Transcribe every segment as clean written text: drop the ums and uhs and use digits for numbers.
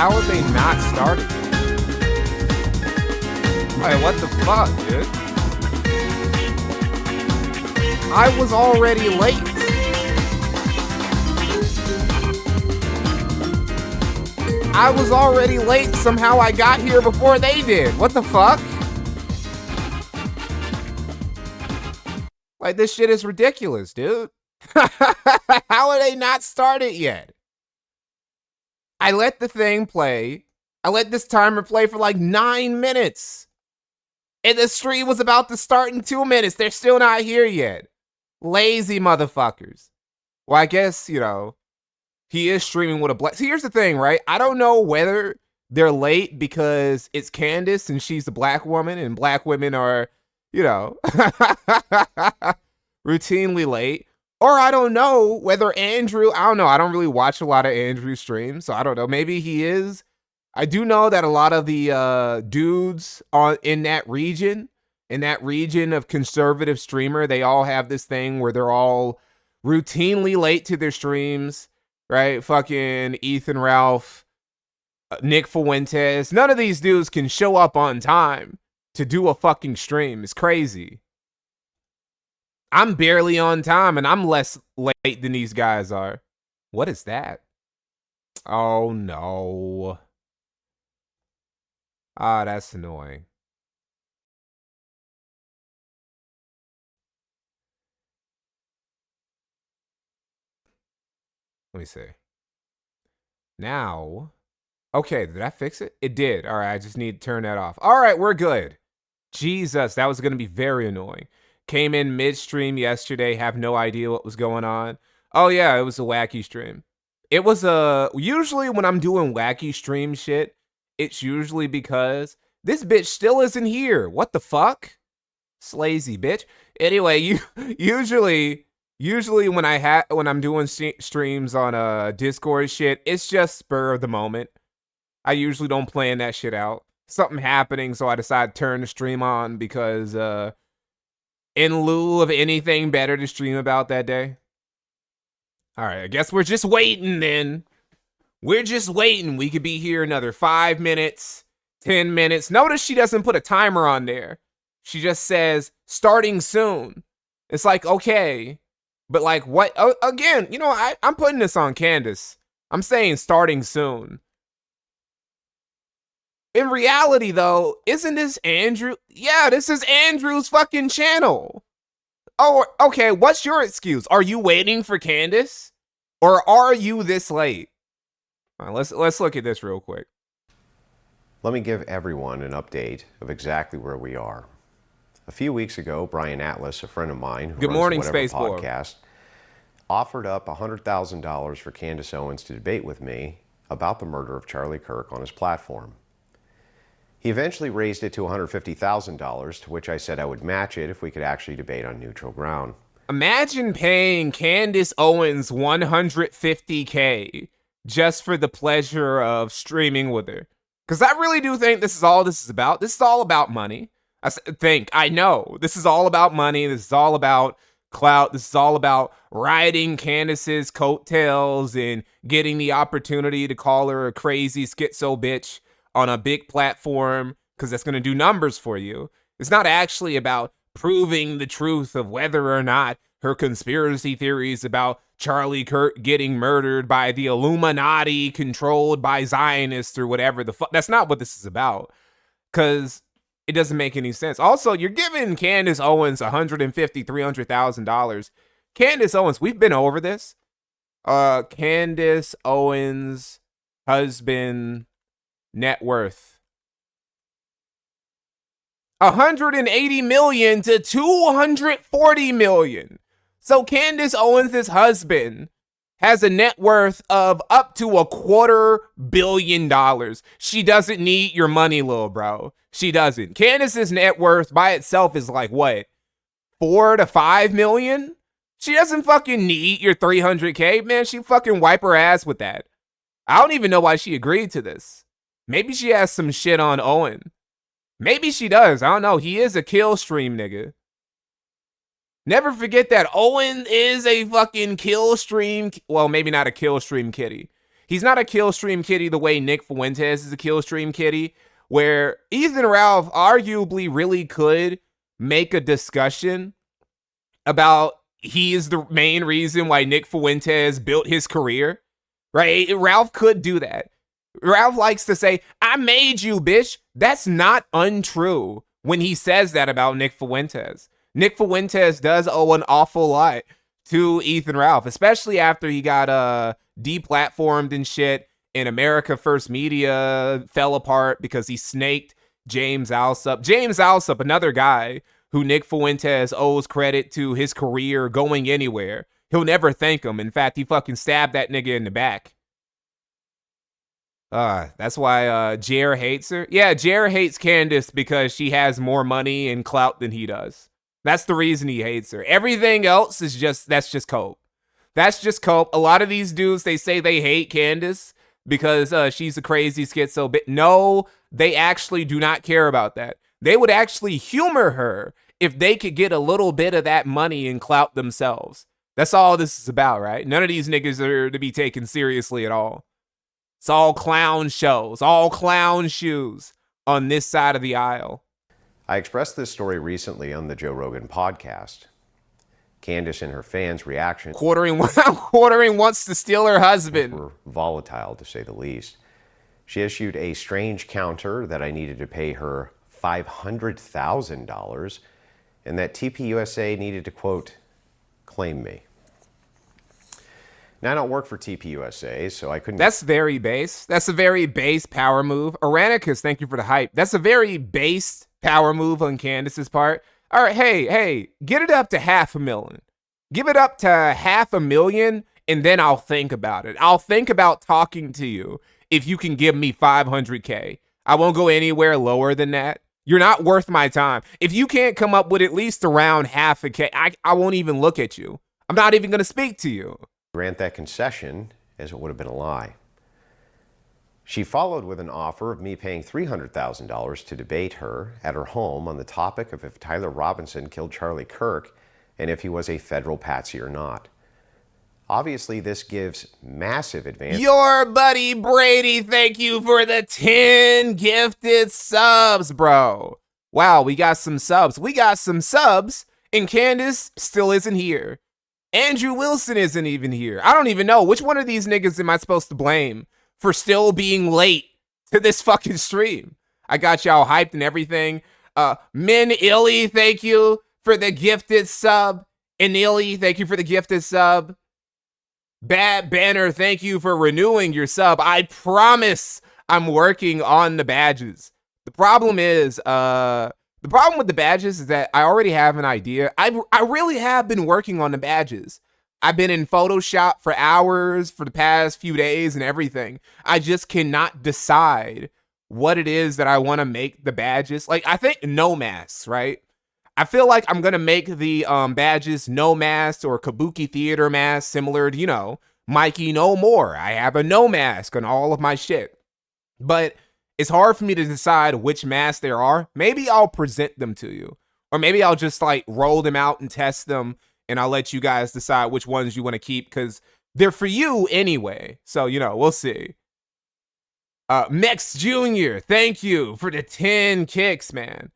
how are they not starting? Like, what the fuck, dude? I was already late. I was already late. Somehow I got here before they did. What the fuck? Like, this shit is ridiculous, dude. How are they not started yet? I let the thing play. I let this timer play for like 9 minutes. And the stream was about to start in 2 minutes. They're still not here yet. Lazy motherfuckers. Well, I guess, you know, he is streaming with a black. See, here's the thing, right? I don't know whether they're late because it's Candace and she's a black woman and black women are, you know, routinely late. Or I don't know whether Andrew, I don't know. I don't really watch a lot of Andrew's streams, so I don't know. Maybe he is. I do know that a lot of the dudes in that region of conservative streamer, they all have this thing where they're all routinely late to their streams, right? Fucking Ethan Ralph, Nick Fuentes. None of these dudes can show up on time to do a fucking stream. It's crazy. I'm barely on time and I'm less late than these guys are. What is that? Oh no. Ah, that's annoying. Let me see. Now, okay, did I fix it? It did. All right, I just need to turn that off. All right, we're good. Jesus, that was going to be very annoying. Came in midstream yesterday, have no idea what was going on. Oh yeah, it was a wacky stream. It was usually when I'm doing wacky stream shit, it's usually because this bitch still isn't here. What the fuck? Slazy bitch. Anyway, usually when I'm doing streams on Discord shit, it's just spur of the moment. I usually don't plan that shit out. Something happening, so I decide to turn the stream on because in lieu of anything better to stream about that day. All right, I guess we're just waiting then. We're just waiting. We could be here another 5 minutes, 10 minutes. Notice she doesn't put a timer on there. She just says, starting soon. It's like, okay. But like, what? Again, you know, I'm putting this on Candace. I'm saying starting soon. In reality, though, isn't this Andrew? Yeah, this is Andrew's fucking channel. Oh, okay, what's your excuse? Are you waiting for Candace? Or are you this late? All right, let's look at this real quick. Let me give everyone an update of exactly where we are. A few weeks ago, Brian Atlas, a friend of mine who runs the Whatever podcast, offered up $100,000 for Candace Owens to debate with me about the murder of Charlie Kirk on his platform. He eventually raised it to $150,000, to which I said I would match it if we could actually debate on neutral ground. Imagine paying Candace Owens $150K just for the pleasure of streaming with her. Because I really do think this is all this is about. This is all about money. I know. This is all about money. This is all about clout. This is all about riding Candace's coattails and getting the opportunity to call her a crazy schizo bitch on a big platform, because that's going to do numbers for you. It's not actually about proving the truth of whether or not her conspiracy theories about Charlie Kirk getting murdered by the Illuminati controlled by Zionists or whatever the fuck. That's not what this is about, because it doesn't make any sense. Also, you're giving Candace Owens $150,000, $300,000. Candace Owens, we've been over this. Candace Owens' husband net worth $180 million to $240 million. So Candace Owens' husband has a net worth of up to $250 million. She doesn't need your money, little bro. She doesn't. Candace's net worth by itself is like what? 4 to 5 million? She doesn't fucking need your 300K, man. She fucking wipe her ass with that. I don't even know why she agreed to this. Maybe she has some shit on Owen. Maybe she does. I don't know. He is a kill stream nigga. Never forget that Owen is a fucking kill stream. Well, maybe not a kill stream kitty. He's not a kill stream kitty the way Nick Fuentes is a kill stream kitty, where Ethan Ralph arguably really could make a discussion about he is the main reason why Nick Fuentes built his career, right? Ralph could do that. Ralph likes to say, I made you, bitch. That's not untrue when he says that about Nick Fuentes. Nick Fuentes does owe an awful lot to Ethan Ralph, especially after he got deplatformed and shit, and America First Media fell apart because he snaked James Alsop. James Alsop, another guy who Nick Fuentes owes credit to his career going anywhere. He'll never thank him. In fact, he fucking stabbed that nigga in the back. That's why Jer hates her. Yeah, Jer hates Candace because she has more money and clout than he does. That's the reason he hates her. Everything else is that's just cope. That's just cope. A lot of these dudes, they say they hate Candace because she's a crazy schizo bitch. No, they actually do not care about that. They would actually humor her if they could get a little bit of that money and clout themselves. That's all this is about, right? None of these niggas are to be taken seriously at all. It's all clown shows, all clown shoes on this side of the aisle. I expressed this story recently on the Joe Rogan podcast. Candace and her fans' reaction quartering wants to steal her husband were volatile, to say the least. She issued a strange counter that I needed to pay her $500,000 and that TPUSA needed to, quote, claim me. Now, I don't work for TPUSA, so I couldn't... That's very base. That's a very base power move. Aranicus, thank you for the hype. That's a very base power move on Candace's part. All right, hey, get it up to $500,000. Give it up to $500,000, and then I'll think about it. I'll think about talking to you if you can give me $500K. I won't go anywhere lower than that. You're not worth my time. If you can't come up with at least around $500K, I won't even look at you. I'm not even going to speak to you. Grant that concession, as it would have been a lie. She followed with an offer of me paying $300,000 to debate her at her home on the topic of if Tyler Robinson killed Charlie Kirk and if he was a federal patsy or not. Obviously, this gives massive advantage. Your buddy Brady, thank you for the 10 gifted subs, bro. Wow, we got some subs. And Candace still isn't here. Andrew Wilson isn't even here. I don't even know. Which one of these niggas am I supposed to blame for still being late to this fucking stream? I got y'all hyped and everything. Min Illy, thank you for the gifted sub. And Illy, thank you for the gifted sub. Bad Banner, thank you for renewing your sub. I promise I'm working on the badges. The problem with the badges is that I already have an idea. I really have been working on the badges. I've been in Photoshop for hours for the past few days and everything. I just cannot decide what it is that I want to make the badges. Like, I think no masks, right? I feel like I'm going to make the badges no mask or Kabuki theater mask similar to, MikeynohMore. I have a no mask on all of my shit. But it's hard for me to decide which masks there are. Maybe I'll present them to you. Or maybe I'll just roll them out and test them, and I'll let you guys decide which ones you want to keep because they're for you anyway. So, we'll see. Mex Jr., thank you for the 10 kicks, man.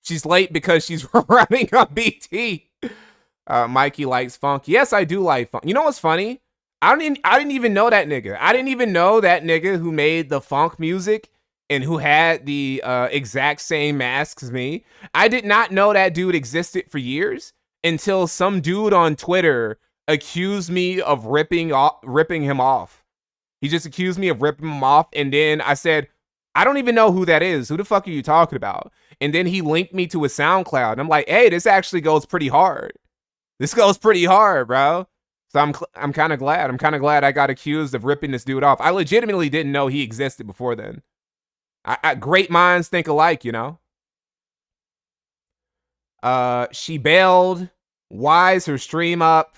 She's late because she's running on BT. Mikey likes funk. Yes, I do like funk. You know what's funny? I didn't even know that nigga. I didn't even know that nigga who made the funk music and who had the exact same mask as me. I did not know that dude existed for years until some dude on Twitter accused me of ripping him off. He just accused me of ripping him off, and then I said, I don't even know who that is. Who the fuck are you talking about? And then he linked me to his SoundCloud. And I'm like, hey, this actually goes pretty hard. This goes pretty hard, bro. So I'm kind of glad. I'm kind of glad I got accused of ripping this dude off. I legitimately didn't know he existed before then. Great minds think alike, She bailed. Why is her stream up?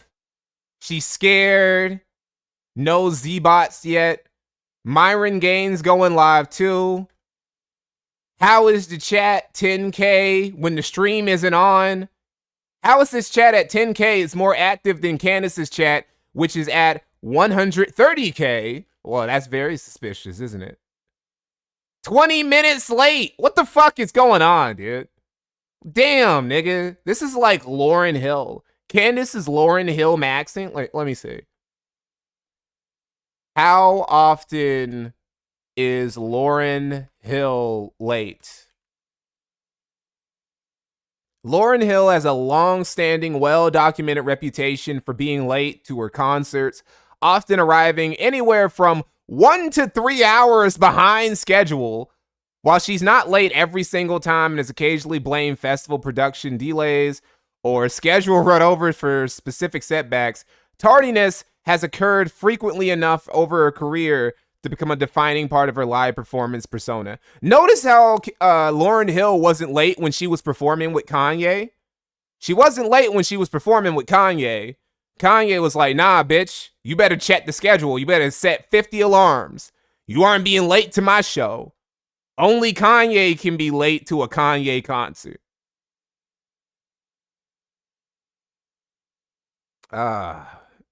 She's scared. No Z-bots yet. Myron Gaines going live too. How is the chat 10K when the stream isn't on? How is this chat at 10K? It's more active than Candace's chat, which is at 130K. Well, that's very suspicious, isn't it? 20 minutes late. What the fuck is going on, dude? Damn, nigga. This is like Lauryn Hill. Candace is Lauryn Hill maxing. Like, let me see. How often is Lauryn Hill late? Lauryn Hill has a long-standing, well-documented reputation for being late to her concerts, often arriving anywhere from 1 to 3 hours behind schedule. While she's not late every single time and is occasionally blamed festival production delays or schedule run-overs for specific setbacks, tardiness has occurred frequently enough over her career to become a defining part of her live performance persona. Notice how Lauryn Hill wasn't late when she was performing with Kanye. She wasn't late when she was performing with Kanye. Kanye was like, nah, bitch, you better check the schedule. You better set 50 alarms. You aren't being late to my show. Only Kanye can be late to a Kanye concert.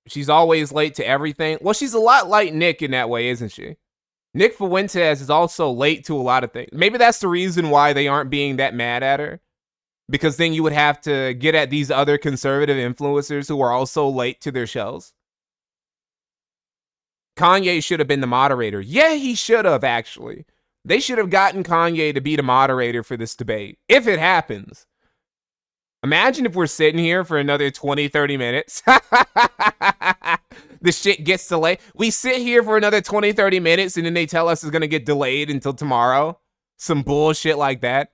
She's always late to everything. Well, she's a lot like Nick in that way, isn't she? Nick Fuentes is also late to a lot of things. Maybe that's the reason why they aren't being that mad at her. Because then you would have to get at these other conservative influencers who are also late to their shows. Kanye should have been the moderator. Yeah, he should have, actually. They should have gotten Kanye to be the moderator for this debate, if it happens. Imagine if we're sitting here for another 20, 30 minutes. The shit gets delayed. We sit here for another 20, 30 minutes, and then they tell us it's going to get delayed until tomorrow. Some bullshit like that.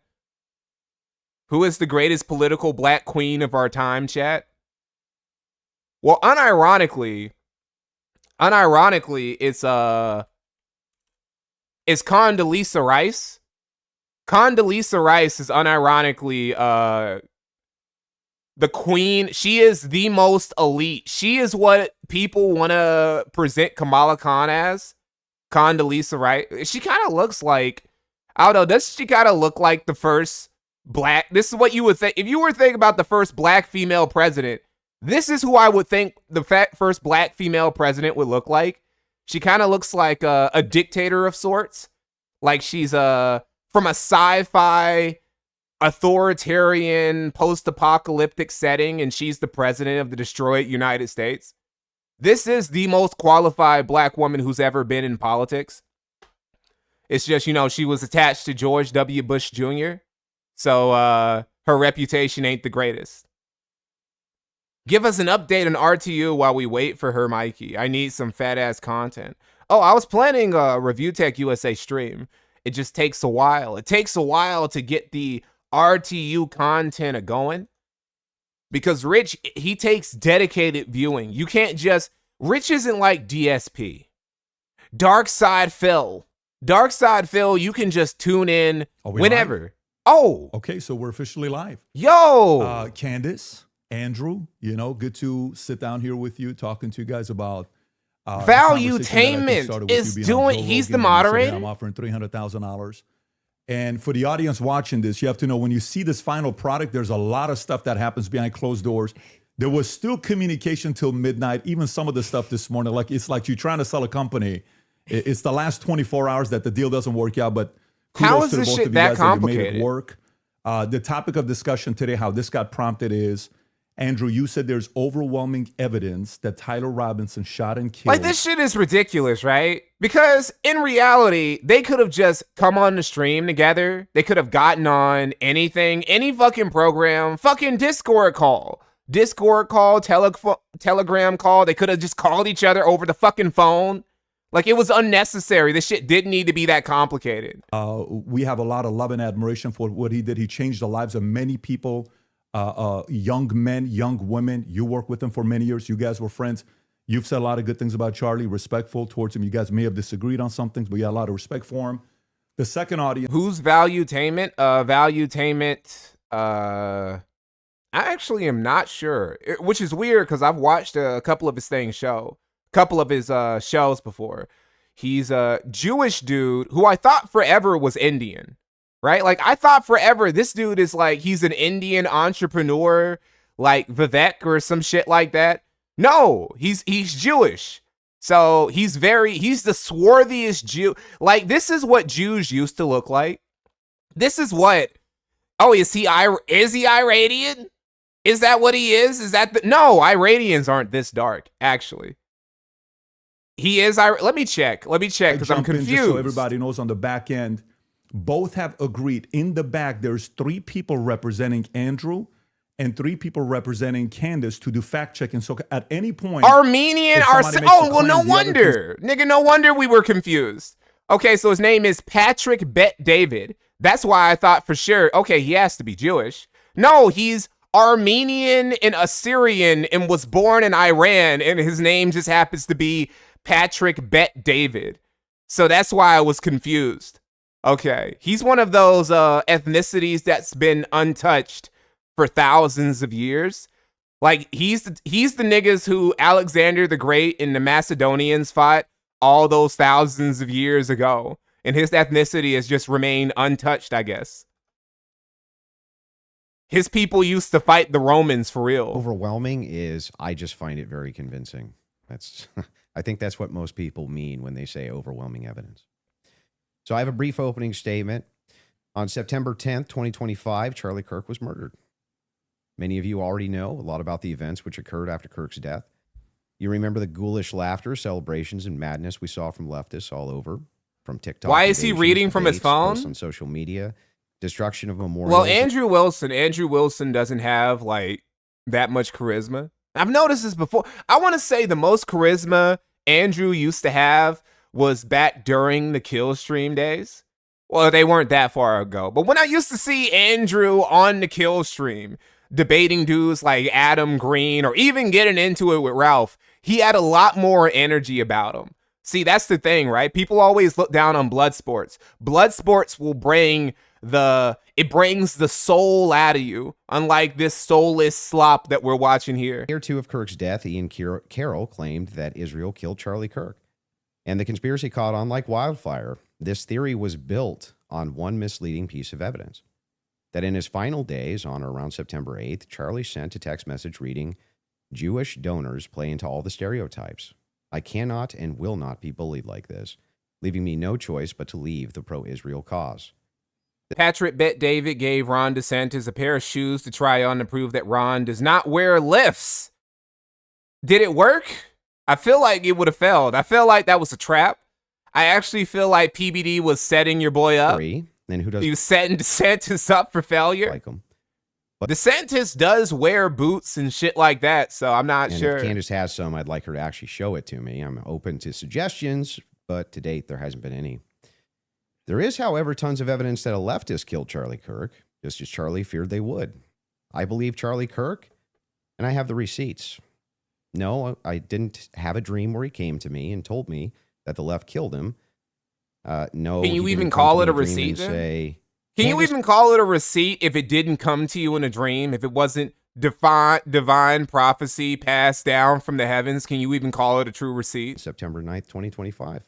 Who is the greatest political black queen of our time, chat? Well, unironically, it's Condoleezza Rice. Condoleezza Rice is unironically the queen. She is the most elite. She is what people want to present Kamala Khan as. Condoleezza Rice. She kind of looks like, I don't know, does she kind of look like the first black? This is what you would think. If you were thinking about the first black female president, this is who I would think the first black female president would look like. She kind of looks like a dictator of sorts. Like she's from a sci-fi, authoritarian, post-apocalyptic setting, and she's the president of the destroyed United States. This is the most qualified black woman who's ever been in politics. It's just, you know, she was attached to George W. Bush Jr., so her reputation ain't the greatest. Give us an update on RTU while we wait for her, Mikey. I need some fat-ass content. Oh, I was planning a Review Tech USA stream. It just takes a while. It takes a while to get the RTU content going. Because Rich, he takes dedicated viewing. You can't just... Rich isn't like DSP. Dark Side Phil. Dark Side Phil, you can just tune in whenever. Live? Oh! Okay, so we're officially live. Yo! Candace, Andrew, you know, good to sit down here with you, talking to you guys about Valuetainment is doing, he's the moderator. I'm offering $300,000. And for the audience watching this, you have to know when you see this final product, there's a lot of stuff that happens behind closed doors. There was still communication till midnight, even some of the stuff this morning. Like it's like you're trying to sell a company. It's the last 24 hours that the deal doesn't work out, but how is this shit that complicated? Made it work. The topic of discussion today, how this got prompted is, Andrew, you said there's overwhelming evidence that Tyler Robinson shot and killed. Like, this shit is ridiculous, right? Because in reality, they could have just come on the stream together. They could have gotten on anything, any fucking program, fucking Discord call, Telegram call. They could have just called each other over the fucking phone. Like, it was unnecessary. This shit didn't need to be that complicated. We have a lot of love and admiration for what he did. He changed the lives of many people. Young men, young women. You worked with him for many years. You guys were friends. You've said a lot of good things about Charlie, respectful towards him. You guys may have disagreed on some things, but you had a lot of respect for him. The second audience. Who's Valuetainment? Valuetainment. I actually am not sure, which is weird because I've watched a couple of his shows before. He's a Jewish dude who I thought forever was Indian. Right? Like, I thought forever this dude is like, he's an Indian entrepreneur, like Vivek or some shit like that. No, he's Jewish. So he's the swarthiest Jew. Like, this is what Jews used to look like. This is what, is he Iranian? Is that what he is? Is that no, Iranians aren't this dark, actually. He is, let me check because I'm confused. Just so everybody knows, on the back end, both have agreed. In the back, there's 3 people representing Andrew and 3 people representing Candace to do fact checking. So at any point, Armenian no wonder. Nigga, no wonder we were confused. Okay, so his name is Patrick Bet David. That's why I thought for sure, okay, he has to be Jewish. No, he's Armenian and Assyrian and was born in Iran, and his name just happens to be Patrick Bet David. So that's why I was confused. Okay, he's one of those ethnicities that's been untouched for thousands of years. Like, he's the niggas who Alexander the Great and the Macedonians fought all those thousands of years ago. And his ethnicity has just remained untouched, I guess. His people used to fight the Romans for real. Overwhelming is, I just find it very convincing. I think that's what most people mean when they say overwhelming evidence. So I have a brief opening statement. On September 10th, 2025, Charlie Kirk was murdered. Many of you already know a lot about the events which occurred after Kirk's death. You remember the ghoulish laughter, celebrations, and madness we saw from leftists all over, from TikTok. Why is he reading from his phone? On social media, destruction of memorials. Well, Andrew Wilson doesn't have like that much charisma. I've noticed this before. I want to say the most charisma Andrew used to have was back during the kill stream days. Well, they weren't that far ago, but when I used to see Andrew on the kill stream debating dudes like Adam Green or even getting into it with Ralph, he had a lot more energy about him. See, that's the thing, right? People always look down on blood sports. Blood sports will brings the soul out of you, unlike this soulless slop that we're watching here. Year 2 of Kirk's death, Ian Carroll claimed that Israel killed Charlie Kirk, and the conspiracy caught on like wildfire. This theory was built on one misleading piece of evidence, that in his final days, on or around September 8th, Charlie sent a text message reading, "Jewish donors play into all the stereotypes. I cannot and will not be bullied like this, leaving me no choice but to leave the pro-Israel cause." Patrick Bet David gave Ron DeSantis a pair of shoes to try on to prove that Ron does not wear lifts. Did it work? I feel like it would have failed. I feel like that was a trap. I actually feel like PBD was setting your boy up. And who does? He was setting DeSantis up for failure. Like him. But DeSantis does wear boots and shit like that, so I'm not sure. If Candace has some, I'd like her to actually show it to me. I'm open to suggestions, but to date, there hasn't been any. There is, however, tons of evidence that a leftist killed Charlie Kirk, just as Charlie feared they would. I believe Charlie Kirk, and I have the receipts. No, I didn't have a dream where he came to me and told me that the left killed him. No. Can you even call it a receipt? Can you even call it a receipt if it didn't come to you in a dream? If it wasn't divine prophecy passed down from the heavens, can you even call it a true receipt? September 9th, 2025.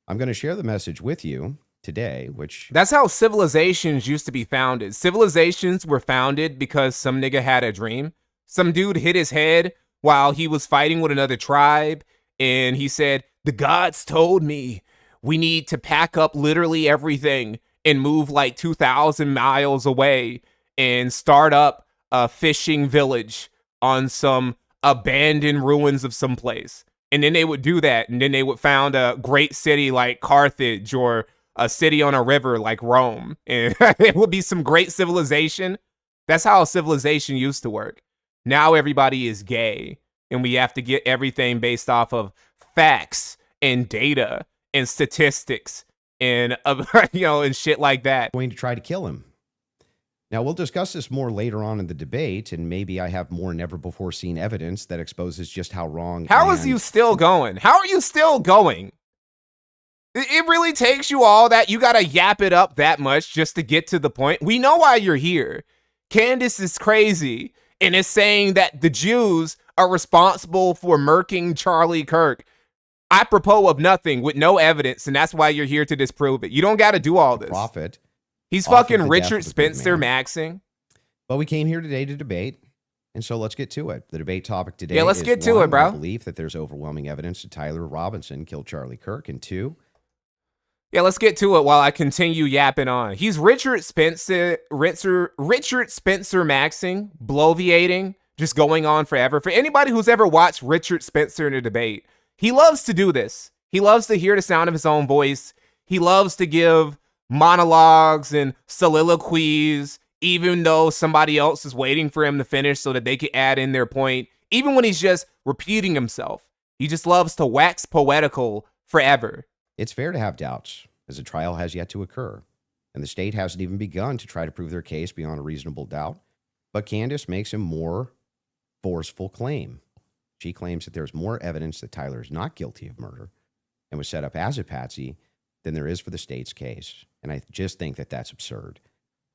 I'm going to share the message with you today, which... That's how civilizations used to be founded. Civilizations were founded because some nigga had a dream. Some dude hit his head while he was fighting with another tribe, and he said, "The gods told me we need to pack up literally everything and move like 2,000 miles away and start up a fishing village on some abandoned ruins of some place." And then they would do that, and then they would found a great city like Carthage or a city on a river like Rome. And it would be some great civilization. That's how a civilization used to work. Now everybody is gay, and we have to get everything based off of facts and data and statistics and and shit like that. Going to try to kill him. Now, we'll discuss this more later on in the debate, and maybe I have more never-before-seen evidence that exposes just how wrong... How is you still going? How are you still going? It really takes you all that? You gotta yap it up that much just to get to the point? We know why you're here. Candace is crazy and is saying that the Jews are responsible for murking Charlie Kirk. Apropos of nothing with no evidence, and that's why you're here to disprove it. You don't gotta do all this. Prophet. He's fucking Richard Spencer maxing. But we came here today to debate. And so let's get to it. The debate topic today let's is get to one, it, bro. the belief that there's overwhelming evidence that Tyler Robinson killed Charlie Kirk, and 2, yeah, let's get to it while I continue yapping on. He's Richard Spencer maxing, bloviating, just going on forever. For anybody who's ever watched Richard Spencer in a debate, he loves to do this. He loves to hear the sound of his own voice. He loves to give monologues and soliloquies, even though somebody else is waiting for him to finish so that they can add in their point. Even when he's just repeating himself, he just loves to wax poetical forever. It's fair to have doubts, as the trial has yet to occur, and the state hasn't even begun to try to prove their case beyond a reasonable doubt. But Candace makes a more forceful claim. She claims that there's more evidence that Tyler is not guilty of murder and was set up as a patsy than there is for the state's case. And I just think that that's absurd.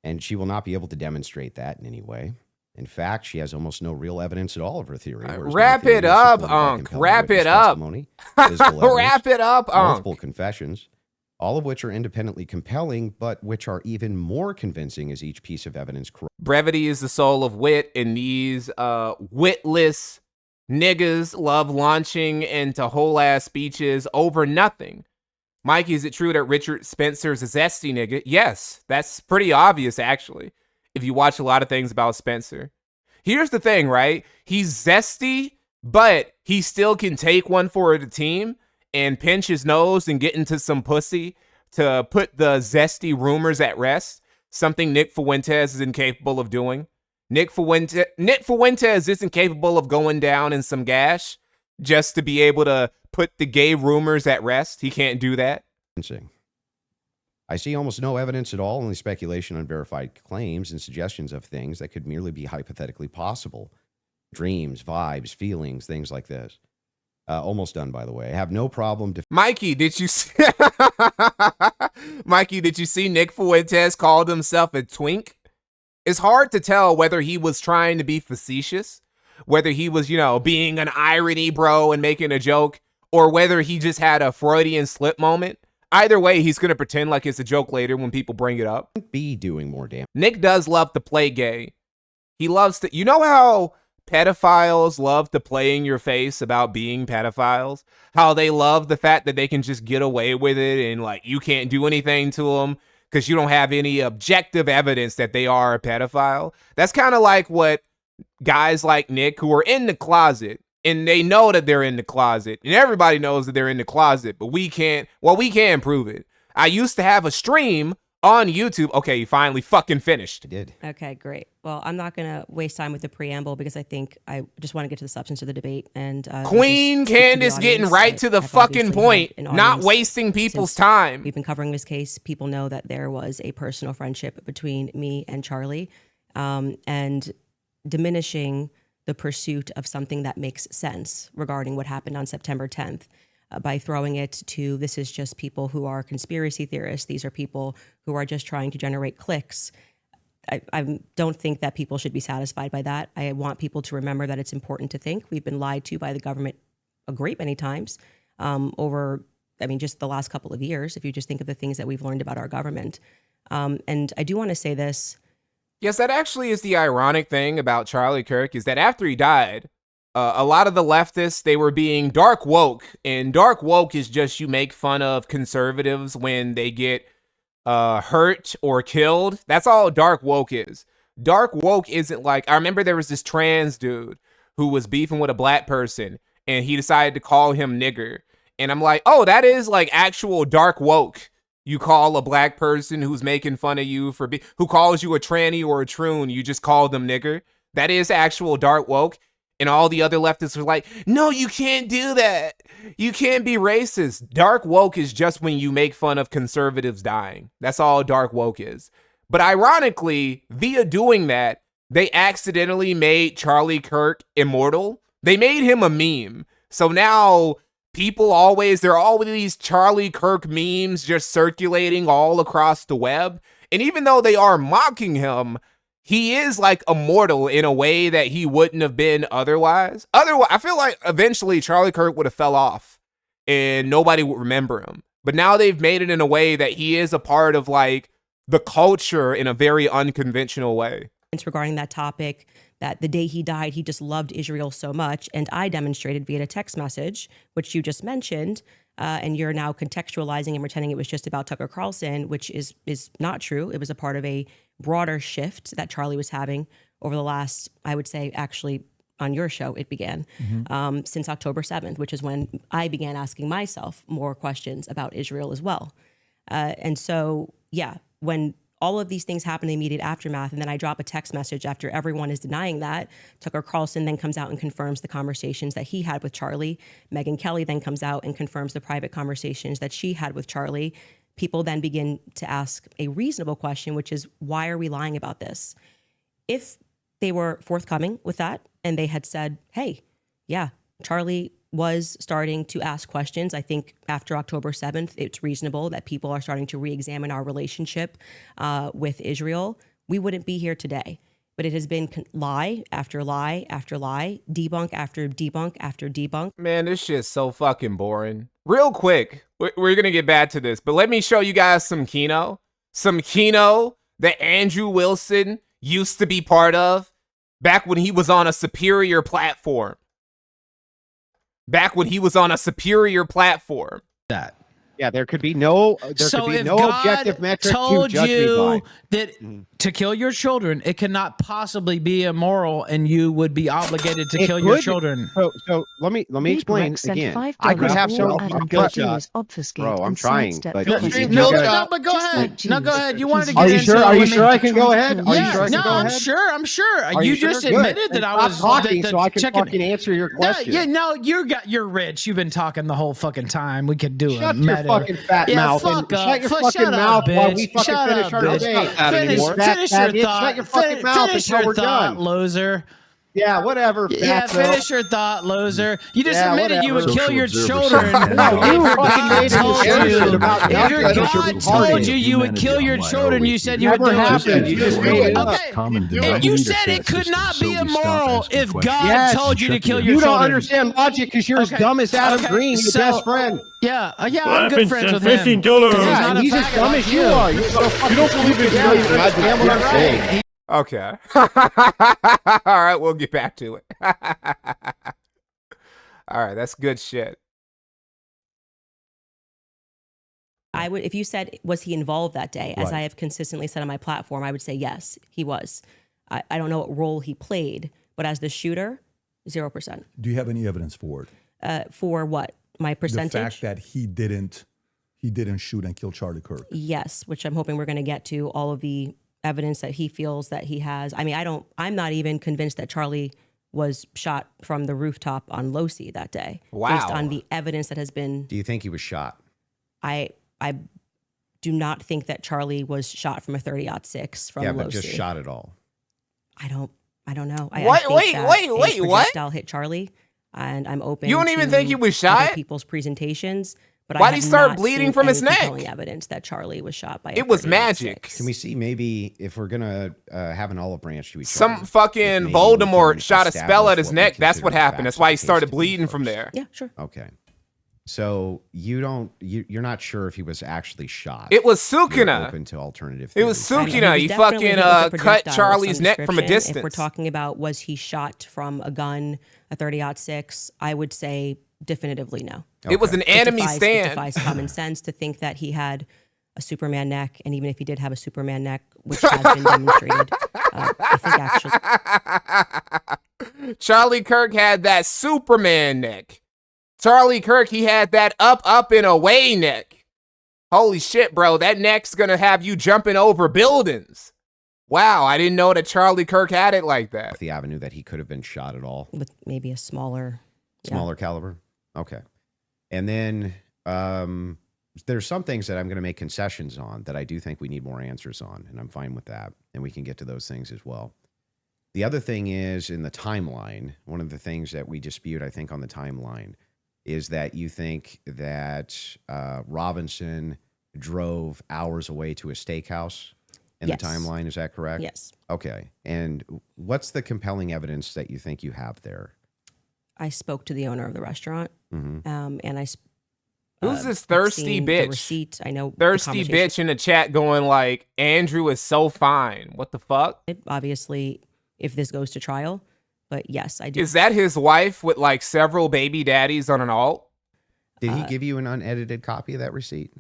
And she will not be able to demonstrate that in any way. In fact, she has almost no real evidence at all of her theory. Wrap it up, Unc. Wrap it up. Wrap it up, Unc. Multiple confessions, all of which are independently compelling, but which are even more convincing as each piece of evidence. Brevity is the soul of wit, and these witless niggas love launching into whole-ass speeches over nothing. Mikey, is it true that Richard Spencer's a zesty nigga? Yes, that's pretty obvious, actually, if you watch a lot of things about Spencer. Here's the thing, right? He's zesty, but he still can take one for the team and pinch his nose and get into some pussy to put the zesty rumors at rest, something Nick Fuentes is incapable of doing. Nick Fuentes isn't capable of going down in some gash just to be able to put the gay rumors at rest. He can't do that. I see almost no evidence at all, only speculation on verified claims and suggestions of things that could merely be hypothetically possible. Dreams, vibes, feelings, things like this. Almost done, by the way. I have no problem. Mikey, did you see Mikey, did you see Nick Fuentes called himself a twink? It's hard to tell whether he was trying to be facetious, whether he was, being an irony bro and making a joke, or whether he just had a Freudian slip moment. Either way, he's going to pretend like it's a joke later when people bring it up. Be doing more damage. Nick does love to play gay. He loves to, you know how pedophiles love to play in your face about being pedophiles? How they love the fact that they can just get away with it and you can't do anything to them because you don't have any objective evidence that they are a pedophile. That's kind of like what guys like Nick who are in the closet, and they know that they're in the closet, and everybody knows that they're in the closet, but we can prove it. I used to have a stream on YouTube. Okay, you finally fucking finished. I did. Okay, great. Well, I'm not going to waste time with the preamble because I think I just want to get to the substance of the debate. And Queen Candace getting right to the fucking point, not wasting people's time. We've been covering this case. People know that there was a personal friendship between me and Charlie, and diminishing the pursuit of something that makes sense regarding what happened on September 10th. By throwing it to, this is just people who are conspiracy theorists. These are people who are just trying to generate clicks. I don't think that people should be satisfied by that. I want people to remember that it's important to think. We've been lied to by the government a great many times over, just the last couple of years, if you just think of the things that we've learned about our government. And I do want to say this. Yes, that actually is the ironic thing about Charlie Kirk, is that after he died, a lot of the leftists, they were being dark woke, and dark woke is just you make fun of conservatives when they get hurt or killed. That's all dark woke is. Dark woke isn't like, I remember there was this trans dude who was beefing with a black person, and he decided to call him nigger. And I'm like, oh, that is like actual dark woke. You call a black person who's making fun of you who calls you a tranny or a troon, you just call them nigger. That is actual dark woke. And all the other leftists were like, no, you can't do that. You can't be racist. Dark woke is just when you make fun of conservatives dying. That's all dark woke is. But ironically, via doing that, they accidentally made Charlie Kirk immortal. They made him a meme. So now there are always these Charlie Kirk memes just circulating all across the web. And even though they are mocking him, he is like immortal in a way that he wouldn't have been otherwise. I feel like eventually Charlie Kirk would have fell off and nobody would remember him. But now they've made it in a way that he is a part of like the culture in a very unconventional way. regarding that topic, that the day he died, he just loved Israel so much. And I demonstrated via a text message, which you just mentioned, and you're now contextualizing and pretending it was just about Tucker Carlson, which is not true. It was a part of a broader shift that Charlie was having over the last, I would say, actually on your show, it began since October 7th, which is when I began asking myself more questions about Israel as well. And so, yeah, when all of these things happen in the immediate aftermath, and then I drop a text message after everyone is denying that, Tucker Carlson then comes out and confirms the conversations that he had with Charlie. Megyn Kelly then comes out and confirms the private conversations that she had with Charlie. People then begin to ask a reasonable question, which is, why are we lying about this? If they were forthcoming with that and they had said, hey, yeah, Charlie was starting to ask questions. I think after October 7th, it's reasonable that people are starting to re-examine our relationship with Israel. We wouldn't be here today. But it has been lie after lie after lie, debunk after debunk after debunk. Man, this shit's so fucking boring. Real quick, we're going to get back to this, but let me show you guys some Kino. Some Kino that Andrew Wilson used to be part of back when he was on a superior platform. That. Yeah, there could be no objective metric to judge me by. That to kill your children, it cannot possibly be immoral, and you would be obligated to kill your children. So let me explain again. I could have some bro. I'm trying, but but go ahead. No, go ahead. You wanted to get into. Are you sure I can go ahead? I'm sure. You just admitted that I was talking, so I can fucking answer your question. Yeah, no, you're rich. You've been talking the whole fucking time. We could do it. Shut your fucking fat mouth. Fuck up. Shut your fucking mouth while we fucking finish our debate. Finish your thought. Shut your fucking mouth until we're done. Loser. Yeah, whatever. Yeah, finish your thought, loser. You just admitted you would kill your children. You fucking made a about if your God told you would kill your children, you said you would do it. You just made it up. Okay. You said it could not be immoral if God told you to kill your children. You don't understand logic because you're as dumb as Adam Green, your best friend. Yeah, I'm good friends with him. Yeah, he's as dumb as you are. You don't believe in God. You understand what I'm saying. Okay. All right, we'll get back to it. All right, that's good shit. I would, if you said, was he involved that day, as I have consistently said on my platform, I would say yes, he was. I don't know what role he played, but as the shooter, 0%. Do you have any evidence for it? For what? My percentage? The fact that he didn't shoot and kill Charlie Kirk. Yes, which I'm hoping we're going to get to all of the evidence that he feels that he has. I mean, I'm not even convinced that Charlie was shot from the rooftop on Losi that day. Wow. Based on the evidence that has been. Do you think he was shot? I do not think that Charlie was shot from a 30-06 from Losi. Yeah, but just shot at all. I don't know. Wait, what? Projectile hit Charlie, and I'm open. You don't even think he was shot? People's presentations. But why did he start bleeding from his neck? Evidence that Charlie was shot by. It was magic. Can we see maybe if we're gonna have an olive branch? Some fucking Voldemort shot a spell at his neck. That's what happened. That's why he started bleeding from there. Yeah, sure. Okay. So you're not sure if he was actually shot. It was Sukina. Open to alternative theories. It was Sukina. He fucking cut Charlie's neck from a distance. If we're talking about was he shot from a gun, a 30-06, I would say definitively no. Okay. It was an enemy stand. It defies common sense to think that he had a Superman neck, and even if he did have a Superman neck, which has been demonstrated, I think actually, Charlie Kirk had that Superman neck. Charlie Kirk, he had that up and away neck. Holy shit, bro, that neck's gonna have you jumping over buildings. Wow, I didn't know that Charlie Kirk had it like that. The avenue that he could have been shot at all. With maybe a smaller caliber. Okay. And then there's some things that I'm going to make concessions on that I do think we need more answers on, and I'm fine with that, and we can get to those things as well. The other thing is in the timeline, one of the things that we dispute, I think, on the timeline is that you think that Robinson drove hours away to a steakhouse in the timeline. Is that correct? Yes. Okay. And what's the compelling evidence that you think you have there? I spoke to the owner of the restaurant, and Who's this thirsty bitch? The receipt. I know. Thirsty bitch in the chat going like, Andrew is so fine. What the fuck? Obviously, if this goes to trial, but yes, I do. Is that his wife with like several baby daddies on an alt? Did he give you an unedited copy of that receipt?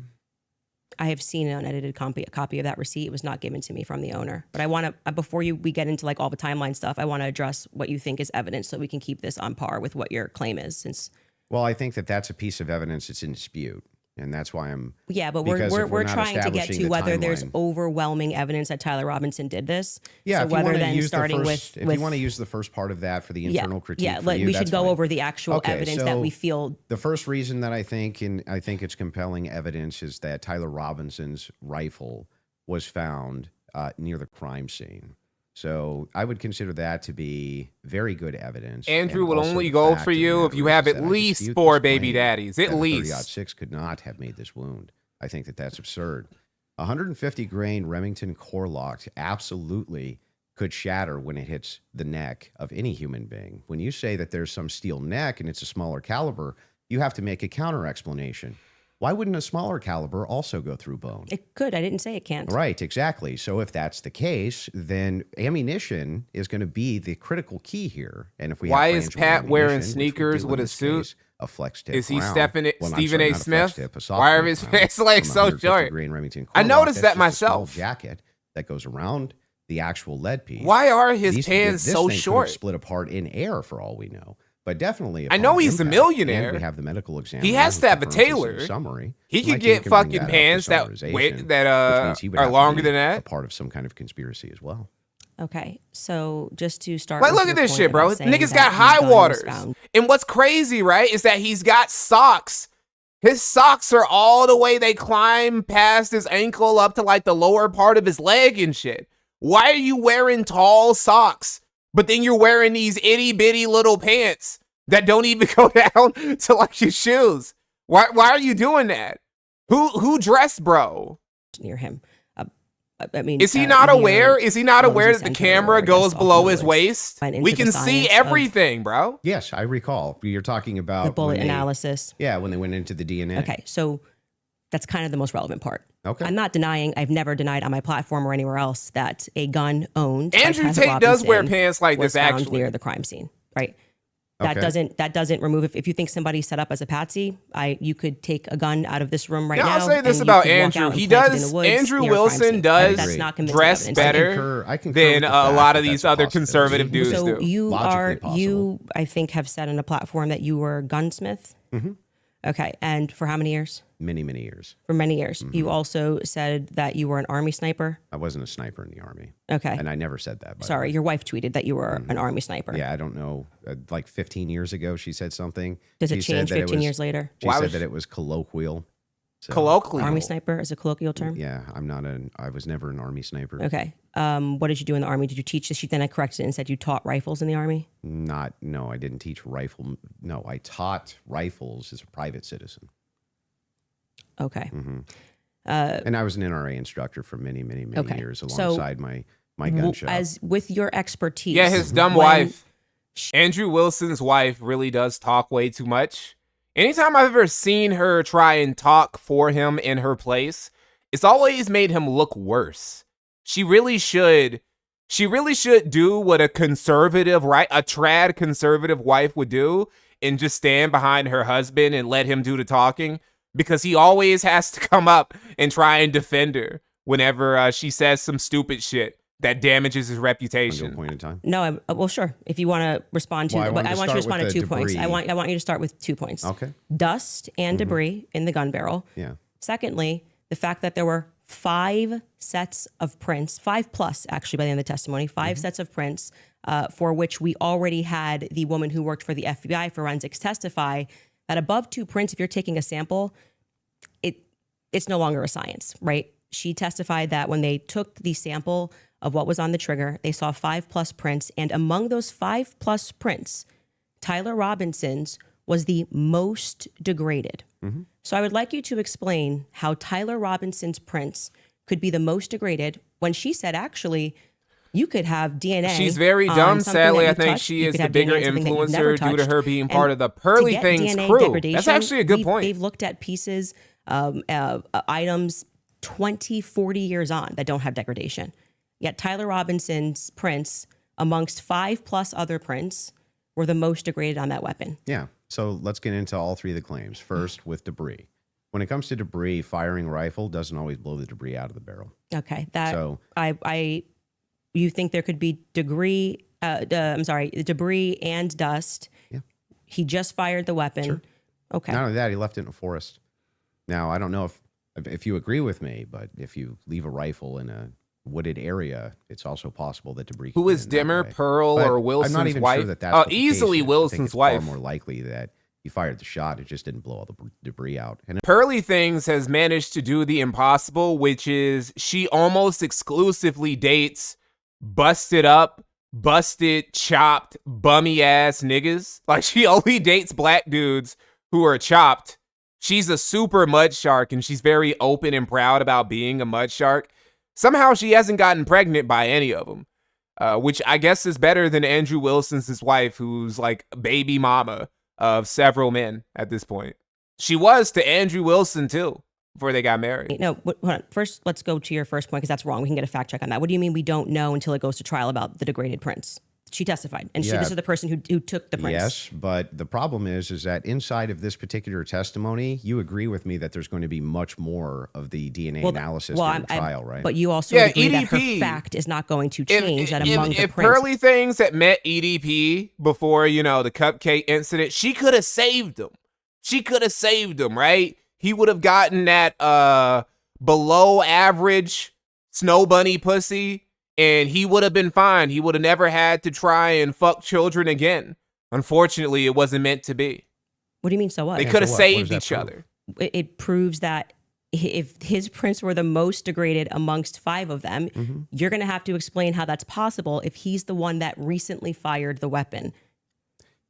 I have seen an unedited copy of that receipt. It was not given to me from the owner. But I want to, before we get into like all the timeline stuff, I want to address what you think is evidence so we can keep this on par with what your claim is. Since, well, I think that that's a piece of evidence that's in dispute. And that's why I'm... Yeah, but we're trying to get to whether there's overwhelming evidence that Tyler Robinson did this. Yeah, so if whether you then starting if you want to use the first part of that for the internal critique, yeah, we should go over the actual evidence that we feel. The first reason that I think it's compelling evidence is that Tyler Robinson's rifle was found near the crime scene. So I would consider that to be very good evidence. Andrew will only go for you if you have at least 4 baby daddies. At least. 30-06 could not have made this wound. I think that that's absurd. 150 grain Remington core lock absolutely could shatter when it hits the neck of any human being. When you say that there's some steel neck and it's a smaller caliber, you have to make a counter explanation. Why wouldn't a smaller caliber also go through bone? It could. I didn't say it can't. Right, exactly. So if that's the case, then ammunition is going to be the critical key here. And if we why is Pat wearing sneakers with a suit? A flex tip. Is he Stephen A. Smith? Why are his pants like so short? I noticed that myself. Jacket that goes around the actual lead piece. Why are his pants so short? Split apart in air for all we know. But definitely, I know he's a millionaire. We have the medical exam. He has to have a tailor. Summary. He could get fucking pants that are longer than that. A part of some kind of conspiracy as well. Okay, so just to start. Like, look at this shit, bro. Niggas got high waters, and what's crazy, right, is that he's got socks. His socks are all the way they climb past his ankle up to like the lower part of his leg and shit. Why are you wearing tall socks? But then you're wearing these itty bitty little pants that don't even go down to like your shoes. Why are you doing that? Who dressed bro? Near him. I mean, is he not aware? Is he not aware that the camera goes below his waist? We can see everything, bro. Yes, I recall. You're talking about the bullet analysis. Yeah, when they went into the DNA. Okay, so that's kind of the most relevant part. Okay. I'm not denying, I've never denied on my platform or anywhere else that a gun owned Andrew Tate does wear pants like this actually near the crime scene, right? That doesn't remove if you think somebody set up as a patsy, you could take a gun out of this room right now. I'll say this about Andrew. He does Andrew Wilson does dress better than a lot of these other conservative dudes do. So you I think have said on a platform that you were a gunsmith. Mm-hmm. Okay, and for how many years? Many years. For many years. Mm-hmm. You also said that you were an Army sniper? I wasn't a sniper in the Army. Okay. And I never said that. Sorry, your wife tweeted that you were an Army sniper. Yeah, I don't know. Like 15 years ago, she said something. Does it change 15 years later? She said that it was colloquial. So, colloquial. Army sniper is a colloquial term? Yeah, I was never an Army sniper. Okay. What did you do in the Army? Did you teach this? Then I corrected it and said you taught rifles in the Army? No, I didn't teach rifle. No, I taught rifles as a private citizen. Okay. Mm-hmm. And I was an NRA instructor for many years alongside my gun shop. As with your expertise. Yeah, his dumb wife. Andrew Wilson's wife really does talk way too much. Anytime I've ever seen her try and talk for him in her place, it's always made him look worse. She really should do what a conservative, right? A trad conservative wife would do and just stand behind her husband and let him do the talking. Because he always has to come up and try and defend her whenever she says some stupid shit that damages his reputation. Point in time. No, well, sure. If you want to respond to, but I want you to respond to 2 points. I want you to start with 2 points. Okay. Dust and debris in the gun barrel. Yeah. Secondly, the fact that there were 5 sets of prints, 5+ actually by the end of the testimony, 5 sets of prints for which we already had the woman who worked for the FBI forensics testify that above 2 prints, if you're taking a sample, it's no longer a science, right? She testified that when they took the sample of what was on the trigger, they saw 5+ prints. And among those 5+ prints, Tyler Robinson's was the most degraded. Mm-hmm. So I would like you to explain how Tyler Robinson's prints could be the most degraded when she said, actually, You could have DNA. She's very dumb. Sadly, I think she is the bigger influencer due to her being part of the Pearly Things crew. That's actually a good point. They've looked at pieces, items 20, 40 years on that don't have degradation. Yet Tyler Robinson's prints, amongst 5+ other prints, were the most degraded on that weapon. Yeah. So let's get into all three of the claims. First, with debris. When it comes to debris, firing a rifle doesn't always blow the debris out of the barrel. Okay. You think there could be debris and dust. Yeah. He just fired the weapon. Sure. Okay. Not only that, he left it in a forest. Now, I don't know if you agree with me, but if you leave a rifle in a wooded area, it's also possible that debris. Who is dimmer, Pearl or Wilson's I'm not even wife? Sure that's easily Wilson's wife. Far more likely that he fired the shot. It just didn't blow all the debris out. And Pearly Things has managed to do the impossible, which is she almost exclusively dates busted up, busted, chopped, bummy ass niggas. Like, she only dates black dudes who are chopped. She's a super mud shark, and she's very open and proud about being a mud shark. Somehow she hasn't gotten pregnant by any of them, which I guess is better than Andrew Wilson's wife, who's like baby mama of several men at this point. She was to Andrew Wilson too, before they got married. No, hold on. First, let's go to your first point, because that's wrong. We can get a fact check on that. What do you mean we don't know until it goes to trial about the degraded prints? She testified, and this is the person who took the prints. Yes, but the problem is that inside of this particular testimony, you agree with me that there's going to be much more of the DNA analysis during the trial, right? But you also agree that her fact is not going to change among the prints. If Pearly Things had met EDP before, the cupcake incident, she could have saved him. She could have saved him, right? He would have gotten that below average snow bunny pussy, and he would have been fine. He would have never had to try and fuck children again. Unfortunately, it wasn't meant to be. What do you mean, so what? They could have saved each other. It proves that if his prints were the most degraded amongst 5 of them, you're going to have to explain how that's possible if he's the one that recently fired the weapon.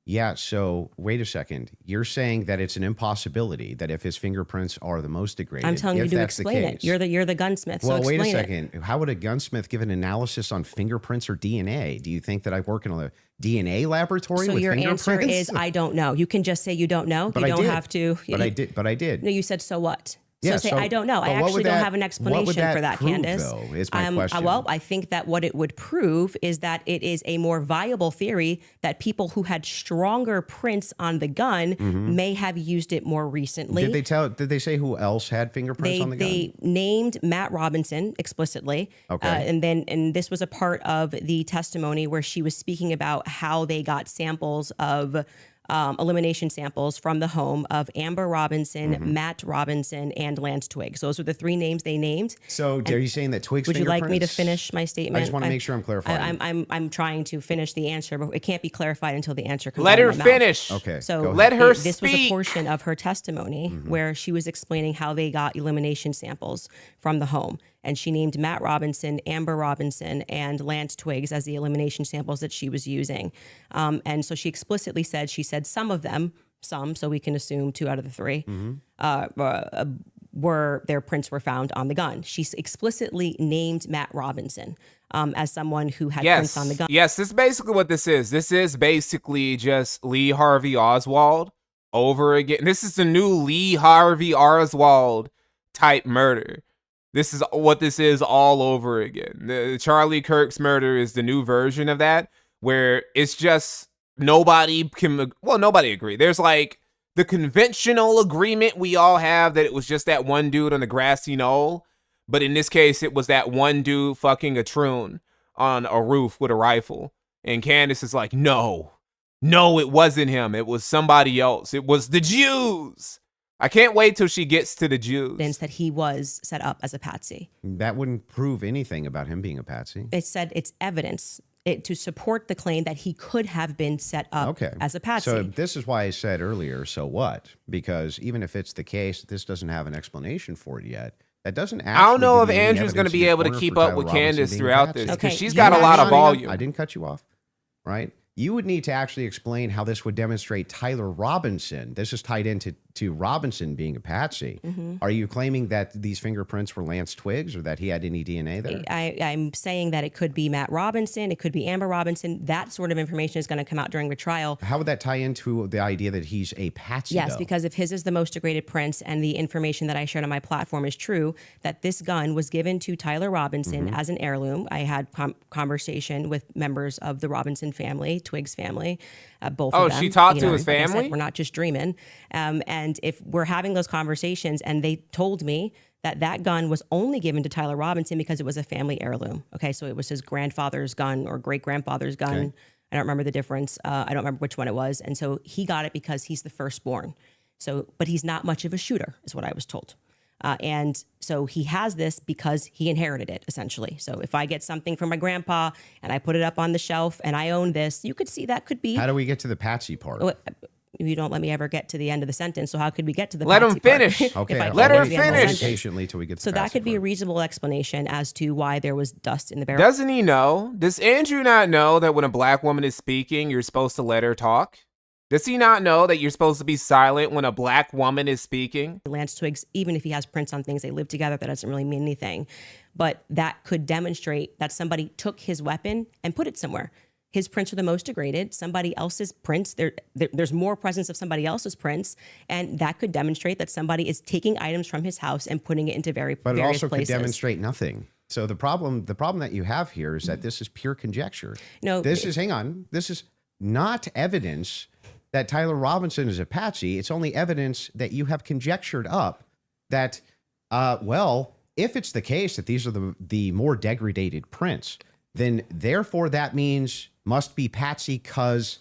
Yeah, so wait a second. You're saying that it's an impossibility that if his fingerprints are the most degraded, I'm telling you to explain it. You're the gunsmith. Well, so wait a second. How would a gunsmith give an analysis on fingerprints or DNA? Do you think that I work in a DNA laboratory with fingerprints? So your answer is I don't know. You can just say you don't know. But you don't have to. But I did. No, you said so what? So Yeah, say, I don't know. I actually don't have an explanation for that, prove, Candace. Though, is my question. Well, I think that what it would prove is that it is a more viable theory that people who had stronger prints on the gun may have used it more recently. Did they say who else had fingerprints on the gun? They named Matt Robinson explicitly. Okay. And this was a part of the testimony where she was speaking about how they got samples of elimination samples from the home of Amber Robinson, Matt Robinson, and Lance Twiggs. Those were the 3 names they named. So are you saying that Twiggs Would you like me to finish my statement? I just want to make sure I'm clarifying. I'm trying to finish the answer, but it can't be clarified until the answer comes Let out her of my finish. mouth. Okay. So let her This speak. was a portion of her testimony where she was explaining how they got elimination samples from the home. And she named Matt Robinson, Amber Robinson, and Lance Twiggs as the elimination samples that she was using. And so she explicitly said, some of them, so we can assume 2 out of the 3, their prints were found on the gun. She explicitly named Matt Robinson as someone who had prints on the gun. Yes, this is basically what this is. This is basically just Lee Harvey Oswald over again. This is the new Lee Harvey Oswald type murder. This is what this is all over again. The Charlie Kirk's murder is the new version of that, where it's just nobody agree. There's like the conventional agreement we all have that it was just that one dude on the grassy knoll. But in this case, it was that one dude fucking a troon on a roof with a rifle. And Candace is like, no, it wasn't him. It was somebody else. It was the Jews. I can't wait till she gets to the Jews. That he was set up as a patsy. That wouldn't prove anything about him being a patsy. It said it's evidence to support the claim that he could have been set up as a patsy. So this is why I said earlier, so what? Because even if it's the case, this doesn't have an explanation for it yet. That doesn't actually. I don't know if Andrew's going to be able to keep up with Candace throughout this, because she's got a lot of volume. I didn't cut you off, right? You would need to actually explain how this would demonstrate Tyler Robinson. This is tied into to Robinson being a patsy. Are you claiming that these fingerprints were Lance Twiggs or that he had any DNA there? I'm saying that it could be Matt Robinson, it could be Amber Robinson. That sort of information is going to come out during the trial. How would that tie into the idea that he's a patsy? Yes, though? because if his is the most degraded prints and the information that I shared on my platform is true, that this gun was given to Tyler Robinson as an heirloom. I had conversation with members of the Robinson family, Twiggs family, both of them. She talked to his family? I said, we're not just dreaming. And if we're having those conversations and they told me that gun was only given to Tyler Robinson because it was a family heirloom. Okay, so it was his grandfather's gun or great-grandfather's gun. Okay. I don't remember the difference. I don't remember which one it was. And so he got it because he's the firstborn. So, but he's not much of a shooter, is what I was told. And so he has this because he inherited it, essentially. So if I get something from my grandpa and I put it up on the shelf and I own this, you could see that could be. How do we get to the patsy part? You don't let me ever get to the end of the sentence. So how could we get to the Let patsy him finish. Part? Okay, let her finish. Patiently till we get to so the that patsy could be part. a reasonable explanation as to why there was dust in the barrel. Doesn't he know? Does Andrew not know that when a black woman is speaking, you're supposed to let her talk? Does he not know that you're supposed to be silent when a black woman is speaking? Lance Twiggs, even if he has prints on things, they live together, that doesn't really mean anything. But that could demonstrate that somebody took his weapon and put it somewhere. His prints are the most degraded. Somebody else's prints, there's more presence of somebody else's prints, and that could demonstrate that somebody is taking items from his house and putting it into various places. But it also could demonstrate nothing. So the problem that you have here is that this is pure conjecture. No, this is not evidence that Tyler Robinson is a patsy. It's only evidence that you have conjectured up that, if it's the case that these are the more degraded prints, then therefore that means must be patsy because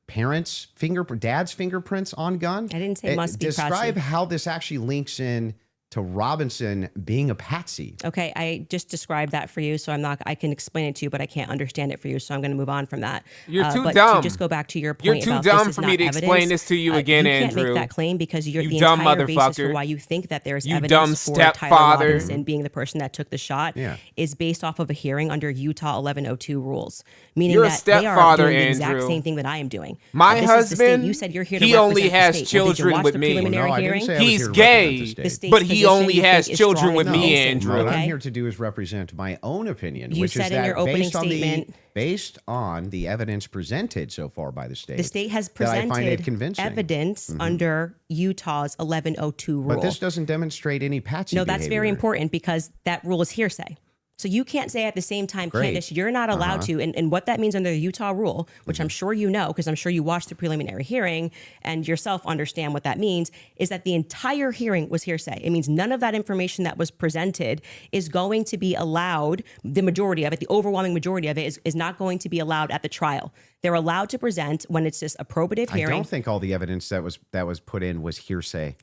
dad's fingerprints on gun. I didn't say must be patsy. Describe how this actually links in to Robinson being a patsy. Okay, I just described that for you, so I can explain it to you, but I can't understand it for you, so I'm going to move on from that. You're too but dumb. To just go back to your point, you're too about dumb this for is me not to evidence. explain this to you again, you Andrew. You can't make that claim because you're you the dumb entire basis for motherfucker. why you think that there's You evidence dumb for Tyler stepfather. Robinson being the person that took the shot is based off of a hearing under Utah 1102 rules, meaning you're that a they are stepfather, doing the Andrew. exact same thing that I am doing. My husband, you said you're here to he represent only the has state. children Well, with did you watch me. the preliminary No, I didn't hearing? say I was He's here to gay, represent the state. but he only has children with me, Andrew. What I'm here to do is represent my own opinion, You which said is in that your opening statement, based on the evidence presented so far by the state has that I find it presented convincing. evidence under Utah's 1102 rule. But this doesn't demonstrate any patsy No, that's very behavior. important because that rule is hearsay. So you can't say at the same time, Great. Candace, you're not allowed to. And what that means under the Utah rule, which I'm sure you know, because I'm sure you watched the preliminary hearing and yourself understand what that means, is that the entire hearing was hearsay. It means none of that information that was presented is going to be allowed. The majority of it, the overwhelming majority of it is not going to be allowed at the trial. They're allowed to present when it's just a probative hearing. I don't think all the evidence that was put in was hearsay.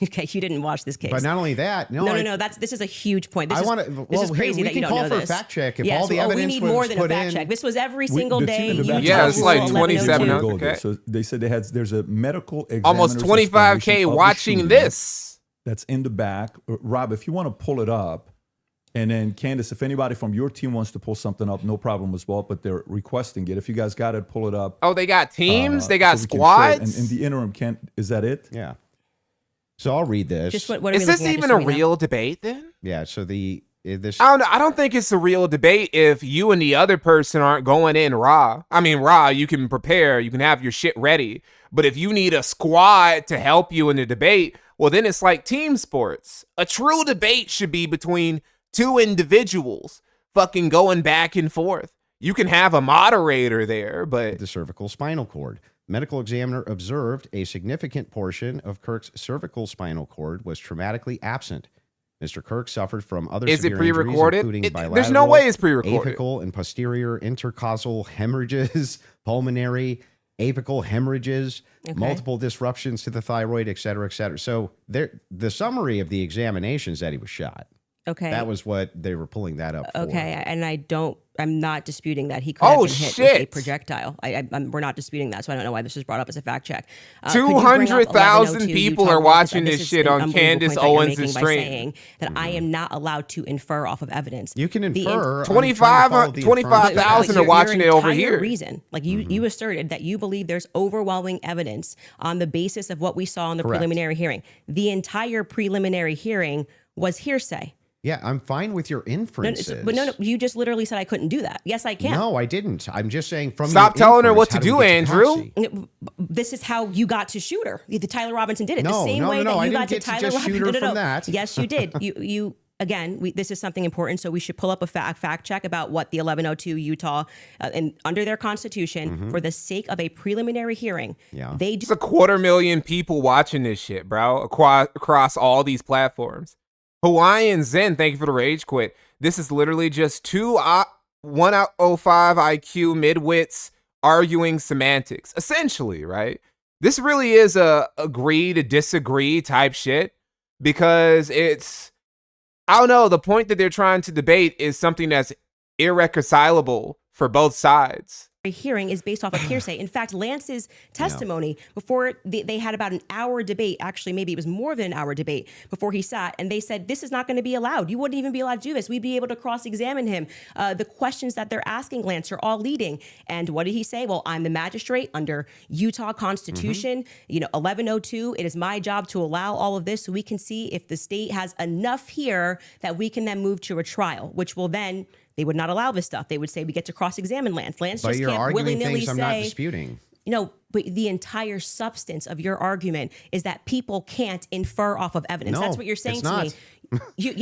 Okay, you didn't watch this case. But not only that, no. This is a huge point. This is crazy we that you can don't call know for this. a fact check if Yes, all the evidence we need was more than a put fact in. check. This was every single day. Yeah, it's like 27. Okay. So they said there's a medical examiner's Almost 25K explanation of the watching shooting this. That's in the back. Rob, if you want to pull it up, and then Candace, if anybody from your team wants to pull something up, no problem as well, but they're requesting it. If you guys got it, pull it up. Oh, they got teams? They got so we can share it. squads? And in the interim, is that it? Yeah. So I'll read this. Just what are Is we this looking at? even Just a so we know. real debate then? Yeah, so this I don't know. I don't think it's a real debate if you and the other person aren't going in raw. I mean, raw, you can prepare, you can have your shit ready. But if you need a squad to help you in the debate, well, then it's like team sports. A true debate should be between two individuals fucking going back and forth. You can have a moderator there, but the cervical spinal cord. Medical examiner observed a significant portion of Kirk's cervical spinal cord was traumatically absent. Mr. Kirk suffered from other is it severe injuries, pre-recorded? including bilateral, There's no way it's pre-recorded. apical and posterior intercausal hemorrhages, pulmonary, apical hemorrhages, multiple disruptions to the thyroid, et cetera, et cetera. So the summary of the examination is that he was shot. Okay. That was what they were pulling that up for. Okay, and I don't I'm not disputing that he could have been hit with a shit. projectile. We're not disputing that, so I don't know why this was brought up as a fact check. 200,000 people are watching this shit on Candace Owens' stream. Saying that I am not allowed to infer off of evidence. You can infer. 25,000 are watching it over here. Reason, like you asserted that you believe there's overwhelming evidence on the basis of what we saw in the preliminary hearing. The entire preliminary hearing was hearsay. Yeah, I'm fine with your inferences. But no, you just literally said I couldn't do that. Yes, I can. No, I didn't. I'm just saying from Stop telling her what to do, Andrew. This is how you got to shoot her. The Tyler Robinson did it. No, the same way that you got to Tyler Robinson. Shoot her from that. Yes, you did. You again, this is something important, so we should pull up a fact check about what the 1102 Utah, and under their constitution, for the sake of a preliminary hearing, they do. There's 250,000 people watching this shit, bro, across all these platforms. Hawaiian Zen, thank you for the rage quit. This is literally just 105 IQ midwits arguing semantics, essentially, right? This really is a agree to disagree type shit, because it's, I don't know, the point that they're trying to debate is something that's irreconcilable for both sides. Hearing is based off of hearsay. In fact, Lance's testimony before they had about an hour debate, actually maybe it was more than an hour debate before he sat, and they said this is not going to be allowed. You wouldn't even be allowed to do this. We'd be able to cross-examine him. The questions that they're asking Lance are all leading. And what did he say? Well, I'm the magistrate under Utah Constitution, 1102. It is my job to allow all of this so we can see if the state has enough here that we can then move to a trial, which will then. They would not allow this stuff. They would say we get to cross-examine Lance. Lance just can't willy-nilly say. I'm not disputing. But the entire substance of your argument is that people can't infer off of evidence. No, that's what you're saying it's to not. me.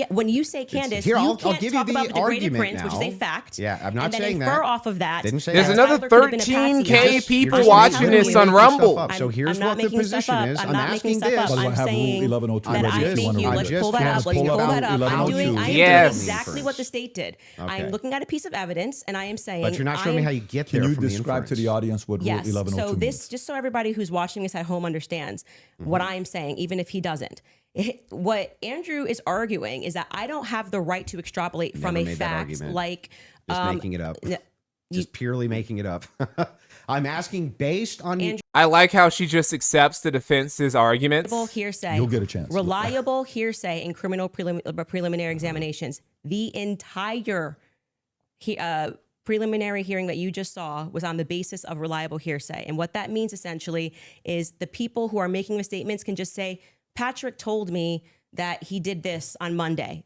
When you say Candace, Here, you I'll can't give you talk the about the degraded argument prince, which is a now. fact. Yeah, I'm not and then saying infer that. off of that. Didn't say There's that. another 13K people watching this on Rumble. So here's what the position is. I'm asking this. I'm saying that I think you. Let's pull that up. Let's pull that up. I'm doing exactly what the state did. I'm looking at a piece of evidence, and I am saying. But you're not showing me how you get there. Can you describe to the audience what Rule 1102 so this, means? just so everybody who's watching this at home understands what I'm saying, even if he doesn't. What Andrew is arguing is that I don't have the right to extrapolate from a fact like just making it up. Just purely making it up. I'm asking based on Andrew, I like how she just accepts the defense's arguments. Hearsay. You'll get a chance. Reliable hearsay in criminal preliminary examinations. The entire preliminary hearing that you just saw was on the basis of reliable hearsay. And what that means essentially is the people who are making the statements can just say, Patrick told me that he did this on Monday.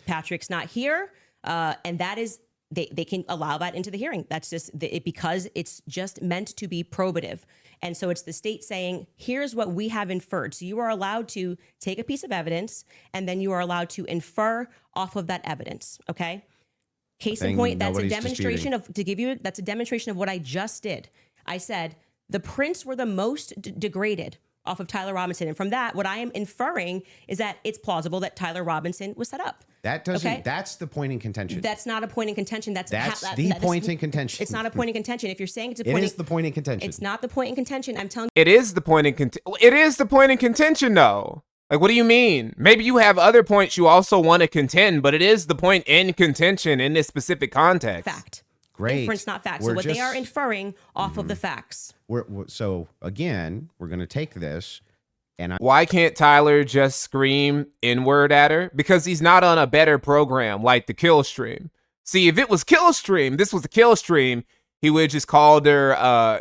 Patrick's not here. And that is, they can allow that into the hearing. That's just because it's just meant to be probative. And so it's the state saying, here's what we have inferred. So you are allowed to take a piece of evidence and then you are allowed to infer off of that evidence. Okay. Case in point, that's a demonstration that's a demonstration of what I just did. I said the prints were the most degraded off of Tyler Robinson. And from that, what I am inferring is that it's plausible that Tyler Robinson was set up. That doesn't, that's the point in contention. That's not a point in contention. That's the point in contention. It's not a point in contention. If you're saying it's a point, it is the point in contention. It's not the point in contention. I'm telling you. It is the point in contention. It is the point in contention, though. Like, what do you mean? Maybe you have other points you also want to contend, but it is the point in contention in this specific context. Fact. Great. Inference, not fact. So what they are inferring off of the facts. So again, we're going to take this. Why can't Tyler just scream N-word at her? Because he's not on a better program like the Kill Stream. See, if it was Kill Stream, this was the Kill Stream, he would have just called her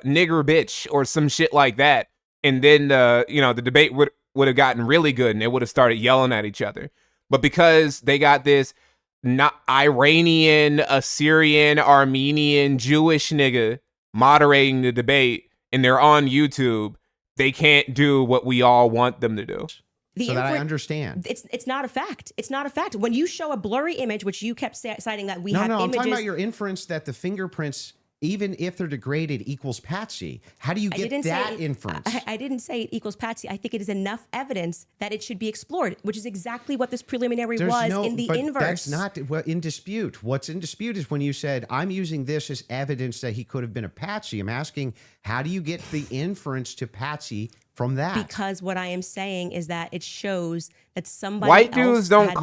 nigger bitch or some shit like that. And then, the debate would have gotten really good and they would have started yelling at each other. But because they got this not Iranian, Assyrian, Armenian, Jewish nigga moderating the debate and they're on YouTube, they can't do what we all want them to do. So that I understand. It's not a fact. It's not a fact. When you show a blurry image, which you kept citing that we have images. I'm talking about your inference that the fingerprints, even if they're degraded, equals Patsy. How do you get that inference? I didn't say it equals Patsy. I think it is enough evidence that it should be explored, which is exactly what this preliminary was in the inverse. That's not in dispute. What's in dispute is when you said, I'm using this as evidence that he could have been a Patsy. I'm asking, how do you get the inference to Patsy from that? Because what I am saying is that it shows that somebody White dudes don't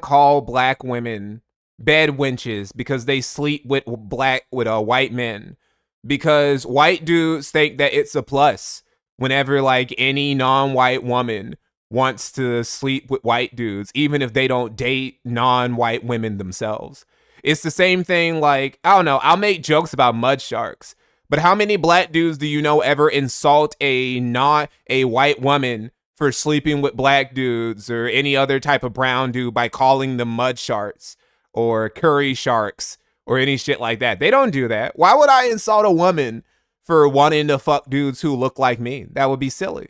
call black women bed wenches because they sleep with white men, because white dudes think that it's a plus whenever like any non-white woman wants to sleep with white dudes, even if they don't date non-white women themselves. It's the same thing. Like, I don't know, I'll make jokes about mud sharks, but how many black dudes do you know ever insult a white woman for sleeping with black dudes or any other type of brown dude by calling them mud sharks or curry sharks or any shit like that? They don't do that. Why would I insult a woman for wanting to fuck dudes who look like me? That would be silly.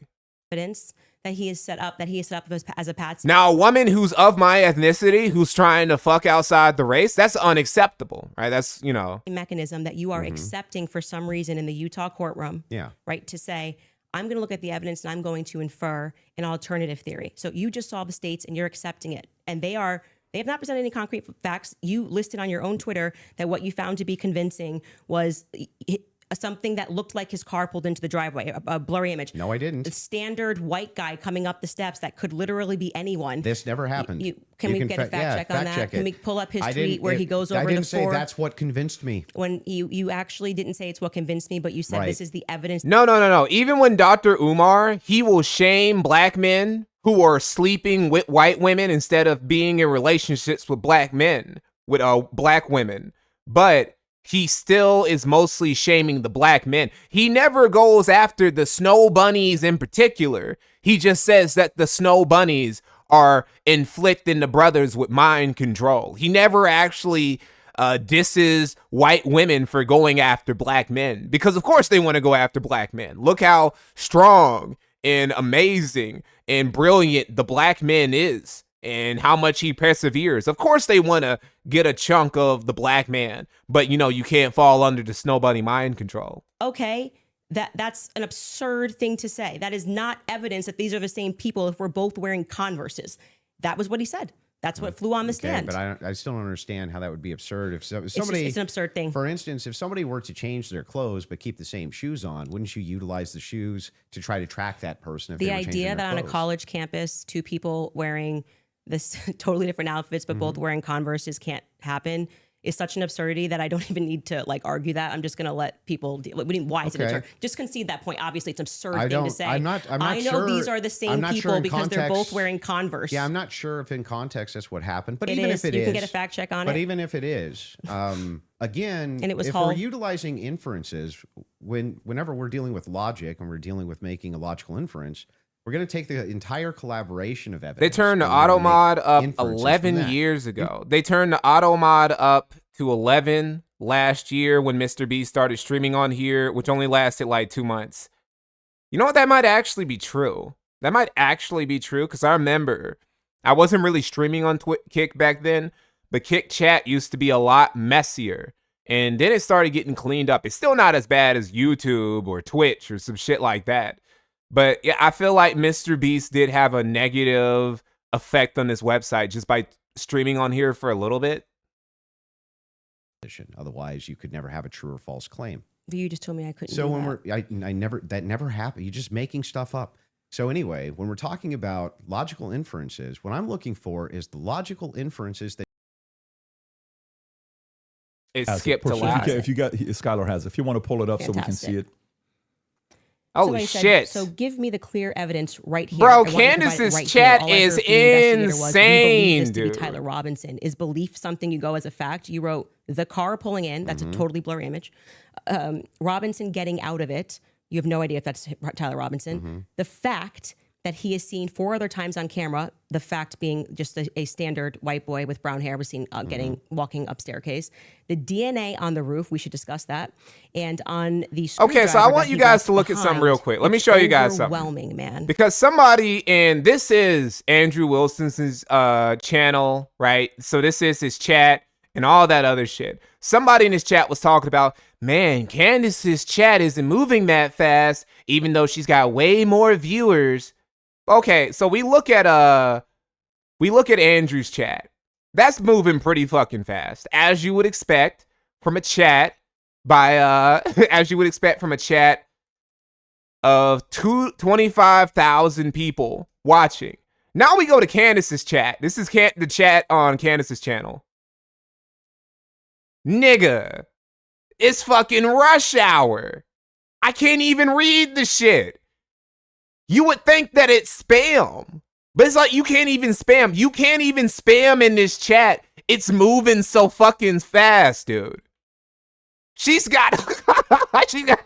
Evidence that he is set up as a patsy. Now, a woman who's of my ethnicity who's trying to fuck outside the race, that's unacceptable, right? That's, you know, mechanism that you are accepting for some reason in the Utah courtroom. Yeah. Right. To say, I'm going to look at the evidence and I'm going to infer an alternative theory. So you just saw the states and you're accepting it. And they have not presented any concrete facts. You listed on your own Twitter that what you found to be convincing was something that looked like his car pulled into the driveway, a blurry image. No, I didn't. A standard white guy coming up the steps that could literally be anyone. This never happened. Can we get a fact check on that? Can we pull up his tweet where he goes over the four? I didn't say that's what convinced me. When you actually didn't say it's what convinced me, but you said this is the evidence. No. Even when Dr. Umar, he will shame black men who are sleeping with white women instead of being in relationships with black men, with black women. But he still is mostly shaming the black men. He never goes after the snow bunnies in particular. He just says that the snow bunnies are inflicting the brothers with mind control. He never actually disses white women for going after black men, because of course they want to go after black men. Look how strong and amazing and brilliant the black man is, and how much he perseveres. Of course they want to get a chunk of the black man, but you know, you can't fall under the snow bunny mind control. Okay, that's an absurd thing to say. That is not evidence that these are the same people if we're both wearing Converses. That was what he said. That's what flew on the stand. But I still don't understand how that would be absurd. If somebody, it's an absurd thing. For instance, if somebody were to change their clothes but keep the same shoes on, wouldn't you utilize the shoes to try to track that person? If the they were idea that on a college campus, two people wearing this totally different outfits, but both wearing Converses can't happen is such an absurdity that I don't even need to like argue that. I'm just going to let people deal. Why is it absurd? Just concede that point. Obviously, it's an absurd thing to say. I'm not I know sure, these are the same people because they're both wearing Converse. Yeah, I'm not sure if in context that's what happened. But even if you can get a fact check on it. But even if it is, again, and it was if we're utilizing inferences, whenever we're dealing with logic and we're dealing with making a logical inference, we're going to take the entire collaboration of evidence. They turned the AutoMod up 11 years ago. They turned the AutoMod up to 11 last year when Mr. Beast started streaming on here, which only lasted like 2 months. You know what? That might actually be true. That might actually be true, because I remember I wasn't really streaming on Kick back then, but Kick chat used to be a lot messier. And then it started getting cleaned up. It's still not as bad as YouTube or Twitch or some shit like that. But yeah, I feel like Mr. Beast did have a negative effect on this website just by streaming on here for a little bit. Otherwise, you could never have a true or false claim. But you just told me I couldn't. So when that never happened. You're just making stuff up. So anyway, when we're talking about logical inferences, what I'm looking for is the logical inferences that it skipped a lot. If you got, Skylar has. If you want to pull it up so we can see it. Oh shit! So give me the clear evidence right here, bro. Candace's chat is insane, dude. Tyler Robinson. Is belief something you go as a fact? You wrote the car pulling in. That's a totally blurry image. Robinson getting out of it. You have no idea if that's Tyler Robinson. The fact that he is seen 4 other times on camera, the fact being just a standard white boy with brown hair was seen walking up staircase. The DNA on the roof, we should discuss that. And on the okay, so I want you guys to look at something real quick. Let me show you guys something. Overwhelming, man. Because somebody, and this is Andrew Wilson's channel, right? So this is his chat and all that other shit. Somebody in his chat was talking about, man, Candace's chat isn't moving that fast, even though she's got way more viewers. Okay, so we look at Andrew's chat. That's moving pretty fucking fast, as you would expect from a chat of 25,000 people watching. Now we go to Candace's chat. This is the chat on Candace's channel. Nigga, it's fucking rush hour. I can't even read the shit. You would think that it's spam, but it's like you can't even spam. You can't even spam in this chat. It's moving so fucking fast, dude. She's got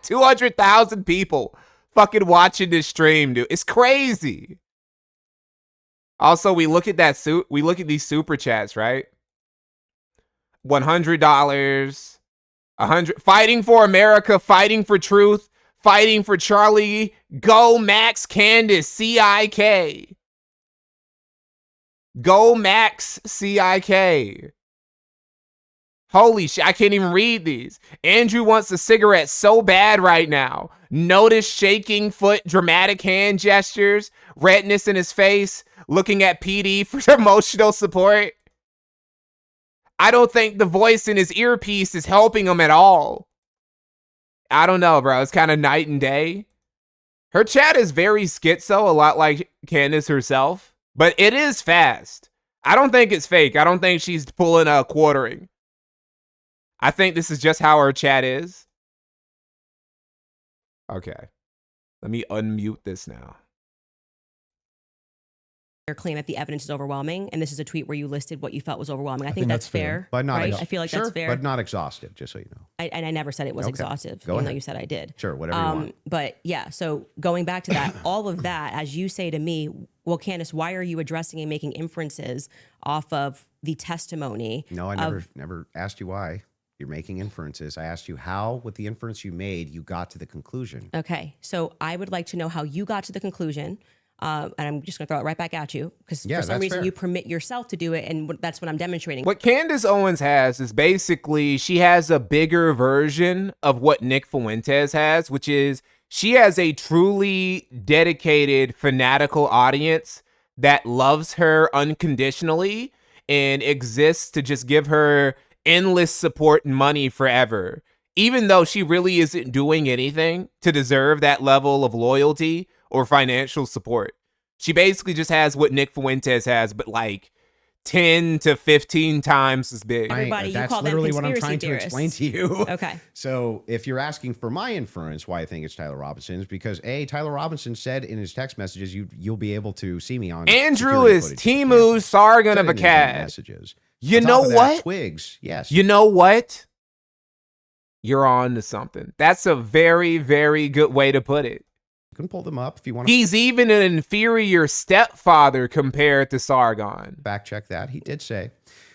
200,000 people fucking watching this stream, dude. It's crazy. Also, we look at these super chats, right? $100, 100, fighting for America, fighting for truth, fighting for Charlie, go Max Candace, CIK. Go Max CIK. Holy shit, I can't even read these. Andrew wants a cigarette so bad right now. Notice shaking foot, dramatic hand gestures, redness in his face, looking at PD for emotional support. I don't think the voice in his earpiece is helping him at all. I don't know, bro. It's kind of night and day. Her chat is very schizo, a lot like Candace herself, but it is fast. I don't think it's fake. I don't think she's pulling a quartering. I think this is just how her chat is. Okay. Let me unmute this now. Your claim that the evidence is overwhelming, and this is a tweet where you listed what you felt was overwhelming. I think that's fair, but not right? I feel like that's fair, but not exhaustive. Just so you know. I never said it was exhaustive, even though you said I did. Sure, whatever you want. But yeah, so going back to that, all of that, as you say to me, well, Candace, why are you addressing and making inferences off of the testimony? No, I never asked you why. You're making inferences. I asked you how, with the inference you made, you got to the conclusion. Okay, so I would like to know how you got to the conclusion. And I'm just going to throw it right back at you because for some reason you permit yourself to do it, and that's what I'm demonstrating. What Candace Owens has is basically she has a bigger version of what Nick Fuentes has, which is she has a truly dedicated, fanatical audience that loves her unconditionally and exists to just give her endless support and money forever, even though she really isn't doing anything to deserve that level of loyalty or financial support. She basically just has what Nick Fuentes has, but like 10 to 15 times as big. Everybody, you that's call them literally what I'm trying theorists. to explain to you. Okay. So if you're asking for my inference, why I think it's Tyler Robinson is because Tyler Robinson said in his text messages, you'll be able to see me on. Andrew is Timu Sargon of a cat. Messages. You know what? Twigs. Yes. You know what? You're on to something. That's a very, very good way to put it. You can pull them up if you want. He's even an inferior stepfather compared to Sargon. Back check that. He did say.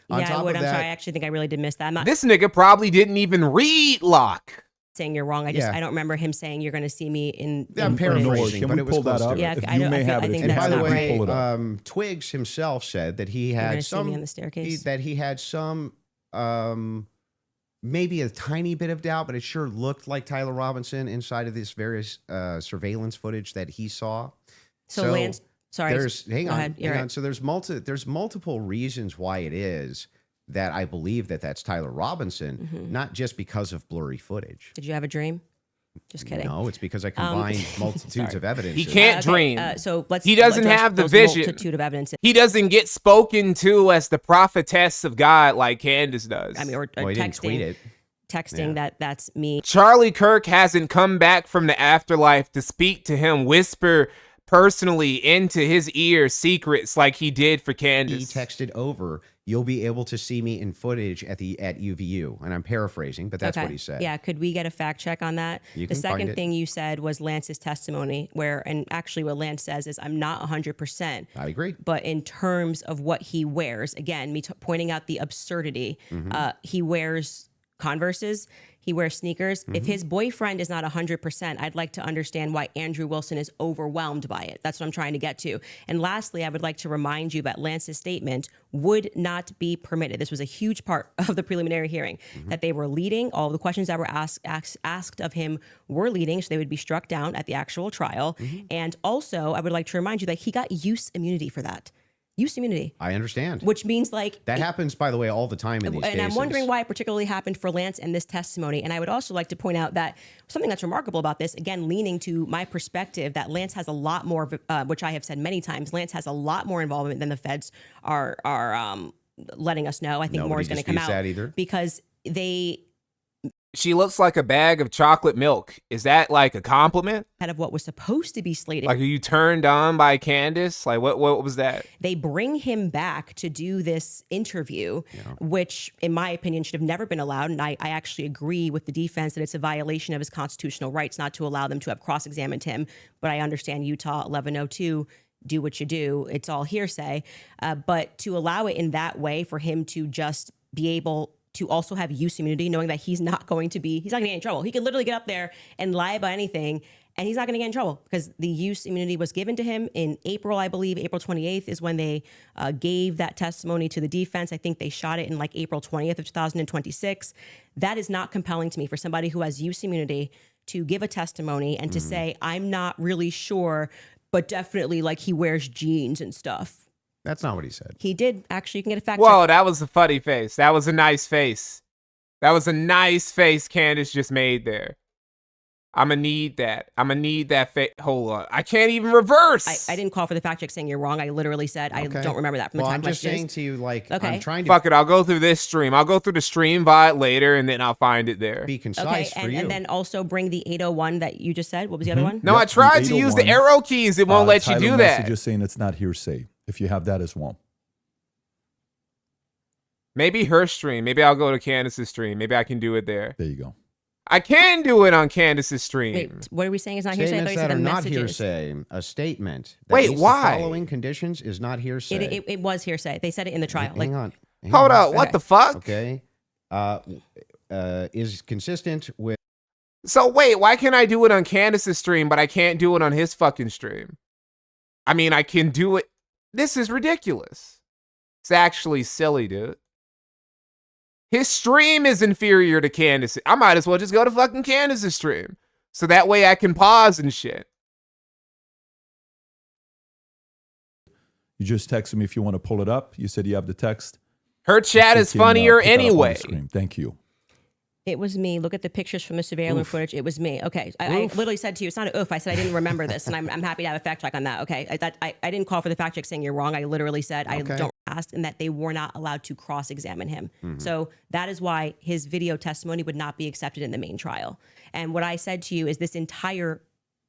Yeah, I would. I'm sorry. I actually think I really did miss that. This nigga probably didn't even read Locke. Saying you're wrong. I don't remember him saying you're going to see me in. I'm paraphrasing, Can but we it was pull that up? Yeah, I think by the way, Twigs himself said that he had see me on the staircase. that he had some maybe a tiny bit of doubt, but it sure looked like Tyler Robinson inside of this various surveillance footage that he saw. So Lance, sorry. Hang on. So there's multiple reasons why it is that I believe that that's Tyler Robinson, not just because of blurry footage. Did you have a dream? Just kidding. No, it's because I combined multitudes of evidence. He can't dream. So he doesn't have the vision. Multitude of evidence. He doesn't get spoken to as the prophetess of God like Candace does. I mean, or he didn't tweet it. Texting that's me. Charlie Kirk hasn't come back from the afterlife to speak to him, whisper personally into his ear secrets like he did for Candace. He texted over, "You'll be able to see me in footage at UVU," and I'm paraphrasing, but that's what he said. Yeah, could we get a fact check on that? The second thing you said was Lance's testimony, and actually what Lance says is, I'm not 100%. I agree. But in terms of what he wears, again, me pointing out the absurdity, he wears Converses. He wears sneakers. If his boyfriend is not 100%, I'd like to understand why Andrew Wilson is overwhelmed by it. That's what I'm trying to get to. And lastly, I would like to remind you that Lance's statement would not be permitted. This was a huge part of the preliminary hearing, that they were leading. All the questions that were asked of him were leading, so they would be struck down at the actual trial. And also, I would like to remind you that he got use immunity for that. Use immunity. I understand. Which means like... That happens, by the way, all the time in these cases. And I'm wondering why it particularly happened for Lance and this testimony. And I would also like to point out that something that's remarkable about this, again, leaning to my perspective, that Lance has a lot more, which I have said many times, Lance has a lot more involvement than the feds are letting us know. I think more is going to come out. That either. Because She looks like a bag of chocolate milk. Is that like a compliment? Out of what was supposed to be slated. Like, are you turned on by Candace? Like, what was that? They bring him back to do this interview, which, in my opinion, should have never been allowed. And I actually agree with the defense that it's a violation of his constitutional rights not to allow them to have cross-examined him. But I understand Utah 1102, do what you do. It's all hearsay. But to allow it in that way for him to just be able to also have use immunity, knowing that he's not going to get in trouble. He could literally get up there and lie about anything, and he's not going to get in trouble because the use immunity was given to him in April, I believe. April 28th is when they gave that testimony to the defense. I think they shot it in like April 20th of 2026. That is not compelling to me for somebody who has use immunity to give a testimony and to say, I'm not really sure, but definitely like he wears jeans and stuff. That's not what he said. He did. Actually, you can get a fact Whoa, check. that was a funny face. That was a nice face. That was a nice face Candace just made there. I'm going to need that. I'm going to need that face. Hold on. I can't even reverse. I didn't call for the fact check saying you're wrong. I literally said I don't remember that from the time. I'm just saying to you, like, okay. I'm trying to... Fuck it. I'll go through this stream. I'll go through the stream VOD later, and then I'll find it there. Be concise for you. And then also bring the 801 that you just said. What was the other one? No, I tried to use the arrow keys. It won't let you do that. Just saying it's not hearsay. If you have that as well. Maybe her stream. Maybe I'll go to Candace's stream. Maybe I can do it there. There you go. I can do it on Candace's stream. Wait, what are we saying is not hearsay? Statements that are not hearsay. A statement that Wait, why? The following conditions is not hearsay. It was hearsay. They said it in the trial. Hang on. Hold up. What the fuck? Okay. Is consistent with... So wait, why can I do it on Candace's stream, but I can't do it on his fucking stream? I mean, I can do it. This is ridiculous. It's actually silly, dude. His stream is inferior to Candace. I might as well just go to fucking Candace's stream. So that way I can pause and shit. You just texted me if you want to pull it up. You said you have the text. Her chat is funnier anyway. Thank you. It was me. Look at the pictures from the surveillance footage. It was me. Okay. I literally said to you, it's not an oof. I said I didn't remember this, and I'm happy to have a fact check on that. Okay. I didn't call for the fact check saying you're wrong. I literally said I don't ask, and that they were not allowed to cross-examine him. So that is why his video testimony would not be accepted in the main trial. And what I said to you is this entire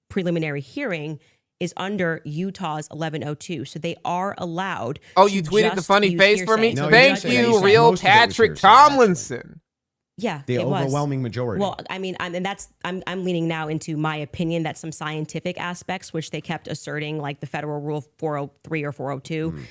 preliminary hearing is under Utah's 1102. So they are allowed. Oh, you tweeted the funny face for me? No, thank you, real Patrick Tomlinson. Yeah, the overwhelming majority. Well, I mean, I'm leaning now into my opinion that some scientific aspects, which they kept asserting, like the federal rule 403 or 402,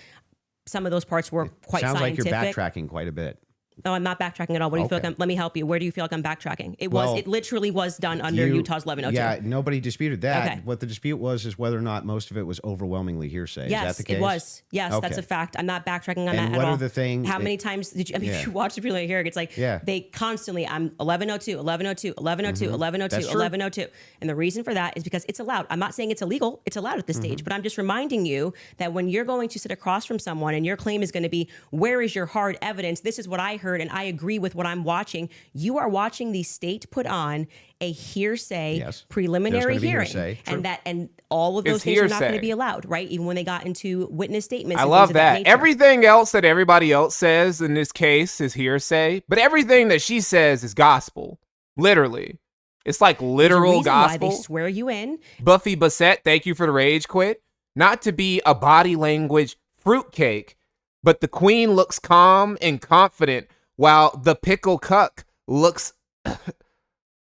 some of those parts were quite scientific. Sounds like you're backtracking quite a bit. No, I'm not backtracking at all. What do you feel like let me help you. Where do you feel like I'm backtracking? It literally was done under Utah's 1102. Yeah, nobody disputed that. Okay. What the dispute was is whether or not most of it was overwhelmingly hearsay. Yes, is that the case? It was. Yes, that's a fact. I'm not backtracking on that at all. And what are the things? How many times did you, if you watch the preliminary hearing, it's like they constantly, I'm 1102, 1102, 1102, 1102, 1102. And the reason for that is because it's allowed. I'm not saying it's illegal. It's allowed at this stage, but I'm just reminding you that when you're going to sit across from someone and your claim is going to be, where is your hard evidence? This is what I heard and I agree with what I'm watching. You are watching the state put on a hearsay preliminary hearing, and all of those things are not going to be allowed, right? Even when they got into witness statements. I love that. Everything else that everybody else says in this case is hearsay, but everything that she says is gospel. Literally, it's like literal gospel. Why they swear you in. Buffy Bassett, thank you for the rage quit. Not to be a body language fruitcake, but the queen looks calm and confident, while the pickle cuck looks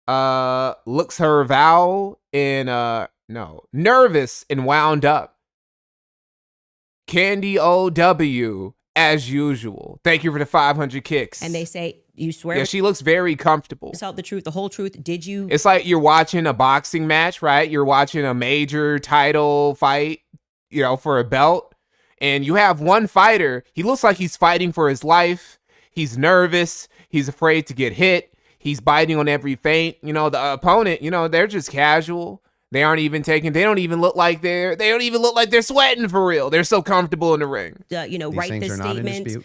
her vow and nervous and wound up. Candy OW as usual. Thank you for the 500 kicks. And they say you swear. Yeah, she looks very comfortable. Tell the truth, the whole truth. Did you? It's like you're watching a boxing match, right? You're watching a major title fight, for a belt, and you have one fighter. He looks like he's fighting for his life. He's nervous. He's afraid to get hit. He's biting on every feint. The opponent, they're just casual. They aren't even taking. They don't even look like they're sweating for real. They're so comfortable in the ring. Write this statement.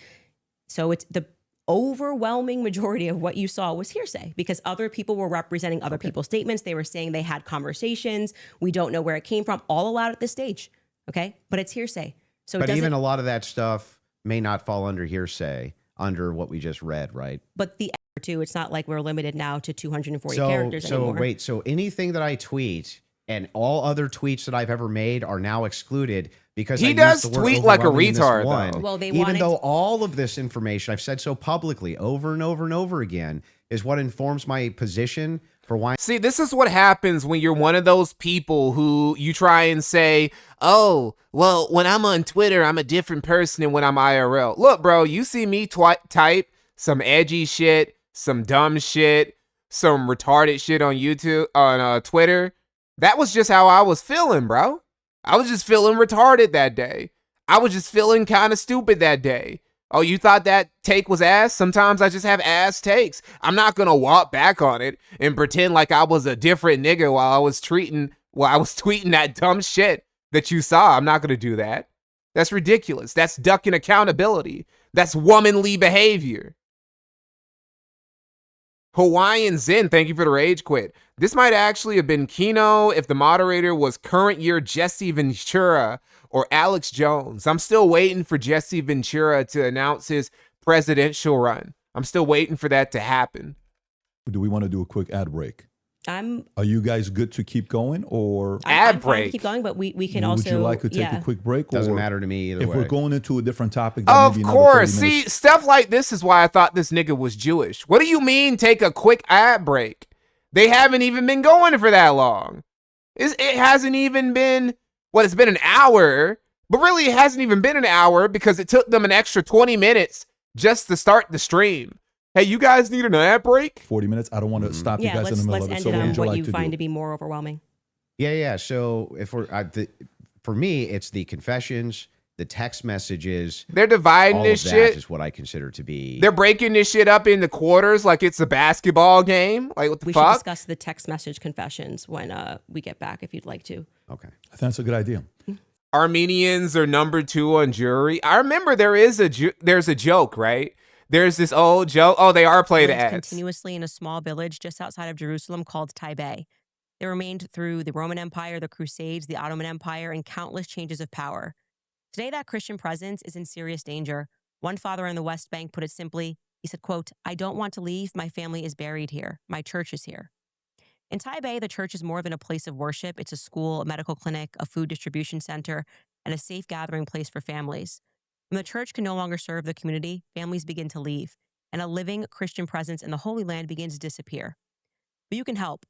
So it's the overwhelming majority of what you saw was hearsay because other people were representing other people's statements. They were saying they had conversations. We don't know where it came from. All allowed at this stage. Okay, but it's hearsay. So, but even a lot of that stuff may not fall under hearsay. Under what we just read, right? But the too. It's not like we're limited now to 240 characters anymore. Wait, so anything that I tweet and all other tweets that I've ever made are now excluded because he does tweet like a retard. Though. Well, even though all of this information I've said so publicly over and over and over again is what informs my position for why. See, this is what happens when you're one of those people who you try and say, oh, well, when I'm on Twitter, I'm a different person than when I'm IRL. Look, bro, you see me type some edgy shit, some dumb shit, some retarded shit on YouTube, on Twitter. That was just how I was feeling, bro. I was just feeling retarded that day. I was just feeling kind of stupid that day. Oh, you thought that take was ass? Sometimes I just have ass takes. I'm not going to walk back on it and pretend like I was a different nigga while I was tweeting that dumb shit that you saw. I'm not going to do that. That's ridiculous. That's ducking accountability. That's womanly behavior. Hawaiian Zen, thank you for the rage quit. This might actually have been Kino if the moderator was current year Jesse Ventura or Alex Jones. I'm still waiting for Jesse Ventura to announce his presidential run. I'm still waiting for that to happen. Do we want to do a quick ad break? Are you guys good to keep going or I'm fine to keep going, but we can also. Would you like to take a quick break? Doesn't matter to me either way. If we're going into a different topic, then of course. See, stuff like this is why I thought this nigga was Jewish. What do you mean take a quick ad break? They haven't even been going for that long. It hasn't even been, it's been an hour, but really it hasn't even been an hour because it took them an extra 20 minutes just to start the stream. Hey, you guys need an ad break? 40 minutes. I don't want to stop you guys in the middle of it. Let's end it on what you find to be more overwhelming. Yeah. So if for me, it's the confessions, the text messages. They're dividing this shit. Is what I consider to be. They're breaking this shit up into quarters like it's a basketball game. Like what the fuck? We should discuss the text message confessions when we get back, if you'd like to. Okay. I think that's a good idea. Armenians are number 2 on jury. I remember there's a joke, right? There's this old joke. Oh, they are played ads. Continuously in a small village just outside of Jerusalem called Taipei. They remained through the Roman Empire, the Crusades, the Ottoman Empire, and countless changes of power. Today, that Christian presence is in serious danger. One father in the West Bank put it simply. He said, quote, "I don't want to leave. My family is buried here. My church is here." In Taipei, the church is more than a place of worship. It's a school, a medical clinic, a food distribution center, and a safe gathering place for families. When the church can no longer serve the community, families begin to leave, and a living Christian presence in the Holy Land begins to disappear. But you can help.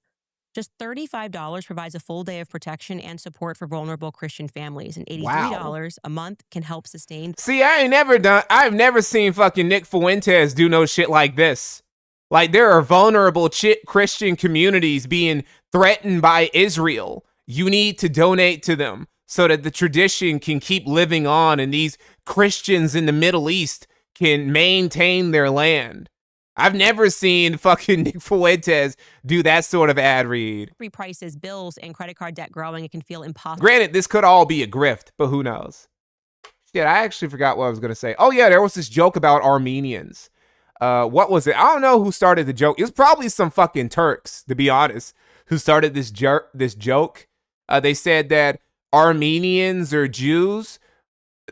Just $35 provides a full day of protection and support for vulnerable Christian families, and $83 a month can help sustain. See, I've never seen fucking Nick Fuentes do no shit like this. Like, there are vulnerable Christian communities being threatened by Israel. You need to donate to them so that the tradition can keep living on and these Christians in the Middle East can maintain their land. I've never seen fucking Nick Fuentes do that sort of ad read. Free prices, bills, and credit card debt growing, it can feel impossible. Granted, this could all be a grift, but who knows? Shit, I actually forgot what I was going to say. Oh, yeah, there was this joke about Armenians. What was it? I don't know who started the joke. It was probably some fucking Turks, to be honest, who started this joke. They said that Armenians are Jews.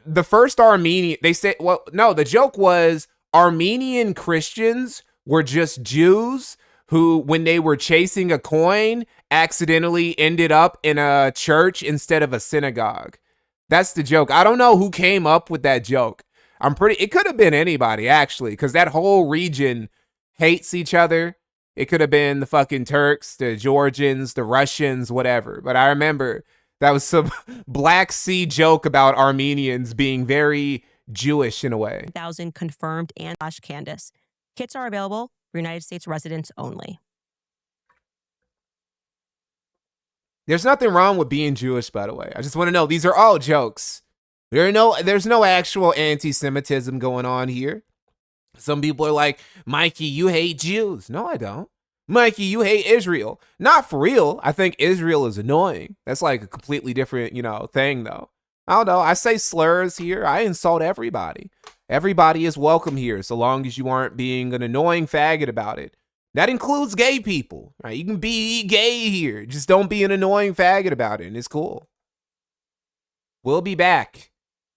The first Armenian, they said, well, no, the joke was Armenian Christians were just Jews who, when they were chasing a coin, accidentally ended up in a church instead of a synagogue. That's the joke. I don't know who came up with that joke. It could have been anybody, actually, because that whole region hates each other. It could have been the fucking Turks, the Georgians, the Russians, whatever. But I remember that was some Black Sea joke about Armenians being very Jewish in a way. 1,000 confirmed and Candace. Kits are available for United States residents only. There's nothing wrong with being Jewish, by the way. I just want to know, these are all jokes. There's no actual anti-Semitism going on here. Some people are like, Mikey, you hate Jews. No, I don't. Mikey, you hate Israel. Not for real. I think Israel is annoying. That's like a completely different, thing, though. I don't know. I say slurs here. I insult everybody. Everybody is welcome here, so long as you aren't being an annoying faggot about it. That includes gay people, right? You can be gay here. Just don't be an annoying faggot about it, and it's cool. We'll be back.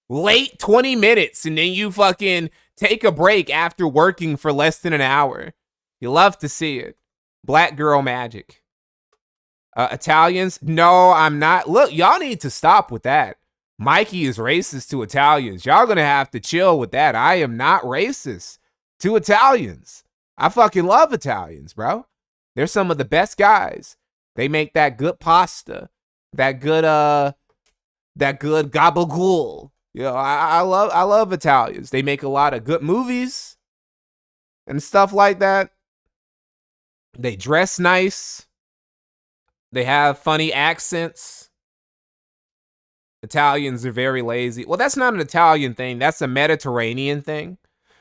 Late 20 minutes, and then you fucking take a break after working for less than an hour. You love to see it. Black girl magic. Italians? No, I'm not. Look, y'all need to stop with that. Mikey is racist to Italians. Y'all gonna have to chill with that. I am not racist to Italians. I fucking love Italians, bro. They're some of the best guys. They make that good pasta, that good gabagool. You know, I love Italians. They make a lot of good movies and stuff like that. They dress nice. They have funny accents. Italians are very lazy. Well, that's not an Italian thing. That's a Mediterranean thing.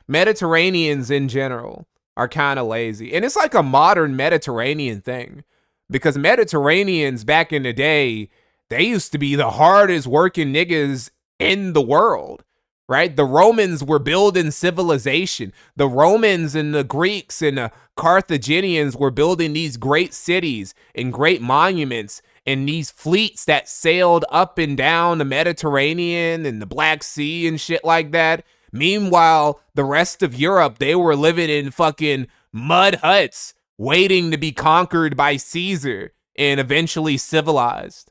Mediterraneans in general are kind of lazy. And it's like a modern Mediterranean thing. Because Mediterraneans back in the day, they used to be the hardest working niggas in the world, right? The Romans were building civilization. The Romans and the Greeks and the Carthaginians were building these great cities and great monuments and these fleets that sailed up and down the Mediterranean and the Black Sea and shit like that. Meanwhile, the rest of Europe, they were living in fucking mud huts, waiting to be conquered by Caesar and eventually civilized.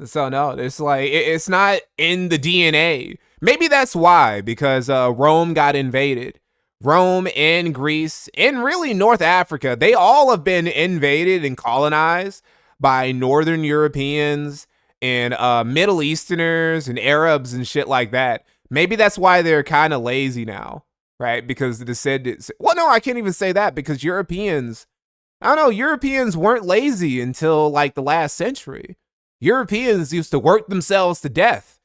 So no, it's like, it's not in the DNA. Maybe that's why, because Rome got invaded. Rome and Greece and really North Africa, they all have been invaded and colonized by Northern Europeans and Middle Easterners and Arabs and shit like that. Maybe that's why they're kind of lazy now, right? Because the said, well, no, I can't even say that because Europeans, I don't know, Europeans weren't lazy until like the last century. Europeans used to work themselves to death.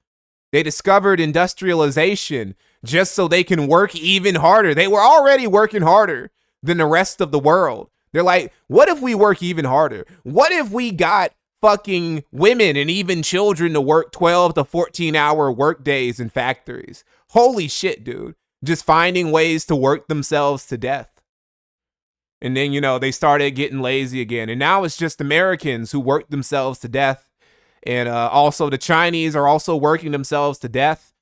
They discovered industrialization just so they can work even harder. They were already working harder than the rest of the world. They're like, what if we work even harder? What if we got fucking women and even children to work 12 to 14-hour work days in factories? Holy shit, dude. Just finding ways to work themselves to death. And then, you know, they started getting lazy again. And now it's just Americans who work themselves to death. And also the Chinese are also working themselves to death.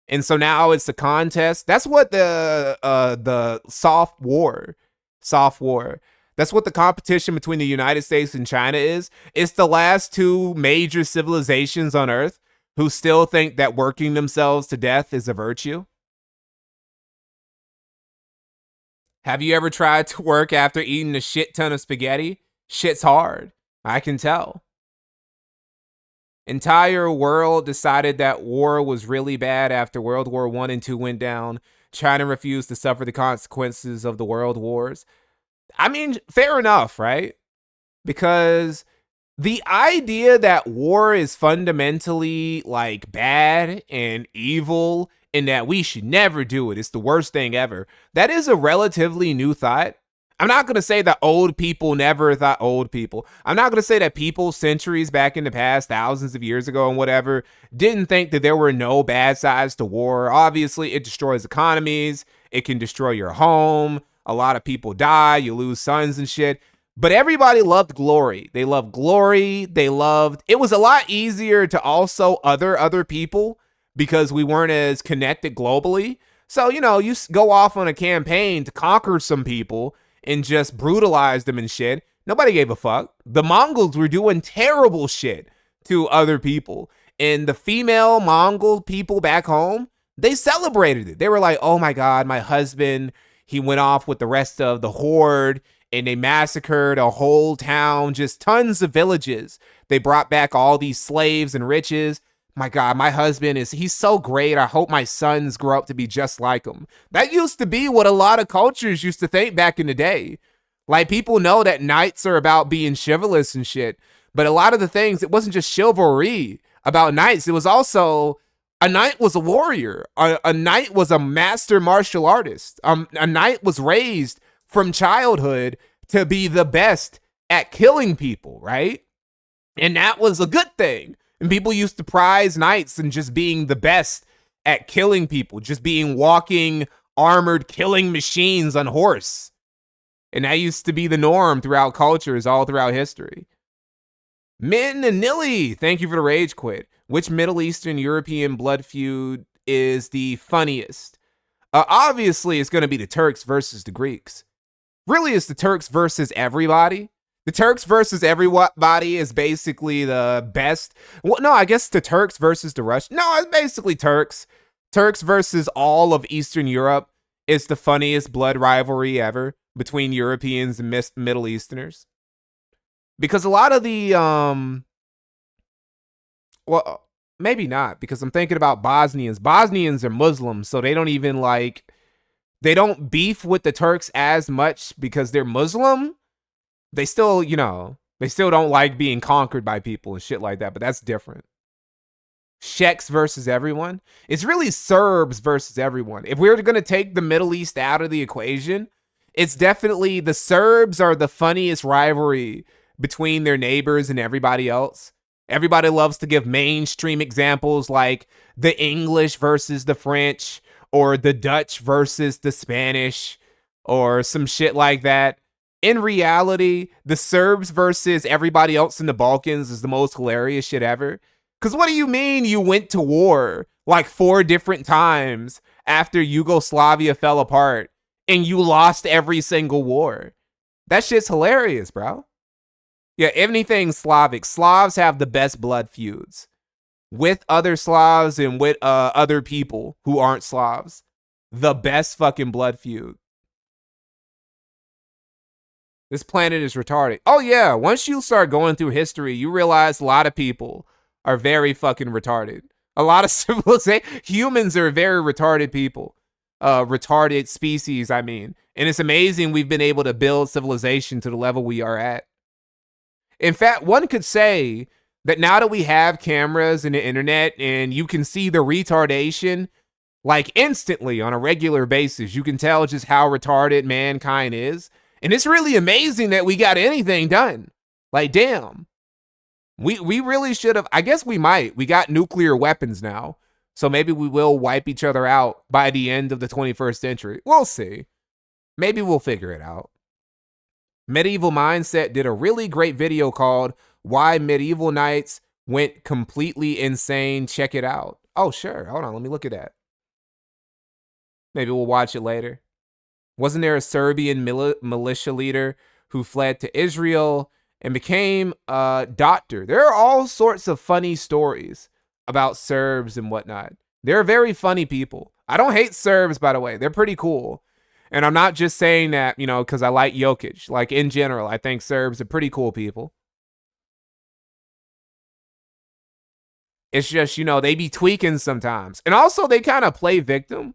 And so now it's a contest. That's what the soft war. That's what the competition between the United States and China is. It's the last two major civilizations on Earth who still think that working themselves to death is a virtue. Have you ever tried to work after eating a shit ton of spaghetti? Shit's hard. I can tell. Entire world decided that war was really bad after World War I and II went down. China refused to suffer the consequences of the world wars. I mean, fair enough, right? Because the idea that war is fundamentally like bad and evil and that we should never do it, it's the worst thing ever. That is a relatively new thought. I'm not going to say that old people never thought old people. I'm not going to say that people centuries back in the past, thousands of years ago and whatever, didn't think that there were no bad sides to war. Obviously, it destroys economies. It can destroy your home. A lot of people die. You lose sons and shit. But everybody loved glory. They loved glory. They loved... It was a lot easier to also other people because we weren't as connected globally. So, you know, you go off on a campaign to conquer some people and just brutalize them and shit. Nobody gave a fuck. The Mongols were doing terrible shit to other people. And the female Mongol people back home, they celebrated it. They were like, oh my God, my husband, he went off with the rest of the horde and they massacred a whole town, just tons of villages. They brought back all these slaves and riches. My God, my husband he's so great. I hope my sons grow up to be just like him. That used to be what a lot of cultures used to think back in the day. Like, people know that knights are about being chivalrous and shit. But a lot of the things, it wasn't just chivalry about knights. It was also, a knight was a warrior. A knight was a master martial artist. A knight was raised from childhood to be the best at killing people, right? And that was a good thing. And people used to prize knights and just being the best at killing people, just being walking armored killing machines on horse. And that used to be the norm throughout cultures all throughout history. Min and Nilly, thank you for the rage quit. Which Middle Eastern European blood feud is the funniest? Obviously, it's going to be the Turks versus the Greeks. really it's the Turks versus everybody. The Turks versus everybody is basically the best. Well, no, I guess the Turks versus the Russians. No, it's basically Turks. Turks versus all of Eastern Europe is the funniest blood rivalry ever between Europeans and Middle Easterners. Because a lot of the, well, maybe not, because I'm thinking about Bosnians. Bosnians are Muslims, so they don't even they don't beef with the Turks as much because they're Muslim. They still, they still don't like being conquered by people and shit like that, but that's different. Czechs versus everyone. It's really Serbs versus everyone. If we were going to take the Middle East out of the equation, it's definitely the Serbs are the funniest rivalry between their neighbors and everybody else. Everybody loves to give mainstream examples like the English versus the French or the Dutch versus the Spanish or some shit like that. In reality, the Serbs versus everybody else in the Balkans is the most hilarious shit ever. Because what do you mean you went to war like 4 different times after Yugoslavia fell apart and you lost every single war? That shit's hilarious, bro. Yeah, anything Slavic. Slavs have the best blood feuds with other Slavs and with other people who aren't Slavs. The best fucking blood feud. This planet is retarded. Oh yeah, once you start going through history, you realize a lot of people are very fucking retarded. A lot of humans are very retarded people. Retarded species, I mean. And it's amazing we've been able to build civilization to the level we are at. In fact, one could say that now that we have cameras and the internet and you can see the retardation like instantly on a regular basis, you can tell just how retarded mankind is. And it's really amazing that we got anything done. Like, damn. We really should have. I guess we might. We got nuclear weapons now. So maybe we will wipe each other out by the end of the 21st century. We'll see. Maybe we'll figure it out. Medieval Mindset did a really great video called Why Medieval Knights Went Completely Insane. Check it out. Oh, sure. Hold on. Let me look at that. Maybe we'll watch it later. Wasn't there a Serbian militia leader who fled to Israel and became a doctor? There are all sorts of funny stories about Serbs and whatnot. They're very funny people. I don't hate Serbs, by the way. They're pretty cool. And I'm not just saying that, because I like Jokic. Like, in general, I think Serbs are pretty cool people. It's just, they be tweaking sometimes. And also, they kind of play victim.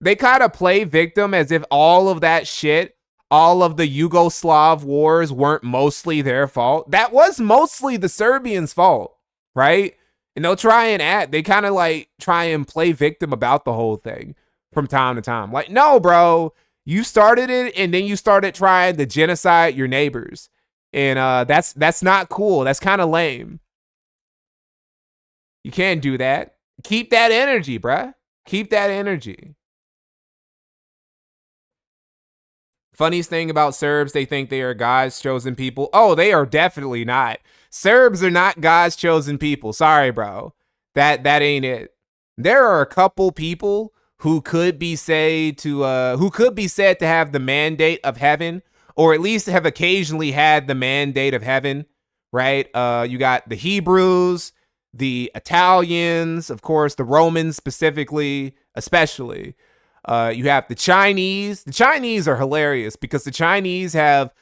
They kind of play victim as if all of that shit, all of the Yugoslav wars weren't mostly their fault. That was mostly the Serbians' fault, right? And they'll they kind of try and play victim about the whole thing from time to time. Like, no, bro, you started it and then you started trying to genocide your neighbors. And that's not cool. That's kind of lame. You can't do that. Keep that energy, bruh. Keep that energy. Funniest thing about Serbs, they think they are God's chosen people. Oh, they are definitely not. Serbs are not God's chosen people. Sorry, bro. That ain't it. There are a couple people who could be said to have the mandate of heaven, or at least have occasionally had the mandate of heaven, right? You got the Hebrews, the Italians, of course, the Romans specifically, especially. You have the Chinese. The Chinese are hilarious because the Chinese have,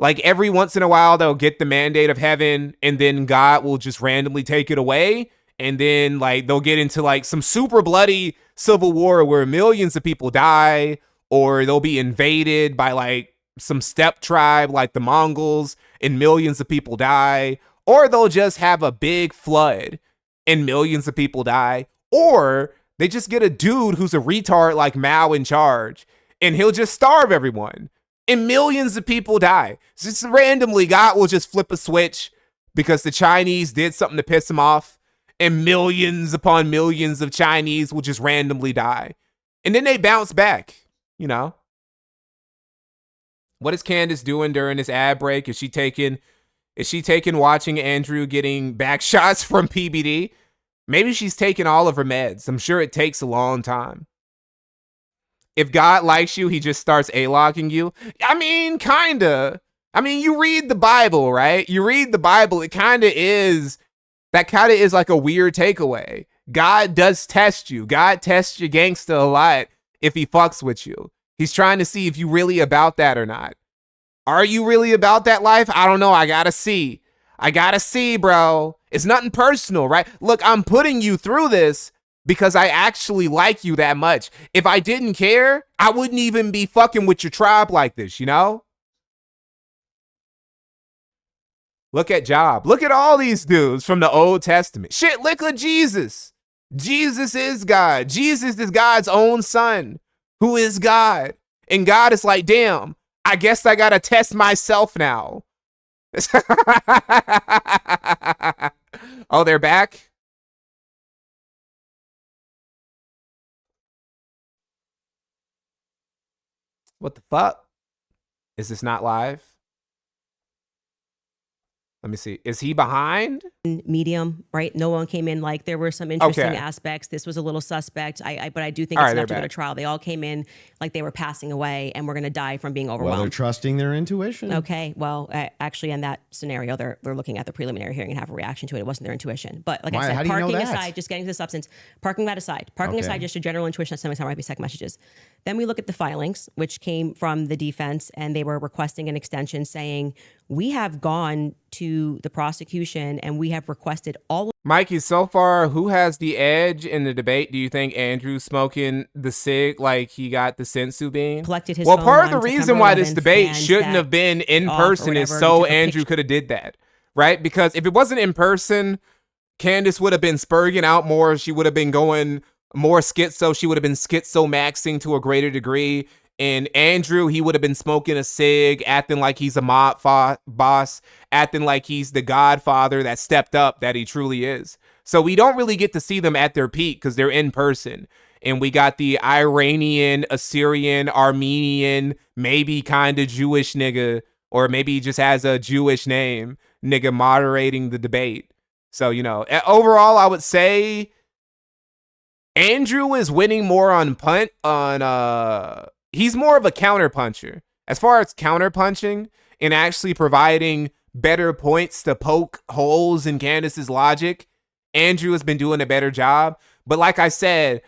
every once in a while, they'll get the mandate of heaven and then God will just randomly take it away. And then, they'll get into, some super bloody civil war where millions of people die, or they'll be invaded by, some steppe tribe like the Mongols and millions of people die. Or they'll just have a big flood and millions of people die. Or they just get a dude who's a retard like Mao in charge, and he'll just starve everyone, and millions of people die. Just randomly, God will just flip a switch because the Chinese did something to piss him off, and millions upon millions of Chinese will just randomly die. And then they bounce back, What is Candace doing during this ad break? Is she taking watching Andrew getting back shots from PBD? Maybe she's taking all of her meds. I'm sure it takes a long time. If God likes you, he just starts A-logging you. I mean, kinda. I mean, you read the Bible, right? You read the Bible, that kind of is like a weird takeaway. God does test you. God tests your gangster a lot if he fucks with you. He's trying to see if you really about that or not. Are you really about that life? I don't know. I gotta see. Bro. It's nothing personal, right? Look, I'm putting you through this because I actually like you that much. If I didn't care, I wouldn't even be fucking with your tribe like this, you know? Look at Job. Look at all these dudes from the Old Testament. Shit, look at Jesus. Jesus is God. Jesus is God's own son, who is God. And God is like, damn, I guess I gotta test myself now. Oh, they're back? What the fuck? Is this not live? Let me see. Is he behind? Medium, right? No one came in like there were some interesting aspects. This was a little suspect. But I do think it's enough to go to trial. They all came in like they were passing away and we're going to die from being overwhelmed. Well, they're trusting their intuition. Okay. Well, actually, in that scenario, they're looking at the preliminary hearing and have a reaction to it. It wasn't their intuition. But like I said, parking aside, just getting to the substance, parking that aside, aside just a general intuition that sometimes might be second messages. Then we look at the filings, which came from the defense, and they were requesting an extension saying, we have gone to the prosecution and we have requested all. Mikey, so far, who has the edge in the debate? Do you think Andrew smoking the cig like he got the sensu bean? Collected his well, part of the reason why this debate shouldn't have been in person is so Andrew could have did that, right? Because if it wasn't in person, Candace would have been spurging out more. She would have been going more schizo. She would have been schizo-maxing to a greater degree. And Andrew, he would have been smoking a cig, acting like he's a mob boss, acting like he's the godfather that stepped up that he truly is. So we don't really get to see them at their peak because they're in person. And we got the Iranian, Assyrian, Armenian, maybe kind of Jewish nigga, or maybe he just has a Jewish name, nigga moderating the debate. So, you know, overall, I would say Andrew is winning more on punt he's more of a counterpuncher. As far as counterpunching and actually providing better points to poke holes in Candace's logic, Andrew has been doing a better job. But like I said,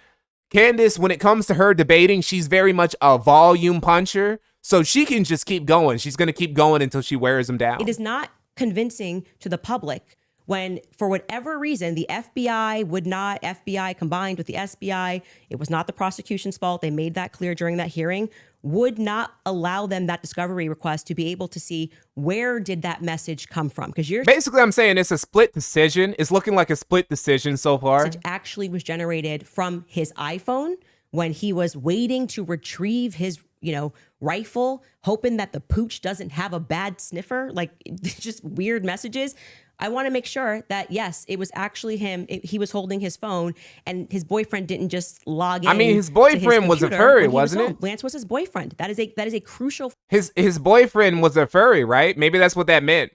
Candace, when it comes to her debating, she's very much a volume puncher. So she can just keep going. She's going to keep going until she wears them down. It is not convincing to the public when, for whatever reason, the FBI combined with the SBI, it was not the prosecution's fault. They made that clear during that hearing, would not allow them that discovery request to be able to see where did that message come from. Because basically, I'm saying it's a split decision. It's looking like a split decision so far. Message actually was generated from his iPhone when he was waiting to retrieve his, rifle, hoping that the pooch doesn't have a bad sniffer, like just weird messages. I want to make sure that, yes, it was actually him. He was holding his phone and his boyfriend didn't just log in. I mean, his boyfriend was a furry, wasn't it? Lance was his boyfriend. That is a crucial. His boyfriend was a furry, right? Maybe that's what that meant.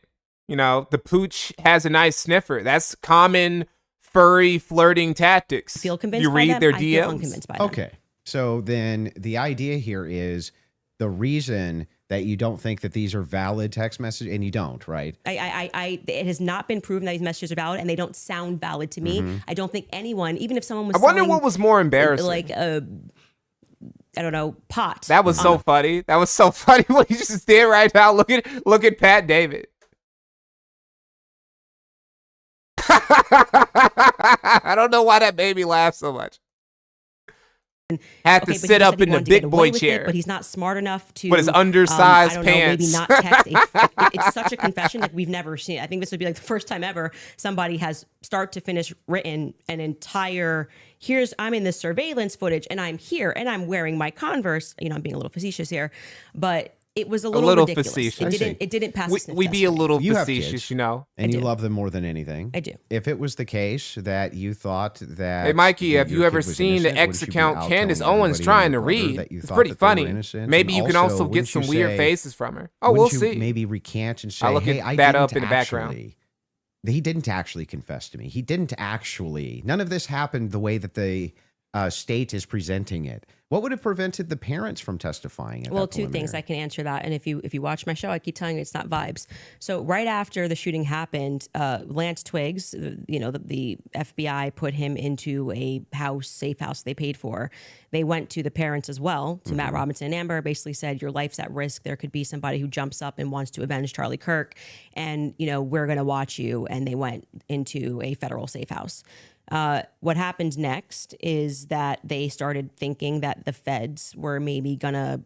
The pooch has a nice sniffer. That's common furry flirting tactics. Feel convinced you by read them? their I DMs. feel unconvinced by them. Okay. So then the idea here is the reason that you don't think that these are valid text messages, and you don't, right? It has not been proven that these messages are valid, and they don't sound valid to me. Mm-hmm. I don't think anyone, even if someone was, I wonder what was more embarrassing, like I don't know, pot. That was so funny. That was so funny when he just did right now. Look at Pat David. I don't know why that made me laugh so much. Had to sit up in the big boy chair, but he's not smart enough to. But his undersized pants. Maybe not text. It's such a confession like we've never seen. I think this would be like the first time ever somebody has start to finish written an entire. I'm in this surveillance footage and I'm here and I'm wearing my Converse. I'm being a little facetious here, but it was a little ridiculous. Facetious. It didn't pass. We be a little facetious, kids, and you love them more than anything. I do. If it was the case that you thought that, hey Mikey, have you ever seen the X account Candace Owens trying to read? It's pretty funny. Maybe you can also get some weird faces from her. Oh, we'll see. Maybe recant and say, I'll look at that up in the background. He didn't actually confess to me. He didn't actually. None of this happened the way that the state is presenting it. What would have prevented the parents from testifying? Well, two things. I can answer that. And if you watch my show, I keep telling you it's not vibes. So right after the shooting happened, Lance Twiggs, the FBI put him into a safe house they paid for. They went to the parents as well, to Matt Robinson and Amber, basically said, your life's at risk. There could be somebody who jumps up and wants to avenge Charlie Kirk. And, we're going to watch you. And they went into a federal safe house. What happened next is that they started thinking that the feds were maybe gonna,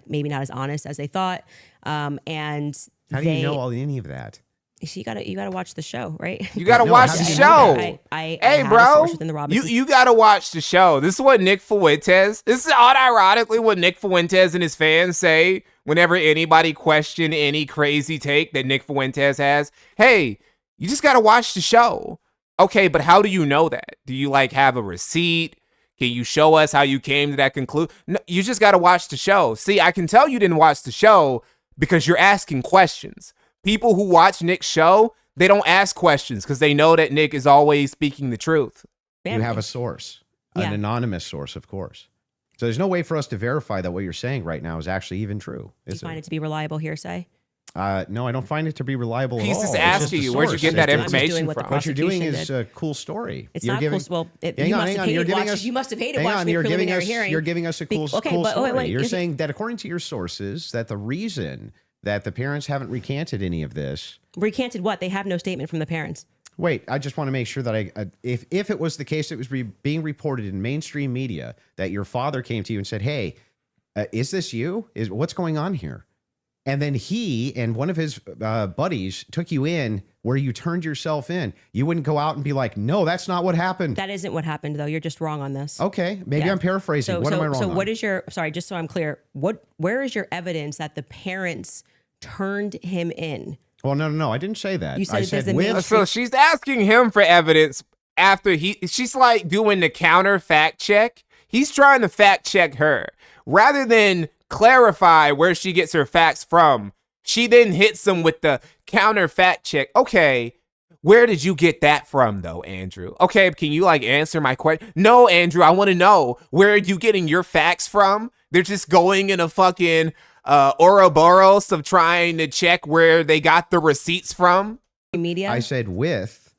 maybe not as honest as they thought. And how do you know any of that? You gotta watch the show, right? You gotta watch the show. Hey, bro, you gotta watch the show. This is what Nick Fuentes. This is unironically what Nick Fuentes and his fans say whenever anybody question any crazy take that Nick Fuentes has. Hey, you just gotta watch the show. Okay, but how do you know that? Do you have a receipt? Can you show us how you came to that conclusion? No, you just got to watch the show. See, I can tell you didn't watch the show because you're asking questions. People who watch Nick's show, they don't ask questions because they know that Nick is always speaking the truth. You have a source, an anonymous source, of course. So there's no way for us to verify that what you're saying right now is actually even true. Do you find it to be reliable hearsay? No, I don't find it to be reliable at all. He's just asking you, where'd you get that information from? What you're doing is a cool story. It's not cool. Well, you must have hated watching the preliminary hearing. You're giving us a cool story. You're saying that according to your sources, that the reason that the parents haven't recanted any of this. Recanted what? They have no statement from the parents. Wait, I just want to make sure that if it was the case that was being reported in mainstream media, that your father came to you and said, hey, is this you? What's going on here? And then he and one of his buddies took you in where you turned yourself in. You wouldn't go out and be like, no, that's not what happened. That isn't what happened, though. You're just wrong on this. Okay. Maybe I'm paraphrasing. What am I wrong on? So what is sorry, just so I'm clear, where is your evidence that the parents turned him in? Well, no. I didn't say that. You said, so she's asking him for evidence after she's doing the counter fact check. He's trying to fact check her rather than clarify where she gets her facts from. She then hits him with the counter fact check. Okay, where did you get that from though, Andrew? Okay, can you answer my question? No, Andrew, I want to know, where are you getting your facts from? They're just going in a fucking Ouroboros of trying to check where they got the receipts from. Media? I said with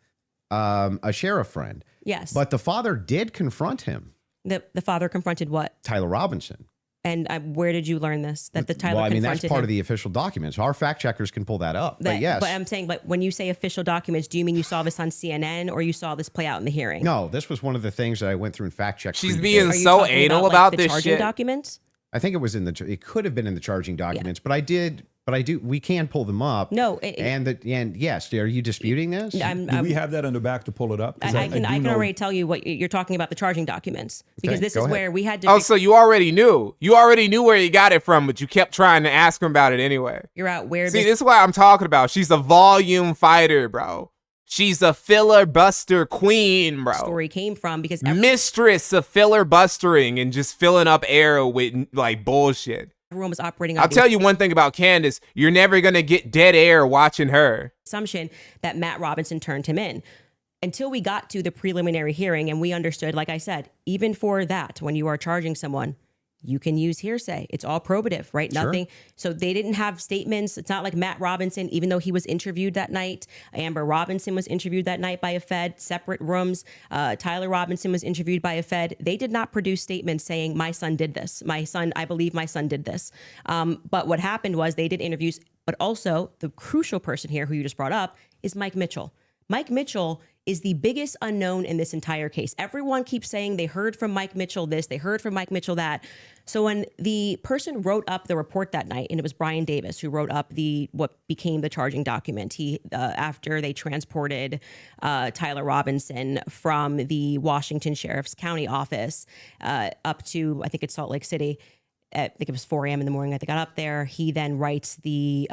a sheriff friend. Yes. But the father did confront him. The father confronted what? Tyler Robinson. And where did you learn this? That the Tyler confronted him? That's part of the official documents. Our fact checkers can pull that up. But yes. But I'm saying, when you say official documents, do you mean you saw this on CNN or you saw this play out in the hearing? No, this was one of the things that I went through and fact checked. She's being so anal about this shit. Documents? I think it was it could have been in the charging documents, but we can pull them up. No. And yes, are you disputing this? Do we have that in the back to pull it up? I can already tell you what you're talking about, the charging documents, because this is where we had to. Oh, so you already knew. You already knew where you got it from, but you kept trying to ask him about it anyway. You're out where. See, this is what I'm talking about. She's a volume fighter, bro. She's a filibuster queen, bro. Story came from because mistress of filibustering and just filling up air with bullshit. Everyone was operating on I'll tell you one thing about Candace. You're never going to get dead air watching her. Assumption that Matt Robinson turned him in. Until we got to the preliminary hearing and we understood, like I said, even for that, when you are charging someone, you can use hearsay. It's all probative, right? Sure. Nothing. So they didn't have statements. It's not like Matt Robinson, even though he was interviewed that night. Amber Robinson was interviewed that night by a Fed, separate rooms. Tyler Robinson was interviewed by a Fed. They did not produce statements saying, my son did this. I believe my son did this. But what happened was they did interviews, but also the crucial person here who you just brought up is Mike Mitchell. Mike Mitchell is the biggest unknown in this entire case. Everyone keeps saying they heard from Mike Mitchell this, they heard from Mike Mitchell that. So when the person wrote up the report that night, and it was Brian Davis who wrote up what became the charging document, he after they transported Tyler Robinson from the Washington Sheriff's County office up to, I think it's Salt Lake City, I think it was 4 a.m. in the morning that they got up there. He then writes the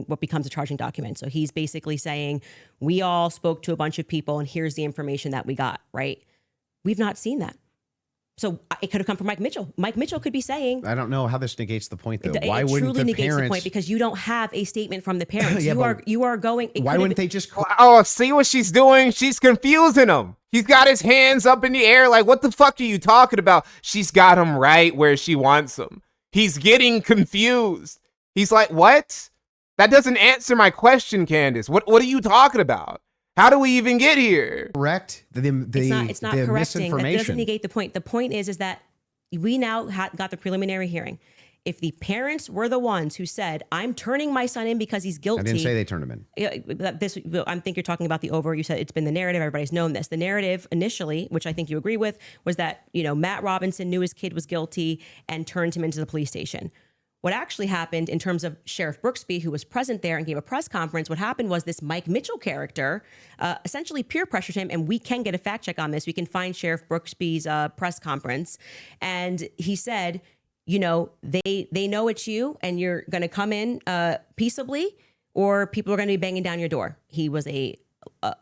what becomes a charging document. So he's basically saying, we all spoke to a bunch of people and here's the information that we got, right? We've not seen that. So it could have come from Mike Mitchell. Mike Mitchell could be saying, I don't know how this negates the point, though. Why wouldn't the negates the point, because you don't have a statement from the parents. You are going. Why wouldn't they just? Oh, see what she's doing? She's confusing him. He's got his hands up in the air like, what the fuck are you talking about? She's got him right where she wants him. He's getting confused. He's like, what? That doesn't answer my question, Candace. What are you talking about? How do we even get here? Correct. It's not correcting. That doesn't negate the point. The point is that we now got the preliminary hearing. If the parents were the ones who said, I'm turning my son in because he's guilty. I didn't say they turned him in. I think you're talking about the over. You said it's been the narrative. Everybody's known this. The narrative initially, which I think you agree with, was that, Matt Robinson knew his kid was guilty and turned him into the police station. What actually happened in terms of Sheriff Brooksby, who was present there and gave a press conference, what happened was this Mike Mitchell character essentially peer pressured him, and we can get a fact check on this. We can find Sheriff Brooksby's press conference. And he said, they know it's you and you're going to come in peaceably, or people are going to be banging down your door. He was a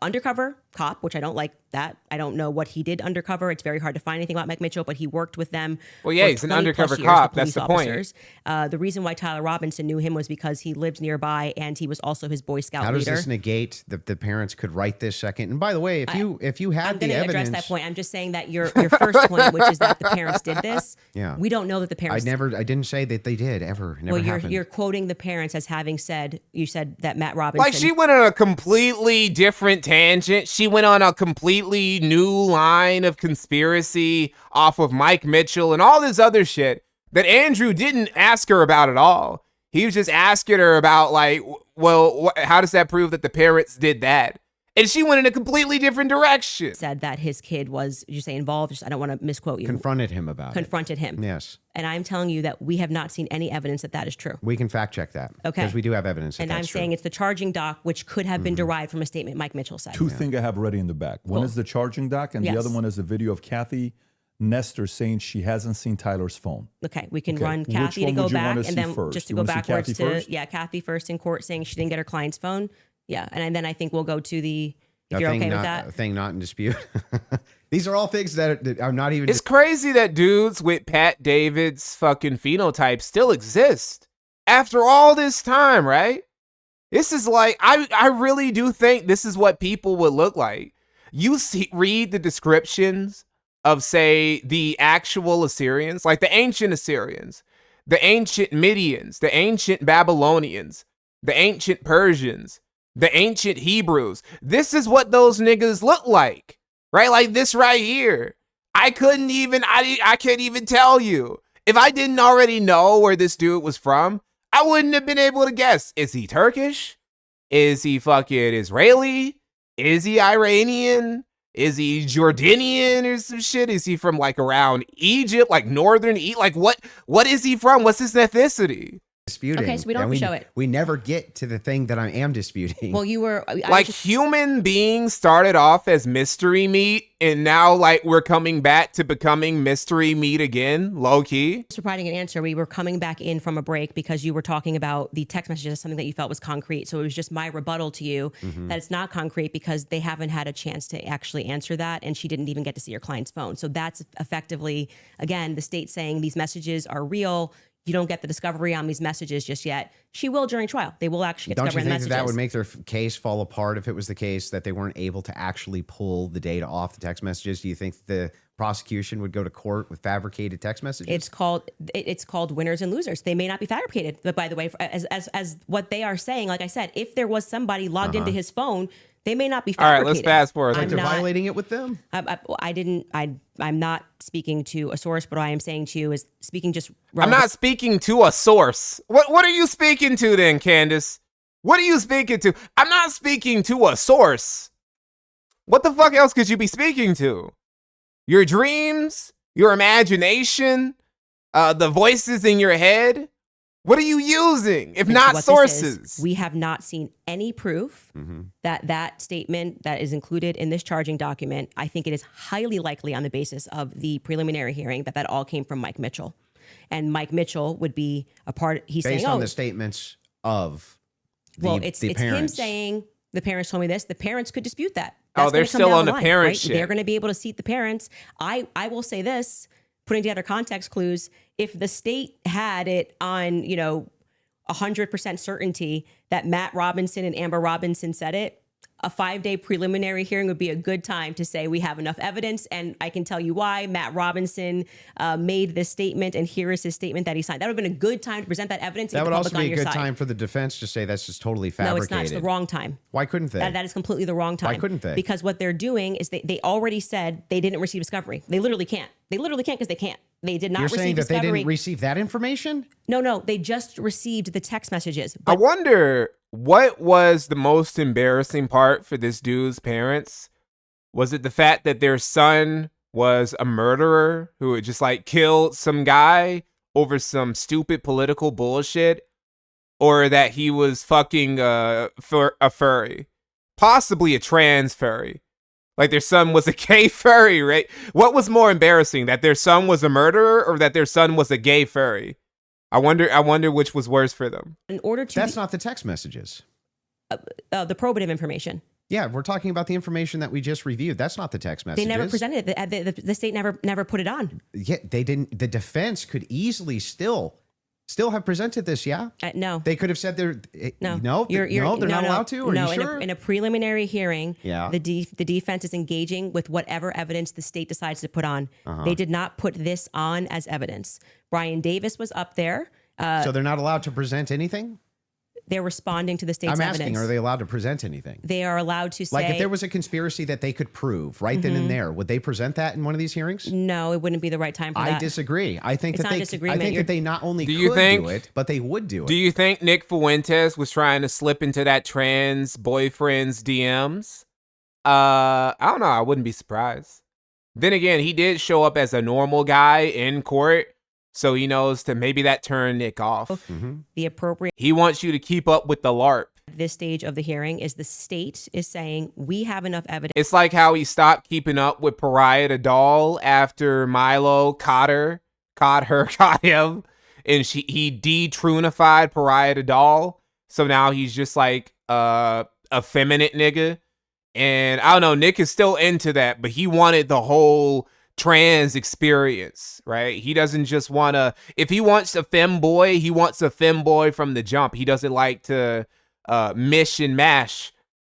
undercover cop, which I don't like that. I don't know what he did undercover. It's very hard to find anything about Mike Mitchell, but he worked with them. Well, yeah, he's an undercover cop. That's the point. The reason why Tyler Robinson knew him was because he lived nearby and he was also his Boy Scout leader. How does this negate the parents could write this second? And by the way, if you had the evidence, I'm going to address that point. I'm just saying that your first point, which is that the parents did this. Yeah, we don't know that the parents. I didn't say that they did ever. Never happened. You're quoting the parents as having said. You said that Matt Robinson. Like she went on a completely different tangent. She went on a completely new line of conspiracy off of Mike Mitchell and all this other shit that Andrew didn't ask her about at all. He was just asking her about, like, well, how does that prove that the parents did that? And she went in a completely different direction. Said that his kid was, did you say involved? I don't want to misquote you. Confronted him about Confronted him. Yes. And I'm telling you that we have not seen any evidence that is true. We can fact check that. Okay. Because we do have evidence that and that's I'm saying it's the charging doc, which could have been derived from a statement Mike Mitchell said. Two things I have ready in the back. One is the charging doc, and the other one is a video of Kathy Nestor saying she hasn't seen Tyler's phone. Okay, we can run Kathy to go back, and then just to go backwards to Kathy first in court saying she didn't get her client's phone. Yeah, and then I think we'll go to the. If you're okay with that, a thing not in dispute. These are all things that are not even. It's crazy that dudes with Pat David's fucking phenotype still exist after all this time, right? This is like, I really do think this is what people would look like. You read the descriptions of, say, the actual Assyrians, like the ancient Assyrians, the ancient Midians, the ancient Babylonians, the ancient Persians, the ancient Hebrews. This is what those niggas look like, right? Like this right here. I can't even tell you. If I didn't already know where this dude was from, I wouldn't have been able to guess. Is he Turkish? Is he fucking Israeli? Is he Iranian? Is he Jordanian or some shit? Is he from like around Egypt, like northern Like what is he from? What's his ethnicity? Disputing. Okay, so we don't have to show it. We never get to the thing that I am disputing. Well, you were human beings started off as mystery meat, and now like we're coming back to becoming mystery meat again, low key. Just providing an answer. We were coming back in from a break because you were talking about the text messages as something that you felt was concrete. So it was just my rebuttal to you that it's not concrete because they haven't had a chance to actually answer that, and she didn't even get to see your client's phone. So that's effectively, again, the state saying these messages are real. You don't get the discovery on these messages just yet. She will during trial. They will actually get discovery on the messages. Don't you think that would make their case fall apart if it was the case that they weren't able to actually pull the data off the text messages? Do you think the prosecution would go to court with fabricated text messages? It's called winners and losers. They may not be fabricated, but by the way, as what they are saying, like I said, if there was somebody logged into his phone, they may not be fabricated. All right, let's fast forward. They're violating it with them? I'm not speaking to a source, but what I am saying to you is speaking just... I'm not speaking to a source. What are you speaking to then, Candace? What are you speaking to? I'm not speaking to a source. What the fuck else could you be speaking to? Your dreams? Your imagination? The voices in your head? What are you using, if not sources? We have not seen any proof that statement that is included in this charging document. I think it is highly likely on the basis of the preliminary hearing that all came from Mike Mitchell. And Mike Mitchell would be a part. He's based saying, on the statements of the it's parents. him saying, the parents told me this. The parents could dispute that. They're still on the parent shit. They're going to be able to seat the parents. I will say this. putting together context clues. If the state had it on, 100% certainty that Matt Robinson and Amber Robinson said it, a 5-day preliminary hearing would be a good time to say we have enough evidence. And I can tell you why Matt Robinson made this statement, and here is his statement that he signed. That would have been a good time to present that evidence. That would also be a good time for the defense to say that's just totally fabricated. No, it's not. It's the wrong time. Why couldn't they? That is completely the wrong time. Why couldn't they? Because what they're doing is they already said they didn't receive discovery. They literally can't. They literally can't because they can't. They did not receive discovery. You're saying that they didn't receive that information? No. They just received the text messages. I wonder what was the most embarrassing part for this dude's parents. Was it the fact that their son was a murderer who had just like killed some guy over some stupid political bullshit? Or that he was fucking a furry? Possibly a trans furry. Like their son was a gay furry, right? What was more embarrassing, that their son was a murderer or that their son was a gay furry? I wonder which was worse for them. In order to That's not the text messages. The probative information. Yeah, we're talking about the information that we just reviewed. That's not the text messages. They never presented it. The state never put it on. Yeah, they didn't. The defense could easily still have presented this. Yeah. No. They could have said they're no. They're not allowed to. Are you sure? In a preliminary hearing, yeah. the defense is engaging with whatever evidence the state decides to put on. They did not put this on as evidence. Brian Davis was up there. So they're not allowed to present anything? They're responding to the state's evidence. I'm asking, are they allowed to present anything? They are allowed to say... Like if there was a conspiracy that they could prove right then and there, would they present that in one of these hearings? No, it wouldn't be the right time for that. I disagree. I think it's that not they disagreement. I think that they not only do it, but they would do it. Do you think Nick Fuentes was trying to slip into that trans boyfriend's DMs? I don't know. I wouldn't be surprised. Then again, he did show up as a normal guy in court. So he knows that maybe that turned Nick off. The appropriate... He wants you to keep up with the LARP. This stage of the hearing is the state is saying we have enough evidence. It's like how he stopped keeping up with Pariah the doll after Milo caught him, and he de-trunified Pariah the doll. So now he's just like a feminine nigga. And I don't know, Nick is still into that, but he wanted the whole trans experience, right? He doesn't just want to, if he wants a femboy, he wants a femboy from the jump. He doesn't like to mish and mash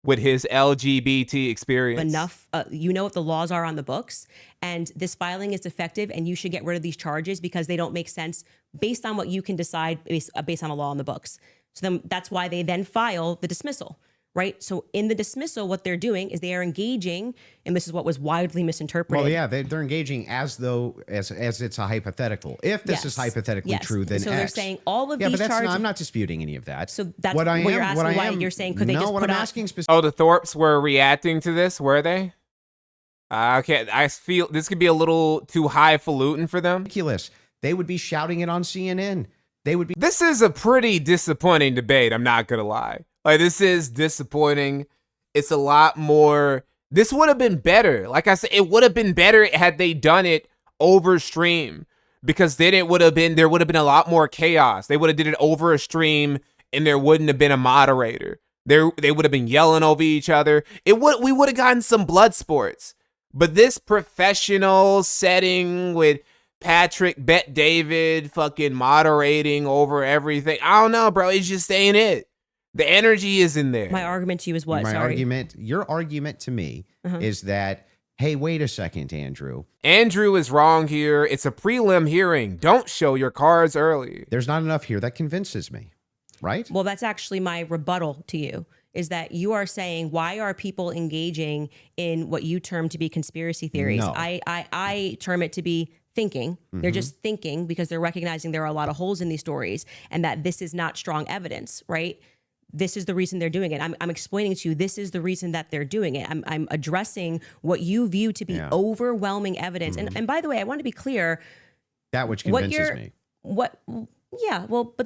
with his LGBT experience. Enough, you know what the laws are on the books, and this filing is effective, and you should get rid of these charges because they don't make sense based on what you can decide based on a law on the books. So then that's why they then file the dismissal. Right. So in the dismissal, what they're doing is they are engaging, and this is what was widely misinterpreted. Well, yeah, they're engaging as though as it's a hypothetical. If this is hypothetically true, then so X. they're saying all of these charges. I'm not disputing any of that. So that's what you're asking. Why you're saying could they just put asking Oh, the Thorpes were reacting to this, were they? Okay, I feel this could be a little too highfalutin for them. Ridiculous. They would be shouting it on CNN. They would be. This is a pretty disappointing debate. I'm not gonna lie. Like, this is disappointing. It's a lot more. This would have been better. Like I said, it would have been better had they done it over stream, because then there would have been a lot more chaos. They would have did it over a stream, and there wouldn't have been a moderator. They would have been yelling over each other. We would have gotten some blood sports. But this professional setting with Patrick Bet David fucking moderating over everything, I don't know, bro. It just ain't it. The energy is in there. My argument to you is what? Your argument to me is that, hey, wait a second, Andrew. Andrew is wrong here. It's a prelim hearing. Don't show your cards early. There's not enough here that convinces me, right? Well, that's actually my rebuttal to you, is that you are saying, why are people engaging in what you term to be conspiracy theories? No. I term it to be thinking. They're just thinking because they're recognizing there are a lot of holes in these stories and that this is not strong evidence, right? This is the reason they're doing it. I'm explaining to you, this is the reason that they're doing it. I'm addressing what you view to be overwhelming evidence. And by the way, I want to be clear. That which convinces me. But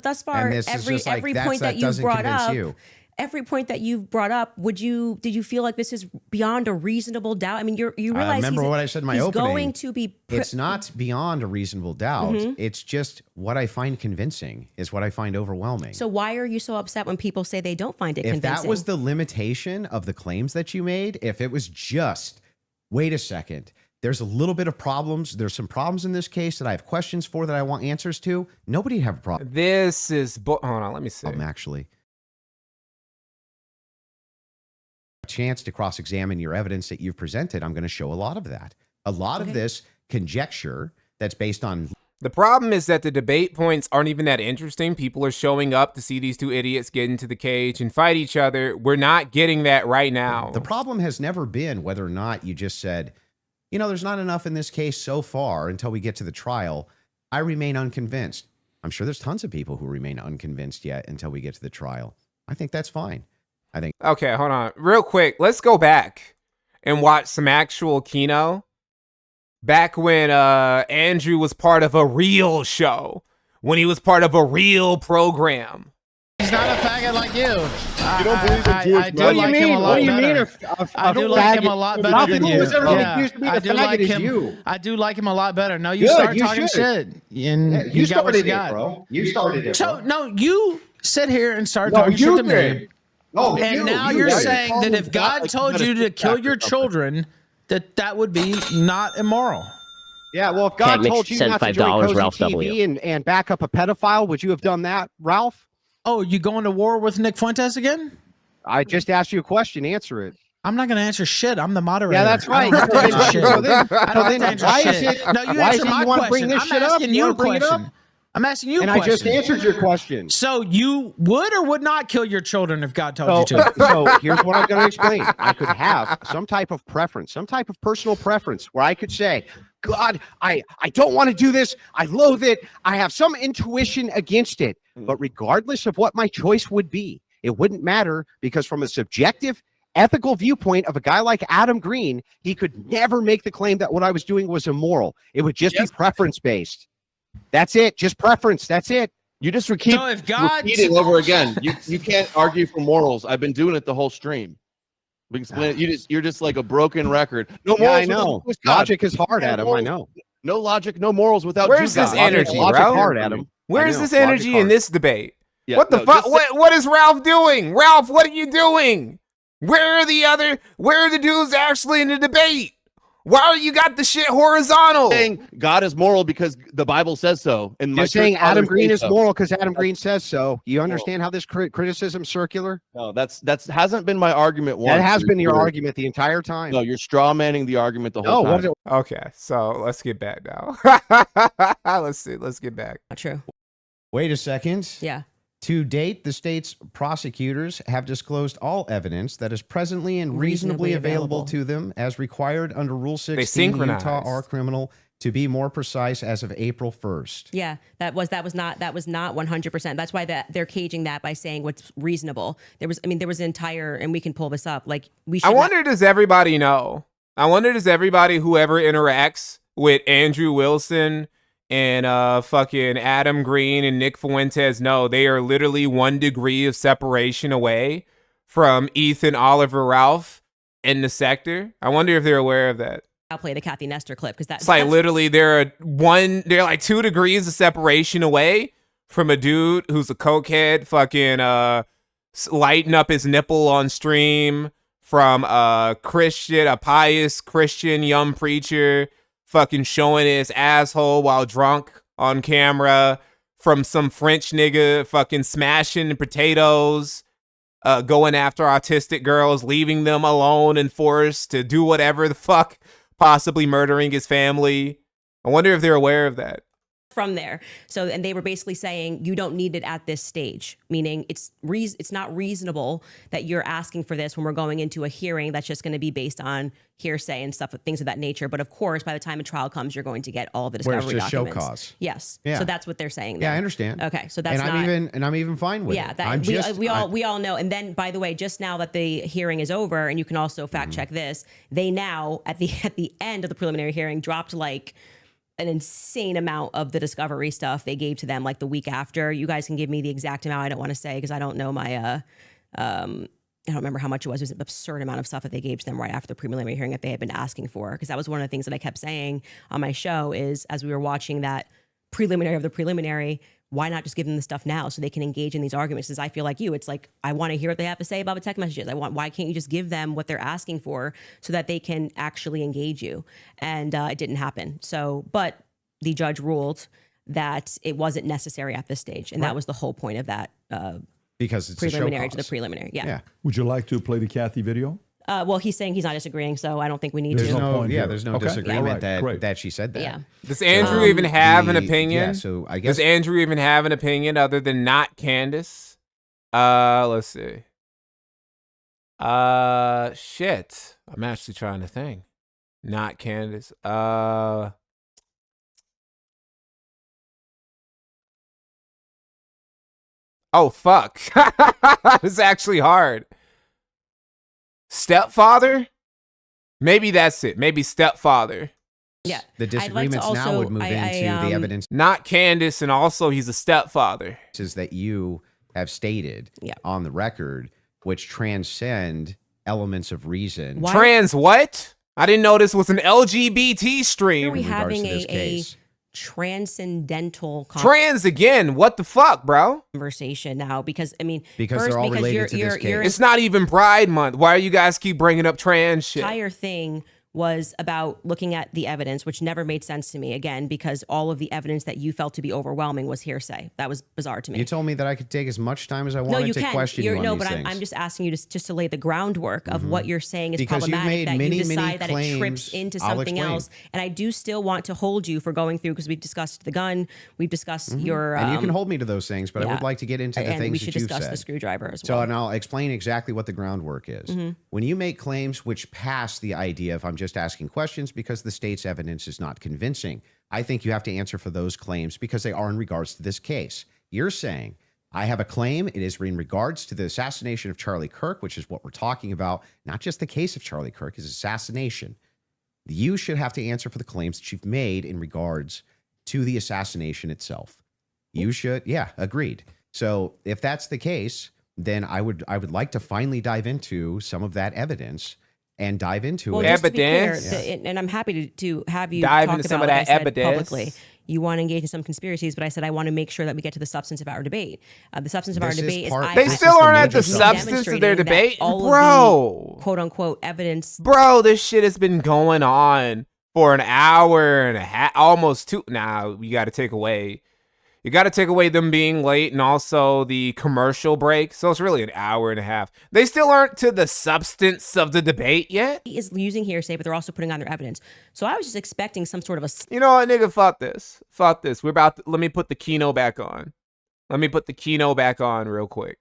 thus far, every point that you've brought up, every point that you've brought up, did you feel like this is beyond a reasonable doubt? I mean, you realize remember what I said in my opening. Going to be it's not beyond a reasonable doubt. It's just what I find convincing is what I find overwhelming. So why are you so upset when people say they don't find it convincing? If that was the limitation of the claims that you made, if it was just, wait a second, there's a little bit of problems. There's some problems in this case that I have questions for that I want answers to. Nobody have a problem. This is, hold on, let me see. Actually, a chance to cross-examine your evidence that you've presented. I'm going to show a lot of that. A lot of this conjecture that's based on. The problem is that the debate points aren't even that interesting. People are showing up to see these two idiots get into the cage and fight each other. We're not getting that right now. The problem has never been whether or not you just said, you know, there's not enough in this case so far until we get to the trial. I remain unconvinced. I'm sure there's tons of people who remain unconvinced yet until we get to the trial. I think that's fine. I think. Okay, hold on. Real quick, let's go back and watch some actual Keno. Back when Andrew was part of a real show, when he was part of a real program. He's not a faggot like you. You don't believe in Jewish What do you mean? What do you mean? I do like him a lot better than you. I do like him. I do like him a lot better. No, you start talking shit, and you got what you got, bro. You started it. So no, you sit here and start talking shit to me. Oh, and now you're saying that if God told you to kill your children, that would be not immoral. Yeah, well, if God told you not to join Cozy TV and back up a pedophile, would you have done that, Ralph? Oh, you going to war with Nick Fuentes again? I just asked you a question. Answer it. I'm not going to answer shit. I'm the moderator. Yeah, that's right. So then why is it? No, you answer my question. I'm asking you a question. I'm asking you a question. And I just answered your question. So you would or would not kill your children if God told you to? So here's what I'm going to explain. I could have some type of preference, some type of personal preference where I could say, God, I don't want to do this. I loathe it. I have some intuition against it. But regardless of what my choice would be, it wouldn't matter because from a subjective, ethical viewpoint of a guy like Adam Green, he could never make the claim that what I was doing was immoral. It would just be preference-based. That's it. Just preference. That's it. You just repeating over again. You can't argue for morals. I've been doing it the whole stream. Explain it. You're just like a broken record. No morals. Yeah, I know. Logic is hard, Adam. I know. No logic, no morals without. Where's this energy, logic hard, Adam. Where's this energy in this debate? Yeah, what the fuck? What is Ralph doing? Ralph, what are you doing? Where are the dudes actually in the debate? Why are you got the shit horizontal? Saying God is moral because the Bible says so. And you're saying Adam Green is moral because Adam Green says so. You understand how this criticism's circular? No, that's hasn't been my argument once. That has been your argument the entire time. No, you're straw manning the argument the whole time. Okay, so let's get back now. Let's get back. Not true. Wait a second. Yeah. To date, the state's prosecutors have disclosed all evidence that is presently and reasonably available to them as required under Rule 16 Utah R Criminal, to be more precise, as of April 1st. Yeah, that was not 100%. That's why they're caging that by saying what's reasonable. There was an entire, and we can pull this up. Like I wonder, does everybody know? I wonder, does everybody whoever interacts with Andrew Wilson and fucking Adam Green and Nick Fuentes know they are literally 1 degree of separation away from Ethan, Oliver, Ralph in the sector? I wonder if they're aware of that. I'll play the Kathy Nestor clip because that's like literally they're like 2 degrees of separation away from a dude who's a cokehead fucking lighting up his nipple on stream, from a pious Christian young preacher fucking showing his asshole while drunk on camera, from some French nigga fucking smashing potatoes, going after autistic girls, leaving them alone and forced to do whatever the fuck, possibly murdering his family. I wonder if they're aware of that. From there. So, and they were basically saying you don't need it at this stage, meaning it's not reasonable that you're asking for this when we're going into a hearing that's just going to be based on hearsay and stuff, things of that nature. But of course, by the time a trial comes, you're going to get all the discovery documents. Show cause. Yes. Yeah. So that's what they're saying there. Yeah, I understand. Okay. So that's I'm even fine with it. Yeah, we all know. And then, by the way, just now that the hearing is over, and you can also fact check this, they now at the end of the preliminary hearing dropped like an insane amount of the discovery stuff they gave to them like the week after. You guys can give me the exact amount. I don't want to say because I don't know my I don't remember how much it was. It was an absurd amount of stuff that they gave to them right after the preliminary hearing that they had been asking for. Because that was one of the things that I kept saying on my show is, as we were watching that preliminary of the preliminary, why not just give them the stuff now so they can engage in these arguments? Because I feel like you, it's like, I want to hear what they have to say about the text messages. Why can't you just give them what they're asking for so that they can actually engage you? And it didn't happen. So, but the judge ruled that it wasn't necessary at this stage. And that was the whole point of that because it's preliminary to the preliminary. Yeah. Would you like to play the Kathy video? Well, he's saying he's not disagreeing, so I don't think we need There's to. no point here. There's no Okay. disagreement Right. that she said that. Yeah. Does Andrew even have an opinion? Yeah, so I guess Does Andrew even have an opinion other than not Candace? Let's see. Shit. I'm actually trying to think. Not Candace. Oh, fuck. It's actually hard. Stepfather? Maybe that's it. Maybe stepfather. Yeah. the disagreements now would move into the evidence Not Candace, and also he's a stepfather. that you have stated on the record, which transcend elements of reason. Why- Trans what? I didn't know this was an LGBT Are stream. we in regards having to this a case. transcendental Trans again. What the fuck, bro? conversation now? Because I mean, Because first, they're all because related to this your case. It's not even Pride Month. Why are you guys keep bringing up trans shit? entire thing was about looking at the evidence, which never made sense to me, again, because all of the evidence that you felt to be overwhelming was hearsay. That was bizarre to me. You told me that I could take as much time as I No, wanted you to can. question you on No, these but things. I'm just asking you just to lay the groundwork of what you're saying is Because you've problematic, made that many, you decide many that it trips claims. into I'll something explain. else. And I do still want to hold you for going through, because we've discussed the gun, we've discussed your... and you can hold me to those things, but I yeah. would like to get into the and things we should that you've discuss said. the screwdriver as So, well. and I'll explain exactly what the groundwork is. When you make claims which pass the idea of I'm just asking questions because the state's evidence is not convincing, I think you have to answer for those claims because they are in regards to this case. You're saying, I have a claim. It is in regards to the assassination of Charlie Kirk, which is what we're talking about, not just the case of Charlie Kirk, his assassination. You should have to answer for the claims that you've made in regards to the assassination itself. You should, yeah, agreed. So if that's the case, then I would like to finally dive into some of that evidence and dive into Well, it. just to be clear, Evidence. and I'm happy to have you Dive talk into about some of like that I said, evidence. publicly. You want to engage in some conspiracies, but I said I want to make sure that we get to the substance of our debate. The substance of our This is debate is part- They This still is the aren't at the major substance of their demonstrating that debate, all of bro. the quote unquote evidence. Bro, this shit has been going on for an hour and a half, almost two. Now you got to take away. You got to take away them being late and also the commercial break. So it's really an hour and a half. They still aren't to the substance of the debate yet. Is using hearsay, but they're also putting on their evidence. So I was just expecting some sort of a You know what, nigga? Fuck this. Fuck this. We're about to, let me put the Kino back on. Let me put the Kino back on real quick.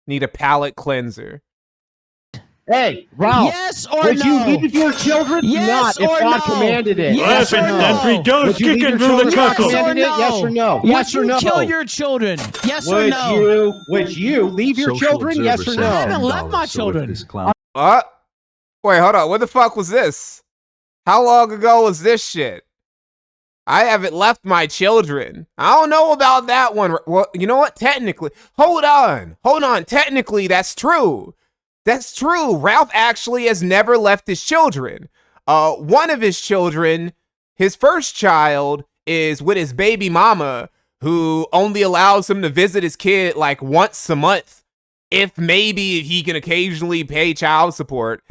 Need a palate cleanser. Hey, Ralph. Yes or would no? you leave your children? Yes not if or God no? commanded it. Yes or no? Would you leave your children if God commanded it? Yes or no? Yes Would or you no? kill your children? Yes or Would no? you leave your children? Yes or I no? haven't left my children. Wait, hold on. What the fuck was this? How long ago was this shit? I haven't left my children. I don't know about that one. Well, you know what? Technically, hold on. Technically, that's true. That's true. Ralph actually has never left his children. One of his children, his first child, is with his baby mama, who only allows him to visit his kid like once a month, if maybe he can occasionally pay child support.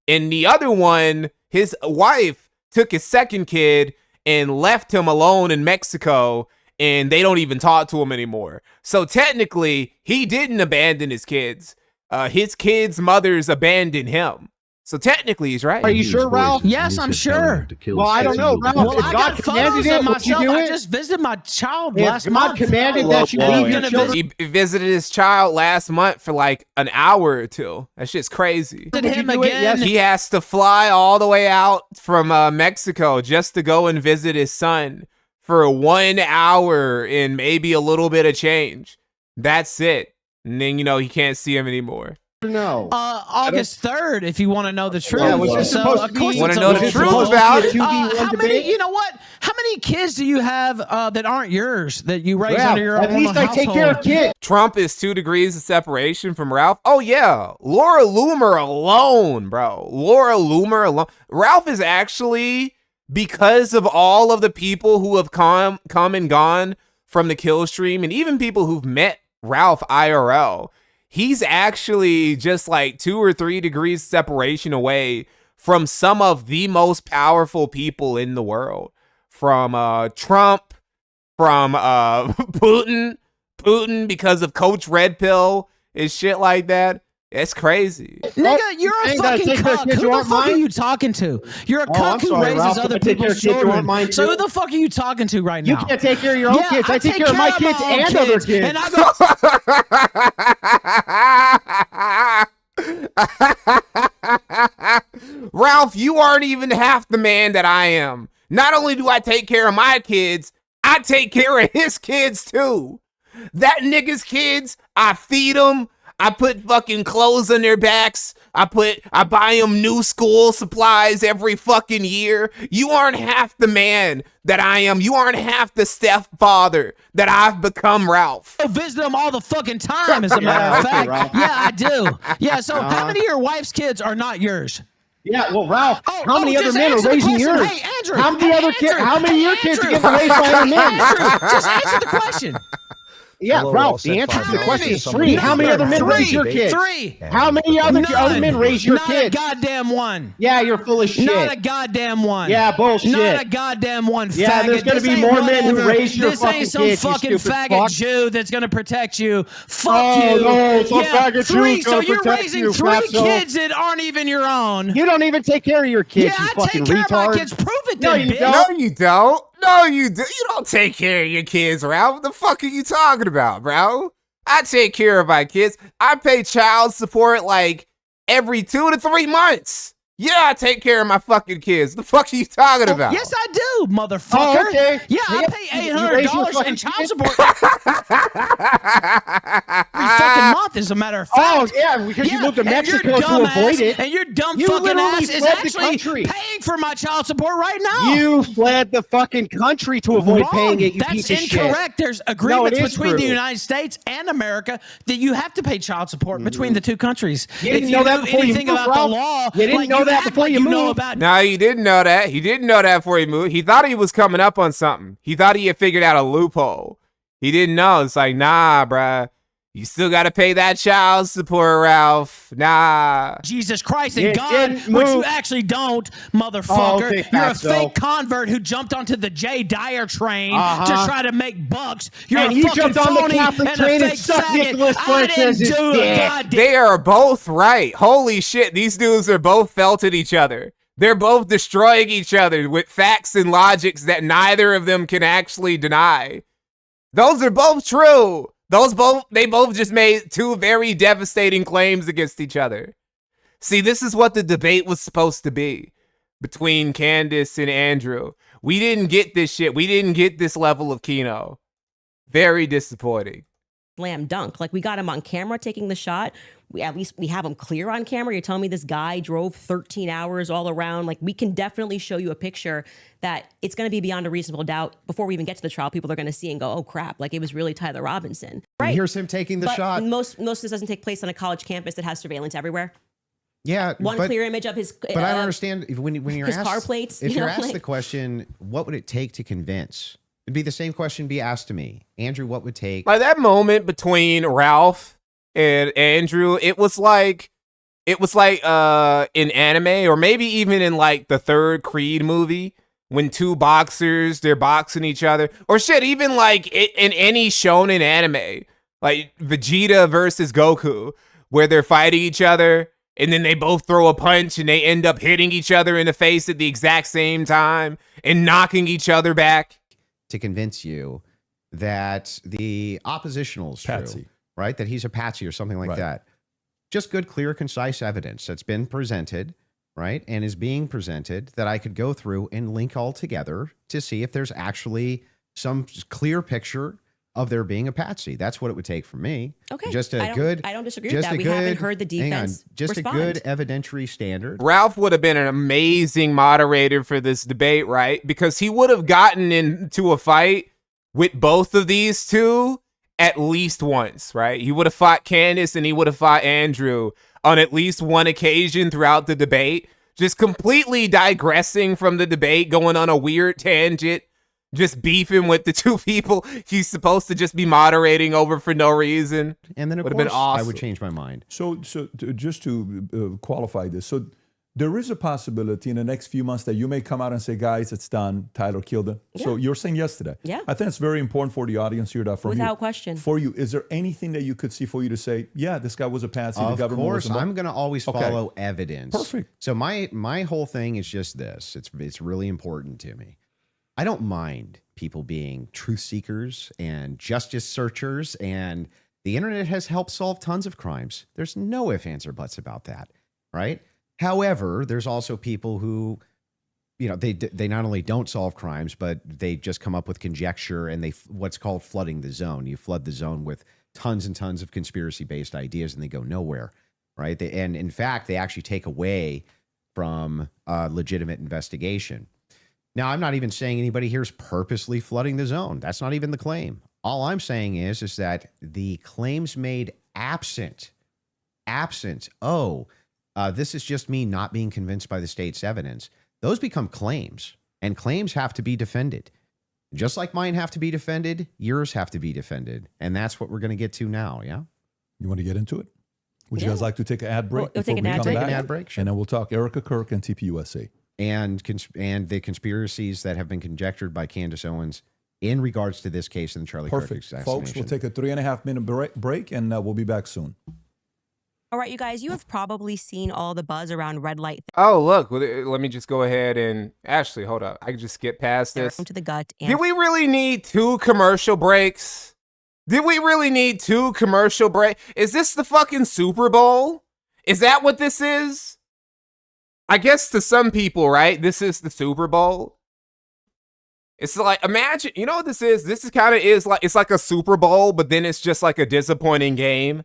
And the other one, his wife took his second kid and left him alone in Mexico, and they don't even talk to him anymore. So technically, he didn't abandon his kids. His kids' mothers abandoned him. So technically, he's right. Are you sure, Ralph? Yes, I'm sure. Well, I don't know, Ralph. Well, if I God got commanded photos it, of would you myself. do I it? just visited my child If last God month. commanded that you And I'm leave your gonna children, He visited his child last month for like an hour or two. That shit's crazy. visit him you do it? again. Yes. He has to fly all the way out from Mexico just to go and visit his son for 1 hour and maybe a little bit of change. That's it. And then, you know, he can't see him anymore. no. August 3rd, if you want to know the truth. Yeah, was this supposed to of course be- Wanna it's know a the little- truth about it? How many? You know what? How many kids do you have that aren't yours that you raise Ralph, under your at own least I take care of household? kids. Trump is 2 degrees of separation from Ralph. Oh, yeah. Laura Loomer alone, bro. Laura Loomer alone. Ralph is actually, because of all of the people who have come and gone from the kill stream, and even people who've met Ralph IRL, he's actually just like 2 or 3 degrees separation away from some of the most powerful people in the world. From Trump, from Putin because of Coach Red Pill and shit like that. It's crazy. Nigga, you're a fucking cuck. Who the fuck are you talking to? You're a cuck who raises other people's children. So who the fuck are you talking to right now? You can't take care of your own kids. I take care of my kids and other kids. And I go, Ralph, you aren't even half the man that I am. Not only do I take care of my kids, I take care of his kids too. That nigga's kids, I feed them. I put fucking clothes on their backs. I buy them new school supplies every fucking year. You aren't half the man that I am. You aren't half the stepfather that I've become, Ralph. I visit them all the fucking time, as a matter of fact. Ralph. Yeah, I do. Yeah, so how many of your wife's kids are not yours? Yeah, well, Ralph, how many other men are raising yours? Hey, Andrew. How many other kids? How many of your kids are getting raised by other men? Andrew, just answer the question. Yeah, Ralph, the answer to the question is 3. How many other men raise your kids? 3. How many other men raise your kids? Not a goddamn one. Yeah, you're full of shit. Not a goddamn one. Yeah, bullshit. Not a goddamn one. Yeah, faggot. there's going to be more men who raise your fucking kids. This ain't some fucking faggot Jew that's going to protect you. Fuck you. No, some faggot Jew's So going to you're protect raising you, 3 kids that aren't even your own. You don't even take care of your kids, yeah, you I fucking take care retard. of my kids. Prove it No, then, you bitch. don't. No, you don't. No, you do. You don't take care of your kids, Ralph. What the fuck are you talking about, bro? I take care of my kids. I pay child support like every 2 to 3 months. Yeah, I take care of my fucking kids. The fuck are you talking about? Yes, I do, motherfucker. Oh, okay. Yeah, I pay $800 in child support every fucking month, as a matter of fact. Oh, yeah, because you moved to Mexico to avoid it. And your dumb You fucking literally ass is fled the actually country. paying for my child support right now. You fled the fucking country to avoid paying it, you That's piece of shit. incorrect. There's agreements is between the true. United States and America that you have to pay child support between the 2 countries. You didn't if know you that knew before you anything moved, about Ralph? the law, You didn't like, know that act before like you know moved? about No, he didn't know that. He didn't know that before he moved. He thought he was coming up on something. He thought he had figured out a loophole. He didn't know. It's like, nah, bruh. You still got to pay that child support, Ralph. Nah. Jesus Christ and You God, didn't which you move. actually don't, motherfucker. Oh, okay, You're a fatso. fake convert who jumped onto the Jay Dyer train to try to make bucks. You're And a you fucking jumped on the phony Catholic and train a and fake sucked faggot. Nicholas I didn't Fuentes' do a dick. goddamn They are both right. Holy shit. These dudes are both felt at each other. They're both destroying each other with facts and logics that neither of them can actually deny. Those are both true. They both just made 2 very devastating claims against each other. See, this is what the debate was supposed to be between Candace and Andrew. We didn't get this shit. We didn't get this level of Kino. Very disappointing. Slam dunk. Like, we got him on camera taking the shot. At least we have him clear on camera. You're telling me this guy drove 13 hours all around. Like, we can definitely show you a picture that it's going to be beyond a reasonable doubt. Before we even get to the trial, people are going to see and go, oh crap, like it was really Tyler Robinson. Right. Here's him taking the shot. Most of this doesn't take place on a college campus that has surveillance everywhere. Yeah, One clear image of his. But I don't understand when you're his asked car plates. If you're asked like, the question, what would it take to convince? It'd be the same question be asked to me, Andrew. What would take? Like that moment between Ralph and Andrew, it was like in anime, or maybe even in like the 3rd Creed movie, when 2 boxers, they're boxing each other, or shit, even like in any shonen anime, like Vegeta versus Goku, where they're fighting each other and then they both throw a punch and they end up hitting each other in the face at the exact same time and knocking each other back. To convince you that the oppositional is true, right? That he's a patsy or something like that. Just good, clear, concise evidence that's been presented, right? And is being presented that I could go through and link all together to see if there's actually some clear picture of there being a patsy. That's what it would take from me. Okay. Just I don't disagree with that. We haven't heard the defense Just respond. a good evidentiary standard. Ralph would have been an amazing moderator for this debate, right? Because he would have gotten into a fight with both of these 2 at least once, right? He would have fought Candace and he would have fought Andrew on at least one occasion throughout the debate, just completely digressing from the debate, going on a weird tangent, just beefing with the two people he's supposed to just be moderating over for no reason. And then, of course, been awesome. I would change my mind. So just to qualify this, so there is a possibility in the next few months that you may come out and say, guys, it's done. Tyler killed him. Yeah. So you're saying yes to that. Yeah. I think it's very important for the audience here. That from Without question. For you, is there anything that you could see for you to say, yeah, this guy was a patsy? Of the government course, was I'm going to always follow evidence. Perfect. So my whole thing is just this. It's really important to me. I don't mind people being truth seekers and justice searchers, and the internet has helped solve tons of crimes. There's no ifs, ands, or buts about that, right? However, there's also people who, they not only don't solve crimes, but they just come up with conjecture and what's called flooding the zone. You flood the zone with tons and tons of conspiracy-based ideas, and they go nowhere, right? And in fact, they actually take away from legitimate investigation. Now, I'm not even saying anybody here is purposely flooding the zone. That's not even the claim. All I'm saying is that the claims made absent, this is just me not being convinced by the state's evidence. Those become claims, and claims have to be defended. Just like mine have to be defended, yours have to be defended. And that's what we're going to get to now, yeah? You want to get into it? Would you guys like to take an ad break? We'll take an ad break. Sure. And then we'll talk Erica Kirk and TPUSA. And the conspiracies that have been conjectured by Candace Owens in regards to this case in the Charlie Kirk assassination. Folks, we'll take a 3.5 minute break and we'll be back soon. All right, you guys, you have probably seen all the buzz around red light. Oh, look, let me just go ahead and Ashley, hold up. I can just skip past this. To the gut. Did we really need 2 commercial breaks? Did we really need 2 commercial breaks? Is this the fucking Super Bowl? Is that what this is? I guess to some people, right? This is the Super Bowl. It's like, imagine, you know what this is? This is kind of it's like a Super Bowl, but then it's just like a disappointing game.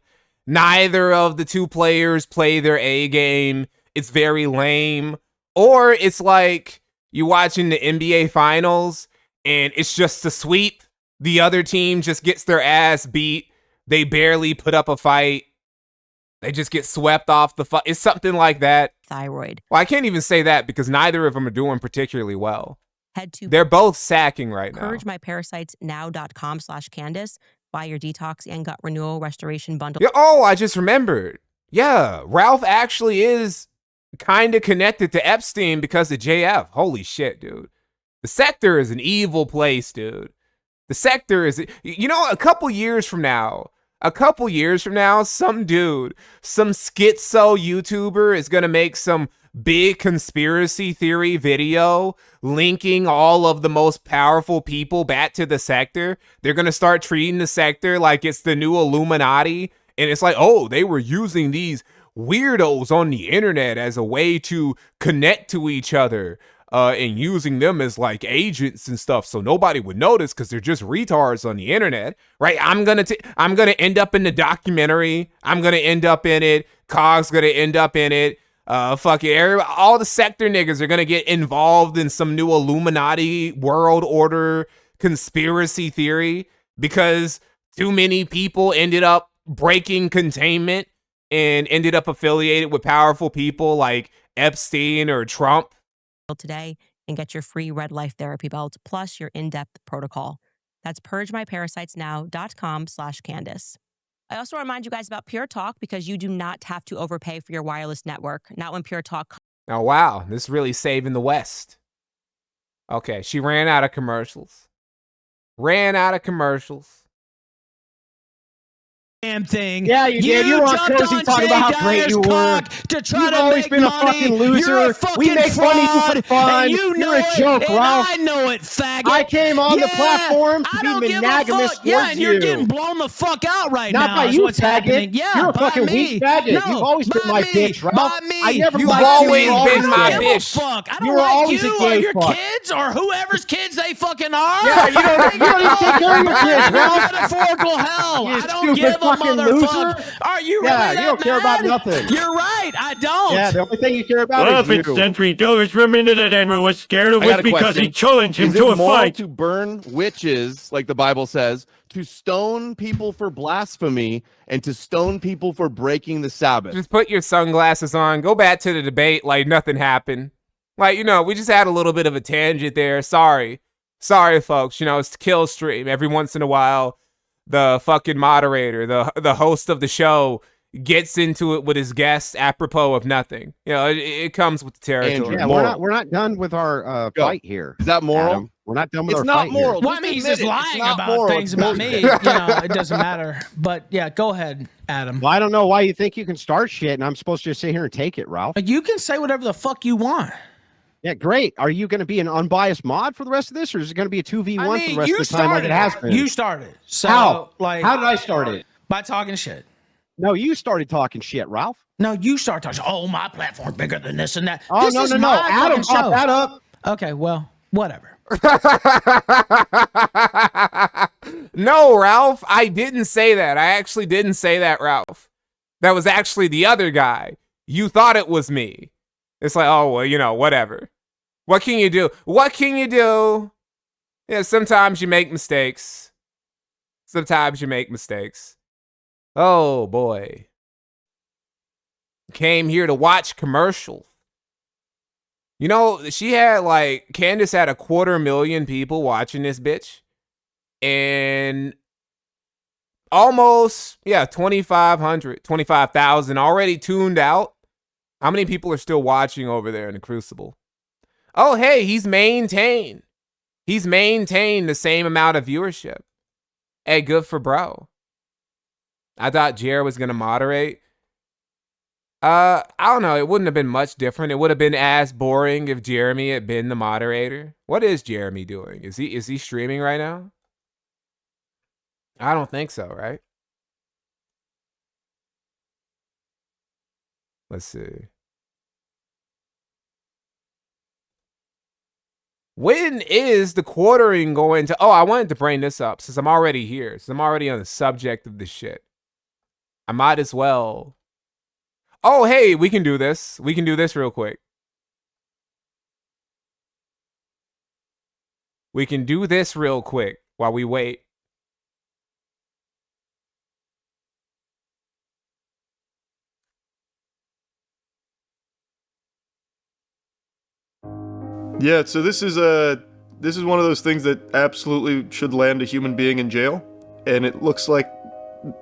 Neither of the 2 players play their A game. It's very lame. Or it's like you watching the NBA Finals and it's just a sweep. The other team just gets their ass beat. They barely put up a fight. They just get swept off the fight. It's something like that. Thyroid. Well, I can't even say that because neither of them are doing particularly well. Head to They're both sacking right now. PurgeMyParasitesNow.com/Candace. Buy your detox and gut renewal restoration bundle. Yeah, oh, I just remembered. Yeah, Ralph actually is kind of connected to Epstein because of JF. Holy shit, dude. The sector is an evil place, dude. The sector is, a couple years from now, some dude, some schizo YouTuber is going to make some big conspiracy theory video linking all of the most powerful people back to the sector. They're going to start treating the sector like it's the new Illuminati. And it's like, oh, they were using these weirdos on the internet as a way to connect to each other. And using them as like agents and stuff, so nobody would notice because they're just retards on the internet, right? I'm gonna end up in the documentary. I'm gonna end up in it. Cog's gonna end up in it. All the sector niggas are gonna get involved in some new Illuminati world order conspiracy theory because too many people ended up breaking containment and ended up affiliated with powerful people like Epstein or Trump. Today and get your free red life therapy belt plus your in-depth protocol. That's PurgeMyParasitesNow.com/Candace. I also want to remind you guys about Pure Talk because you do not have to overpay for your wireless network. Not when Pure Talk. Oh, wow. This is really saving the West. Okay, she ran out of commercials. Damn thing. Yeah, you did. You were on Cozy talking about how great you were. You've always been a fucking loser. We make fun of you for fun. You're a joke, Ralph. I know it, faggot. I came on the platform to be monogamous towards you. Yeah, and you're getting blown the fuck out right now. Not by you, faggot. Yeah, you're a fucking weak faggot. No, You've always been my bitch, Ralph. I never You've always been my bitch. I don't like you or your kids or whoever's kids they fucking are. Yeah, you don't even take care of your kids, Ralph. Metaphorical hell. You I don't give a motherfucker. Are you really you don't care about nothing. You're right. I don't. Yeah, the only thing you care about is you. Century Dollars remember that Andrew was scared of was because he challenged him to a fight. To burn witches, like the Bible says, to stone people for blasphemy, and to stone people for breaking the Sabbath. Just put your sunglasses on. Go back to the debate like nothing happened. Like, we just had a little bit of a tangent there. Sorry. Sorry, folks. It's the kill stream. Every once in a while, the fucking moderator, the host of the show, gets into it with his guests apropos of nothing. It comes with the territory. Yeah, we're not done with our fight here. Is that moral? Adam. We're not done with our fight. It's not moral. moral. Well, I mean, he's just lying about things about me. It doesn't matter. But yeah, go ahead, Adam. Well, I don't know why you think you can start shit and I'm supposed to just sit here and take it, Ralph. You can say whatever the fuck you want. Yeah, great. Are you going to be an unbiased mod for the rest of this, or is it going to be a 2v1 for the rest of the time like it has been? You started. So, how did I start it? By talking shit. No, you started talking shit, Ralph. No, you started talking. Oh, my platform's bigger than this and that. Oh, this no. Adam, pop that up. Okay, well, whatever. No, Ralph, I didn't say that. I actually didn't say that, Ralph. That was actually the other guy. You thought it was me. It's like, oh, well, whatever. What can you do? What can you do? Yeah, sometimes you make mistakes. Oh, boy. Came here to watch commercials. She had Candace had 250,000 people watching this bitch. And almost, 25,000 already tuned out. How many people are still watching over there in the Crucible? Oh, hey, he's maintained the same amount of viewership. Hey, good for bro. I thought Jer was going to moderate. I don't know. It wouldn't have been much different. It would have been as boring if Jeremy had been the moderator. What is Jeremy doing? Is he streaming right now? I don't think so, right? Let's see. When is the quartering going to... Oh, I wanted to bring this up since I'm already here. Since I'm already on the subject of this shit. I might as well... Oh, hey, we can do this. We can do this real quick. We can do this real quick while we wait. Yeah, so this is one of those things that absolutely should land a human being in jail, and it looks like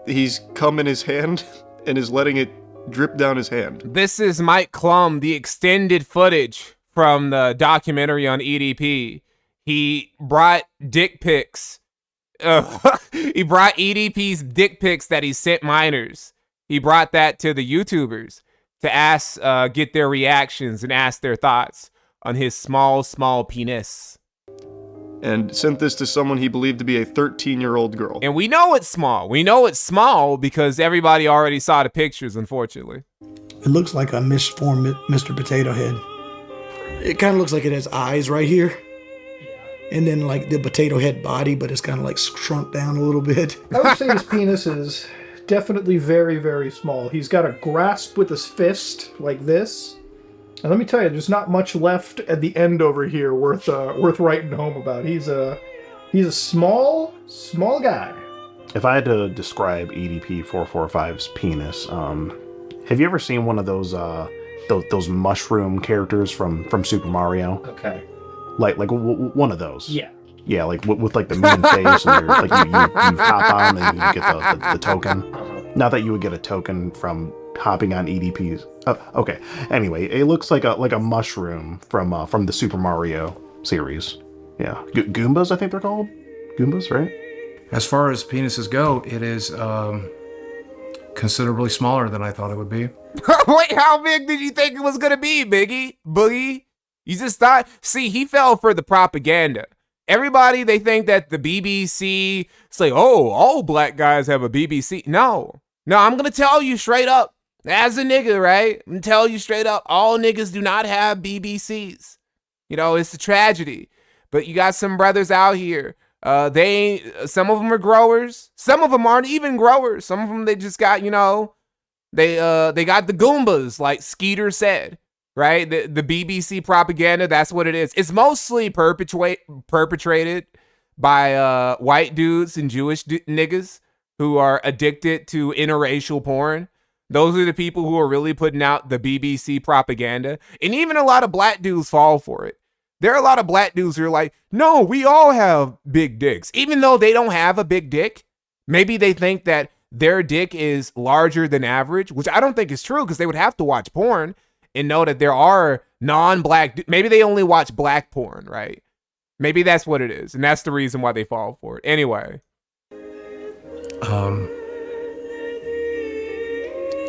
he's cum in his hand and is letting it drip down his hand. This is Mike Klum, the extended footage from the documentary on EDP. He brought dick pics. He brought EDP's dick pics that he sent minors. He brought that to the YouTubers to ask, get their reactions and ask their thoughts on his small penis. And sent this to someone he believed to be a 13-year-old girl. And we know it's small. We know it's small because everybody already saw the pictures, unfortunately. It looks like a misformed Mr. Potato Head. It kind of looks like it has eyes right here. And then like the potato head body, but it's kind of like shrunk down a little bit. I would say his penis is definitely very, very small. He's got a grasp with his fist like this. And let me tell you, there's not much left at the end over here worth writing home about. He's a small guy. If I had to describe EDP 445's penis, have you ever seen one of those mushroom characters from Super Mario? Okay. Like one of those. Yeah. Yeah, like with like the mean face, and you hop on and you get the token. Not that you would get a token from hopping on EDPs. Oh, okay. Anyway, it looks like a mushroom from the Super Mario series. Yeah, Goombas, I think they're called. Goombas, right? As far as penises go, it is considerably smaller than I thought it would be. Wait, how big did you think it was gonna be, Boogie? You just thought? See, he fell for the propaganda. Everybody, they think that the BBC, it's like, oh, all black guys have a BBC. No, I'm gonna tell you straight up. As a nigga, right? I'm telling you straight up, all niggas do not have BBCs. It's a tragedy. But you got some brothers out here. Some of them are growers. Some of them aren't even growers. Some of them, they just got, they got the Goombas, like Skeeter said, right? The BBC propaganda, that's what it is. It's mostly perpetrated by white dudes and Jewish niggas who are addicted to interracial porn. Those are the people who are really putting out the BBC propaganda. And even a lot of black dudes fall for it. There are a lot of black dudes who are like, no, we all have big dicks. Even though they don't have a big dick, maybe they think that their dick is larger than average, which I don't think is true because they would have to watch porn and know that there are non-black, maybe they only watch black porn, right? Maybe that's what it is. And that's the reason why they fall for it. Anyway. I'm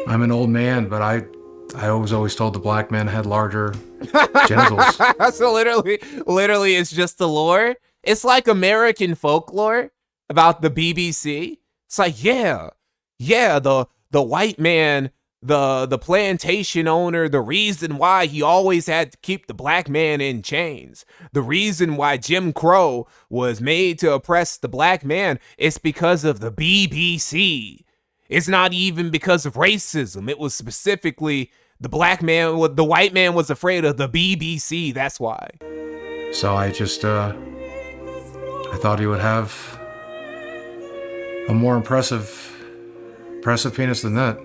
an old man, but I was always told the black man had larger genitals. So literally it's just the lore. It's like American folklore about the BBC. It's like, yeah, the white man, the plantation owner, the reason why he always had to keep the black man in chains, the reason why Jim Crow was made to oppress the black man is because of the BBC. It's not even because of racism. It was specifically the black man, the white man was afraid of the BBC. That's why. So I just, I thought he would have a more impressive penis than that.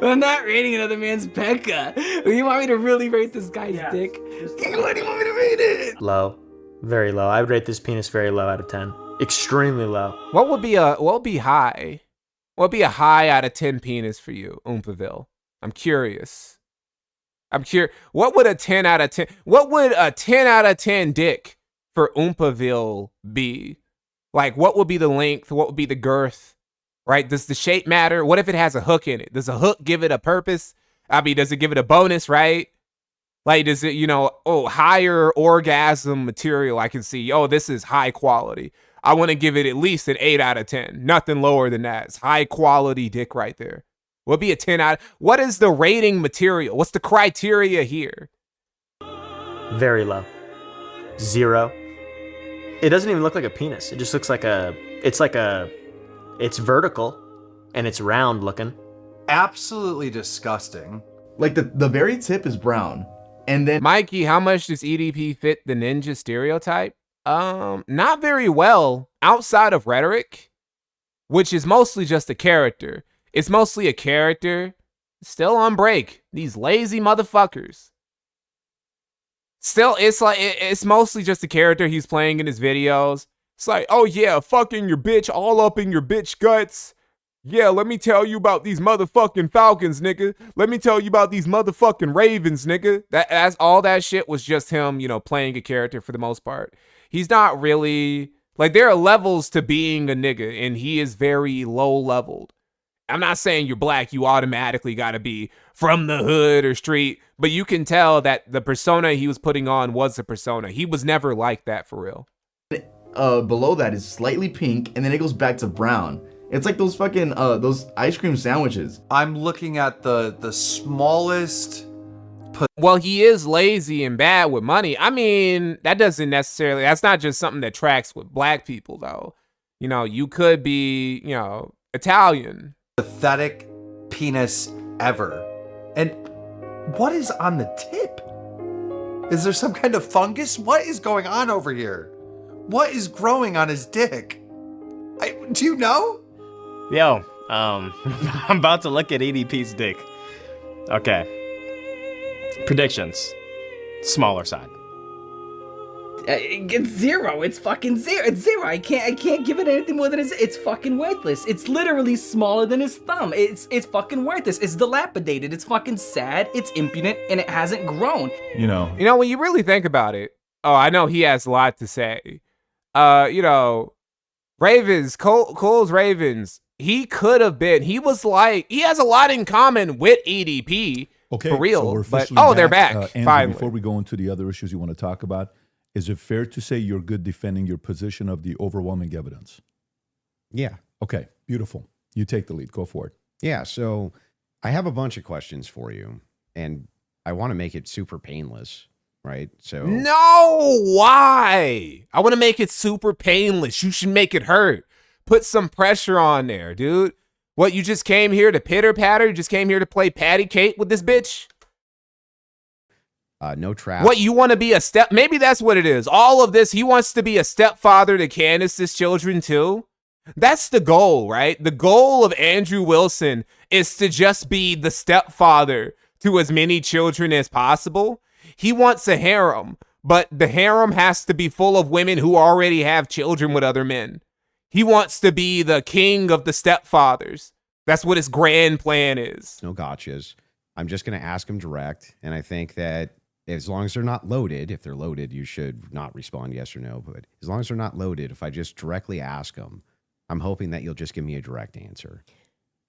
I'm not rating another man's Becca. You want me to really rate this guy's dick? What do you want me to rate it? Low. Very low. I would rate this penis very low out of 10. Extremely low. What would be high? What would be a high out of 10 penis for you, Oompaville? I'm curious. What would a 10 out of 10 dick for Oompaville be? Like, what would be the length? What would be the girth? Right? Does the shape matter? What if it has a hook in it? Does a hook give it a purpose? I mean, does it give it a bonus, right? Like, does it, higher orgasm material? I can see, this is high quality. I want to give it at least an 8 out of 10. Nothing lower than that. It's high quality dick right there. What be a 10 out? What is the rating material? What's the criteria here? Very low. 0. It doesn't even look like a penis. It just looks like it's vertical and it's round looking. Absolutely disgusting. Like the very tip is brown. And then Mikey, how much does EDP fit the ninja stereotype? Not very well outside of rhetoric, which is mostly just a character. It's mostly a character still on break. These lazy motherfuckers. Still, it's mostly just a character he's playing in his videos. It's like, oh yeah, fucking your bitch all up in your bitch guts. Yeah, let me tell you about these motherfucking Falcons, nigga. Let me tell you about these motherfucking Ravens, nigga. That's all that shit was just him, playing a character for the most part. He's not really, like, there are levels to being a nigga, and he is very low leveled. I'm not saying you're black, you automatically gotta be from the hood or street, but you can tell that the persona he was putting on was a persona. He was never like that for real. Below that is slightly pink, and then it goes back to brown. It's like those fucking those ice cream sandwiches. I'm looking at the smallest. Well, he is lazy and bad with money. I mean, that's not just something that tracks with black people though. You could be, Italian. Pathetic penis ever. And what is on the tip? Is there some kind of fungus? What is going on over here? What is growing on his dick? Do you know? Yo, I'm about to look at EDP's dick. Okay. Predictions. Smaller side. It's 0. It's fucking 0. It's 0. I can't give it anything more than it's fucking worthless. It's literally smaller than his thumb. It's fucking worthless. It's dilapidated. It's fucking sad. It's impudent, and it hasn't grown. When you really think about it. Oh, I know he has a lot to say. Ravens, Cole's Ravens. He could have been. He has a lot in common with EDP. Okay, for real. So we're but they're back. Andrew, finally. Before we go into the other issues you want to talk about, is it fair to say you're good defending your position of the overwhelming evidence? Yeah. Okay, beautiful. You take the lead. Go for it. Yeah, so I have a bunch of questions for you, and I want to make it super painless, right? So no, why? I want to make it super painless. You should make it hurt. Put some pressure on there, dude. What, you just came here to pitter patter? You just came here to play patty cake with this bitch? No trap. What, you want to be maybe that's what it is. All of this, he wants to be a stepfather to Candace's children too. That's the goal, right? The goal of Andrew Wilson is to just be the stepfather to as many children as possible. He wants a harem, but the harem has to be full of women who already have children with other men. He wants to be the king of the stepfathers. That's what his grand plan is. No gotchas. I'm just going to ask him direct. And I think that as long as they're not loaded, if they're loaded, you should not respond yes or no. But as long as they're not loaded, if I just directly ask them, I'm hoping that you'll just give me a direct answer.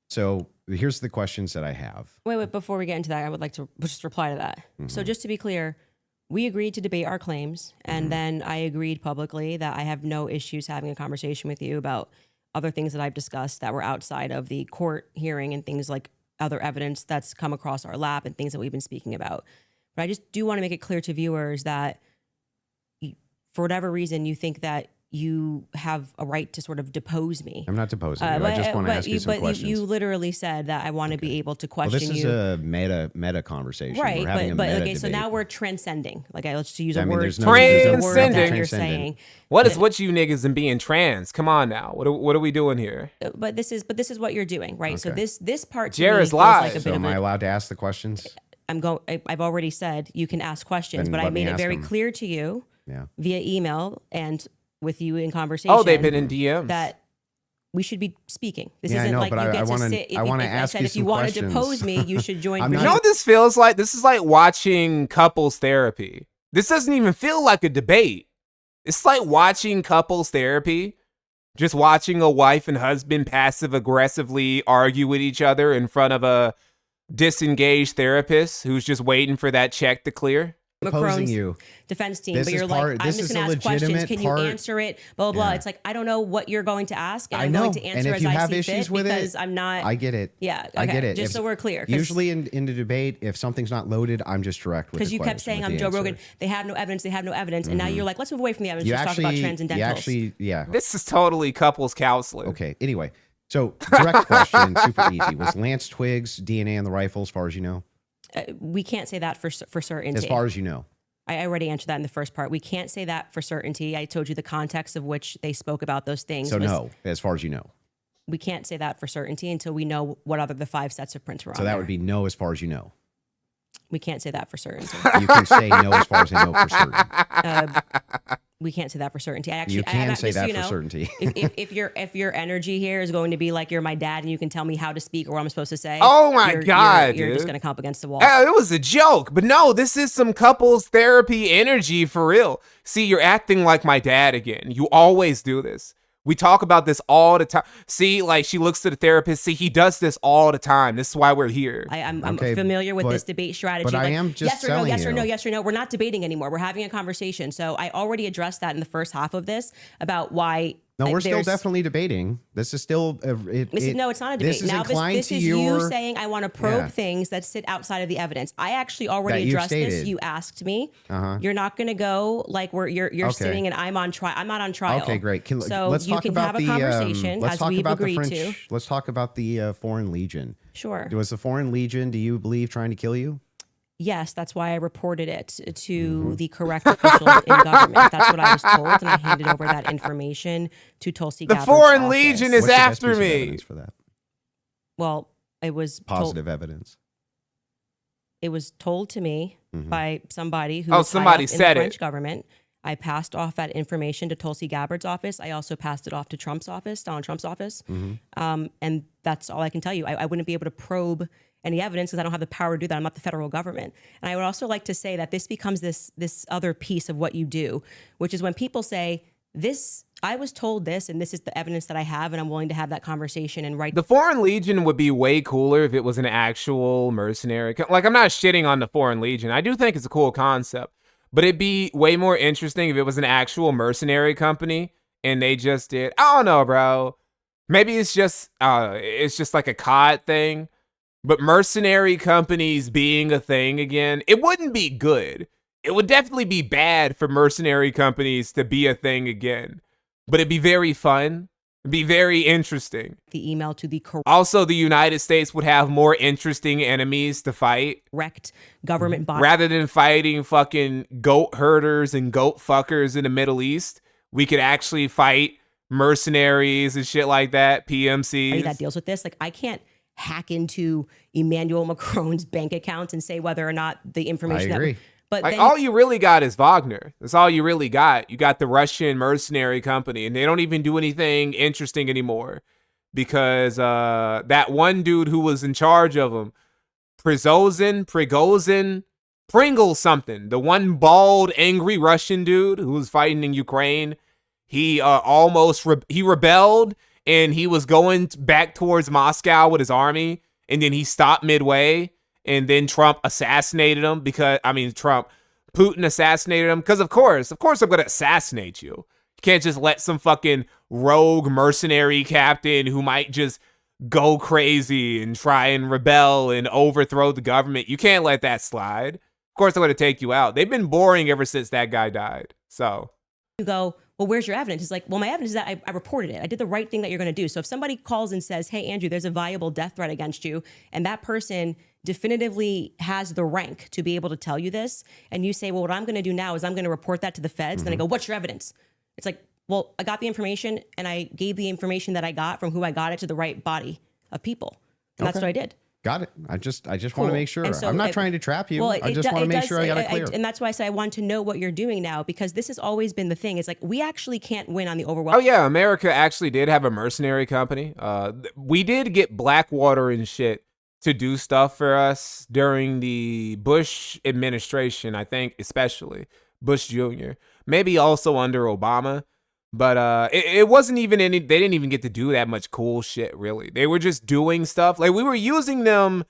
So here's the questions that I have. Wait, before we get into that, I would like to just reply to that. So just to be clear, we agreed to debate our claims, and then I agreed publicly that I have no issues having a conversation with you about other things that I've discussed that were outside of the court hearing and things like other evidence that's come across our lap and things that we've been speaking about. But I just do want to make it clear to viewers that for whatever reason you think that you have a right to sort of depose me. I'm not deposing you. I just want to ask you some questions. You literally said that I want to be able to question you. Well, this is a meta conversation. Right, we're having but a meta okay, so debate. now we're transcending. Like, let's use a word. Transcending. You're saying. What is what you niggas and being trans? Come on now. What are we doing here? But this is what you're doing, right? Okay. So this part to Jared's me feels live. like a bit So of am I a, allowed to ask the questions? I've already said you can ask questions, Then but I let me made it ask very them. clear to you Yeah. via email and with you in conversation. Oh, they've been in DMs. That we should be speaking. This Yeah, I isn't know, like but you I get to wanna- sit. I wanna ask said you if you some want to questions. depose me, you should join. You know what this feels like? This is like watching couples therapy. This doesn't even feel like a debate. It's like watching couples therapy. Just watching a wife and husband passive aggressively argue with each other in front of a disengaged therapist who's just waiting for that check to clear. Opposing you. Defense team, This but is you're part- like, I'm this just is going a to ask questions. legitimate Can you part- answer it? Blah, blah, blah. Yeah. It's like, I don't know what you're going to ask, and I I'm know. going to And answer if as you I have see issues fit with because it, I'm not. I get it. Yeah, I get okay, it. just so we're clear. 'Cause- Usually in the debate, if something's not loaded, I'm just direct with the Because you kept question, saying with I'm the Joe answer. Rogan. They have no evidence. They have no evidence. And now you're like, let's move away from the evidence. You Just talk about actually, transcendentals. yeah. This is totally couples counseling. Okay. Anyway, so direct question, super easy. Was Lance Twiggs DNA on the rifle, as far as you know? We can't say that for certainty. As far as you know. I already answered that in the first part. We can't say that for certainty. I told you the context of which they spoke about those things. So was- no, as far as you know. We can't say that for certainty until we know what other the 5 sets of prints were on So that there. would be no, as far as you know. We can't say that for certainty. You can say no, as far as I know for certain. We can't say that for certainty. I actually, You can say just, that you for know, certainty. if your energy here is going to be like you're my dad and you can tell me how to speak or what I'm supposed to say. Oh my you're- God, you're just dude. gonna come up against the wall. It was a joke, but no, this is some couples therapy energy for real. See, you're acting like my dad again. You always do this. We talk about this all the time. See, like she looks to the therapist. See, he does this all the time. This is why we're here. I'm Okay, familiar with but- this debate strategy. but I like, am just yes or no, telling yes or no, you. yes or no. We're not debating anymore. We're having a conversation. So I already addressed that in the first half of this about why. No, we're still there's- definitely debating. This is still. No, it's not a debate. This is Now inclined this to is your, you saying I want to probe Yeah. things that sit outside of the evidence. I actually already That you've addressed this. stated. You asked me. Uh-huh. You're not going to go like where you're Okay. sitting and I'm on trial. I'm not on trial. Okay, great. So let's you talk can about have a the conversation let's as talk we've about the agreed French. to. Let's talk about the Foreign Legion. Sure. Was the Foreign Legion, do you believe, trying to kill you? Yes, that's why I reported it to Mm-hmm. the correct officials in government. That's what I was told, and I handed over that information to Tulsi The Gabbard's Foreign office. Legion is What's the best after piece of me. evidence for that? Well, it was Positive evidence. It was told to me Mhm. by somebody who Oh, was high somebody up in said the it. French government. I passed off that information to Tulsi Gabbard's office. I also passed it off to Trump's office, Donald Trump's office. And that's all I can tell you. I wouldn't be able to probe any evidence because I don't have the power to do that. I'm not the federal government. And I would also like to say that this becomes this other piece of what you do, which is when people say, this, I was told this, and this is the evidence that I have, and I'm willing to have that conversation and write. The Foreign Legion would be way cooler if it was an actual mercenary. Like, I'm not shitting on the Foreign Legion. I do think it's a cool concept. But it'd be way more interesting if it was an actual mercenary company and they just did, I don't know, bro. Maybe it's just like a COD thing. But mercenary companies being a thing again, it wouldn't be good. It would definitely be bad for mercenary companies to be a thing again. But it'd be very fun. It'd be very interesting. The email to the Also, the United States would have more interesting enemies to fight. correct government body. Rather than fighting fucking goat herders and goat fuckers in the Middle East, we could actually fight mercenaries and shit like that, PMCs. That deals with this. Like, I can't hack into Emmanuel Macron's bank accounts and say whether or not the information I agree. But like all you really got is Wagner. That's all you really got. You got the Russian mercenary company, and they don't even do anything interesting anymore because that one dude who was in charge of them, Prigozhin, Pringle something, the one bald, angry Russian dude who was fighting in Ukraine, he he rebelled, and he was going back towards Moscow with his army, and then he stopped midway. And then Trump assassinated him Putin assassinated him because of course I'm going to assassinate you. You can't just let some fucking rogue mercenary captain who might just go crazy and try and rebel and overthrow the government. You can't let that slide. Of course I'm going to take you out. They've been boring ever since that guy died. So you go, well, where's your evidence? It's like, well, my evidence is that I reported it. I did the right thing that you're going to do. So if somebody calls and says, hey, Andrew, there's a viable death threat against you, and that person definitively has the rank to be able to tell you this, and you say, well, what I'm going to do now is I'm going to report that to the feds. Then I go, what's your evidence? It's like, well, I got the information, and I gave the information that I got from who I got it to the right body of people. And that's what I did. Got it. I just want to make sure. So I'm not trying to trap you. Well, I just want to make sure I got it clear. And that's why I say I want to know what you're doing now, because this has always been the thing. It's like, we actually can't win on the overwhelm. Oh yeah, America actually did have a mercenary company. We did get Blackwater and shit to do stuff for us during the Bush administration, I think, especially Bush Jr. Maybe also under Obama. But it wasn't even they didn't even get to do that much cool shit, really. They were just doing stuff. Like, we were using them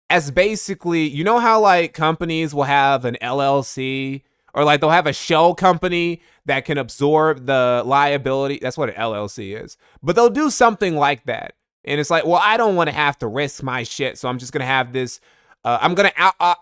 as basically, you know how like companies will have an LLC, or like they'll have a shell company that can absorb the liability. That's what an LLC is. But they'll do something like that. And it's like, well, I don't want to have to risk my shit, so I'm just going to have this, I'm going to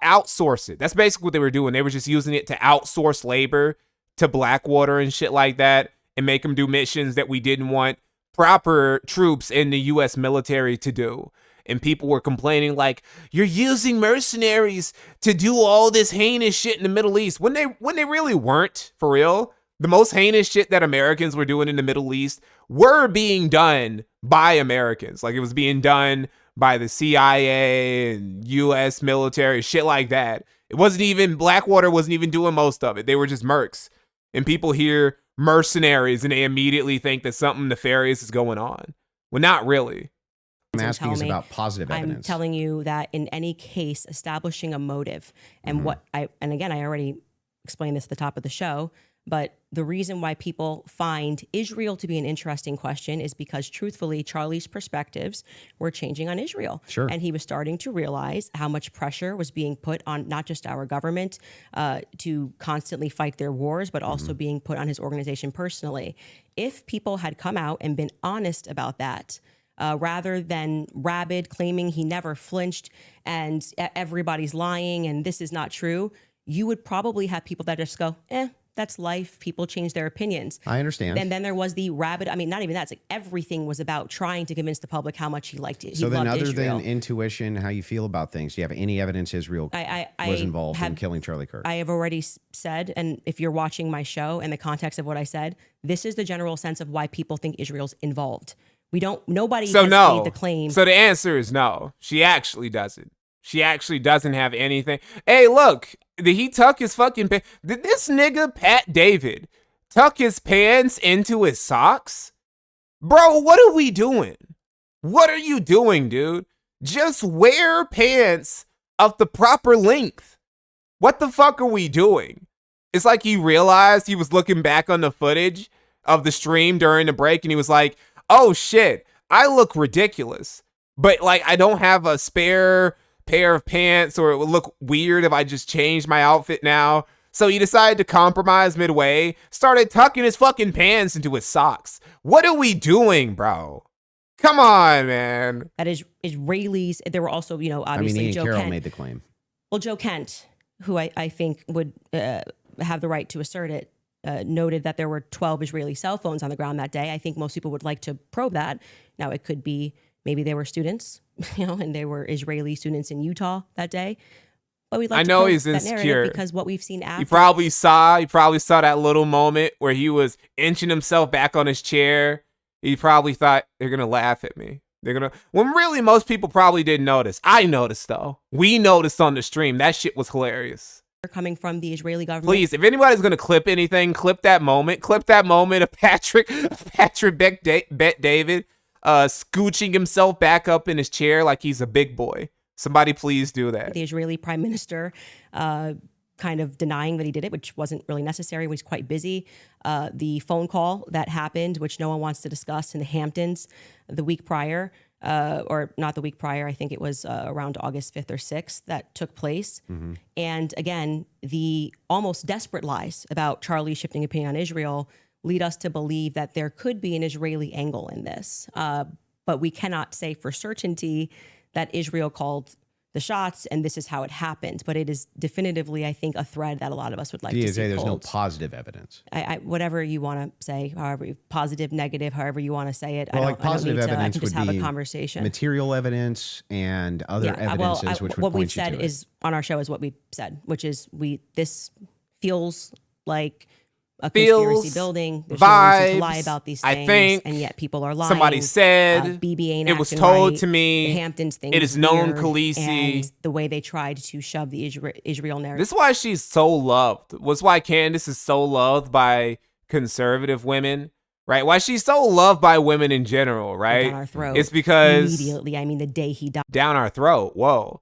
outsource it. That's basically what they were doing. They were just using it to outsource labor to Blackwater and shit like that, and make them do missions that we didn't want proper troops in the U.S. military to do. And people were complaining like, you're using mercenaries to do all this heinous shit in the Middle East, when they really weren't, for real. The most heinous shit that Americans were doing in the Middle East were being done by Americans. Like, it was being done by the CIA and U.S. military, shit like that. It wasn't even, Blackwater wasn't even doing most of it. They were just mercs. And people hear mercenaries and they immediately think that something nefarious is going on. Well, not really. I'm asking is about positive evidence. I'm telling you that in any case, establishing a motive, and and again, I already explained this at the top of the show, but the reason why people find Israel to be an interesting question is because, truthfully, Charlie's perspectives were changing on Israel. Sure. And he was starting to realize how much pressure was being put on not just our government to constantly fight their wars, but also being put on his organization personally. If people had come out and been honest about that, rather than rabid claiming he never flinched and everybody's lying and this is not true, you would probably have people that just go, that's life. People change their opinions. I understand. And then there was the rabid, I mean, not even that. It's like everything was about trying to convince the public how much he liked it. So then, other than intuition, how you feel about things, do you have any evidence Israel was involved in killing Charlie Kirk? I have already said, and if you're watching my show in the context of what I said, this is the general sense of why people think Israel's involved. Nobody has made the claim. So the answer is no. She actually doesn't. She actually doesn't have anything. Hey, look, did he tuck his fucking pants? Did this nigga, Pat David, tuck his pants into his socks? Bro, what are we doing? What are you doing, dude? Just wear pants of the proper length. What the fuck are we doing? It's like he realized, he was looking back on the footage of the stream during the break, and he was like, oh shit, I look ridiculous. But like, I don't have a spare pair of pants, or it would look weird if I just changed my outfit now. So he decided to compromise midway, started tucking his fucking pants into his socks. What are we doing, bro? Come on, man. That is Israelis. There were also, obviously Joe Carroll Kent made the claim. Well, Joe Kent, who I think would have the right to assert it, noted that there were 12 Israeli cell phones on the ground that day. I think most people would like to probe that. Now, it could be maybe they were students, and they were Israeli students in Utah that day. But we'd like to probe he's that insecure narrative, because what we've seen after. He probably saw that little moment where he was inching himself back on his chair. He probably thought, they're going to laugh at me. When really most people probably didn't notice. I noticed though. We noticed on the stream. That shit was hilarious. coming from the Israeli government. Please, if anybody's gonna clip anything, clip that moment. Clip that moment of Patrick Bet David scooching himself back up in his chair like he's a big boy. Somebody please do that. The Israeli prime minister kind of denying that he did it, which wasn't really necessary. He was quite busy. The phone call that happened, which no one wants to discuss, in the Hamptons the week prior, or not the week prior, I think it was around August 5th or 6th that took place. Mm-hmm. And again, the almost desperate lies about Charlie shifting opinion on Israel lead us to believe that there could be an Israeli angle in this. But we cannot say for certainty that Israel called the shots and this is how it happened. But it is definitively, I think, a thread that a lot of us would like to see. There's pulled. no positive evidence. Whatever you want to say, however positive, negative, however you want to say it. Well, positive evidence I can just would have be a conversation. Material evidence and other evidences, which would what point we've said you to is on our show is what we said, which is this feels like a conspiracy building. There's no reason to lie about these things, I think, and yet people are lying. Somebody said BB ain't it was acting told right. to me. The Hamptons thing. It is known weird, Khaleesi. and the way they tried to shove the Israel narrative. This is why she's so loved. Was why Candace is so loved by conservative women, right? Why she's so loved by women in general, right? Down our throat. It's because immediately. I mean, the day he died. Down our throat. Whoa.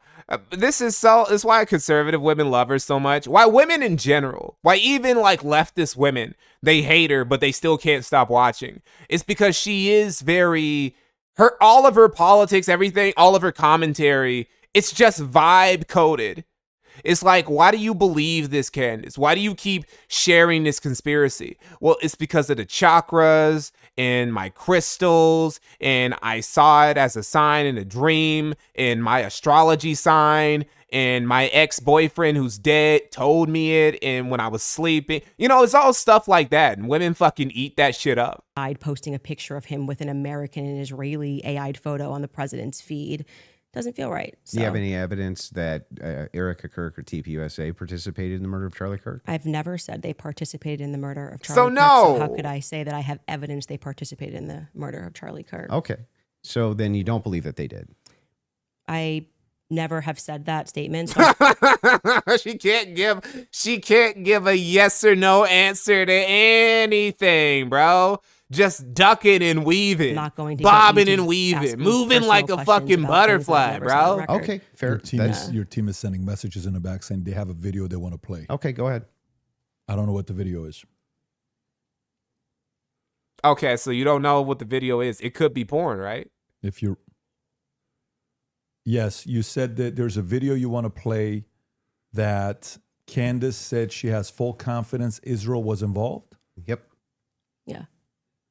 This is why conservative women love her so much. Why women in general, why even like leftist women, they hate her, but they still can't stop watching. It's because she is all of her politics, everything, all of her commentary, it's just vibe coded. It's like, why do you believe this, Candace? Why do you keep sharing this conspiracy? Well, it's because of the chakras and my crystals, and I saw it as a sign in a dream, and my astrology sign, and my ex-boyfriend who's dead told me it, and when I was sleeping. You know, it's all stuff like that, and women fucking eat that shit up. I'd posting a picture of him with an American and Israeli AI'd photo on the president's feed. Doesn't feel right. So. Do you have any evidence that Erica Kirk or TPUSA participated in the murder of Charlie Kirk? I've never said they participated in the murder of Charlie So Kirk. no. So how could I say that I have evidence they participated in the murder of Charlie Kirk? Okay. So then you don't believe that they did? I never have said that statement. She can't give a yes or no answer to anything, bro. Just ducking and weaving, not going to bobbing and weaving, moving like a fucking butterfly, bro. Okay, fair. Your team is sending messages in the back saying they have a video they want to play. Okay, go ahead. I don't know what the video is. Okay, so you don't know what the video is. It could be porn, right? Yes, you said that there's a video you want to play that Candace said she has full confidence Israel was involved. Yep. Yeah.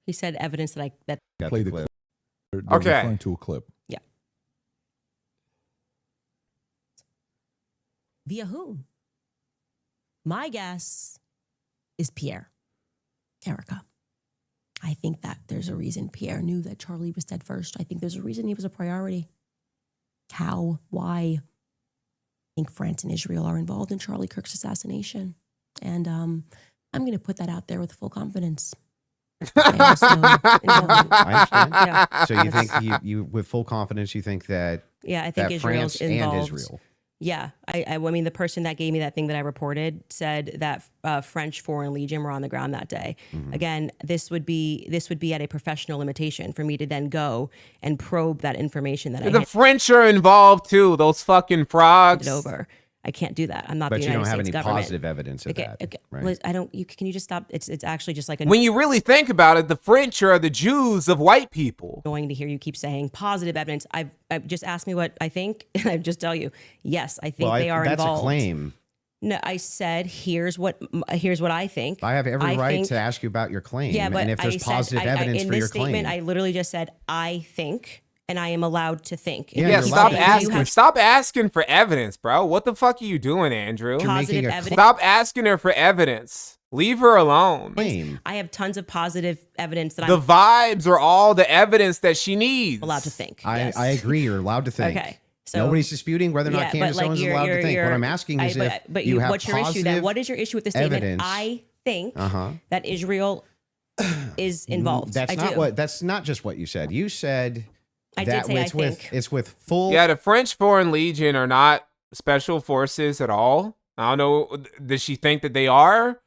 He said evidence that play the clip. They're okay. referring to a clip. Yeah. Via whom? My guess is Pierre. Erica. I think that there's a reason Pierre knew that Charlie was dead first. I think there's a reason he was a priority. How? Why? I think France and Israel are involved in Charlie Kirk's assassination. And I'm going to put that out there with full confidence. I understand. Yeah. So you think you with full confidence, you think that I think Israel's France involved. and Israel. Yeah, I mean, the person that gave me that thing that I reported said that French Foreign Legion were on the ground that day. Mm-hmm. Again, this would be at a professional limitation for me to then go and probe that information that the French are involved too. Those fucking frogs. Over. I can't do that. I'm not but the United States government. But you don't have any positive evidence of that. Okay. Right? Liz, I don't. Can you just stop? It's actually just like when you really think about it, the French are the Jews of white people. Going to hear you keep saying positive evidence. I've just asked me what I think, and I just tell you, yes, I think they are that's involved. That's a claim. No, I said here's what I think. I have every right to ask you about your claim. Yeah, but and if there's positive evidence in for this your statement, claim, I literally just said I think. And I am allowed to think. Yeah, stop asking. Stop asking for evidence, bro. What the fuck are you doing, Andrew? Positive evidence. Stop asking her for evidence. Leave her alone. I have tons of positive evidence that the vibes are all the evidence that she needs. Allowed to think. I agree. You're allowed to think. Okay. So, nobody's disputing whether or not Candace Owens is allowed to think. What I'm asking is but you have what's your issue then? What is your issue with the statement? Evidence. I think that Israel is involved. That's not just what you said. You said. I did say I think. It's with full... Yeah, the French Foreign Legion are not special forces at all. I don't know. Does she think that they are?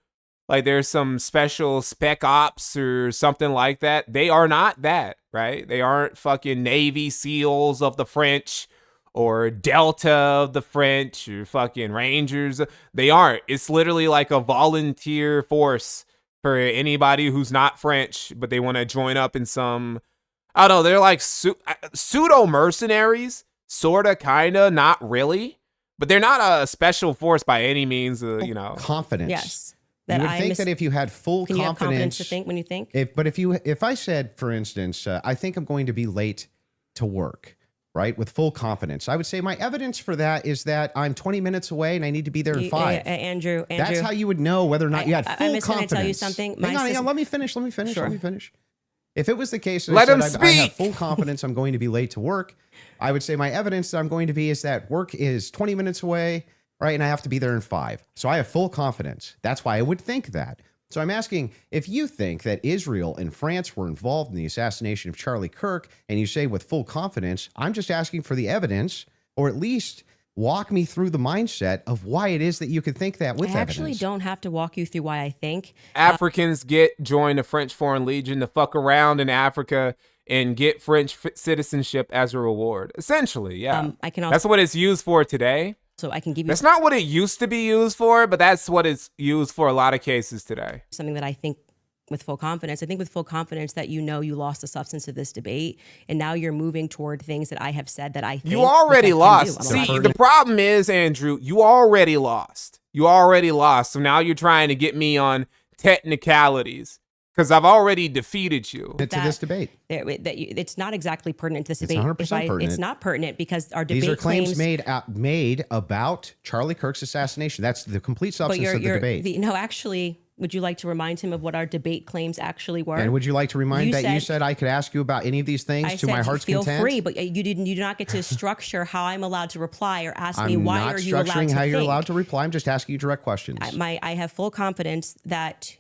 Like there's some special spec ops or something like that. They are not that, right? They aren't fucking Navy SEALs of the French or Delta of the French or fucking Rangers. They aren't. It's literally like a volunteer force for anybody who's not French, but they want to join up in some, I don't know, they're like pseudo mercenaries, sorta, kinda, not really. But they're not a special force by any means, you know. Confidence. Yes. You would think that if you had full Can you have confidence confidence to think when you think? If I said, for instance, I think I'm going to be late to work, right? With full confidence, I would say my evidence for that is that I'm 20 minutes away and I need to be there in 5. Andrew, that's how you would know whether or not you had full confidence. I'm just going to tell you something. Hang on, let me finish. Sure. Let me finish. If it was the case, Let him I speak. have full confidence I'm going to be late to work, I would say my evidence that I'm going to be is that work is 20 minutes away, right? And I have to be there in 5. So I have full confidence. That's why I would think that. So I'm asking, if you think that Israel and France were involved in the assassination of Charlie Kirk, and you say with full confidence, I'm just asking for the evidence, or at least walk me through the mindset of why it is that you could think that with evidence. I actually don't have to walk you through why I think. Africans join the French Foreign Legion to fuck around in Africa and get French citizenship as a reward. Essentially, yeah. That's what it's used for today. So I can give you. That's not what it used to be used for, but that's what it's used for a lot of cases today. Something that I think with full confidence. I think with full confidence that you know you lost the substance of this debate, and now you're moving toward things that I have said that I think you already lost. See, the problem is, Andrew, you already lost. You already lost. So now you're trying to get me on technicalities. Because I've already defeated you. To this debate. It's not exactly pertinent to this debate. It's 100% pertinent. It's not pertinent because our debate These are claims made about Charlie Kirk's assassination. That's the complete substance of the debate. No, actually, would you like to remind him of what our debate claims actually were? And would you like to remind you said I could ask you about any of these things to my heart's content? Feel free, but you do not get to structure how I'm allowed to reply or ask me why are you allowed to think. I'm not structuring how you're allowed to reply. I'm just asking you direct questions. I have full confidence that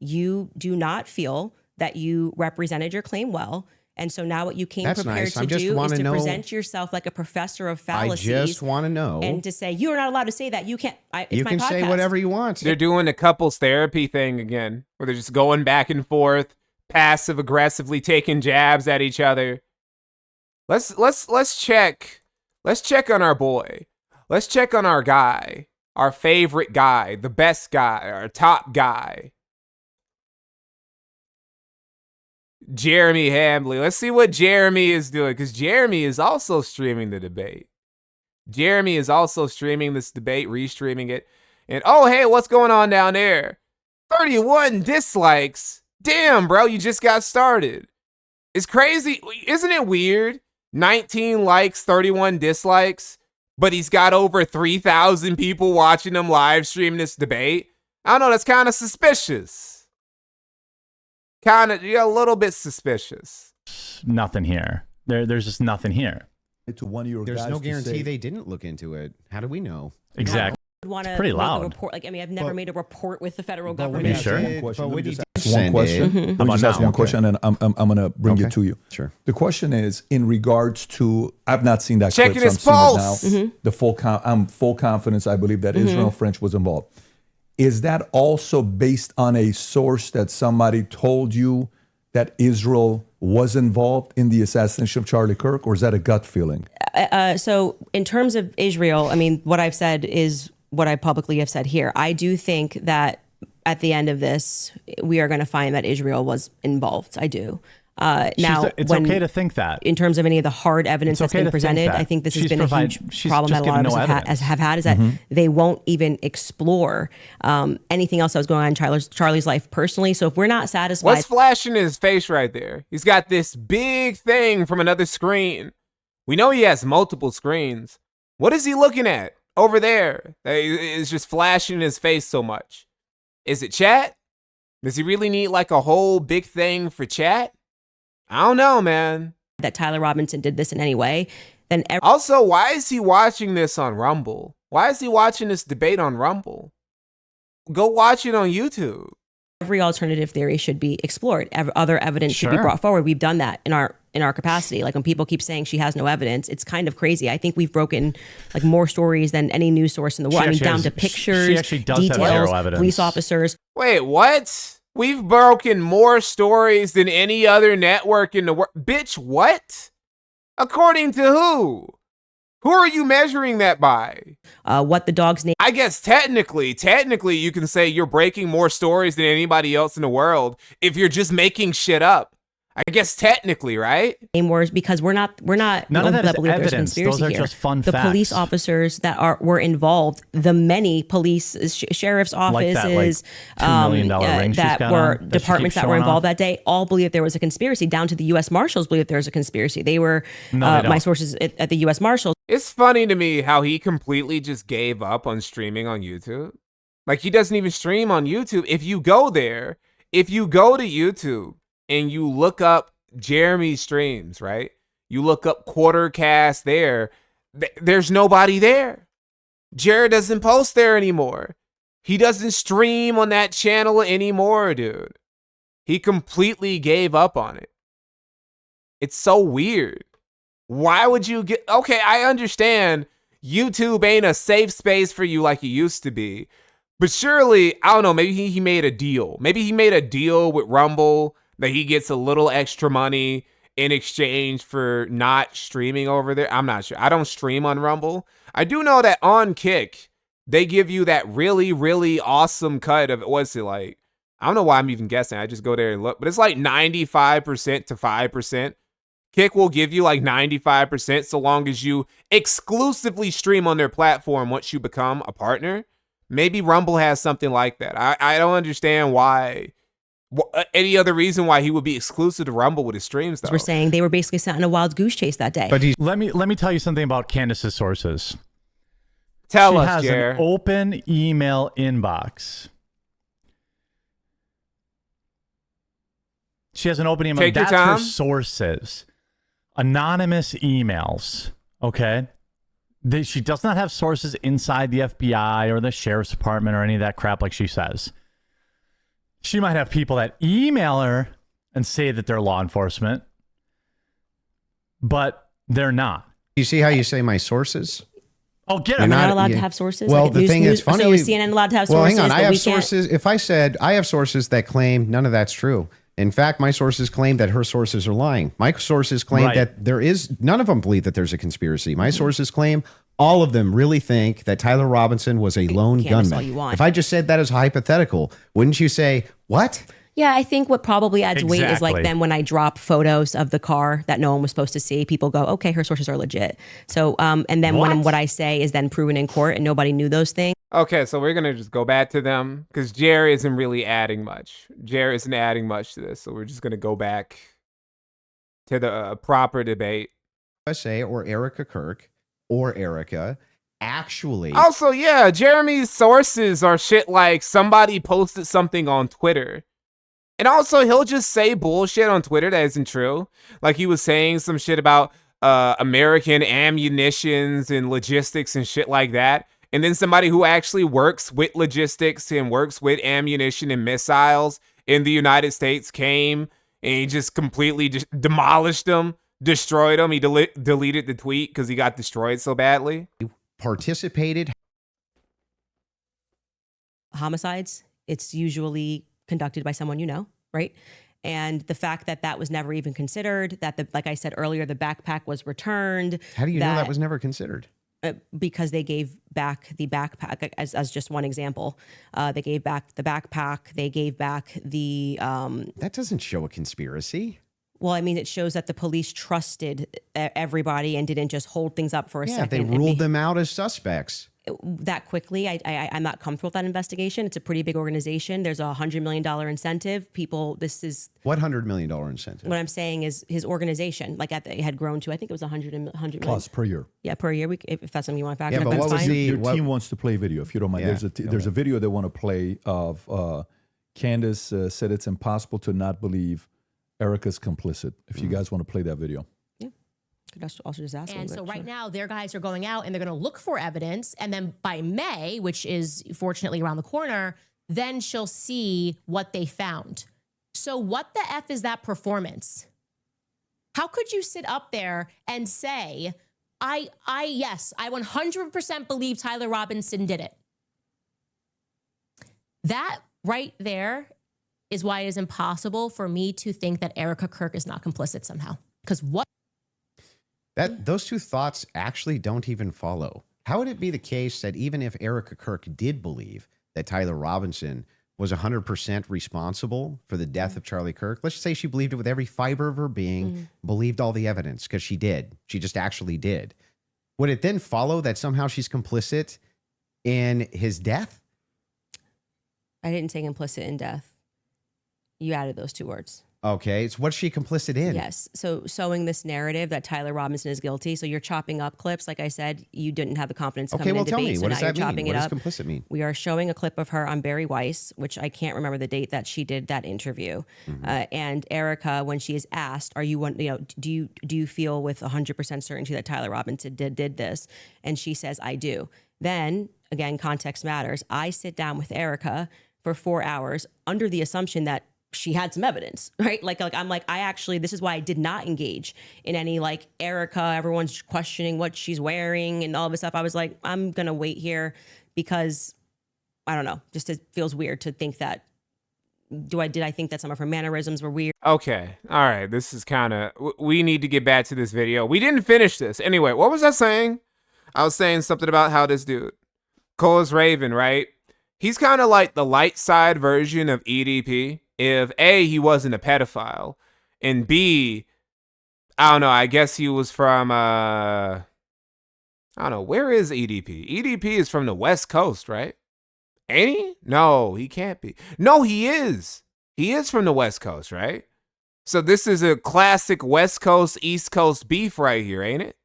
you do not feel that you represented your claim well. And so now what you came prepared to do is to present yourself like a professor of fallacies. I just want to know. And to say, you are not allowed to say that. You can't. You can say whatever you want. They're doing a couples therapy thing again, where they're just going back and forth, passive aggressively taking jabs at each other. Let's check. Let's check on our boy. Let's check on our guy, our favorite guy, the best guy, our top guy. Jeremy Hambley. Let's see what Jeremy is doing, because Jeremy is also streaming the debate. Jeremy is also streaming this debate, restreaming it. And oh, hey, what's going on down there? 31 dislikes. Damn, bro, you just got started. It's crazy. Isn't it weird? 19 likes, 31 dislikes, but he's got over 3,000 people watching him live stream this debate. I don't know, that's kind of suspicious. You're a little bit suspicious. Nothing here. There's just nothing here. To one of your There's guys no to guarantee say, they didn't look into it. How do we know? Exactly. It's pretty loud. A report. Like, I mean, I've never made a report with the federal government. Are you sure? Let me just ask one question. Let me just ask one question, and I'm going to bring it to you. Sure. The question is in regards to, I've not seen that checking clip, so his pulse. The I'm full confidence. I believe that Israel French was involved. Is that also based on a source that somebody told you that Israel was involved in the assassination of Charlie Kirk, or is that a gut feeling? So in terms of Israel, I mean, what I've said is what I publicly have said here. I do think that at the end of this, we are going to find that Israel was involved. I do. Now, it's okay to think that. In terms of any of the hard evidence that's been presented, I think this has been a huge problem that a lot of us have had, is that they won't even explore anything else that was going on in Charlie's life personally. So if we're not satisfied... What's flashing in his face right there? He's got this big thing from another screen. We know he has multiple screens. What is he looking at over there? It's just flashing in his face so much. Is it chat? Does he really need like a whole big thing for chat? I don't know, man. That Tyler Robinson did this in any way. Then also, why is he watching this on Rumble? Why is he watching this debate on Rumble? Go watch it on YouTube. Every alternative theory should be explored. Other evidence should be brought forward. We've done that in our in our capacity. Like when people keep saying she has no evidence, it's kind of crazy. I think we've broken like more stories than any news source in the world. I mean, down to pictures, she actually does details, have zero evidence. police officers. Wait, what? We've broken more stories than any other network in the world. Bitch, what? According to who? Who are you measuring that by? What the dog's name? I guess technically, you can say you're breaking more stories than anybody else in the world if you're just making shit up. I guess technically, right? Name wars, because we're not none of that is believe there's evidence. conspiracy Those are here. just fun the facts. Police officers that were involved, the many police sheriff's offices $2 million ring that were departments that were involved that day all believe that there was a conspiracy. Down to the U.S. Marshals believe there was a conspiracy. They were my sources at the U.S. Marshals. It's funny to me how he completely just gave up on streaming on YouTube. Like he doesn't even stream on YouTube. If you go to YouTube and you look up Jeremy's streams, right? You look up Quartercast there. There's nobody there. Jared doesn't post there anymore. He doesn't stream on that channel anymore, dude. He completely gave up on it. It's so weird. Why would you get... Okay, I understand YouTube ain't a safe space for you like it used to be. But surely, I don't know, maybe he made a deal. Maybe he made a deal with Rumble that he gets a little extra money in exchange for not streaming over there. I'm not sure. I don't stream on Rumble. I do know that on Kick, they give you that really, really awesome cut of, what's it like? I don't know why I'm even guessing. I just go there and look. But it's like 95% to 5%. Kick will give you like 95% so long as you exclusively stream on their platform once you become a partner. Maybe Rumble has something like that. I don't understand why... any other reason why he would be exclusive to Rumble with his streams, though? We're saying they were basically sent on a wild goose chase that day. But let me tell you something about Candace's sources. Tell us, She has Jer. an open email inbox. She has an open email. Take your That's her time. sources. Anonymous emails. Okay. She does not have sources inside the FBI or the sheriff's department or any of that crap like she says. She might have people that email her and say that they're law enforcement, but they're not. You see how you say my sources? Oh, get it. You're not allowed to have sources. Well, like the thing is funny. So is CNN allowed to have well, sources? hang on. I that have we can't- sources. If I said I have sources that claim none of that's true. In fact, my sources claim that her sources are lying. My sources claim Right. that there is none of them believe that there's a conspiracy. My sources claim all of them really think that Tyler Robinson was a lone Candace, all gunman. you want. If I just said that as hypothetical, wouldn't you say what? Yeah, I think what probably adds weight is like Exactly. then when I drop photos of the car that no one was supposed to see, people go, okay, her sources are legit. So, and then when what I say is then proven in court and nobody knew those things. Okay, so we're going to just go back to them because Jerry isn't really adding much. Jerry isn't adding much to this, so we're just going to go back to the proper debate. USA or Erica Kirk or Erica actually. Also, yeah, Jeremy's sources are shit like somebody posted something on Twitter. And also, he'll just say bullshit on Twitter that isn't true. Like he was saying some shit about American ammunitions and logistics and shit like that. And then somebody who actually works with logistics and works with ammunition and missiles in the United States came and he just completely demolished them, destroyed them. He deleted the tweet because he got destroyed so badly. Participated. Homicides, it's usually conducted by someone you know, right? And the fact that that was never even considered, that like I said earlier, the backpack was returned. How do you know that was never considered? Because they gave back the backpack as just one example. They gave back the backpack. They gave back the... that doesn't show a conspiracy. Well, I mean, it shows that the police trusted everybody and didn't just hold things up for a second. They ruled them out as suspects. That quickly, I'm not comfortable with that investigation. It's a pretty big organization. There's a $100 million incentive. People, this is... What $100 million incentive? What I'm saying is his organization, like it had grown to, I think it was 100 plus per year. Yeah, per year. If that's something you want to factor, Yeah, but that's fine. your team wants to play video, if you don't mind. Yeah, There's a video they want to play of Candace said it's impossible to not believe Erica's complicit. If you guys want to play that video. Could also just ask and them, so but right sure. now their guys are going out and they're going to look for evidence. And then by May, which is fortunately around the corner, then she'll see what they found. So what the F is that performance? How could you sit up there and say, yes, I 100% believe Tyler Robinson did it? That right there is why it is impossible for me to think that Erica Kirk is not complicit somehow. Because what? Those two thoughts actually don't even follow. How would it be the case that even if Erica Kirk did believe that Tyler Robinson was 100% responsible for the death of Charlie Kirk, let's just say she believed it with every fiber of her being, believed all the evidence, because she did. She just actually did. Would it then follow that somehow she's complicit in his death? I didn't say complicit in death. You added those two words. Okay, so what's she complicit in? Yes, so sowing this narrative that Tyler Robinson is guilty. So you're chopping up clips. Like I said, you didn't have the confidence to come in and debate. So what now does you're that mean? chopping What it does up. complicit mean? We are showing a clip of her on Barry Weiss, which I can't remember the date that she did that interview. And Erica, when she is asked, "Are you do you feel with 100% certainty that Tyler Robinson did this?" And she says, "I do." Then again, context matters. I sit down with Erica for 4 hours under the assumption that she had some evidence, right? Like I'm like, this is why I did not engage in any like Erica, everyone's questioning what she's wearing and all this stuff. I was like, I'm going to wait here because I don't know, just it feels weird to think that, did I think that some of her mannerisms were weird? Okay. All right. This is kind of, we need to get back to this video. We didn't finish this. Anyway, what was I saying? I was saying something about how this dude, Cole's Raven, right? He's kind of like the light side version of EDP. If A, he wasn't a pedophile, and B, I don't know, I guess he was from, I don't know, where is EDP? EDP is from the West Coast, right? Ain't he? No, he can't be. No, he is. He is from the West Coast, right? So this is a classic West Coast, East Coast beef right here, ain't it?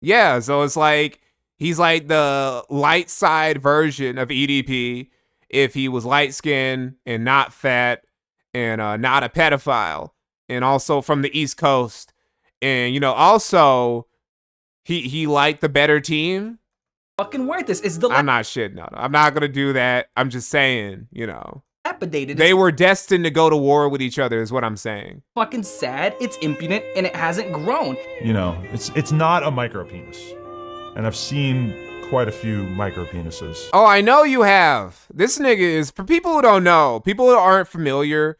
Yeah, so it's like, he's like the light side version of EDP if he was light-skinned and not fat, and not a pedophile, and also from the East Coast. And, also, he liked the better team. Fucking worth this. I'm not shitting on him. I'm not going to do that. I'm just saying, dilapidated. They were destined to go to war with each other is what I'm saying. Fucking sad, it's impudent, and it hasn't grown. It's not a micro penis. And I've seen quite a few micro penises. Oh, I know you have. This nigga is, for people who don't know, people who aren't familiar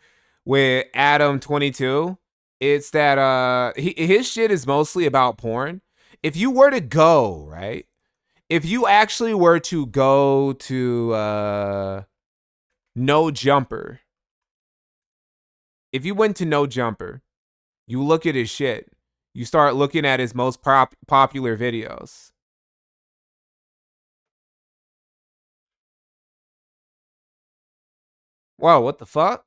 with Adam 22, it's that his shit is mostly about porn. If you were to go, right? If you actually were to go to No Jumper, if you went to No Jumper, you look at his shit, you start looking at his most popular videos. Whoa, what the fuck?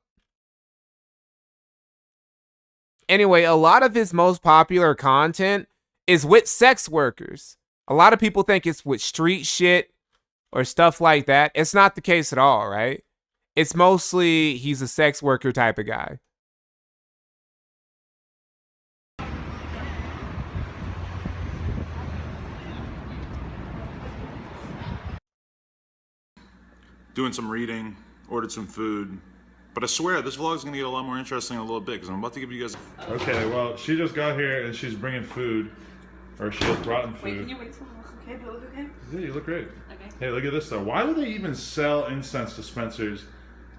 Anyway, a lot of his most popular content is with sex workers. A lot of people think it's with street shit or stuff like that. It's not the case at all, right? It's mostly he's a sex worker type of guy. Doing some reading, ordered some food. But I swear, this vlog is going to get a lot more interesting in a little bit because I'm about to give you guys... Okay, well, she just got here and she's bringing food. Or she just brought in food. Wait, can you wait till I look okay? Do I look okay? Yeah, you look great. Okay. Hey, look at this though. Why would they even sell incense dispensers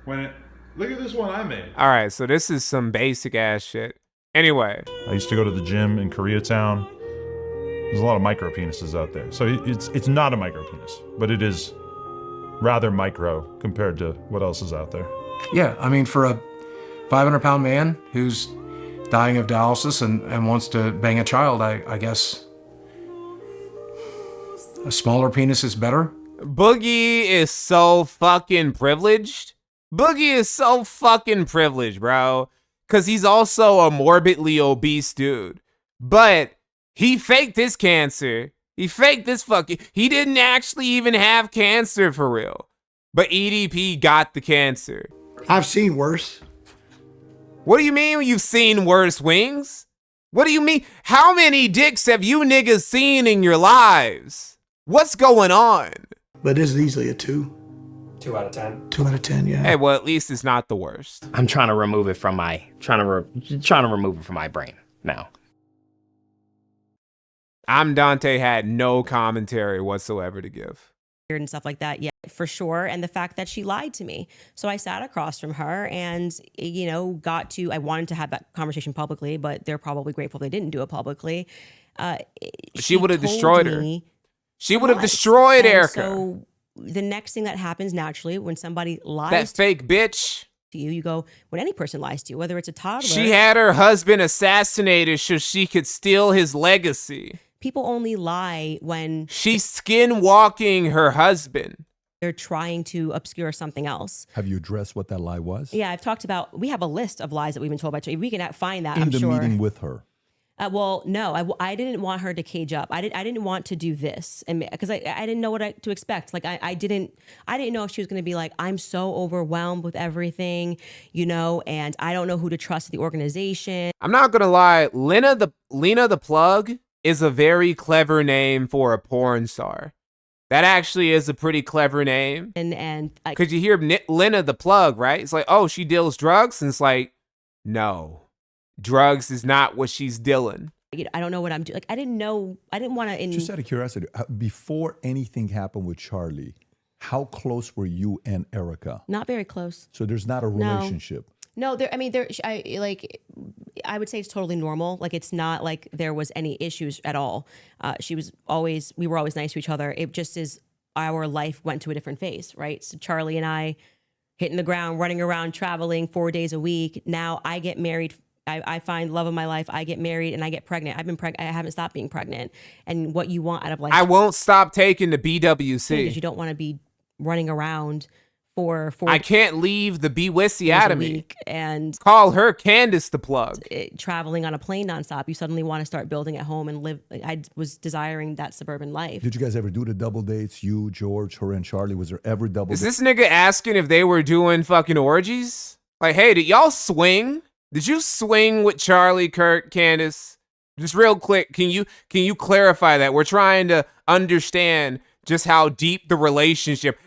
when it... Look at this one I made. All right, so this is some basic ass shit. Anyway. I used to go to the gym in Koreatown. There's a lot of micro penises out there. So it's not a micro penis, but it is rather micro compared to what else is out there. Yeah, I mean, for a 500-pound man who's dying of dialysis and wants to bang a child, I guess a smaller penis is better. Boogie is so fucking privileged. Boogie is so fucking privileged, bro. Because he's also a morbidly obese dude. But he faked his cancer. He faked this fucking... He didn't actually even have cancer for real. But EDP got the cancer. I've seen worse. What do you mean you've seen worse, Wings? What do you mean? How many dicks have you niggas seen in your lives? What's going on? But this is easily a 2. 2 out of 10. 2 out of 10, yeah. Hey, well, at least it's not the worst. I'm trying to remove it from my remove it from my brain now. I'm Dante had no commentary whatsoever to give. And stuff like that, yeah, for sure. And the fact that she lied to me. So I sat across from her and, I wanted to have that conversation publicly, but they're probably grateful they didn't do it publicly. She would have destroyed her. She would have destroyed Erica. So the next thing that happens naturally when somebody lies that fake bitch to you, you go, when any person lies to you, whether it's a toddler. She had her husband assassinated so she could steal his legacy. People only lie when she's skinwalking her husband. They're trying to obscure something else. Have you addressed what that lie was? Yeah, I've talked about, we have a list of lies that we've been told by, we can find that, I'm sure. In the meeting with her. Well, no, I didn't want her to cage up. I didn't want to do this, and because I didn't know what to expect. Like I didn't know if she was going to be like, I'm so overwhelmed with everything, and I don't know who to trust at the organization. I'm not gonna lie, Lena the Plug is a very clever name for a porn star. That actually is a pretty clever name. And because you hear Lena the Plug, right? It's like, oh, she deals drugs, and it's like, no. Drugs is not what she's dealing. I don't know what I'm doing. Like, I didn't want to. Just out of curiosity, before anything happened with Charlie, how close were you and Erica? Not very close. So there's not a relationship. No, I would say it's totally normal. Like, it's not like there was any issues at all. We were always nice to each other. It just is our life went to a different phase, right? So Charlie and I hitting the ground, running around, traveling 4 days a week. Now I get married. I find love of my life. I get married and I get pregnant. I haven't stopped being pregnant. And what you want out of life. I won't stop taking the BWC. Because you don't want to be running around for I can't leave the B-Wissy out of me. And call her Candace the Plug. Traveling on a plane nonstop. You suddenly want to start building at home and live. I was desiring that suburban life. Did you guys ever do the double dates? You, George, her, and Charlie? Was there ever double dates? Is this nigga asking if they were doing fucking orgies? Like, hey, did y'all swing? Did you swing with Charlie, Kirk, Candace? Just real quick, can you clarify that? We're trying to understand just how deep the relationship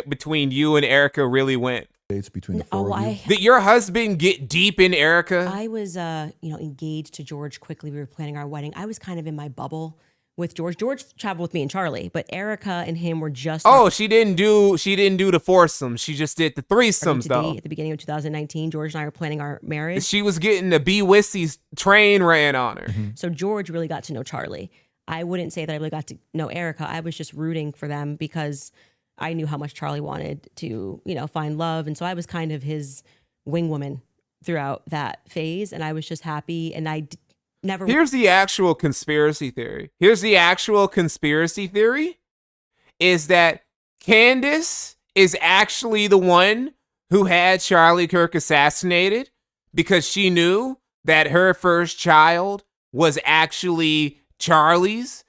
between you and Erica really went. Dates between the four of you. Did your husband get deep in Erica? I was, engaged to George quickly. We were planning our wedding. I was kind of in my bubble with George. George traveled with me and Charlie, but Erica and him were just. Oh, she didn't do the foursome. She just did the threesomes though. At the beginning of 2019, George and I were planning our marriage. She was getting the B-Wissy's train ran on her. Mm-hmm. So George really got to know Charlie. I wouldn't say that I really got to know Erica. I was just rooting for them because I knew how much Charlie wanted to, find love, and so I was kind of his wing woman throughout that phase, and I was just happy, and I. Never. Here's the actual conspiracy theory. Is that Candace is actually the one who had Charlie Kirk assassinated because she knew that her first child was actually Charlie's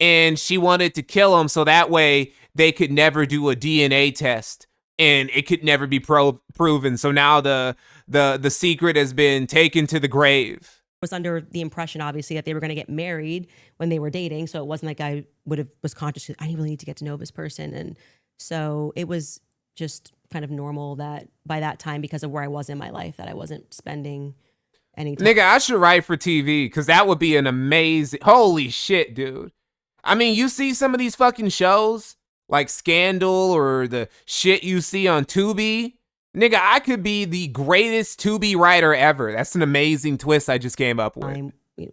and she wanted to kill him so that way they could never do a DNA test and it could never be proven. So now the secret has been taken to the grave. Was under the impression, obviously, that they were going to get married when they were dating. So it wasn't like I was conscious. I really need to get to know this person. And so it was just kind of normal that by that time, because of where I was in my life, that I wasn't spending any time. Nigga, I should write for TV because that would be an amazing, holy shit, dude. I mean, you see some of these fucking shows like Scandal or the shit you see on Tubi. Nigga, I could be the greatest Tubi writer ever. That's an amazing twist I just came up with. I'm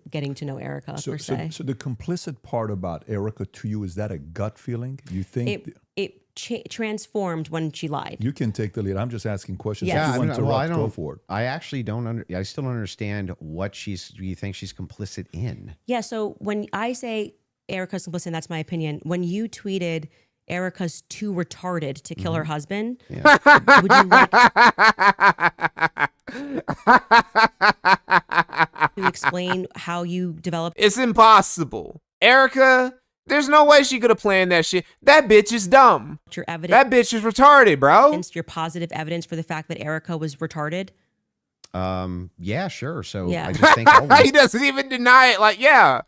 getting to know Erica, per se. So the complicit part about Erica to you, is that a gut feeling? You think it transformed when she lied. You can take the lead. I'm just asking questions. Yes. Go for it. I actually I still don't understand what you think she's complicit in. Yeah, so when I say Erica's complicit, that's my opinion. When you tweeted Erica's too retarded to kill her husband. Yeah. Would you like to explain how you developed? It's impossible. Erica, there's no way she could have planned that shit. That bitch is dumb. Your evidence. That bitch is retarded, bro. Your positive evidence for the fact that Erica was retarded. Yeah, sure. So yeah. I just think he doesn't even deny it. Like, yeah,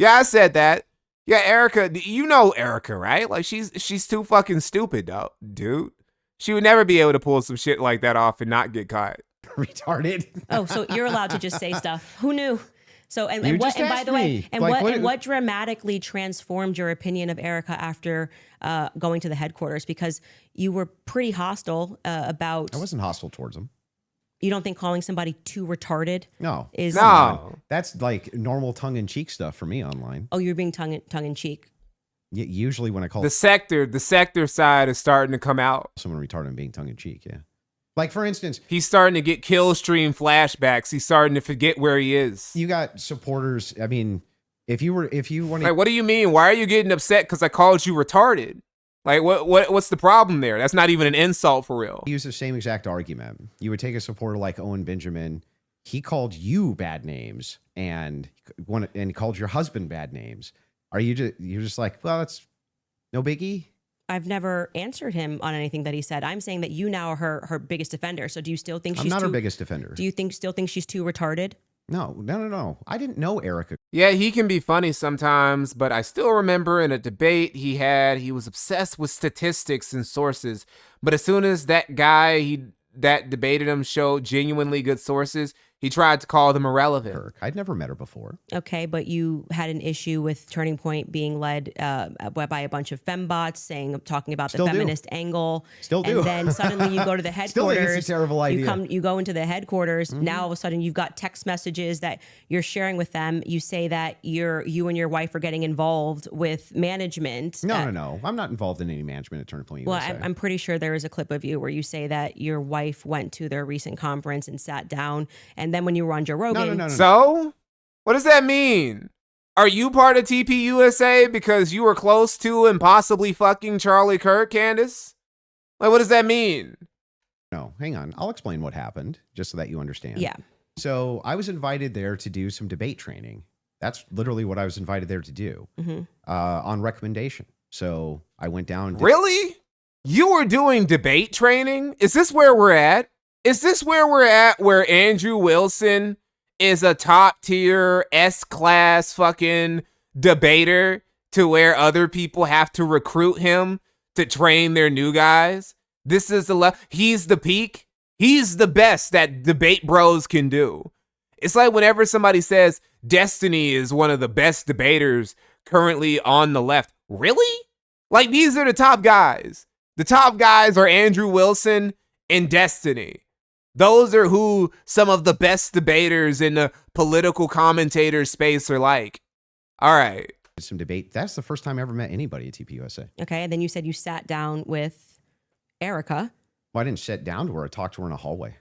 I said that. Yeah, Erica, you know Erica, right? Like, she's too fucking stupid, though, dude. She would never be able to pull some shit like that off and not get caught. Retarded. Oh, so you're allowed to just say stuff. Who knew? So and what, and by the way, and what dramatically transformed your opinion of Erica after going to the headquarters? Because you were pretty hostile about. I wasn't hostile towards him. You don't think calling somebody too retarded? No, is that's like normal tongue in cheek stuff for me online. Oh, you're being tongue in cheek. Usually when I call the sector side is starting to come out. Someone retarded and being tongue in cheek, yeah. Like for instance, he's starting to get kill stream flashbacks. He's starting to forget where he is. You got supporters. I mean, if you want to, like, what do you mean? Why are you getting upset because I called you retarded? Like, what's the problem there? That's not even an insult for real. Use the same exact argument. You would take a supporter like Owen Benjamin. He called you bad names and called your husband bad names. Are you're just like, well, that's no biggie? I've never answered him on anything that he said. I'm saying that you now are her biggest defender. So do you still think she's not her biggest defender? Do you still think she's too retarded? No. I didn't know Erica. Yeah, he can be funny sometimes, but I still remember in a debate he was obsessed with statistics and sources. But as soon as that guy that debated him showed genuinely good sources, he tried to call them irrelevant. I'd never met her before. Okay, but you had an issue with Turning Point being led by a bunch of fembots talking about the feminist angle. Still do. And then suddenly you go to the headquarters. Still think it's a terrible idea. You go into the headquarters. Now all of a sudden you've got text messages that you're sharing with them. You say that you and your wife are getting involved with management. No. I'm not involved in any management at Turning Point USA. Well, I'm pretty sure there is a clip of you where you say that your wife went to their recent conference and sat down. And then when you were on Joe Rogan. No. So? What does that mean? Are you part of TPUSA because you were close to and possibly fucking Charlie Kirk, Candace? Like, what does that mean? No, hang on. I'll explain what happened just so that you understand. Yeah. So I was invited there to do some debate training. That's literally what I was invited there to do on recommendation. So I went down. Really? You were doing debate training? Is this where we're at? Is this where we're at, where Andrew Wilson is a top tier S-class fucking debater to where other people have to recruit him to train their new guys? This is he's the peak. He's the best that debate bros can do. It's like whenever somebody says Destiny is one of the best debaters currently on the left. Really? Like, these are the top guys. The top guys are Andrew Wilson and Destiny. Those are who some of the best debaters in the political commentator space are like. All right. Some debate. That's the first time I ever met anybody at TPUSA. Okay. And then you said you sat down with Erica. Well, I didn't sit down to her. I talked to her in a hallway.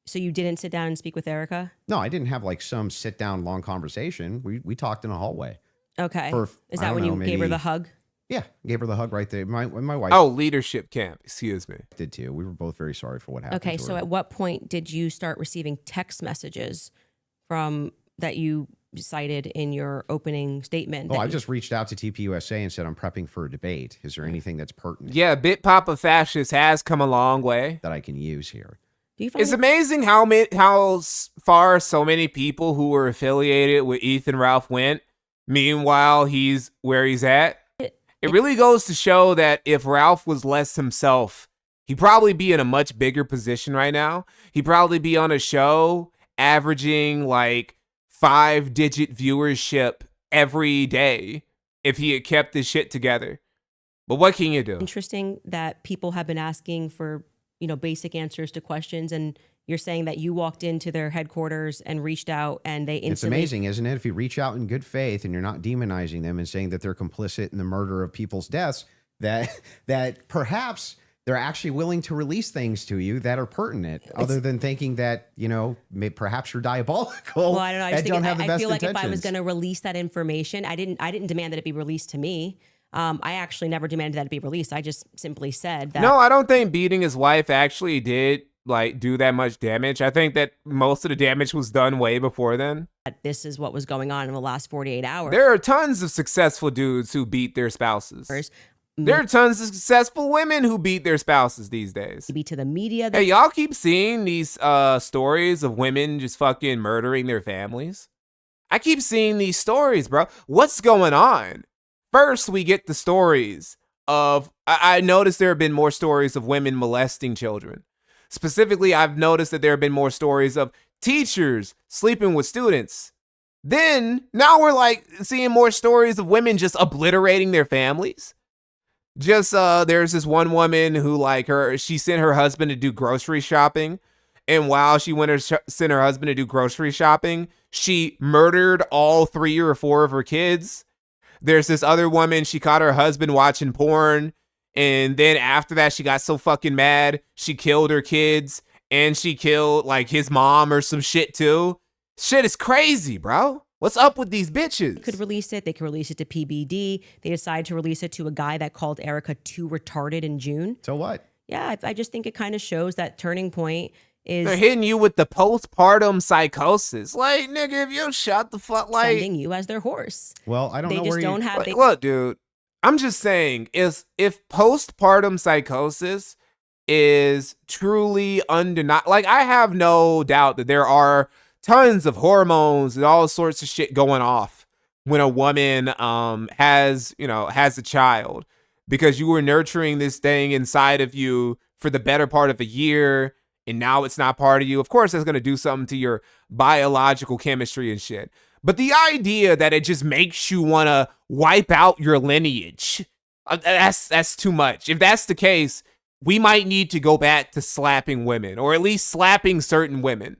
So you didn't sit down and speak with Erica? No, I didn't have like some sit down long conversation. We talked in a hallway. Okay. Is that when you gave her the hug? Yeah, gave her the hug right there. My wife. Oh, leadership camp. Excuse me. Did too. We were both very sorry for what happened. Okay, so at what point did you start receiving text messages from that you cited in your opening statement? I just reached out to TPUSA and said I'm prepping for a debate. Is there anything that's pertinent? Yeah, Bit Papa Fascist has come a long way that I can use here. It's amazing how far so many people who were affiliated with Ethan Ralph went. Meanwhile, he's where he's at. It really goes to show that if Ralph was less himself, he'd probably be in a much bigger position right now. He'd probably be on a show averaging like 5-digit viewership every day if he had kept his shit together. But what can you do? Interesting that people have been asking for, basic answers to questions, and you're saying that you walked into their headquarters and reached out and they instantly... It's amazing, isn't it? If you reach out in good faith and you're not demonizing them and saying that they're complicit in the murder of people's deaths, that perhaps they're actually willing to release things to you that are pertinent, other than thinking that, perhaps you're diabolical. Well, I don't know. I feel like if I was going to release that information, I didn't demand that it be released to me. I actually never demanded that it be released. I just simply said that. No, I don't think beating his wife actually did do that much damage. I think that most of the damage was done way before then. This is what was going on in the last 48 hours. There are tons of successful dudes who beat their spouses. There are tons of successful women who beat their spouses these days. Maybe to the media. Hey, y'all keep seeing these stories of women just fucking murdering their families. I keep seeing these stories, bro. What's going on? First, we get the stories of... I noticed there have been more stories of women molesting children. Specifically, I've noticed that there have been more stories of teachers sleeping with students. Then now we're like seeing more stories of women just obliterating their families. Just there's this one woman who she sent her husband to do grocery shopping, and while she sent her husband to do grocery shopping, she murdered all 3 or 4 of her kids. There's this other woman, she caught her husband watching porn, and then after that she got so fucking mad she killed her kids, and she killed his mom or some shit too. Shit is crazy, bro. What's up with these bitches? They could release it. They could release it to PBD. They decided to release it to a guy that called Erica too retarded in June. So what? Yeah, I just think it kind of shows that turning point is... They're hitting you with the postpartum psychosis. Like, nigga, if you shut the fuck, sending you as their horse. Well, I don't know where you... don't have... Look, dude, I'm just saying, if postpartum psychosis is truly undeniable, I have no doubt that there are tons of hormones and all sorts of shit going off when a woman has a child, because you were nurturing this thing inside of you for the better part of a year, and now it's not part of you. Of course, that's going to do something to your biological chemistry and shit. But the idea that it just makes you want to wipe out your lineage, that's too much. If that's the case, we might need to go back to slapping women, or at least slapping certain women.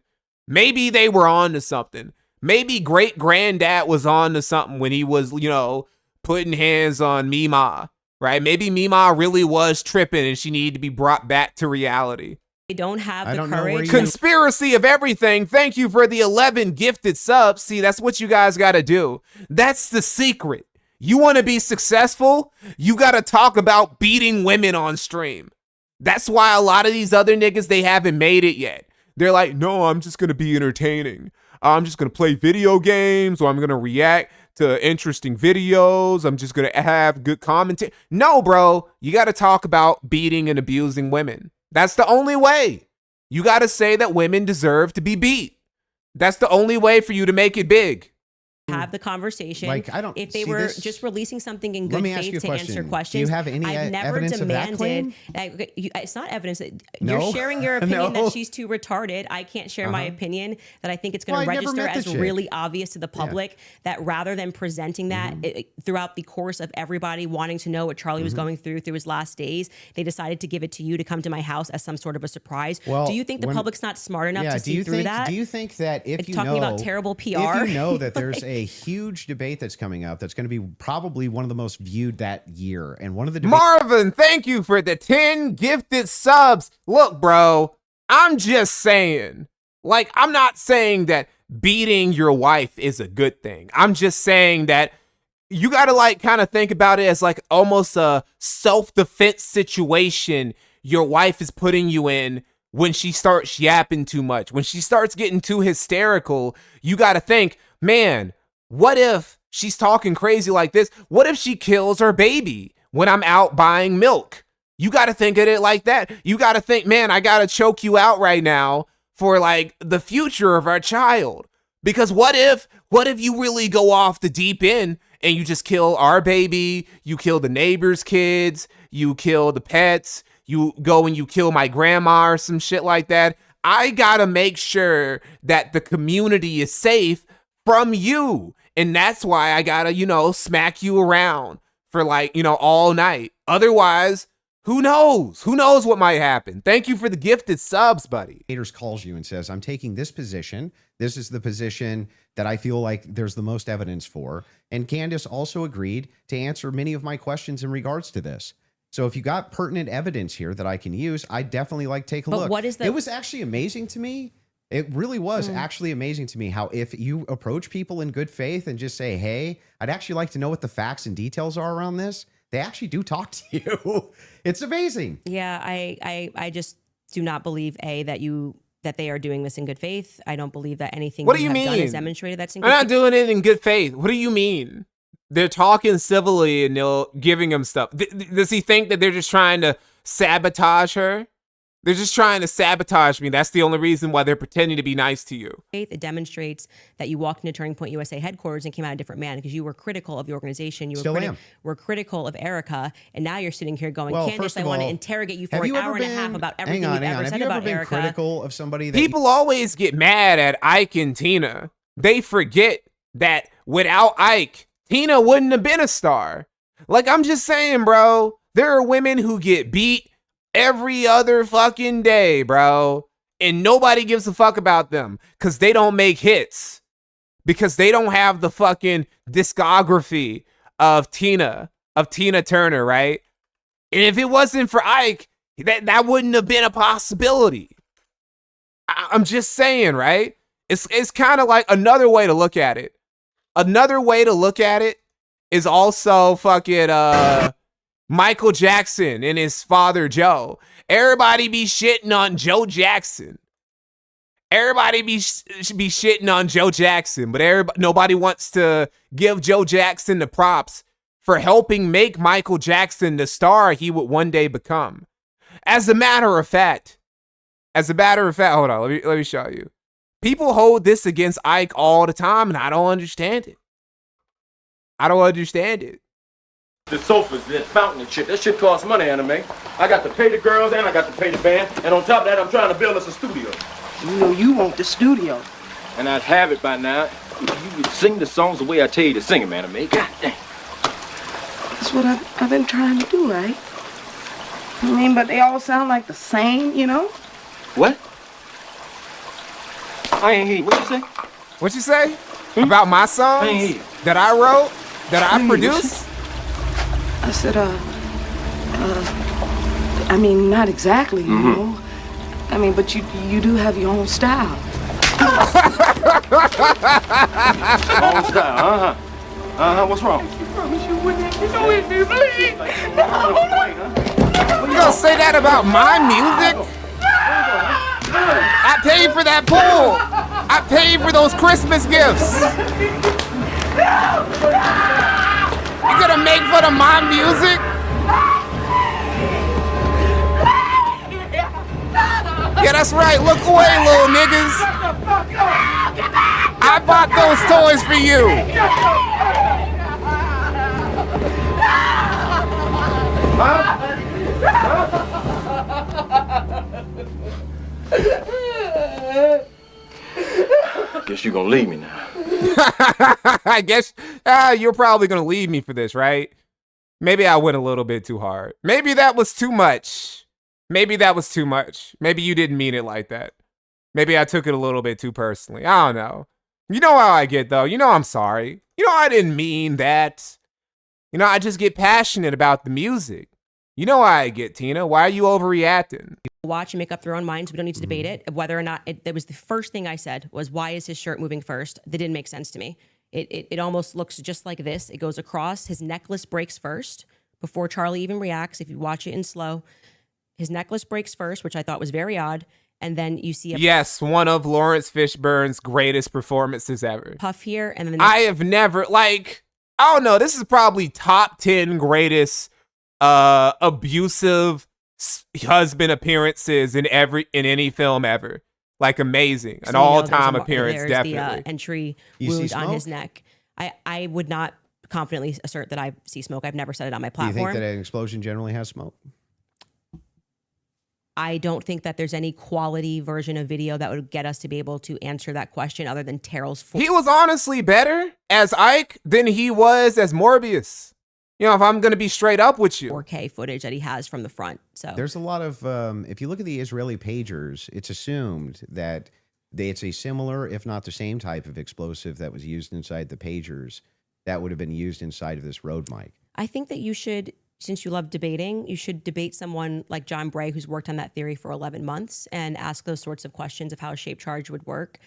Maybe they were on to something. Maybe great granddad was on to something when he was, putting hands on Mima, right? Maybe Mima really was tripping and she needed to be brought back to reality. They don't have the courage. Conspiracy of everything. Thank you for the 11 gifted subs. See, that's what you guys got to do. That's the secret. You want to be successful? You got to talk about beating women on stream. That's why a lot of these other niggas, they haven't made it yet. They're like, no, I'm just going to be entertaining. I'm just going to play video games, or I'm going to react to interesting videos. I'm just going to have good commentary. No, bro, you got to talk about beating and abusing women. That's the only way. You got to say that women deserve to be beat. That's the only way for you to make it big. Have the conversation. If they see were this. just releasing something in good faith to answer questions. Do you have any I've never evidence demanded. of that claim? It's not evidence. No. You're sharing your opinion No. that she's too retarded. I can't share my opinion that I think it's going to register as really obvious to the public. That rather than presenting that throughout the course of everybody wanting to know what Charlie was going through his last days, they decided to give it to you to come to my house as some sort of a surprise. Well, do you think the public's not smart enough to see through that? Do you think that if you talking know about terrible PR, if you know that there's a huge debate that's coming up that's going to be probably one of the most viewed that year, and one of the Marvin, thank you for the 10 gifted subs. Look, bro, I'm just saying, I'm not saying that beating your wife is a good thing. I'm just saying that you got to kind of think about it as almost a self-defense situation your wife is putting you in. When she starts yapping too much, when she starts getting too hysterical, you got to think, man, what if she's talking crazy like this? What if she kills her baby when I'm out buying milk? You got to think of it like that. You got to think, man, I got to choke you out right now for the future of our child. Because what if you really go off the deep end and you just kill our baby, you kill the neighbor's kids, you kill the pets, you go and you kill my grandma or some shit like that? I got to make sure that the community is safe from you. And that's why I gotta, smack you around for all night. Otherwise, who knows? Who knows what might happen? Thank you for the gifted subs, buddy. Haters calls you and says, I'm taking this position. This is the position that I feel like there's the most evidence for. And Candace also agreed to answer many of my questions in regards to this. So if you got pertinent evidence here that I can use, I'd definitely take a look. It was actually amazing to me. It really was actually amazing to me how if you approach people in good faith and just say, hey, I'd actually like to know what the facts and details are around this, they actually do talk to you. It's amazing. Yeah, I just do not believe, that they are doing this in good faith. I don't believe that anything what do you mean? Done is demonstrated that's in good faith. They're not doing it in good faith. What do you mean? They're talking civilly and they're giving him stuff. Does he think that they're just trying to sabotage her? They're just trying to sabotage me. That's the only reason why they're pretending to be nice to you. It demonstrates that you walked into Turning Point USA headquarters and came out a different man because you were critical of the organization. You were critical of Erica, and now you're sitting here going, Candace, I want to interrogate you for an hour and a half about everything you've ever said about Erica. Critical of somebody? People always get mad at Ike and Tina. They forget that without Ike, Tina wouldn't have been a star. Like, I'm just saying, bro, there are women who get beat every other fucking day, bro. And nobody gives a fuck about them because they don't make hits. Because they don't have the fucking discography of Tina Turner, right? And if it wasn't for Ike, that wouldn't have been a possibility. I'm just saying, right? It's kind of like another way to look at it. Another way to look at it is also fucking Michael Jackson and his father, Joe. Everybody be shitting on Joe Jackson. Everybody be shitting on Joe Jackson, but nobody wants to give Joe Jackson the props for helping make Michael Jackson the star he would one day become. As a matter of fact, hold on, let me show you. People hold this against Ike all the time, and I don't understand it. The sofas, the fountain and shit. That shit costs money, Anime. I got to pay the girls and I got to pay the band. And on top of that, I'm trying to build us a studio. You know you want the studio. And I'd have it by now. You would sing the songs the way I tell you to sing them, Anime. God damn. That's what I've been trying to do, right? I mean, but they all sound like the same, you know? What? I ain't hear you. What you say? What you say? About my songs? I ain't hear you. That I wrote? That I produced? I said, I mean, not exactly, you know. I mean, but you do have your own style. Own style, what's wrong? You promise you wouldn't. You know it, please. No. You gonna say that about my music? I paid for that pool. I paid for those Christmas gifts. You gonna make fun of my music? Yeah, that's right. Look away, little niggas. I bought those toys for you. Guess you're gonna leave me now. I guess you're probably gonna leave me for this, right? Maybe I went a little bit too hard. Maybe that was too much. Maybe you didn't mean it like that. Maybe I took it a little bit too personally. I don't know. You know how I get, though. You know I'm sorry. You know I didn't mean that. You know, I just get passionate about the music. You know how I get, Tina. Why are you overreacting? Watch and make up their own minds. We don't need to debate it. Whether or not that was the first thing I said was, why is his shirt moving first? That didn't make sense to me. It almost looks just like this. It goes across. His necklace breaks first before Charlie even reacts. If you watch it in slow, his necklace breaks first, which I thought was very odd. And then you see yes, one of Lawrence Fishburne's greatest performances ever. Puff here, and then I have never, like, I don't know. This is probably top 10 greatest abusive husband appearances in any film ever. Like, amazing, an all-time appearance, definitely. The entry wound on his neck. I would not confidently assert that I see smoke. I've never said it on my platform. Do you think that an explosion generally has smoke? I don't think that there's any quality version of video that would get us to be able to answer that question other than Terrell's. He was honestly better as Ike than he was as Morbius. You know, if I'm going to be straight up with you. 4K footage that he has from the front. So there's a lot of, if you look at the Israeli pagers, it's assumed that it's a similar, if not the same type of explosive that was used inside the pagers that would have been used inside of this road mic. I think that you should, since you love debating, you should debate someone like John Bray, who's worked on that theory for 11 months, and ask those sorts of questions of how a shaped charge would work.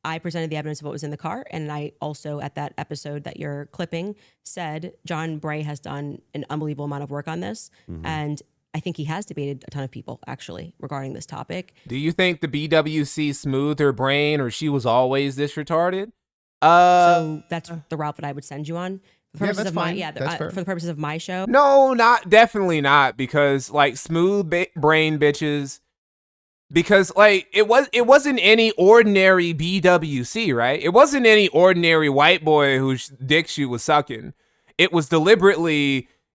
I presented the evidence of what was in the car, and I also, at that episode that you're clipping, said John Bray has done an unbelievable amount of work on this, and I think he has debated a ton of people, actually, regarding this topic. Do you think the BWC smoothed her brain, or she was always this retarded? So that's the route that I would send you on. For the purposes of my show. No, definitely not, because like smooth brain bitches, because like it wasn't any ordinary BWC, right? It wasn't any ordinary white boy whose dick she was sucking. It was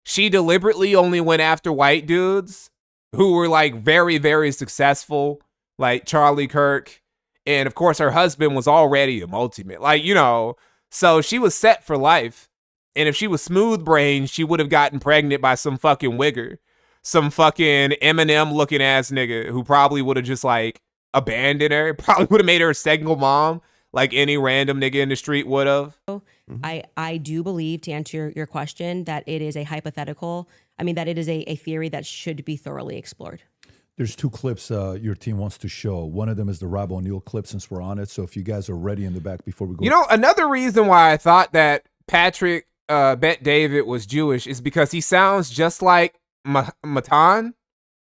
she deliberately only went after white dudes who were like very, very successful, like Charlie Kirk. And of course, her husband was already a multi-man, like, you know, so she was set for life. And if she was smooth brained, she would have gotten pregnant by some fucking wigger, some fucking Eminem looking ass nigga who probably would have just like abandoned her, probably would have made her a single mom like any random nigga in the street would have. I do believe, to answer your question, that it is a hypothetical. I mean, that it is a theory that should be thoroughly explored. There's 2 clips your team wants to show. One of them is the Rob O'Neill clip, since we're on it. So if you guys are ready in the back before we go. You know, another reason why I thought that Patrick Bet David was Jewish is because he sounds just like Matan.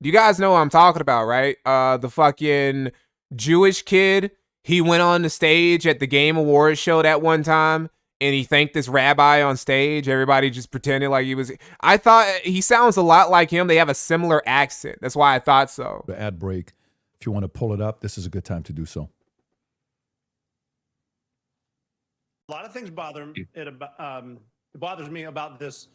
You guys know what I'm talking about, right? The fucking Jewish kid. He went on the stage at the Game Awards show that one time, and he thanked this rabbi on stage. Everybody just pretended like he was. I thought he sounds a lot like him. They have a similar accent. That's why I thought so. The ad break. If you want to pull it up, this is a good time to do so. A lot of things bother it bothers me about this.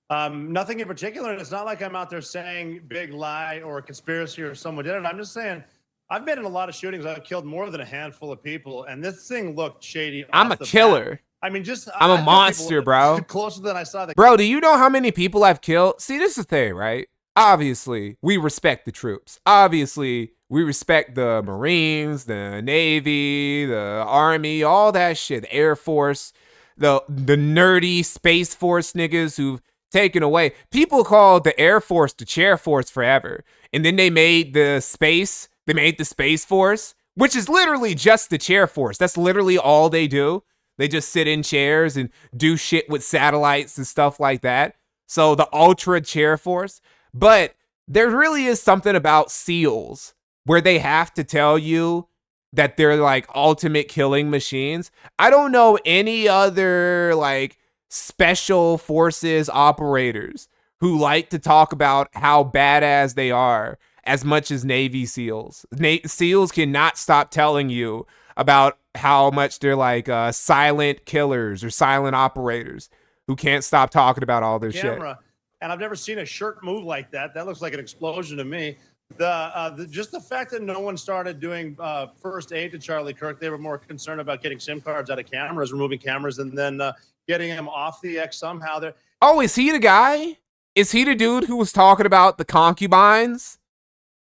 Nothing in particular. And it's not like I'm out there saying big lie or conspiracy or someone did it. I'm just saying I've been in a lot of shootings. I've killed more than a handful of people, and this thing looked shady. I'm a killer. I mean, I'm a monster, bro. Closer than I saw the. Bro, do you know how many people I've killed? See, this is the thing, right? Obviously, we respect the troops. Obviously, we respect the Marines, the Navy, the Army, all that shit, the Air Force, the nerdy Space Force niggas who've taken away. People called the Air Force the Chair Force forever. And then they made the Space Force, which is literally just the Chair Force. That's literally all they do. They just sit in chairs and do shit with satellites and stuff like that. So the Ultra Chair Force. But there really is something about SEALs where they have to tell you that they're like ultimate killing machines. I don't know any other like special forces operators who like to talk about how badass they are as much as Navy SEALs. SEALs cannot stop telling you about how much they're like silent killers or silent operators who can't stop talking about all their shit. And I've never seen a shirt move like that. That looks like an explosion to me. Just the fact that no one started doing first aid to Charlie Kirk, they were more concerned about getting SIM cards out of cameras, removing cameras, and then getting him off the X somehow. Oh, is he the guy? Is he the dude who was talking about the concubines?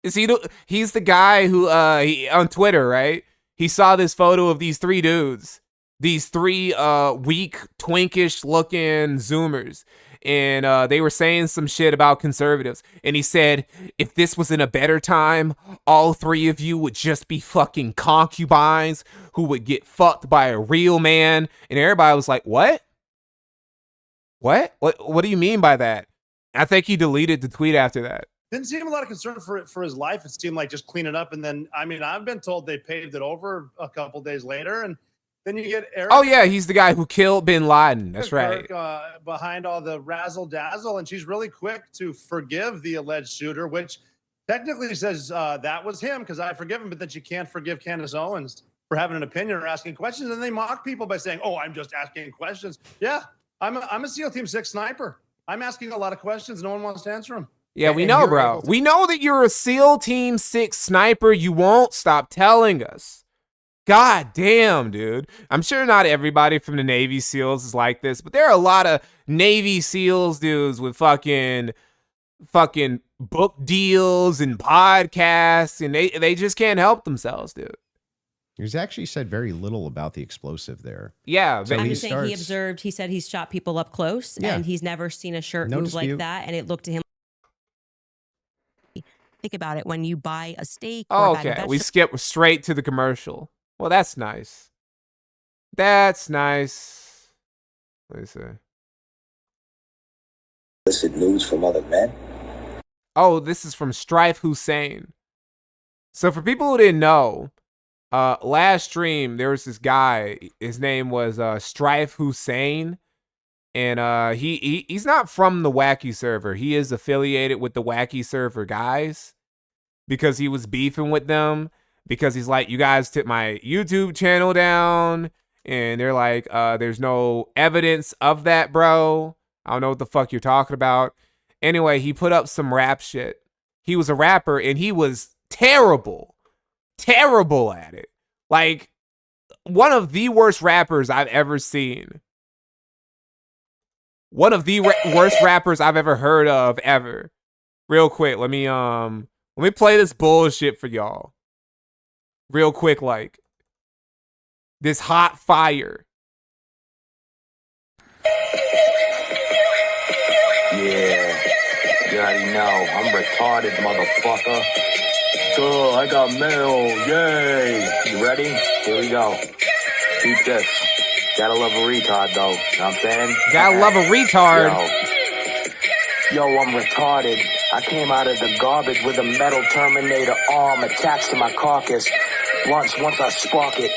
He's the guy who on Twitter, right? He saw this photo of these 3 dudes, these 3 weak, twinkish looking Zoomers. And they were saying some shit about conservatives. And he said, if this was in a better time, all 3 of you would just be fucking concubines who would get fucked by a real man. And everybody was like, what? What do you mean by that? I think he deleted the tweet after that. Didn't seem a lot of concern for his life. It seemed like just clean it up. And then, I mean, I've been told they paved it over a couple days later. And then you get Eric. Oh, yeah, he's the guy who killed bin Laden. That's right. Behind all the razzle dazzle. And she's really quick to forgive the alleged shooter, which technically says that was him because I forgive him. But then she can't forgive Candace Owens for having an opinion or asking questions. And they mock people by saying, oh, I'm just asking questions. Yeah, I'm a SEAL Team 6 sniper. I'm asking a lot of questions. No one wants to answer them. Yeah, we know, bro. We know that you're a SEAL Team 6 sniper. You won't stop telling us. God damn, dude. I'm sure not everybody from the Navy SEALs is like this, but there are a lot of Navy SEALs dudes with fucking book deals and podcasts, and they just can't help themselves, dude. He's actually said very little about the explosive there. Yeah. So he said he's shot people up close, and he's never seen a shirt move like that, and it looked to him. Think about it when you buy a steak. Oh, okay, we skip straight to the commercial. Well, that's nice. That's nice. Let me see. Illicit nudes from other men. Oh, this is from Strife Hussein. So for people who didn't know, last stream there was this guy. His name was Strife Hussein, And he's not from the Wacky server. He is affiliated with the Wacky server guys because he was beefing with them because he's like, you guys took my YouTube channel down, and they're like, there's no evidence of that, bro. I don't know what the fuck you're talking about. Anyway, he put up some rap shit. He was a rapper, and he was terrible at it. Like, one of the worst rappers I've ever seen. One of the worst rappers I've ever heard of, ever. Real quick, let me play this bullshit for y'all. Real quick, like, this hot fire. Yeah, you already know. I'm retarded, motherfucker. Good, I got mail, yay. You ready? Here we go. Keep this. Gotta love a retard, though. Know what I'm saying? Gotta love a retard. Yo, I'm retarded. I came out of the garbage with a metal Terminator arm attached to my carcass. Once I spark it,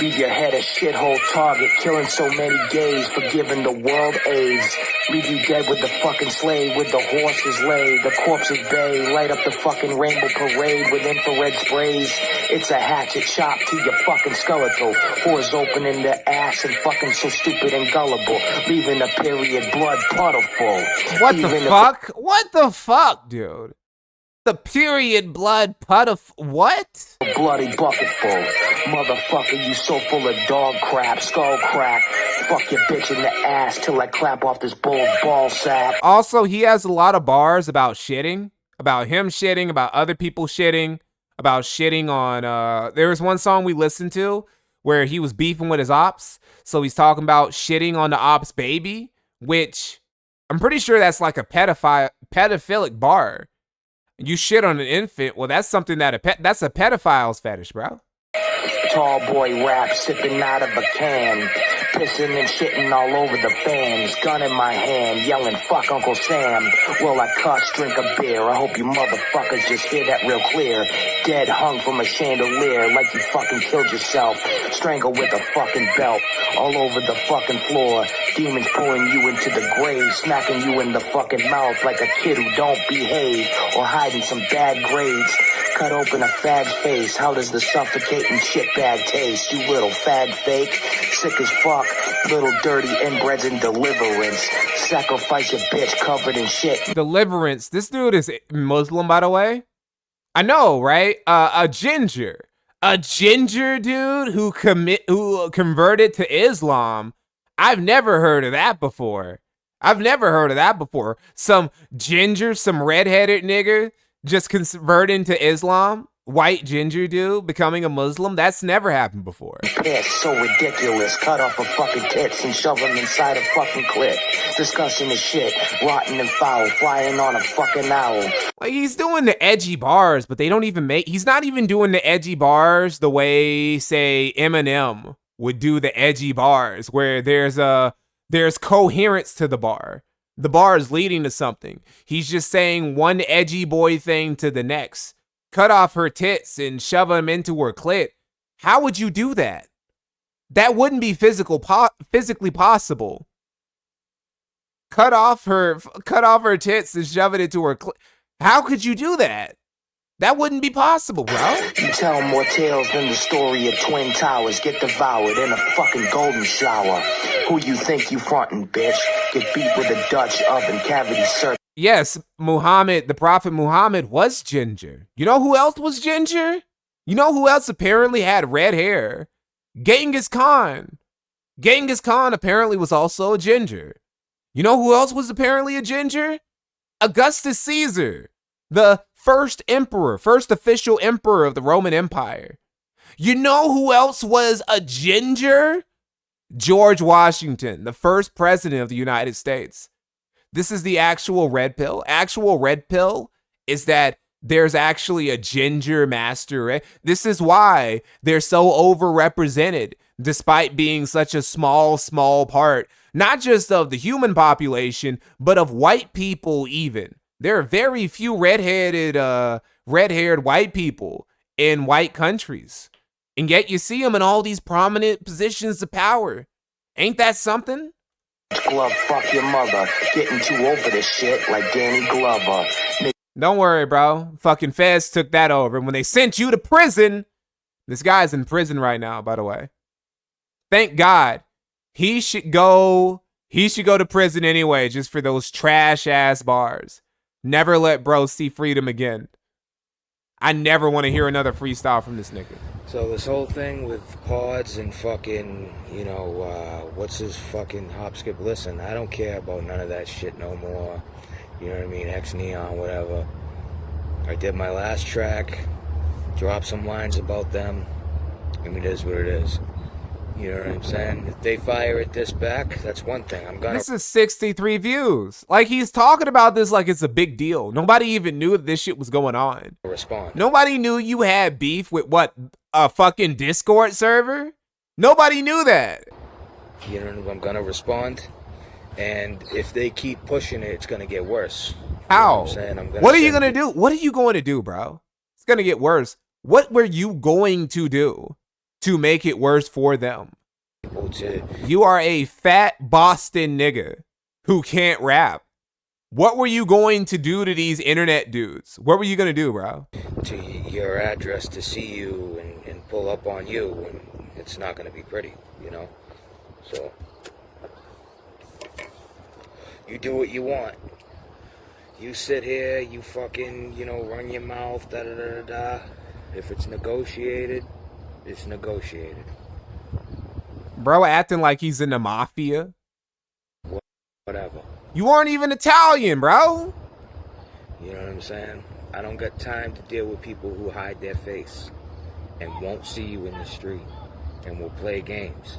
leave your head a shithole target, killing so many gays, forgiving the world AIDS. Leave you dead with the fucking sleigh, with the horses lay, the corpses bay, light up the fucking rainbow parade with infrared sprays. It's a hatchet chop to your fucking skeletal. Whores opening their ass and fucking so stupid and gullible, leaving a period blood puddle full. What the fuck? What the fuck, dude? The period blood puddle. What? A bloody bucket full. Motherfucker, you so full of dog crap, skull crack. Fuck your bitch in the ass till I clap off this bold ball sack. Also, he has a lot of bars about shitting. About him shitting, about other people shitting, about shitting on, there was one song we listened to where he was beefing with his ops. So he's talking about shitting on the ops baby, which I'm pretty sure that's like a pedophilic bar. You shit on an infant, well, that's something that's a pedophile's fetish, bro. Tall boy rap, sipping out of a can. Pissing and shitting all over the fans. Gun in my hand, yelling, fuck Uncle Sam. Well, I cuss, drink a beer. I hope you motherfuckers just hear that real clear. Dead hung from a chandelier like you fucking killed yourself. Strangled with a fucking belt. All over the fucking floor. Demons pulling you into the grave. Smacking you in the fucking mouth like a kid who don't behave. Or hiding some bad grades. Cut open a fag's face. How does the suffocating shitbag taste? You little fag fake. Sick as fuck. Little dirty inbreds in deliverance. Sacrifice your bitch covered in shit. Deliverance. This dude is Muslim, by the way. I know, right? A ginger dude who converted to Islam. I've never heard of that before. Some ginger, some redheaded nigga just converting to Islam. White ginger dude becoming a Muslim. That's never happened before. Piss, so ridiculous. Cut off a fucking tits and shove them inside a fucking clit. Disgusting as shit. Rotten and foul. Flying on a fucking owl. Like, he's doing the edgy bars, but they don't even he's not even doing the edgy bars the way, say, Eminem would do the edgy bars, where there's coherence to the bar. The bar is leading to something. He's just saying one edgy boy thing to the next. Cut off her tits and shove them into her clit. How would you do that? That wouldn't be physically possible. Cut off her tits and shove it into her clit. How could you do that? That wouldn't be possible, bro. You tell more tales than the story of Twin Towers. Get devoured in a fucking golden shower. Who you think you frontin', bitch? Get beat with a Dutch oven cavity search. Yes, the Prophet Muhammad was ginger. You know who else was ginger? You know who else apparently had red hair? Genghis Khan. Genghis Khan apparently was also a ginger. You know who else was apparently a ginger? Augustus Caesar, the first official emperor of the Roman Empire. You know who else was a ginger? George Washington, the first president of the United States. This is the actual red pill. Actual red pill is that there's actually a ginger master. This is why they're so overrepresented, despite being such a small part, not just of the human population, but of white people even. There are very few red-haired white people in white countries. And yet you see them in all these prominent positions of power. Ain't that something? Glove, fuck your mother. Getting too over this shit like Danny Glover. Don't worry, bro. Fucking feds took that over. When they sent you to prison, this guy's in prison right now, by the way. Thank God. He should go to prison anyway, just for those trash ass bars. Never let bro see freedom again. I never want to hear another freestyle from this nigga. So this whole thing with pods and fucking, you know, what's his fucking hop, skip, listen, I don't care about none of that shit no more. You know what I mean? Ex-Neon, whatever. I did my last track, dropped some lines about them. I mean, it is what it is. You know what I'm saying? If they fire at this back, that's one thing. This is 63 views. Like, he's talking about this like it's a big deal. Nobody even knew that this shit was going on. Respond. Nobody knew you had beef with what? A fucking Discord server? Nobody knew that. You know, I'm gonna respond. And if they keep pushing it, it's gonna get worse. How? You know what are you gonna do? What are you going to do, bro? It's gonna get worse. What were you going to do to make it worse for them? You are a fat Boston nigga who can't rap. What were you going to do to these internet dudes? What were you gonna do, bro? To your address to see you and pull up on you, and it's not gonna be pretty, you know? So you do what you want. You sit here, you fucking, you know, run your mouth, da da da da da. If it's negotiated, it's negotiated. Bro acting like he's in the mafia. Whatever. You aren't even Italian, bro. You know what I'm saying? I don't got time to deal with people who hide their face and won't see you in the street and will play games.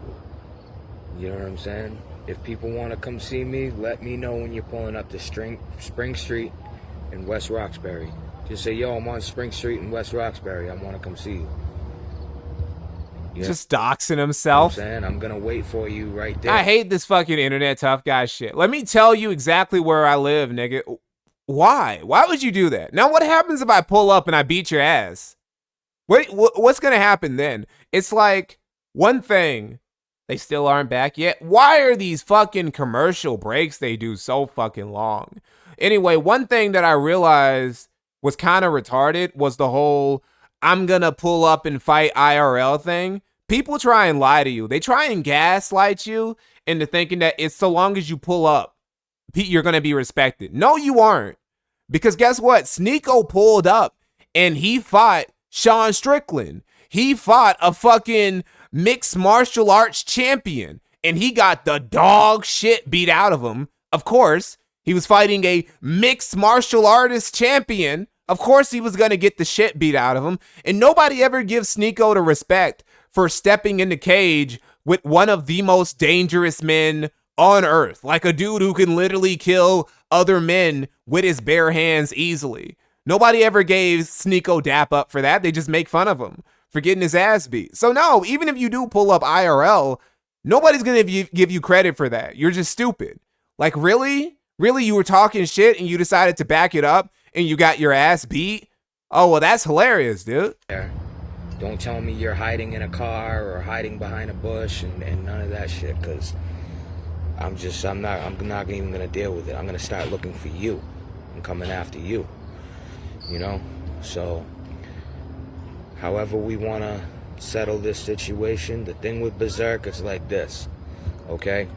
You know what I'm saying? If people want to come see me, let me know when you're pulling up to Spring Street in West Roxbury. Just say, yo, I'm on Spring Street in West Roxbury. I want to come see you. Just doxing himself. You know what I'm saying? I'm going to wait for you right there. I hate this fucking internet tough guy shit. Let me tell you exactly where I live, nigga. Why? Why would you do that? Now, what happens if I pull up and I beat your ass? What's going to happen then? It's like, one thing, they still aren't back yet. Why are these fucking commercial breaks they do so fucking long? Anyway, one thing that I realized was kind of retarded was the whole I'm going to pull up and fight IRL thing. People try and lie to you. They try and gaslight you into thinking that it's so long as you pull up, you're going to be respected. No, you aren't. Because guess what? Sneeko pulled up and he fought Sean Strickland. He fought a fucking mixed martial arts champion and he got the dog shit beat out of him. Of course, he was fighting a mixed martial artist champion. Of course, he was going to get the shit beat out of him. And nobody ever gives Sneeko the respect for stepping in the cage with one of the most dangerous men on earth. Like a dude who can literally kill other men with his bare hands easily. Nobody ever gave Sneeko dap up for that. They just make fun of him for getting his ass beat. So no, even if you do pull up IRL, nobody's going to give you credit for that. You're just stupid. Like, really? Really, you were talking shit and you decided to back it up and you got your ass beat? Oh, well, that's hilarious, dude. Don't tell me you're hiding in a car or hiding behind a bush and none of that shit, because I'm not even going to deal with it. I'm going to start looking for you. I'm coming after you, you know? So, however we want to settle this situation, the thing with Berserk is like this, okay?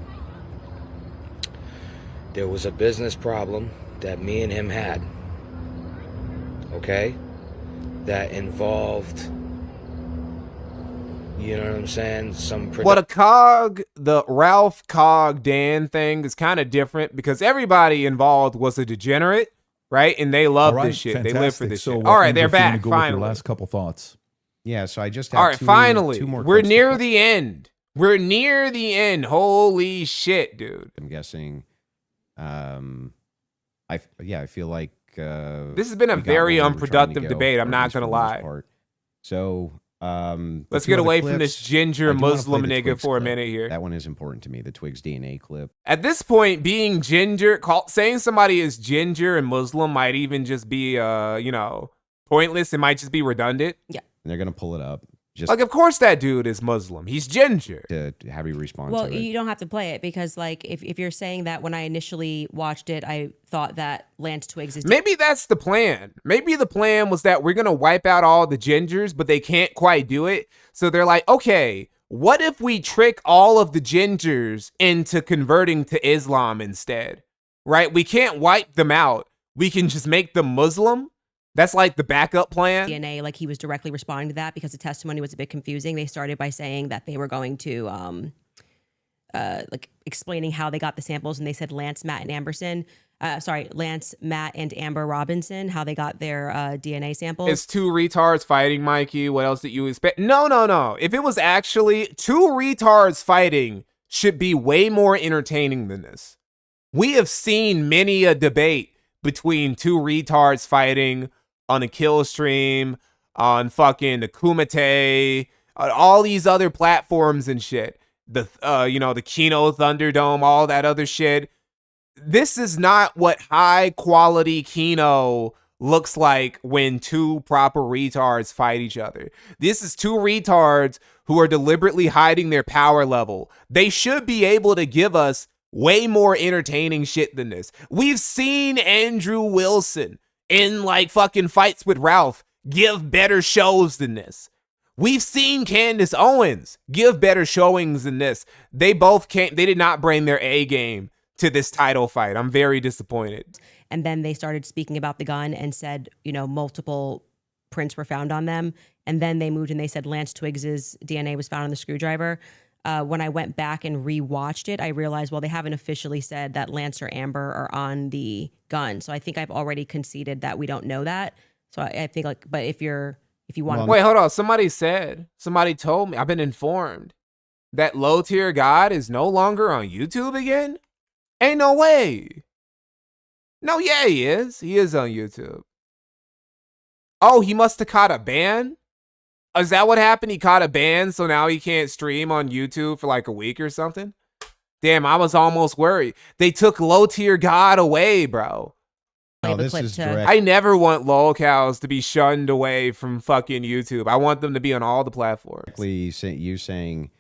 There was a business problem that me and him had, okay? That involved, you know what I'm saying? The Ralph Cog Dan thing is kind of different because everybody involved was a degenerate, right? And they love this shit. Fantastic. They live for this so shit. All right, they're Andrew, if you wanna back. go with Finally. your last couple thoughts. Yeah, so I just have all right, finally. two more We're clips near to the end. We're near the end. Holy shit, dude. I'm guessing. I feel like this has been a very unproductive debate. I'm not gonna lie. So let's get away from this ginger Muslim nigga for a minute here. That one is important to me. The Twigs DNA clip. At this point, being ginger, saying somebody is ginger and Muslim might even just be pointless. It might just be redundant. Yeah. And they're gonna pull it up. Just like, of course that dude is Muslim. He's ginger. To have you respond Well, to it. you don't have to play it because, like, if you're saying that when I initially watched it, I thought that Lance Twiggs is... Maybe that's the plan. Maybe the plan was that we're going to wipe out all the gingers, but they can't quite do it. So they're like, okay, what if we trick all of the gingers into converting to Islam instead? Right? We can't wipe them out. We can just make them Muslim. That's like the backup plan. DNA, like he was directly responding to that because the testimony was a bit confusing. They started by saying that they were going to, like explaining how they got the samples, and they said Lance, Matt, and Lance, Matt, and Amber Robinson, how they got their DNA samples. It's two retards fighting, Mikey. What else did you expect? No. If it was actually two retards fighting, should be way more entertaining than this. We have seen many a debate between two retards fighting on a kill stream, on fucking the Kumite, on all these other platforms and shit. The the Kino Thunderdome, all that other shit. This is not what high quality Kino looks like when two proper retards fight each other. This is two retards who are deliberately hiding their power level. They should be able to give us way more entertaining shit than this. We've seen Andrew Wilson in like fucking Fights with Ralph give better shows than this. We've seen Candace Owens give better showings than this. They did not bring their A game to this title fight. I'm very disappointed. And then they started speaking about the gun and said, multiple prints were found on them. And then they moved and they said Lance Twiggs's DNA was found on the screwdriver. When I went back and rewatched it, I realized, well, they haven't officially said that Lance or Amber are on the gun. So I think I've already conceded that we don't know that. So I think but if you want to... Wait, hold on. Somebody told me, I've been informed that Low Tier God is no longer on YouTube again? Ain't no way. No, yeah, he is. He is on YouTube. Oh, he must have caught a ban? Is that what happened? He caught a ban, so now he can't stream on YouTube for like a week or something? Damn, I was almost worried. They took Low Tier God away, bro. No, this is direct. I never want lolcows to be shunned away from fucking YouTube. I want them to be on all the platforms. You saying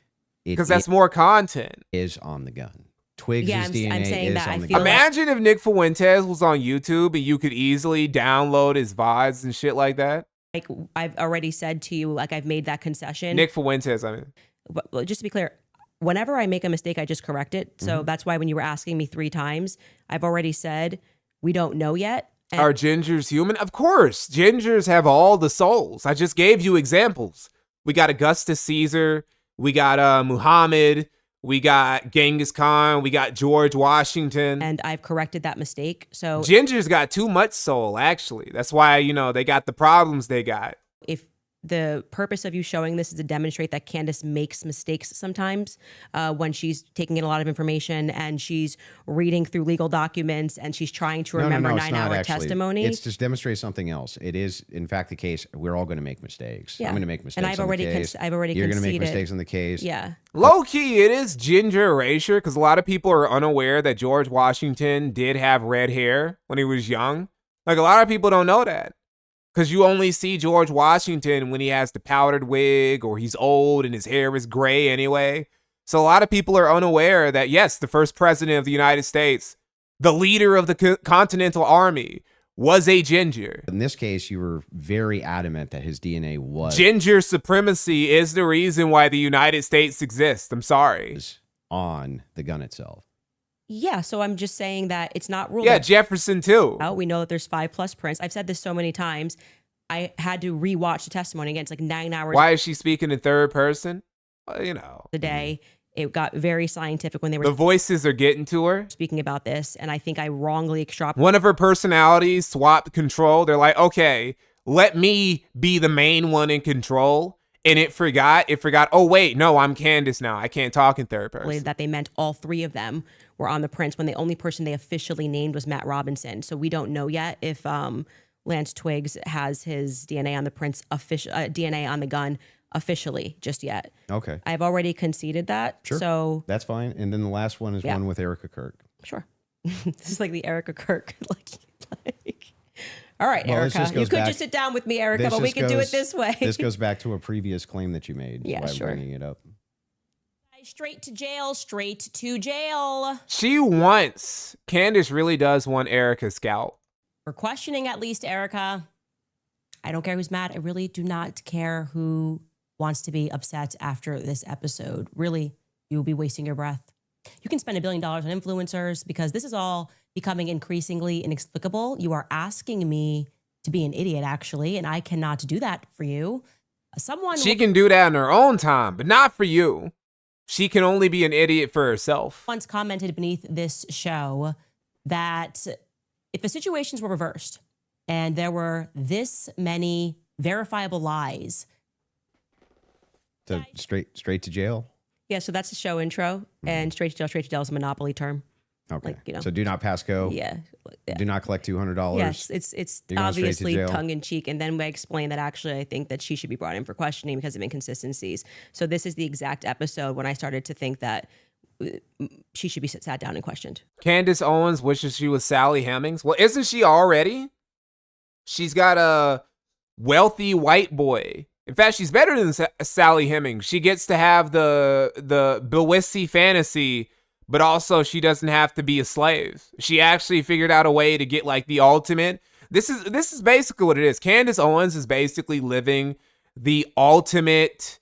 because that's more content. Is on the gun. Twiggs' I'm DNA saying is that on the I gun. feel Imagine if Nick Fuentes was on YouTube and you could easily download his VODs and shit like that. Like I've already said to you, like I've made that concession. Nick Fuentes, I mean. But just to be clear, whenever I make a mistake, I just correct it. So that's why when you were asking me 3 times, I've already said we don't know yet. Are gingers human? Of course. Gingers have all the souls. I just gave you examples. We got Augustus Caesar. We got Muhammad. We got Genghis Khan. We got George Washington. And I've corrected that mistake. So gingers got too much soul, actually. That's why, they got the problems they got. If the purpose of you showing this is to demonstrate that Candace makes mistakes sometimes when she's taking in a lot of information and she's reading through legal documents and she's trying to remember 9-hour testimony. It's just demonstrate something else. It is, in fact, the case. We're all going to make mistakes. Yeah. I'm going to make mistakes. And I've already You're going to make mistakes in the case. Yeah. Low key, it is ginger erasure because a lot of people are unaware that George Washington did have red hair when he was young. Like a lot of people don't know that. Because you only see George Washington when he has the powdered wig or he's old and his hair is gray anyway. So a lot of people are unaware that, yes, the first president of the United States, the leader of the Continental Army, was a ginger. In this case, you were very adamant that his DNA was... Ginger supremacy is the reason why the United States exists. I'm sorry. On the gun itself. Yeah, so I'm just saying that it's not ruled. Yeah, Jefferson too. We know that there's 5+ prints. I've said this so many times. I had to rewatch the testimony again. It's like 9 hours. Why is she speaking in third person? Well, the day. It got very scientific when they were... The voices are getting to her. Speaking about this, and I think I wrongly extrapolated. One of her personalities swapped control. They're like, okay, let me be the main one in control. And it forgot, oh, wait, no, I'm Candace now. I can't talk in third person. That they meant all 3 of them were on the prints when the only person they officially named was Matt Robinson. So we don't know yet if Lance Twiggs has his DNA on the prints, DNA on the gun officially just yet. Okay. I've already conceded that. Sure. So that's fine. And then the last one is one with Erica Kirk. Sure. This is like the Erica Kirk. All right, Well, Erica. You could just sit down with me, Erica, but we could do it this way. This goes back to a previous claim that you made. Yeah, That's why sure. I'm bringing it up. Straight to jail, straight to jail. Candace really does want Erica's scalp. For questioning at least Erica. I don't care who's mad. I really do not care who wants to be upset after this episode. Really, you will be wasting your breath. You can spend $1 billion on influencers because this is all becoming increasingly inexplicable. You are asking me to be an idiot, actually, and I cannot do that for you. She can do that in her own time, but not for you. She can only be an idiot for herself. Once commented beneath this show that if the situations were reversed and there were this many verifiable lies. So straight to jail? Yeah, so that's the show intro, and straight to jail is a monopoly term. Okay. So do not pass go. Yeah. Do not collect $200. Yes, it's obviously tongue in cheek. And then we explain that actually I think that she should be brought in for questioning because of inconsistencies. So this is the exact episode when I started to think that she should be sat down and questioned. Candace Owens wishes she was Sally Hemings. Well, isn't she already? She's got a wealthy white boy. In fact, she's better than Sally Hemings. She gets to have the Bewissy fantasy, but also she doesn't have to be a slave. She actually figured out a way to get like the ultimate. This is basically what it is. Candace Owens is basically living the ultimate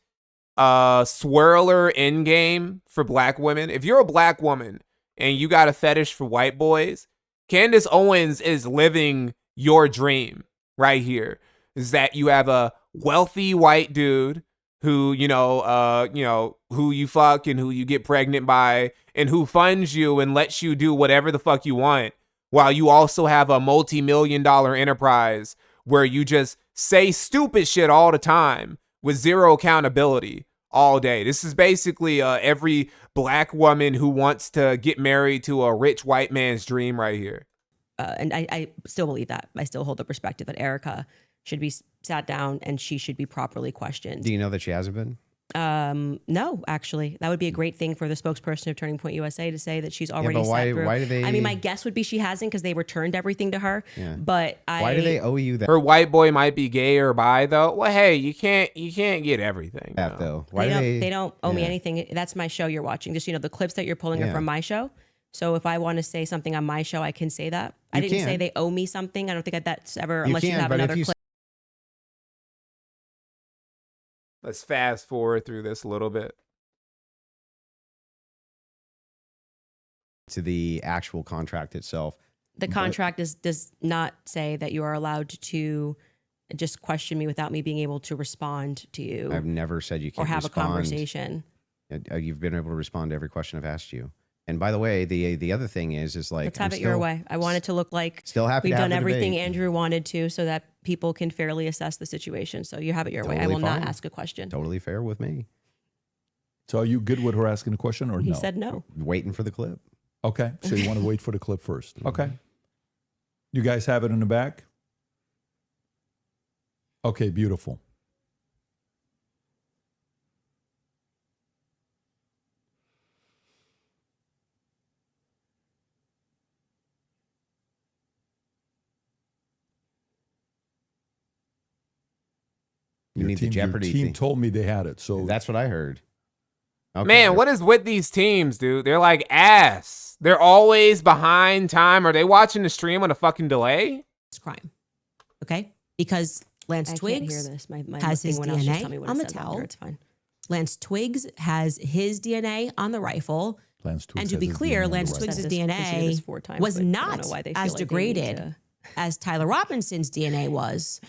swirler endgame for black women. If you're a black woman and you got a fetish for white boys, Candace Owens is living your dream right here. Is that you have a wealthy white dude who, who you fuck and who you get pregnant by and who funds you and lets you do whatever the fuck you want, while you also have a multi-million-dollar enterprise where you just say stupid shit all the time with zero accountability all day. This is basically every black woman who wants to get married to a rich white man's dream right here. And I still believe that. I still hold the perspective that Erica should be sat down and she should be properly questioned. Do you know that she hasn't been? No, actually. That would be a great thing for the spokesperson of Turning Point USA to say that she's already sat through. Why do they... I mean, my guess would be she hasn't because they returned everything to her. Yeah. But why do they owe you that? Her white boy might be gay or bi though. Well, hey, you can't get everything. That though. Why they don't owe me anything. That's my show you're watching. Just the clips that you're pulling are from my show. So if I want to say something on my show, I can say that. I didn't say they owe me something. I don't think that's ever, unless you have another clip. Let's fast forward through this a little bit. To the actual contract itself. The contract does not say that you are allowed to just question me without me being able to respond to you. I've never said you can't or have respond. a conversation. You've been able to respond to every question I've asked you. And by the way, the other thing is like, let's have it your way. I want it to look like still happy we've to done have everything debate. Andrew wanted to, so that people can fairly assess the situation. So you have it your way. I will not ask a question. Totally fair with me. So are you good with her asking a question or no? He said no. Waiting for the clip. Okay. So you want to wait for the clip first. Okay. You guys have it in the back? Okay, beautiful. You need the Jeopardy Your team thing. told me they had it, so that's what I heard. Okay. Man, what is with these teams, dude? They're like ass. They're always behind time. Are they watching the stream on a fucking delay? It's crime. Okay? Because Lance Twiggs has his DNA on the towel. It's fine. Lance Twiggs has his DNA on the rifle. Lance Twiggs and to be clear, Lance Twiggs' DNA was not as degraded as Tyler Robinson's DNA was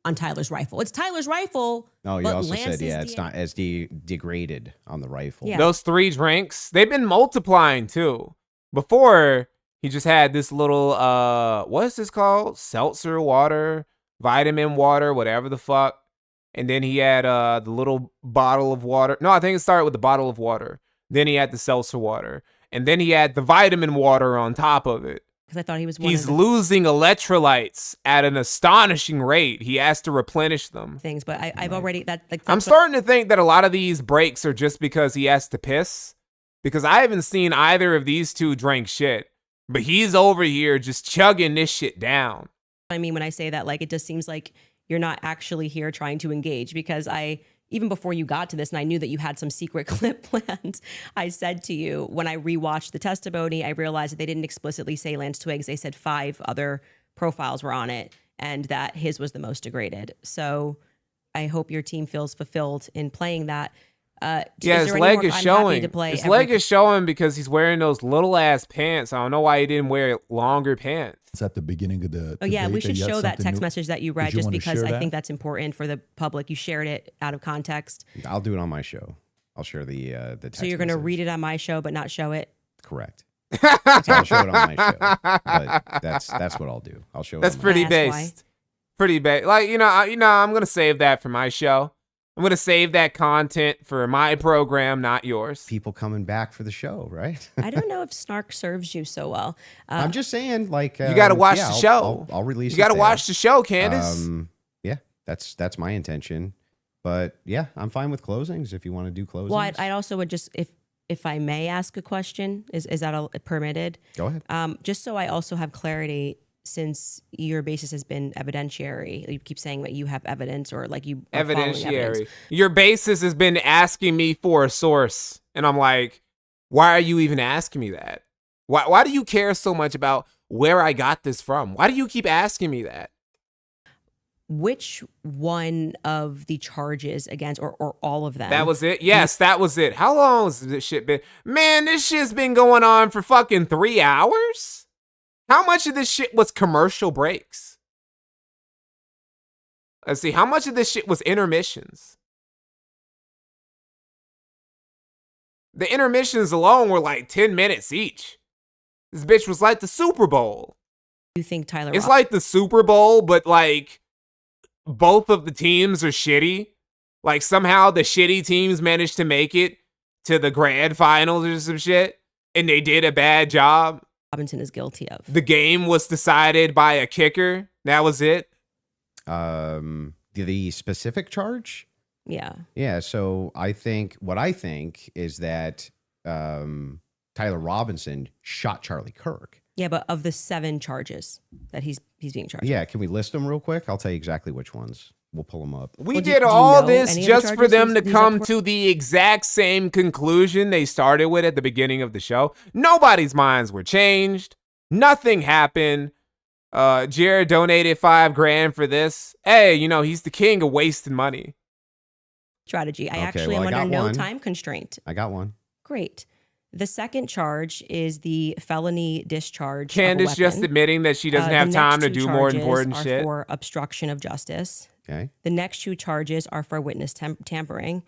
on Tyler's rifle. It's Tyler's rifle. Oh, you but also Lance's said, it's not as degraded on the rifle. Yeah. Those 3 drinks, they've been multiplying too. Before, he just had this little, what is this called? Seltzer water, vitamin water, whatever the fuck. And then he had the little bottle of water. No, I think it started with the bottle of water. Then he had the seltzer water. And then he had the vitamin water on top of it. Because I thought he was one He's of the losing electrolytes at an astonishing rate. He has to replenish them. things, but I've already I'm starting to think that a lot of these breaks are just because he has to piss. Because I haven't seen either of these two drink shit. But he's over here just chugging this shit down. I mean, when I say that, like, it just seems like you're not actually here trying to engage, because even before you got to this, and I knew that you had some secret clip planned, I said to you, when I rewatched the testimony, I realized that they didn't explicitly say Lance Twiggs. They said 5 other profiles were on it, and that his was the most degraded. So I hope your team feels fulfilled in playing that. His leg is showing. His leg is showing because he's wearing those little ass pants. I don't know why he didn't wear longer pants. It's at the beginning of the. Oh yeah, we should show that text message that you read, just because I think that's important for the public. You shared it out of context. I'll do it on my show. I'll share the text. So you're going to read it on my show, but not show it. Correct. So I'll show it on my show. But that's what I'll do. I'll show it. That's pretty based. Pretty based. Like I'm going to save that for my show. I'm going to save that content for my program, not yours. People coming back for the show, right? I don't know if snark serves you so well. I'm just saying, like, you got to watch the show. I'll release. You got to watch the show, Candace. Yeah, that's my intention. But yeah, I'm fine with closings if you want to do closings. Well, I also would just, if I may ask a question, is that permitted? Go ahead. Just so I also have clarity. Since your basis has been evidentiary, you keep saying that you have evidence, or like you are evidentiary. Your basis has been asking me for a source, and I'm like, why are you even asking me that? Why do you care so much about where I got this from? Why do you keep asking me that? Which one of the charges against, or all of them? That was it? Yes, that was it. How long has this shit been? Man, this shit's been going on for fucking 3 hours? How much of this shit was commercial breaks? Let's see. How much of this shit was intermissions? The intermissions alone were like 10 minutes each. This bitch was like the Super Bowl. You think Tyler? It's like the Super Bowl, but like both of the teams are shitty. Like somehow the shitty teams managed to make it to the grand finals or some shit, and they did a bad job. Robinson is guilty of. The game was decided by a kicker. That was it. The specific charge? Yeah. Yeah. So what I think is that Tyler Robinson shot Charlie Kirk. Yeah, but of the 7 charges that he's being charged. Yeah. Can we list them real quick? I'll tell you exactly which ones. We'll pull them up. We did all this just for them to come to the exact same conclusion they started with at the beginning of the show. Nobody's minds were changed. Nothing happened. Jared donated $5,000 for this. Hey, he's the king of wasting money. Strategy. I am under no time constraint. I got one. Great. The second charge is the felony discharge. Candace just admitting that she doesn't have time to do more important shit. For obstruction of justice. Okay. The next 2 charges are for witness tampering,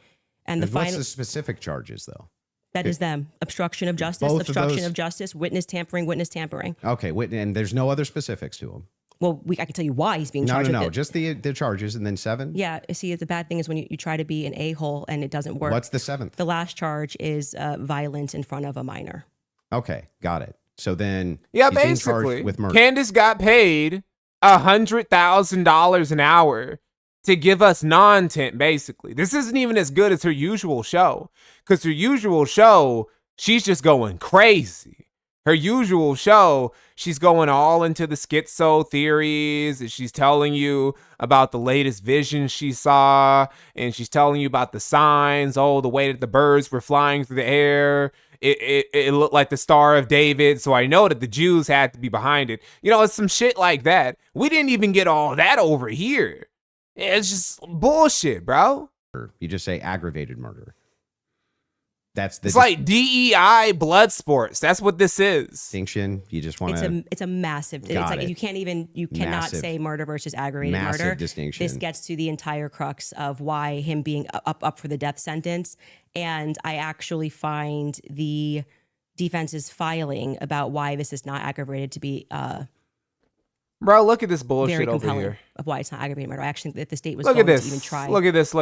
and what's the specific charges though? That is them: obstruction of justice, obstruction of justice, witness tampering. Okay, and there's no other specifics to them. Well, I can tell you why he's being charged. No, just the charges, and then 7. Yeah, see, the bad thing is when you try to be an a-hole and it doesn't work. What's the 7th? The last charge is violence in front of a minor. Okay, got it. So then, yeah, basically, with murder. Candace got paid $100,000 an hour to give us content, basically. This isn't even as good as her usual show, because her usual show, she's just going crazy. Her usual show, she's going all into the schizo theories, and she's telling you about the latest vision she saw, and she's telling you about the signs, the way that the birds were flying through the air. It looked like the Star of David, so I know that the Jews had to be behind it. It's some shit like that. We didn't even get all that over here. It's just bullshit, bro. You just say aggravated murder. It's like DEI blood sports. That's what this is. Distinction. You just want to. It's a massive. It's like you cannot say murder versus aggravated murder. Distinction. This gets to the entire crux of why him being up for the death sentence. And I actually find the defense's filing about why this is not aggravated to be bro, look at this bullshit over here. Of why it's not aggravated murder. I actually think that the state was going to even try. Look at this.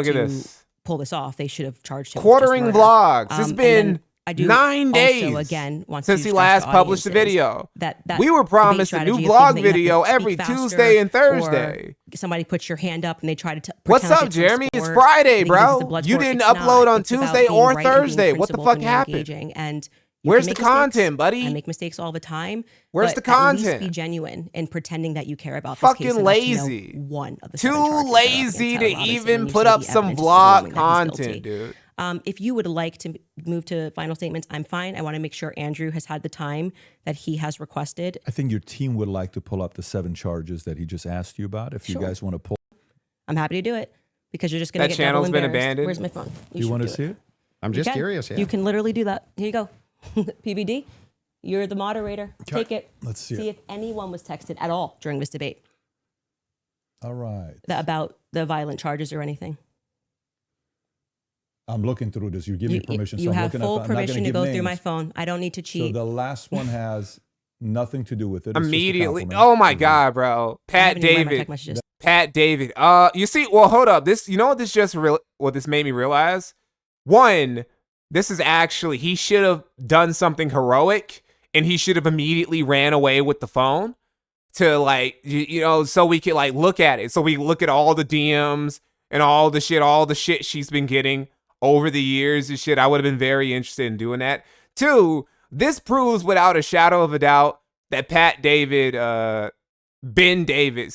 Pull this off. They should have charged him. Quartering vlogs. It's been 9 days again, since he last published a video. That we were promised a new vlog video every Tuesday and Thursday. Somebody puts your hand up and they try to. What's up, Jeremy? It's Friday, bro. You didn't upload on Tuesday or Thursday. What the fuck happened? And Where's the content, buddy? I make mistakes all the time. Where's the content? At least be genuine in pretending that you care about fucking this case. lazy. One of the too lazy to even put up some vlog content, dude. If you would like to move to final statements, I'm fine. I want to make sure Andrew has had the time that he has requested. I think your team would like to pull up the 7 charges that he just asked you about. If you guys want to pull, I'm happy to do it because you're just going to get channel's double been embarrassed. abandoned. Where's my phone? You want to see it? I'm just curious. Yeah. You can literally do that. Here you go. PBD, you're the moderator. Okay. Take it. Let's see if anyone was texted at all during this debate. All right. About the violent charges or anything. I'm looking through this. You give me permission. You have full permission to go through my phone. I don't need to cheat. So the last one has nothing to do with it. Immediately. Oh my God, bro. Pat David. Pat David. You see, well, hold up. This, you know what this this made me realize? One, this is actually, he should have done something heroic and he should have immediately ran away with the phone to like, you know, so we could like look at it. So we look at all the DMs and all the shit she's been getting over the years and shit. I would have been very interested in doing that. 2, this proves without a shadow of a doubt that Patrick Ben David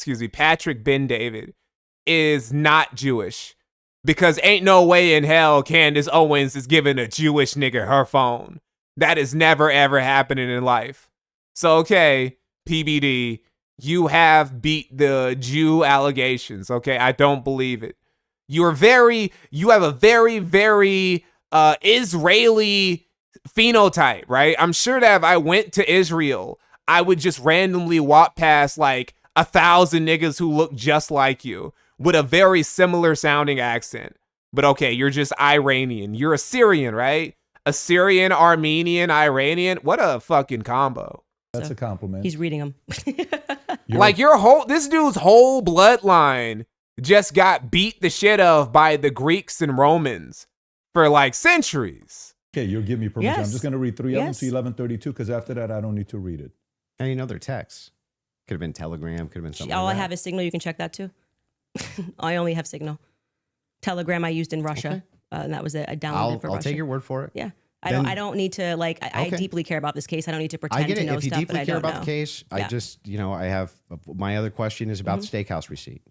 is not Jewish. Because ain't no way in hell Candace Owens is giving a Jewish nigga her phone. That is never, ever happening in life. So, okay, PBD, you have beat the Jew allegations, okay? I don't believe it. You have a very, very Israeli phenotype, right? I'm sure that if I went to Israel, I would just randomly walk past like 1,000 niggas who look just like you with a very similar sounding accent. But okay, you're just Iranian. You're Assyrian, right? Assyrian, Armenian, Iranian. What a fucking combo. That's a compliment. He's reading them. Like this dude's whole bloodline just got beat the shit of by the Greeks and Romans for like centuries. Okay, you'll give me permission. Yes. I'm just going to read 3 of them to 1132 because after that, I don't need to read it. And you know their texts. Could have been Telegram, could have been something All like I have is Signal. You can check that too. I only have Signal. Telegram I used in Russia, and that was a download for Russia. I'll take your word for it. Yeah. I don't need to like. I deeply care about this case. I don't need to pretend to know if you stuff deeply that I care don't about know. the case, I just I have my other question is about the steakhouse receipt.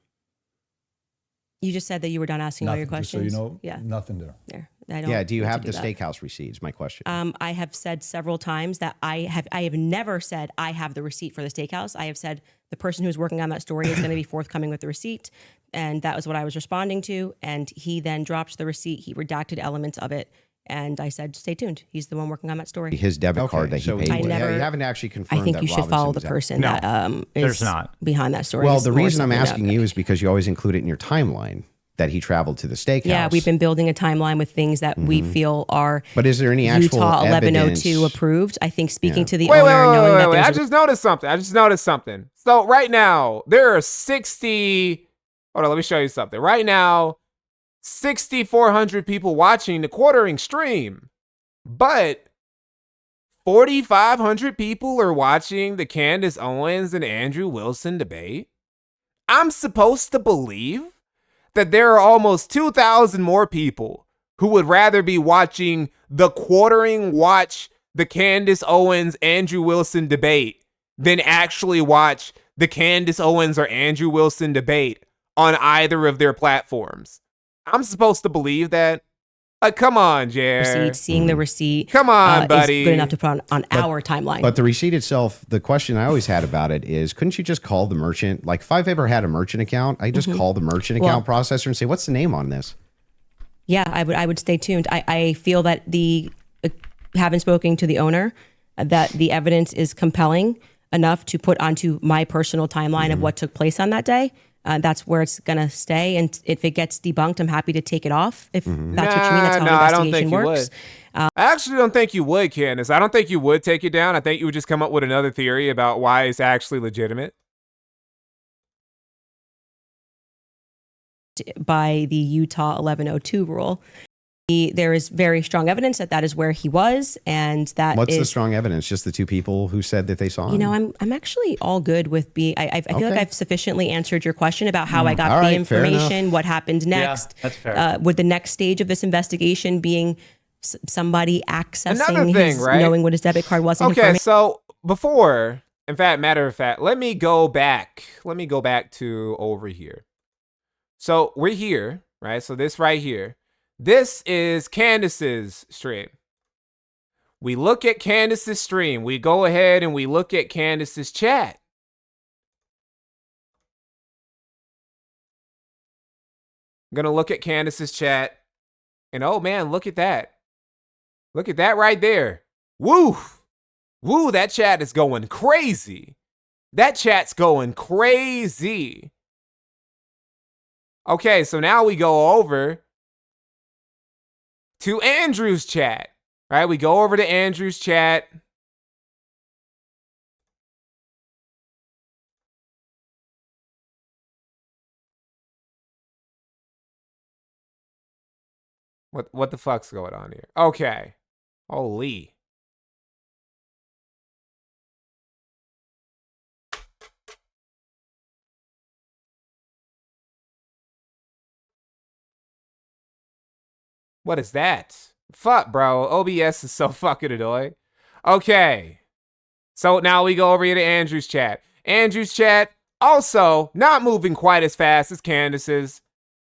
You just said that you were done asking all your questions. So nothing there. Do you have the steakhouse receipts? My question. I have said several times that I have never said I have the receipt for the steakhouse. I have said the person who's working on that story is going to be forthcoming with the receipt, and that was what I was responding to. And he then dropped the receipt. He redacted elements of it, and I said, "Stay tuned. He's the one working on that story." His debit card that he paid with. You haven't actually confirmed. I think that you should Robinson follow the was at- person that is behind that story. Well, the reason I'm asking you is because you always include it in your timeline that he traveled to the steakhouse. Yeah, we've been building a timeline with things that we feel are. But is there any actual Utah 1102 evidence? approved? I think speaking to the Wait, owner, knowing that I there's just noticed something. So right now there are 60. Hold on, let me show you something. Right now, 6,400 people watching the quartering stream, but 4,500 people are watching the Candace Owens and Andrew Wilson debate. I'm supposed to believe that there are almost 2,000 more people who would rather be watching the quartering watch the Candace Owens Andrew Wilson debate than actually watch the Candace Owens or Andrew Wilson debate on either of their platforms. I'm supposed to believe that. Like, come on, Jared. seeing the receipt. Come on, buddy. Is good enough to put on our timeline. But the receipt itself, the question I always had about it is, couldn't you just call the merchant? Like, if I've ever had a merchant account, I just call the merchant account processor and say, "What's the name on this?" Yeah, I would stay tuned. I feel that having spoken to the owner, that the evidence is compelling enough to put onto my personal timeline of what took place on that day. That's where it's going to stay. And if it gets debunked, I'm happy to take it off. If that's what you mean, that's how investigation works. I actually don't think you would, Candace. I don't think you would take it down. I think you would just come up with another theory about why it's actually legitimate. By the Utah 1102 rule. There is very strong evidence that is where he was, and that What's the strong evidence? Just the 2 people who said that they saw him? You know, I'm actually all good with being. I feel like I've sufficiently answered your question about how I got the information, what happened next. Yeah, that's fair. With the next stage of this investigation being somebody accessing Another thing, his, right? knowing what his debit card was. Okay, so before, in fact, matter of fact, let me go back. Let me go back to over here. So we're here, right? So this right here, this is Candace's stream. We look at Candace's stream. We go ahead and we look at Candace's chat. I'm going to look at Candace's chat. And oh man, look at that. Look at that right there. Woo! Woo, that chat is going crazy. That chat's going crazy. Okay, so now we go over to Andrew's chat. Right? We go over to Andrew's chat. What the fuck's going on here? Okay. Holy. What is that? Fuck, bro. OBS is so fucking annoying. Okay. So now we go over here to Andrew's chat. Andrew's chat also not moving quite as fast as Candace's,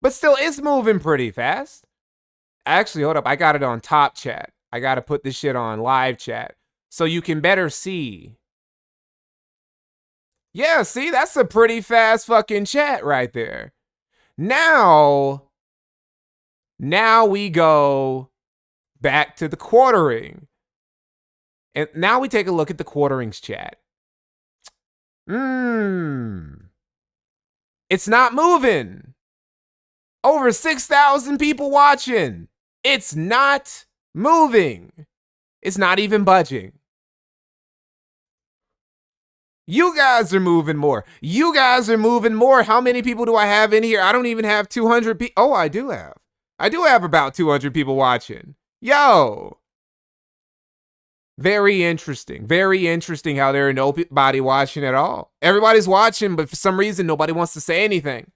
but still is moving pretty fast. Actually, hold up. I got it on top chat. I got to put this shit on live chat so you can better see. Yeah, see, that's a pretty fast fucking chat right there. Now we go back to the quartering. And now we take a look at the quarterings chat. It's not moving. Over 6,000 people watching. It's not moving. It's not even budging. You guys are moving more. You guys are moving more. How many people do I have in here? I don't even have 200 people. Oh, I do have. I do have about 200 people watching. Yo. Very interesting. Very interesting how there are nobody watching at all. Everybody's watching, but for some reason, nobody wants to say anything.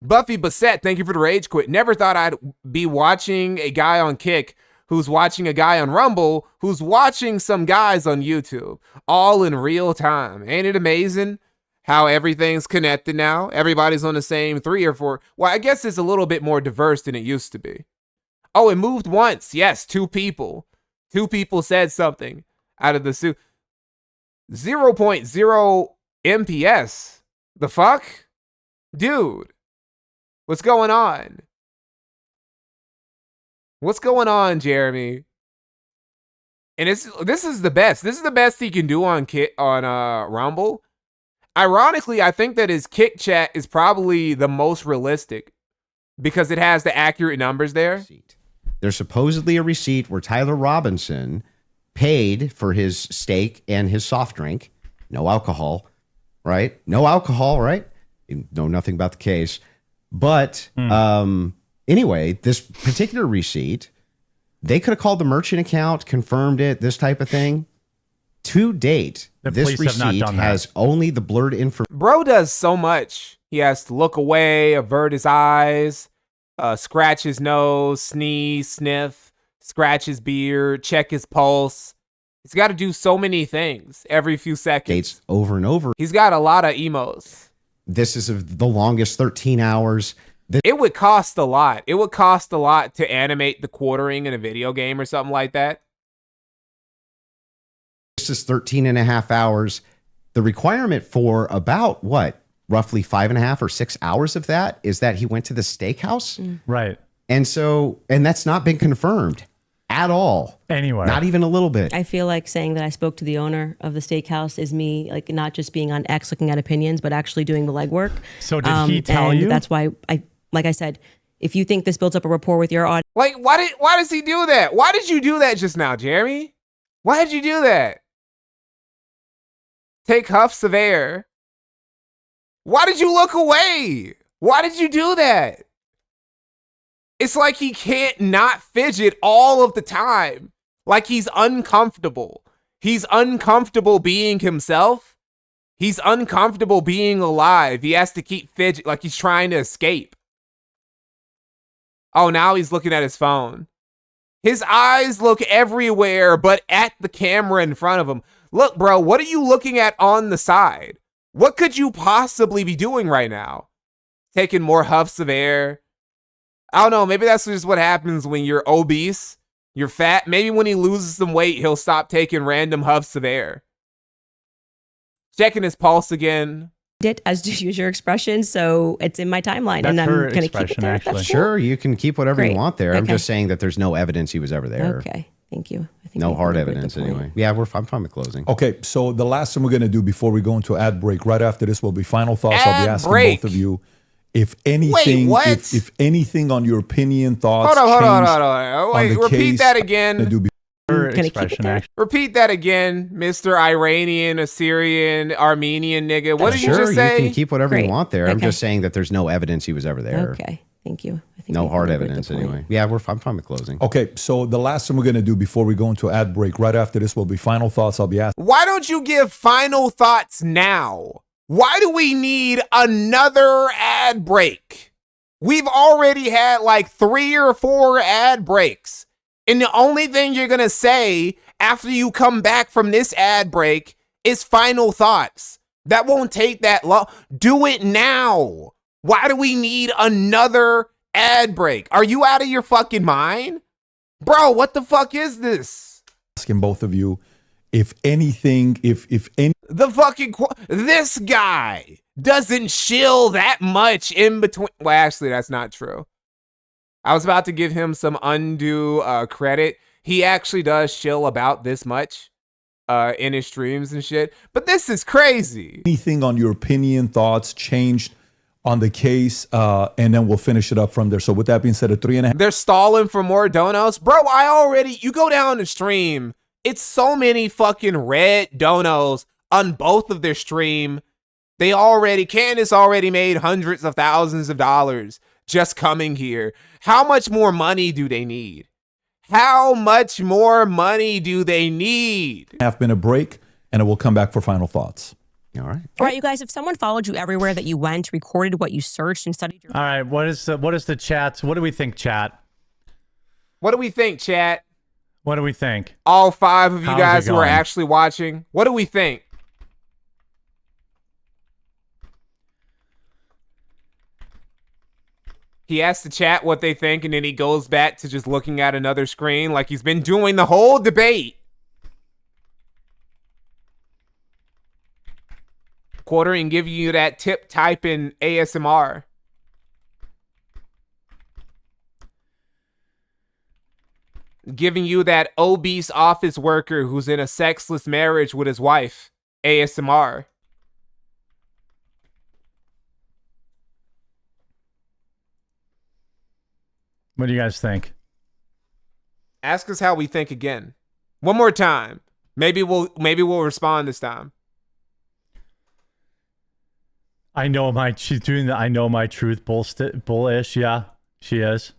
Buffy Bassett, thank you for the rage quit. Never thought I'd be watching a guy on Kick who's watching a guy on Rumble who's watching some guys on YouTube, all in real time. Ain't it amazing how everything's connected now? Everybody's on the same 3 or 4. Well, I guess it's a little bit more diverse than it used to be. Oh, it moved once. Yes, 2 people. 2 people said something out of the suit. 0.0 MPS. The fuck? Dude. What's going on? What's going on, Jeremy? And this is the best. This is the best he can do on Rumble. Ironically, I think that his Kick chat is probably the most realistic because it has the accurate numbers there. There's supposedly a receipt where Tyler Robinson paid for his steak and his soft drink. No alcohol, right? No alcohol, right? You know nothing about the case. But anyway, this particular receipt, they could have called the merchant account, confirmed it, this type of thing. To date, this receipt has only the blurred information. Bro does so much. He has to look away, avert his eyes, scratch his nose, sneeze, sniff, scratch his beard, check his pulse. He's got to do so many things every few seconds. Dates over and over. He's got a lot of emos. This is the longest 13 hours. It would cost a lot. It would cost a lot to animate the quartering in a video game or something like that. This is 13 and a half hours. The requirement for about what? Roughly 5.5 or 6 hours of that is that he went to the steakhouse. Right. And that's not been confirmed at all. Anywhere. Not even a little bit. I feel like saying that I spoke to the owner of the steakhouse is me, like, not just being on X looking at opinions, but actually doing the legwork. So did he tell you? That's why like I said, if you think this builds up a rapport with your audience. Like, why does he do that? Why did you do that just now, Jeremy? Why did you do that? Take huffs of air. Why did you look away? Why did you do that? It's like he can't not fidget all of the time. Like he's uncomfortable. He's uncomfortable being himself. He's uncomfortable being alive. He has to keep fidget like he's trying to escape. Oh, now he's looking at his phone. His eyes look everywhere but at the camera in front of him. Look, bro, what are you looking at on the side? What could you possibly be doing right now? Taking more huffs of air? I don't know, maybe that's just what happens when you're obese, you're fat. Maybe when he loses some weight, he'll stop taking random huffs of air. Checking his pulse again. As to use your expression, so it's in my timeline, That's and I'm her going to keep it expression, there. actually. That's Sure, you can keep whatever you Great. want there. I'm Okay. just saying that there's no evidence he was ever there. Okay, thank you. I think No we hard made a good evidence point. anyway. Yeah, I'm fine with closing. Okay, so the last thing we're going to do before we go into ad break, right after this will be final thoughts. I'll be Ad asking break. both of you if anything, what? if anything on your opinion, thoughts, Hold on. on Wait, the repeat case. that I'm again. gonna do Her Gonna keep it expression, there. actually. Repeat that again, Mr. Iranian, Assyrian, Armenian nigga. What did you Sure, just say? you can keep whatever you Great. want there. I'm Okay. just saying that there's no evidence he was ever there. Okay, thank you. I think No we hard made a good evidence point. anyway. Yeah, I'm fine with closing. Okay, so the last thing we're going to do before we go into ad break, right after this will be final thoughts. I'll be asking. Why don't you give final thoughts now? Why do we need another ad break? We've already had like 3 or 4 ad breaks. And the only thing you're going to say after you come back from this ad break is final thoughts. That won't take that long. Do it now. Why do we need another ad break? Are you out of your fucking mind? Bro, what the fuck is this? Asking both of you if anything, if any. The fucking this guy doesn't chill that much in between. Well, actually, that's not true. I was about to give him some undue credit. He actually does chill about this much in his streams and shit. But this is crazy. Anything on your opinion, thoughts, changed on the case, and then we'll finish it up from there. So with that being said, a 3.5. They're stalling for more donos. Bro, you go down the stream. It's so many fucking red donos on both of their stream. Candace already made hundreds of thousands of dollars just coming here. How much more money do they need? How much more money do they need? Half minute break, and then we'll come back for final thoughts. All right. All right, you guys, if someone followed you everywhere that you went, recorded what you searched and studied your... All right, what is the chat? What do we think, chat? What do we think, chat? What do we think? All 5 of you How's guys it who are going? actually watching, what do we think? He asks the chat what they think, and then he goes back to just looking at another screen like he's been doing the whole debate. Quartering giving you that tip type in ASMR. Giving you that obese office worker who's in a sexless marriage with his wife. ASMR. What do you guys think? Ask us how we think again. One more time. Maybe we'll respond this time. She's doing the I know my truth bullish. Yeah, she is.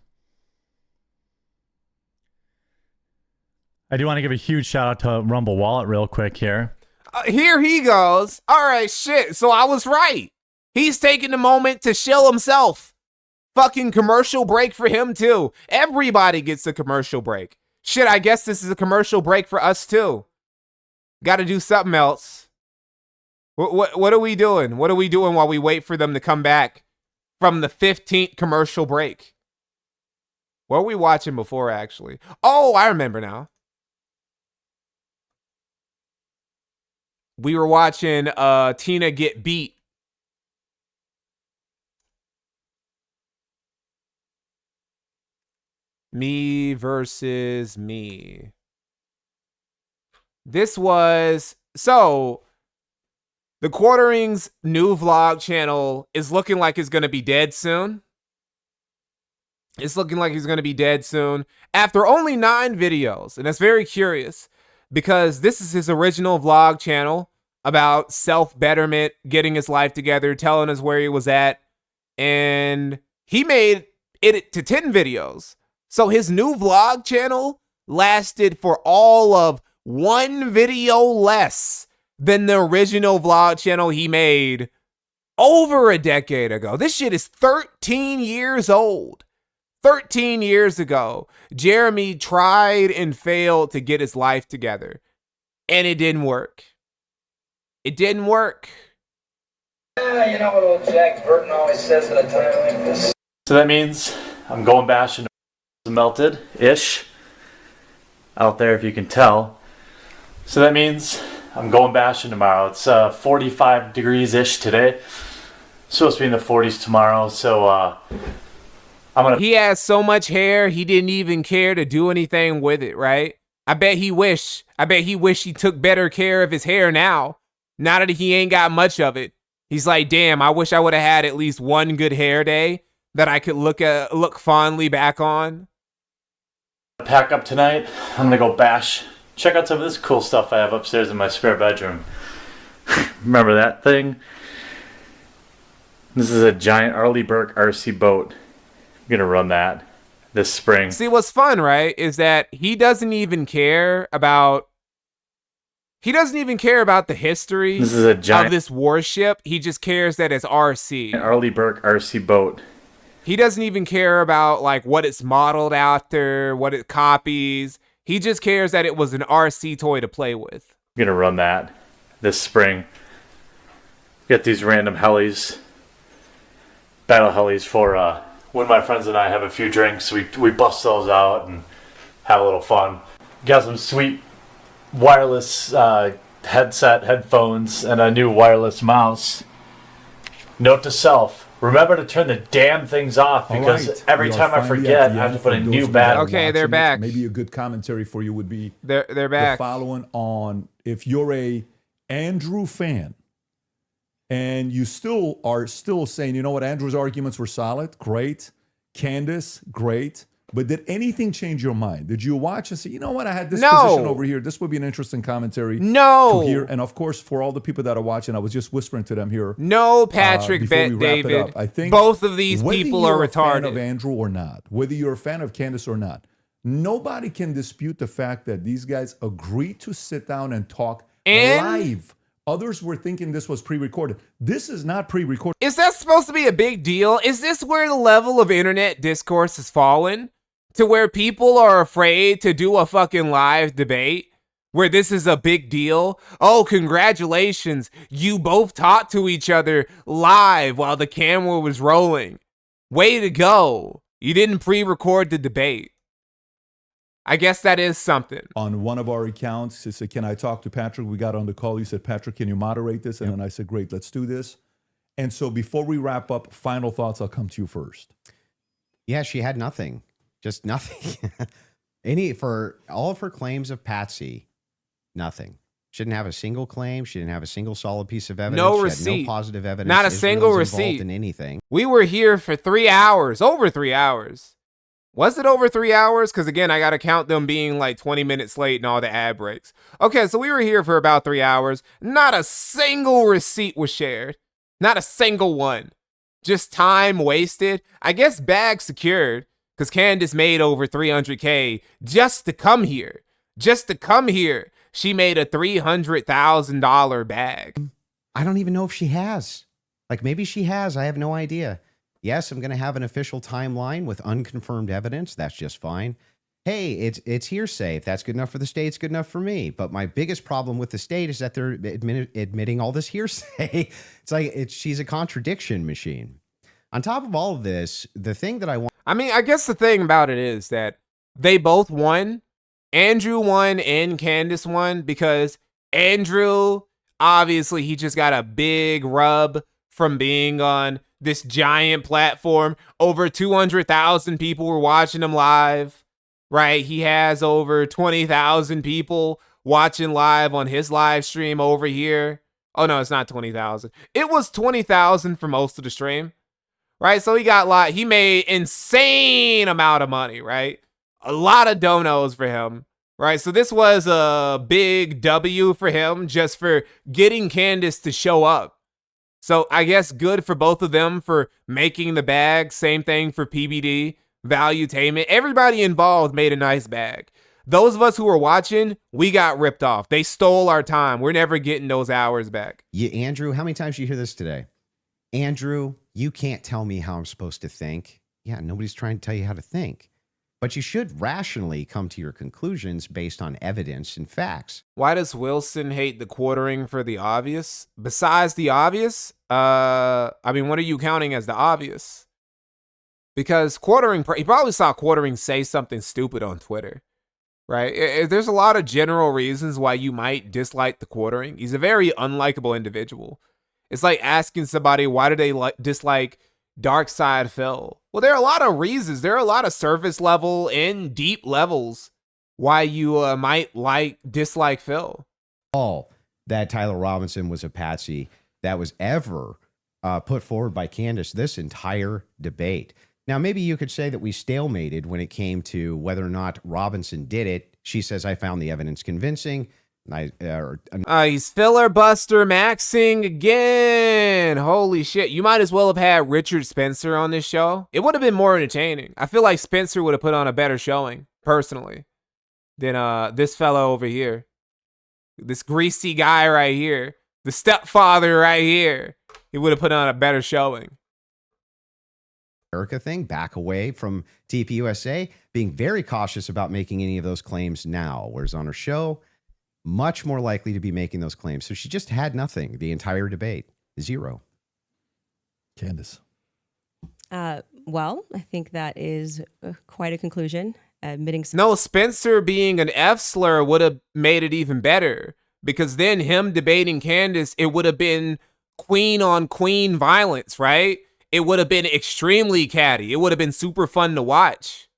I do want to give a huge shout out to Rumble Wallet real quick here. Here he goes. All right, shit. So I was right. He's taking the moment to shill himself. Fucking commercial break for him too. Everybody gets a commercial break. Shit, I guess this is a commercial break for us too. Got to do something else. What are we doing? What are we doing while we wait for them to come back from the 15th commercial break? What were we watching before, actually? Oh, I remember now. We were watching Tina get beat. Me versus me. This was... So, the Quartering's new vlog channel is looking like it's going to be dead soon. It's looking like he's going to be dead soon. After only 9 videos. And that's very curious. Because this is his original vlog channel about self-betterment, getting his life together, telling us where he was at. And he made it to 10 videos. So his new vlog channel lasted for all of 1 video less than the original vlog channel he made over a decade ago. This shit is 13 years old. 13 years ago, Jeremy tried and failed to get his life together. And it didn't work. It didn't work. You know what old Jack Burton always says at a time like this? So that means I'm going bashing melted-ish out there, if you can tell. So that means I'm going bashing tomorrow. It's 45 degrees-ish today. Supposed to be in the 40s tomorrow, so I'm gonna. He has so much hair, he didn't even care to do anything with it, right? I bet he wish he took better care of his hair now. Now that he ain't got much of it. He's like, damn, I wish I would have had at least one good hair day that I could look fondly back on. Pack up tonight. I'm gonna go bash. Check out some of this cool stuff I have upstairs in my spare bedroom. Remember that thing? This is a giant Arleigh Burke RC boat. I'm gonna run that this spring. See, what's fun, right, is that he doesn't even care about the history of this warship. He just cares that it's RC. Arleigh Burke RC boat. He doesn't even care about like what it's modeled after, what it copies. He just cares that it was an RC toy to play with. I'm gonna run that this spring. Get these random helis, battle helis for when my friends and I have a few drinks. We bust those out and have a little fun. Got some sweet wireless headphones, and a new wireless mouse. Note to self: remember to turn the damn things off, because every time I forget, I have to put a new battery. Okay, they're back. Maybe a good commentary for you would be they're back. The following on: if you're a Andrew fan and you are still saying, you know what, Andrew's arguments were solid, great. Candace, great. But did anything change your mind? Did you watch and say, you know what, I had this position over here. This would be an interesting commentary to hear. And of course, for all the people that are watching, I was just whispering to them here. No, Patrick, David. I think both of these people are retarded. Whether you're a fan of Andrew or not, whether you're a fan of Candace or not, nobody can dispute the fact that these guys agreed to sit down and talk live. Others were thinking this was pre-recorded. This is not pre-recorded. Is that supposed to be a big deal? Is this where the level of internet discourse has fallen? To where people are afraid to do a fucking live debate? Where this is a big deal? Oh, congratulations. You both talked to each other live while the camera was rolling. Way to go. You didn't pre-record the debate. I guess that is something. On one of our accounts, he said, can I talk to Patrick? We got on the call. You said, Patrick, can you moderate this? And then I said, great, let's do this. And so before we wrap up, final thoughts, I'll come to you first. Yeah, she had nothing. Just nothing. For all of her claims of Patsy, nothing. She didn't have a single claim. She didn't have a single solid piece of evidence. No she receipt. Had no positive evidence. Not a single receipt. In anything. We were here for 3 hours, over 3 hours. Was it over 3 hours? Because again, I got to count them being like 20 minutes late and all the ad breaks. Okay, so we were here for about 3 hours. Not a single receipt was shared. Not a single one. Just time wasted. I guess bag secured. Because Candace made over $300K just to come here. Just to come here. She made a $300,000 bag. I don't even know if she has. Like, maybe she has. I have no idea. Yes, I'm going to have an official timeline with unconfirmed evidence. That's just fine. Hey, it's hearsay. If that's good enough for the state, it's good enough for me. But my biggest problem with the state is that they're admitting all this hearsay. It's like she's a contradiction machine. On top of all of this, the thing that I want... I mean, I guess the thing about it is that they both won. Andrew won and Candace won because Andrew, obviously, he just got a big rub from being on this giant platform. Over 200,000 people were watching him live, right? He has over 20,000 people watching live on his live stream over here. Oh, no, it's not 20,000. It was 20,000 for most of the stream, right? So he made insane amount of money, right? A lot of donos for him, right? So this was a big W for him just for getting Candace to show up. So I guess good for both of them for making the bag. Same thing for PBD, Valuetainment. Everybody involved made a nice bag. Those of us who were watching, we got ripped off. They stole our time. We're never getting those hours back. Yeah, Andrew, how many times did you hear this today? Andrew, you can't tell me how I'm supposed to think. Yeah, nobody's trying to tell you how to think. But you should rationally come to your conclusions based on evidence and facts. Why does Wilson hate the quartering for the obvious? Besides the obvious, I mean, what are you counting as the obvious? Because quartering, he probably saw quartering say something stupid on Twitter, right? There's a lot of general reasons why you might dislike the quartering. He's a very unlikable individual. It's like asking somebody, why do they dislike Dark Side Phil? Well, there are a lot of reasons. There are a lot of surface level and deep levels why you might dislike Phil. All that Tyler Robinson was a patsy that was ever put forward by Candace this entire debate. Now, maybe you could say that we stalemated when it came to whether or not Robinson did it. She says, I found the evidence convincing. He's filibuster maxing again. Holy shit. You might as well have had Richard Spencer on this show. It would have been more entertaining. I feel like Spencer would have put on a better showing, personally, than this fellow over here. This greasy guy right here. The stepfather right here. He would have put on a better showing. America thing, back away from TPUSA, being very cautious about making any of those claims now. Whereas on her show, much more likely to be making those claims. So she just had nothing the entire debate. Zero. Candace. Well, I think that is quite a conclusion. Admitting no, Spencer being an F slur would have made it even better, because then him debating Candace, it would have been queen on queen violence, right? It would have been extremely catty. It would have been super fun to watch.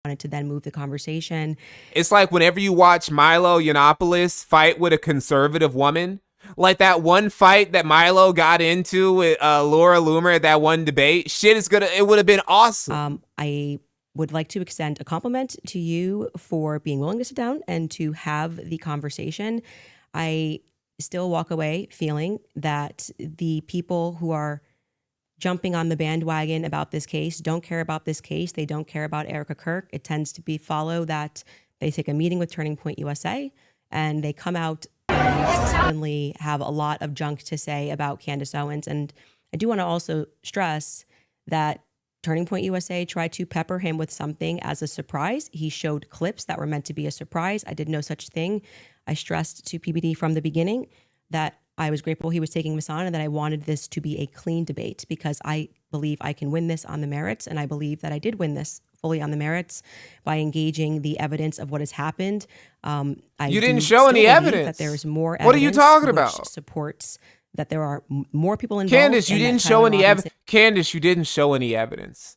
Wanted to then move the conversation. It's like whenever you watch Milo Yiannopoulos fight with a conservative woman, like that one fight that Milo got into with Laura Loomer at that one debate, it would have been awesome. I would like to extend a compliment to you for being willing to sit down and to have the conversation. I still walk away feeling that the people who are jumping on the bandwagon about this case don't care about this case. They don't care about Erica Kirk. It tends to be follow that they take a meeting with Turning Point USA and they come out and suddenly have a lot of junk to say about Candace Owens. And I do want to also stress that Turning Point USA tried to pepper him with something as a surprise. He showed clips that were meant to be a surprise. I did no such thing. I stressed to PBD from the beginning that I was grateful he was taking Miss on and that I wanted this to be a clean debate because I believe I can win this on the merits. And I believe that I did win this fully on the merits by engaging the evidence of what has happened. You didn't show any evidence. That there is more evidence. What are you talking about? Supports that there are more people involved. Candace, you didn't show any evidence. Candace, you didn't show any evidence.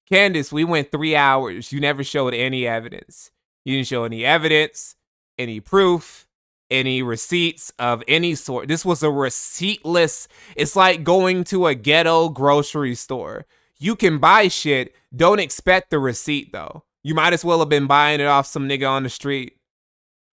Candace, we went 3 hours. You never showed any evidence. You didn't show any evidence, any proof, any receipts of any sort. This was a receiptless. It's like going to a ghetto grocery store. You can buy shit. Don't expect the receipt, though. You might as well have been buying it off some nigga on the street,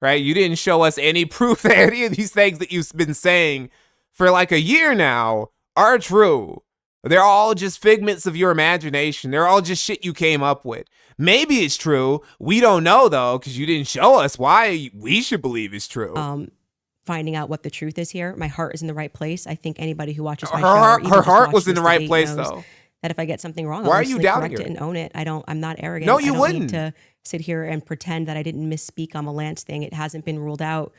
right? You didn't show us any proof that any of these things that you've been saying for like a year now are true. They're all just figments of your imagination. They're all just shit you came up with. Maybe it's true. We don't know, though, because you didn't show us why we should believe it's true. Finding out what the truth is here. My heart is in the right place. I think anybody who watches my show, her heart was in the right place, though. That if I get something wrong, why are you doubting correct it and own it. I'm not arrogant. No, you I don't wouldn't need to sit here and pretend that I didn't misspeak on the Lance thing. It hasn't been ruled out.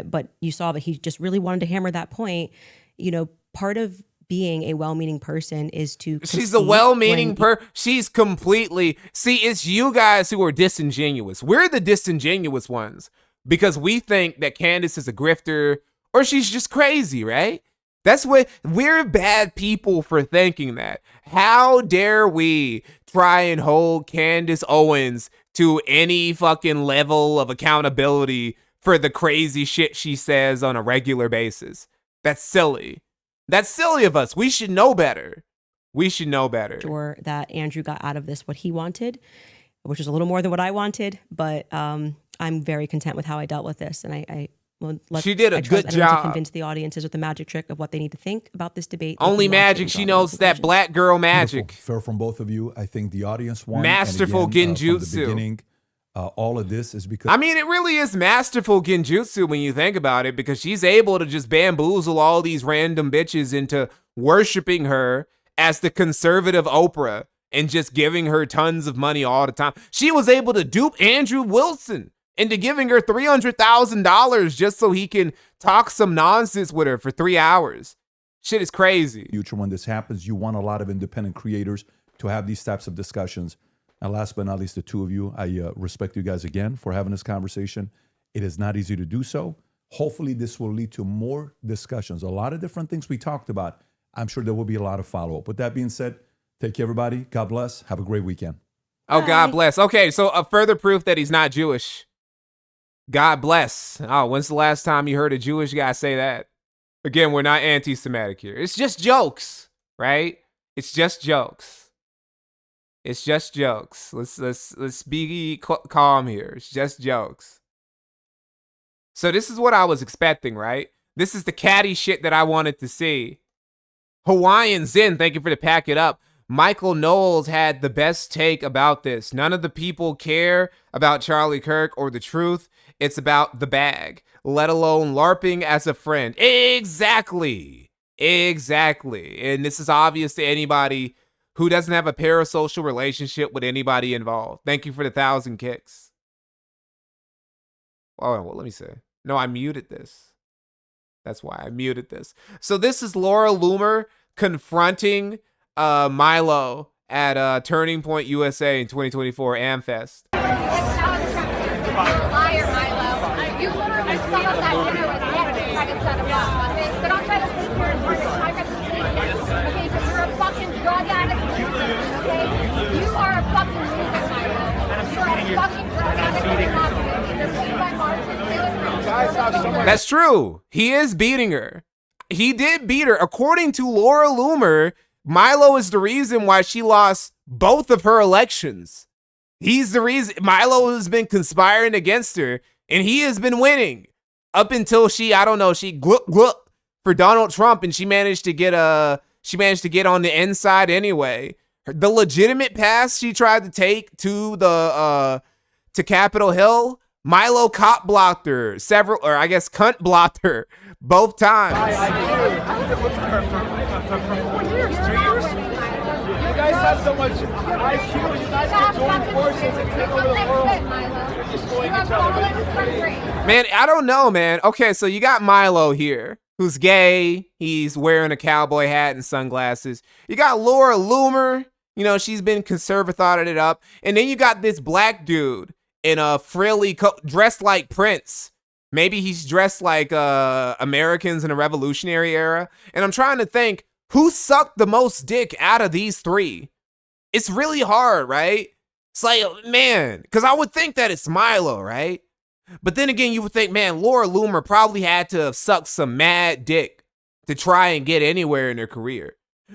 But you saw that he just really wanted to hammer that point. You know, part of being a well-meaning person is to she's a well-meaning she's completely it's you guys who are disingenuous. We're the disingenuous ones because we think that Candace is a grifter or she's just crazy, right? That's what we're bad people for thinking that. How dare we try and hold Candace Owens to any fucking level of accountability for the crazy shit she says on a regular basis? That's silly. That's silly of us. We should know better. We should know better. Sure that Andrew got out of this what he wanted, which is a little more than what I wanted, but I'm very content with how I dealt with this. And she did a good job. To convince the audiences with the magic trick of what they need to think about this debate. Only magic. She knows that black girl magic. Beautiful. Fair from both of you. I think the audience won. Masterful genjutsu. From the beginning, all of this is because... I mean, it really is masterful genjutsu when you think about it, because she's able to just bamboozle all these random bitches into worshiping her as the conservative Oprah and just giving her tons of money all the time. She was able to dupe Andrew Wilson into giving her $300,000 just so he can talk some nonsense with her for 3 hours. Shit is crazy. Future, when this happens, you want a lot of independent creators to have these types of discussions. And last but not least, the two of you, I respect you guys again for having this conversation. It is not easy to do so. Hopefully this will lead to more discussions. A lot of different things we talked about. I'm sure there will be a lot of follow-up. With that being said, take care, everybody. God bless. Have a great weekend. Oh, God bless. Okay, so a further proof that he's not Jewish. God bless. Oh, when's the last time you heard a Jewish guy say that? Again, we're not anti-Semitic here. It's just jokes, right? It's just jokes. It's just jokes. Let's be calm here. It's just jokes. So this is what I was expecting, right? This is the catty shit that I wanted to see. Hawaiian Zen, thank you for the pack it up. Michael Knowles had the best take about this. None of the people care about Charlie Kirk or the truth. It's about the bag, let alone LARPing as a friend. Exactly. Exactly. And this is obvious to anybody who doesn't have a parasocial relationship with anybody involved. Thank you for the 1,000 kicks. Oh, well, let me see. No, I muted this. That's why I muted this. So this is Laura Loomer confronting Milo at Turning Point USA in 2024 AmFest. Liar, Milo. You literally set up that dinner with Nick to try to set him up. Okay? So don't try to sit here and target my reputation. Okay? Because you're a fucking drug addict. Okay? You are a fucking loser, Milo. You are a fucking drug addict. You're played by Martin Taylor. That's true. He is beating her. He did beat her. According to Laura Loomer, Milo is the reason why she lost both of her elections. He's the reason. Milo has been conspiring against her, and he has been winning up until she gluck gluck for Donald Trump, and she managed to get on the inside anyway. The legitimate path she tried to take to to Capitol Hill, Milo cop blocked her cunt blocked her both times. You guys have so much IQ. You guys can join forces and take over the world. You're destroying each other. Man, I don't know, man. Okay, so you got Milo here, who's gay. He's wearing a cowboy hat and sunglasses. You got Laura Loomer. You know, she's been conservathotted it up. And then you got this black dude in a frilly coat, dressed like Prince. Maybe he's dressed like Americans in the Revolutionary era. And I'm trying to think, who sucked the most dick out of these three? It's really hard, right? It's like, man, because I would think that it's Milo, right? But then again, you would think, man, Laura Loomer probably had to have sucked some mad dick to try and get anywhere in her career.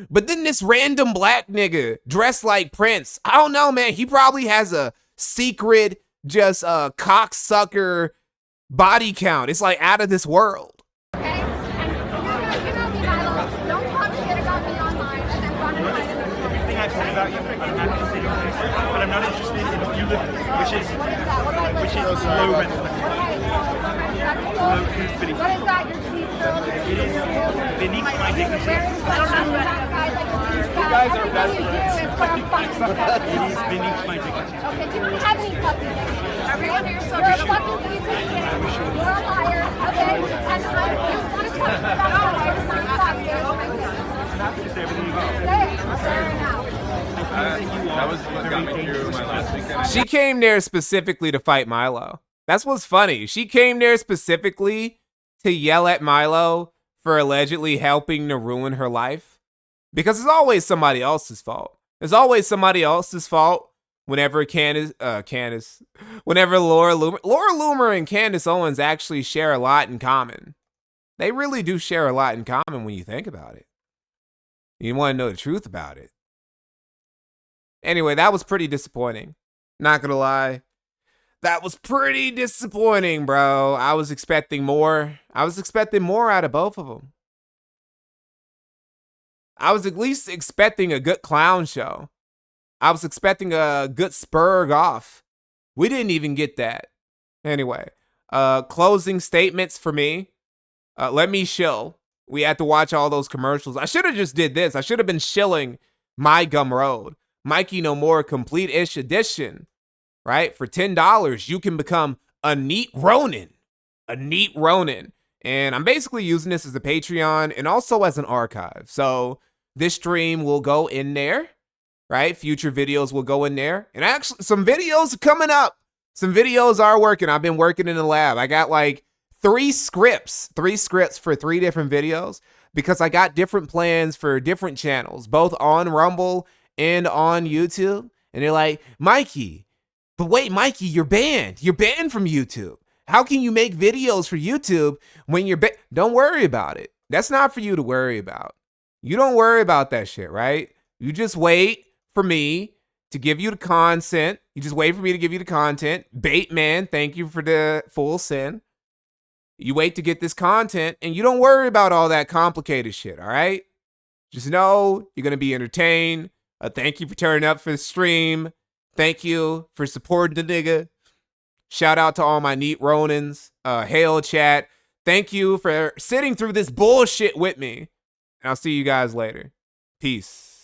But then this random black nigga dressed like Prince, I don't know, man. He probably has a secret, just cocksucker body count. It's like out of this world. I've said about you, I'm not interested in this, but I'm not interested in what you live for, which is low rent. What is that? It is beneath my dignity. You guys are best friends. It is beneath my dignity. Okay, you don't have any fucking dignity. Everyone here, you're a fucking piece of shit. You're a liar, okay? And you want to talk about how it's not fuck you. I'm happy to say everything you got. Say it. Say it now. That was what got me through my last weekend. She came there specifically to fight Milo. That's what's funny. She came there specifically to yell at Milo for allegedly helping to ruin her life. Because it's always somebody else's fault. It's always somebody else's fault whenever whenever Laura Loomer and Candace Owens actually share a lot in common. They really do share a lot in common when you think about it. You want to know the truth about it. Anyway, that was pretty disappointing. Not gonna lie. That was pretty disappointing, bro. I was expecting more. I was expecting more out of both of them. I was at least expecting a good clown show. I was expecting a good spurg off. We didn't even get that. Anyway, closing statements for me. Let me shill. We had to watch all those commercials. I should have just did this. I should have been shilling My Gum Road. Mikey No More Complete-ish Edition, right? For $10, you can become a neat Ronin. A neat Ronin. And I'm basically using this as a Patreon and also as an archive. So this stream will go in there, right? Future videos will go in there. And actually, some videos are coming up. Some videos are working. I've been working in the lab. I got like 3 scripts for 3 different videos because I got different plans for different channels, both on Rumble and on YouTube. And they're like, Mikey, but wait, Mikey, you're banned. You're banned from YouTube. How can you make videos for YouTube when you're banned? Don't worry about it. That's not for you to worry about. You don't worry about that shit, right? You just wait for me to give you the content. You just wait for me to give you the content. Bateman, thank you for the full send. You wait to get this content, and you don't worry about all that complicated shit, all right? Just know you're going to be entertained. Thank you for turning up for the stream. Thank you for supporting the nigga. Shout out to all my neat Ronins. Hail chat. Thank you for sitting through this bullshit with me. And I'll see you guys later. Peace.